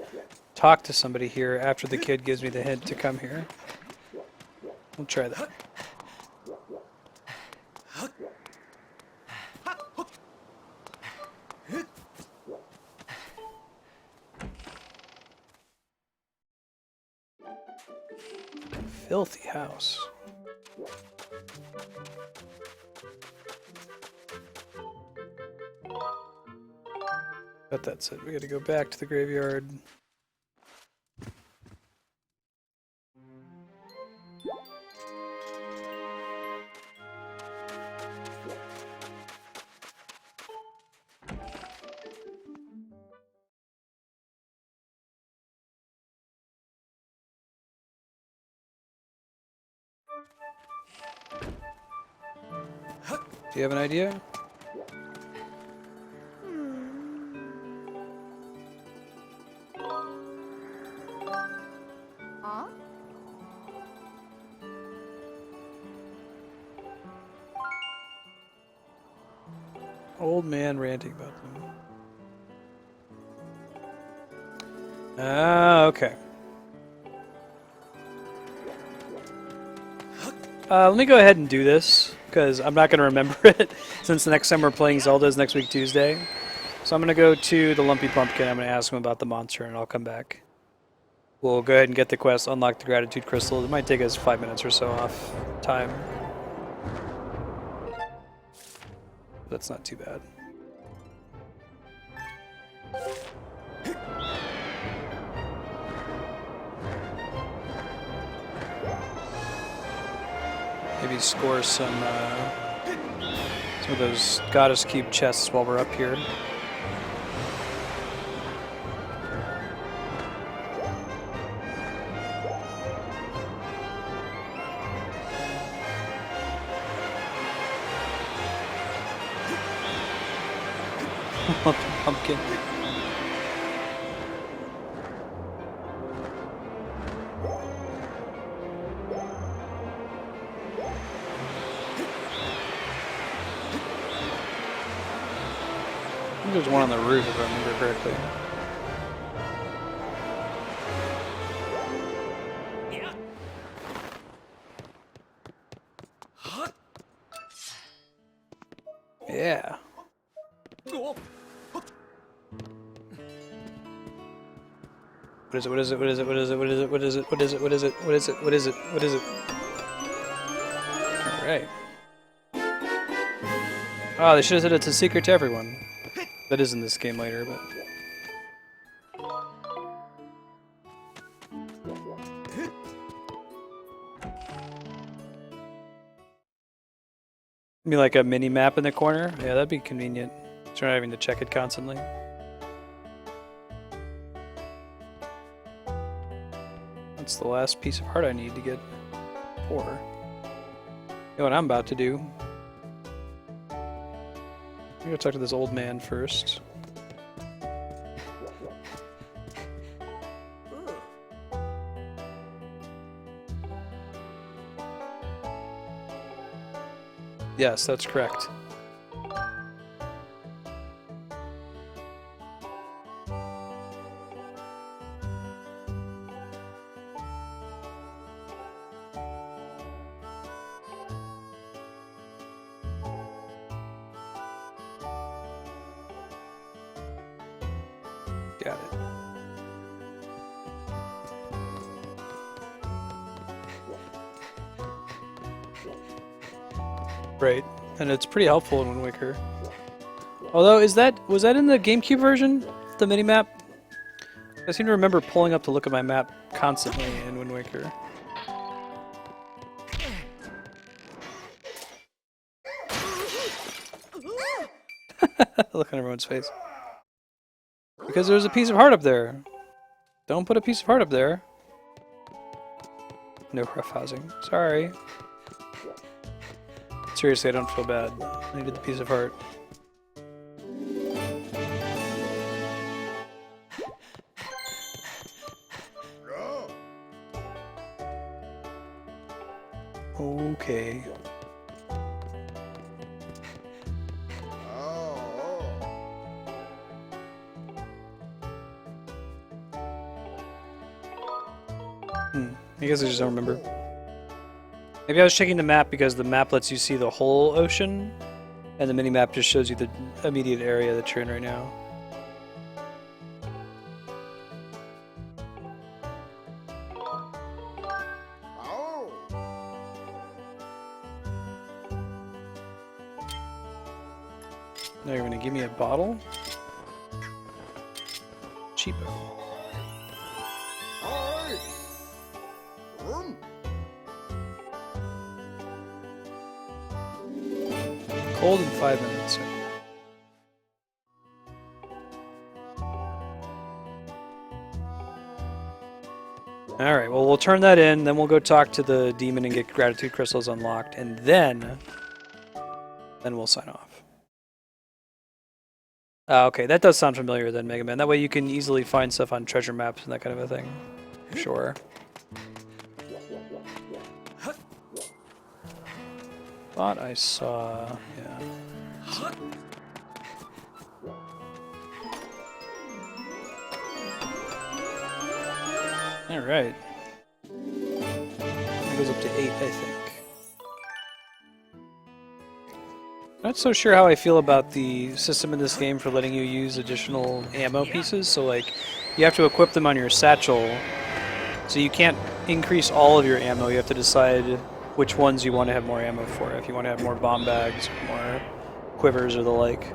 talk to somebody here after the kid gives me the hint to come here. We'll try that. Filthy house. But that's it. We gotta go back to the graveyard. Do you have an idea? Old man ranting about them. Ah, okay. Let me go ahead and do this, because I'm not going to remember it, since the next time we're playing Zelda is next week Tuesday. So I'm going to go to the Lumpy Pumpkin, I'm going to ask him about the monster, and I'll come back. We'll go ahead and get the quest, unlock the Gratitude Crystal. It might take us 5 minutes or so off time. That's not too bad. Maybe score some of those Goddess Cube chests while we're up here. Pumpkin. I think there's one on the roof if I remember correctly. Yeah. What is it? What is it? What is it? What is it? What is it? What is it? What is it? What is it? What is it? What is it? What is it? All right. Oh, they should have said it's a secret to everyone. That is in this game later, but. Be like a mini map in the corner. Yeah, that'd be convenient. So you're not having to check it constantly. That's the last piece of heart I need to get 4. You know what I'm about to do? I'm gonna talk to this old man first. Yes, that's correct. Got it. Right, and it's pretty helpful in Wind Waker. Although, was that in the GameCube version, the minimap? I seem to remember pulling up to look at my map constantly in Wind Waker. Look on everyone's face. Because there's a piece of heart up there. Don't put a piece of heart up there. No rough housing. Sorry. Seriously, I don't feel bad. I needed the piece of heart. Okay. I guess I just don't remember. Maybe I was checking the map because the map lets you see the whole ocean, and the mini-map just shows you the immediate area that you're in right now. Now you're gonna give me a bottle? Cheapo. Cold in 5 minutes. Alright, well we'll turn that in, then we'll go talk to the demon and get gratitude crystals unlocked, and then we'll sign off. Okay, that does sound familiar then, Mega Man. That way you can easily find stuff on treasure maps and that kind of a thing. Sure. Thought I saw... yeah. Alright. It goes up to 8, I think. Not so sure how I feel about the system in this game for letting you use additional ammo pieces. So, like, you have to equip them on your satchel. So you can't increase all of your ammo. You have to decide which ones you want to have more ammo for. If you want to have more bomb bags, more quivers, or the like.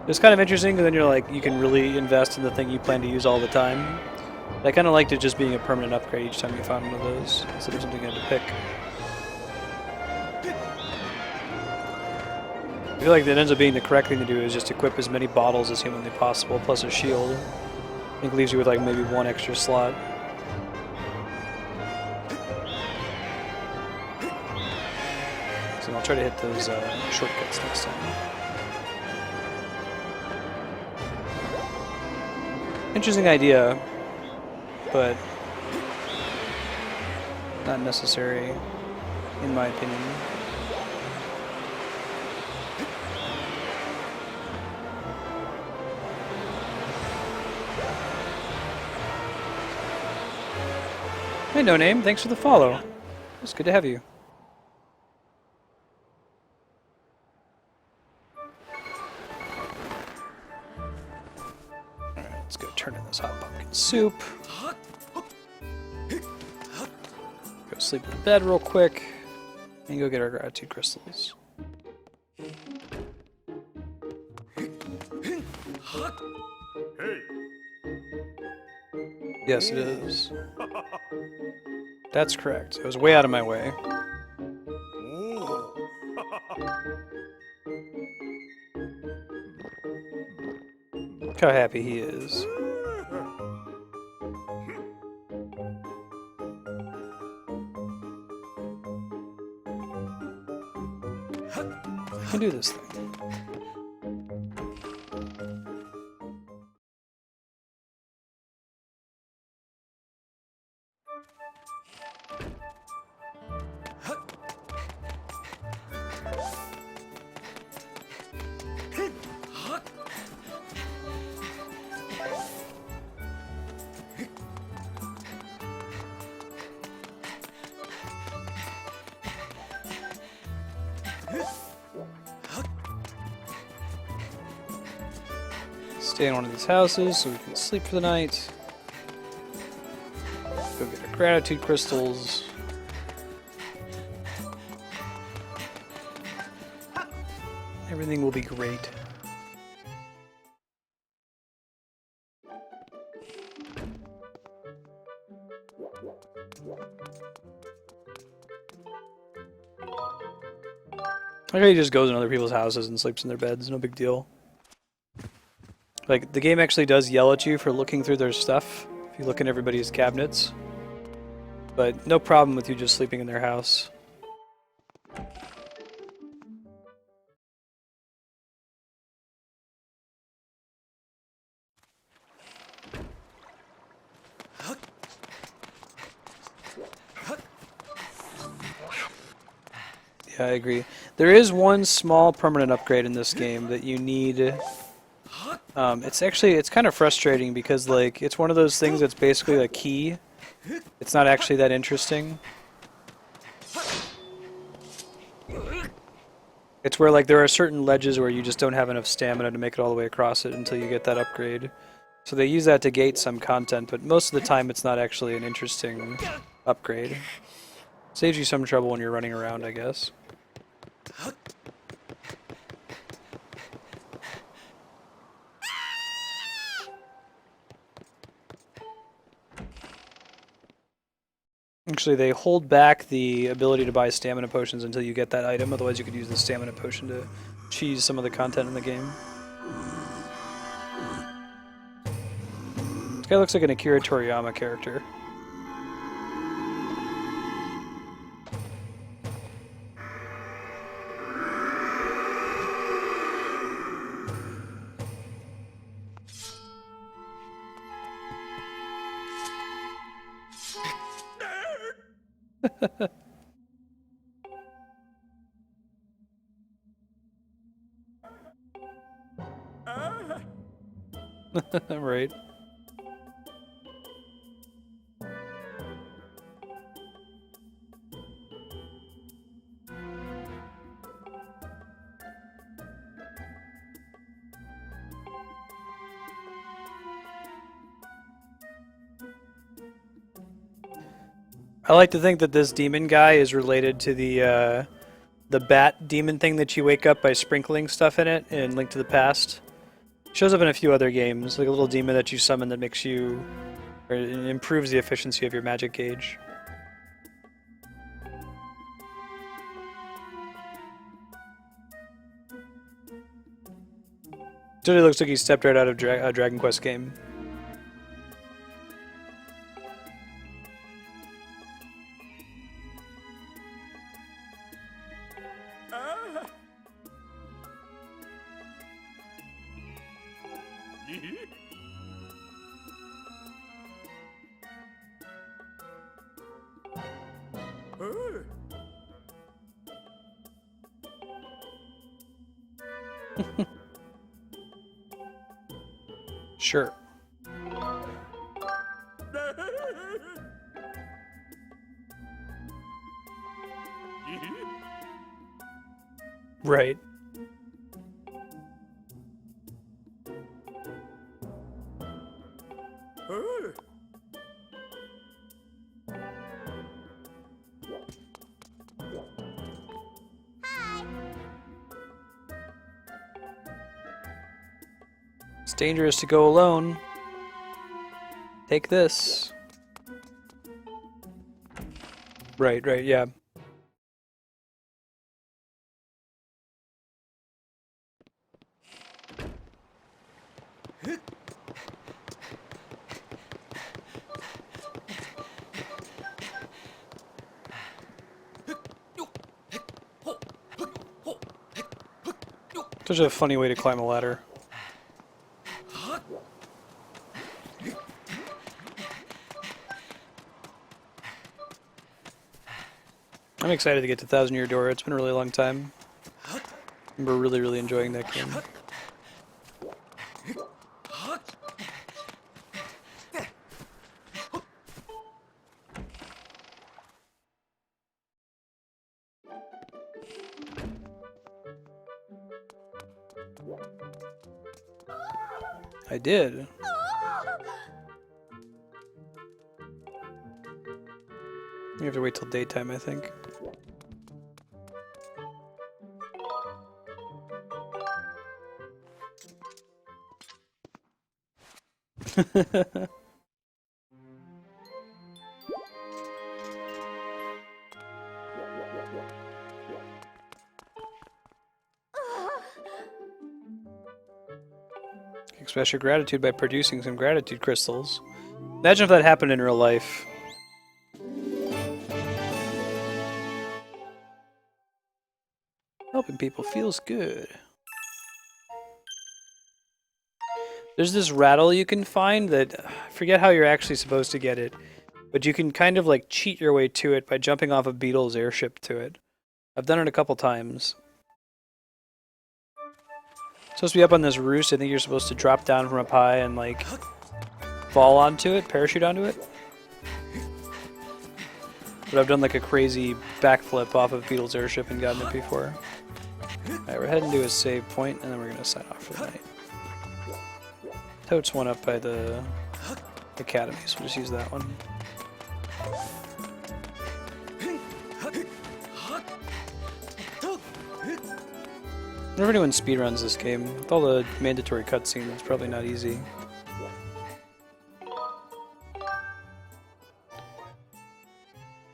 It's kind of interesting because then you're like, you can really invest in the thing you plan to use all the time. But I kind of liked it just being a permanent upgrade each time you found one of those, instead of something you had to pick. I feel like that ends up being the correct thing to do is just equip as many bottles as humanly possible, plus a shield. I think it leaves you with like maybe 1 extra slot. So I'll try to hit those shortcuts next time. Interesting idea, but not necessary, in my opinion. Hey, No Name, thanks for the follow. It's good to have you. Alright, let's go turn in this hot pumpkin soup. Go sleep in bed real quick. And go get our gratitude crystals. Yes, it is. That's correct. It was way out of my way. Look how happy he is. I can do this thing. Stay in one of these houses so we can sleep for the night. Go get our gratitude crystals. Everything will be great. I think he just goes in other people's houses and sleeps in their beds, no big deal. Like, the game actually does yell at you for looking through their stuff, if you look in everybody's cabinets. But no problem with you just sleeping in their house. Yeah, I agree. There is one small permanent upgrade in this game that you need. It's kind of frustrating because, like, it's one of those things that's basically a key. It's not actually that interesting. It's where, like, there are certain ledges where you just don't have enough stamina to make it all the way across it until you get that upgrade. So they use that to gate some content, but most of the time it's not actually an interesting upgrade. Saves you some trouble when you're running around, I guess. Actually, they hold back the ability to buy stamina potions until you get that item, otherwise you could use the stamina potion to cheese some of the content in the game. This guy looks like an Akira Toriyama character. Right. I like to think that this demon guy is related to the bat demon thing that you wake up by sprinkling stuff in it in Link to the Past. Shows up in a few other games, like a little demon that you summon that makes you, or it improves the efficiency of your magic gauge. Totally looks like he stepped right out of a Dragon Quest game. Sure. Right. It's dangerous to go alone. Take this. Right, yeah. Such a funny way to climb a ladder. I'm excited to get to Thousand Year Door. It's been a really long time. I remember really enjoying that game. I did. You have to wait till daytime, I think. Express your gratitude by producing some gratitude crystals. Imagine if that happened in real life. Helping people feels good. There's this rattle you can find that, I forget how you're actually supposed to get it, but you can kind of like cheat your way to it by jumping off a Beetle's airship to it. I've done it a couple times. It's supposed to be up on this roost. I think you're supposed to drop down from up high and like fall onto it, parachute onto it. But I've done like a crazy backflip off of Beetle's airship and gotten it before. Alright, we're heading to a save point and then we're going to sign off for the night. Totes one up by the academy, so we'll just use that one. Whenever anyone speedruns this game, with all the mandatory cutscenes, it's probably not easy.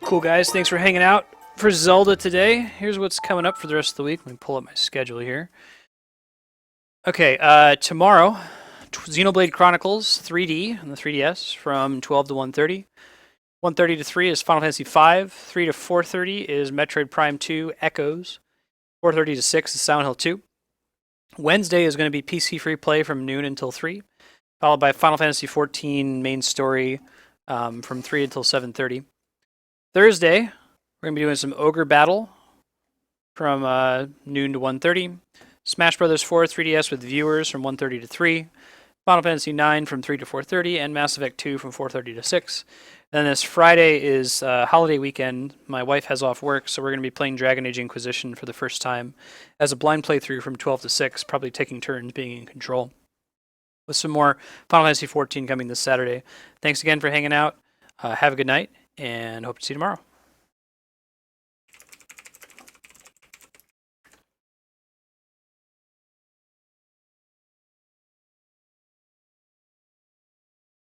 Cool guys, thanks for hanging out for Zelda today. Here's what's coming up for the rest of the week. Let me pull up my schedule here. Okay, tomorrow, Xenoblade Chronicles 3D on the 3DS from 12 to 1:30. 1:30 to 3 is Final Fantasy V. 3 to 4:30 is Metroid Prime 2 Echoes. 4:30 to 6 is Silent Hill 2. Wednesday is going to be PC free play from noon until 3, followed by Final Fantasy XIV main story from 3 until 7:30. Thursday, we're going to be doing some Ogre Battle from noon to 1:30. Smash Bros. 4 3DS with viewers from 1:30 to 3. Final Fantasy IX from 3 to 4:30, and Mass Effect 2 from 4:30 to 6. Then this Friday is holiday weekend. My wife has off work, so we're going to be playing Dragon Age Inquisition for the first time as a blind playthrough from 12 to 6, probably taking turns being in control. With some more Final Fantasy XIV coming this Saturday. Thanks again for hanging out. Have a good night, and hope to see you tomorrow.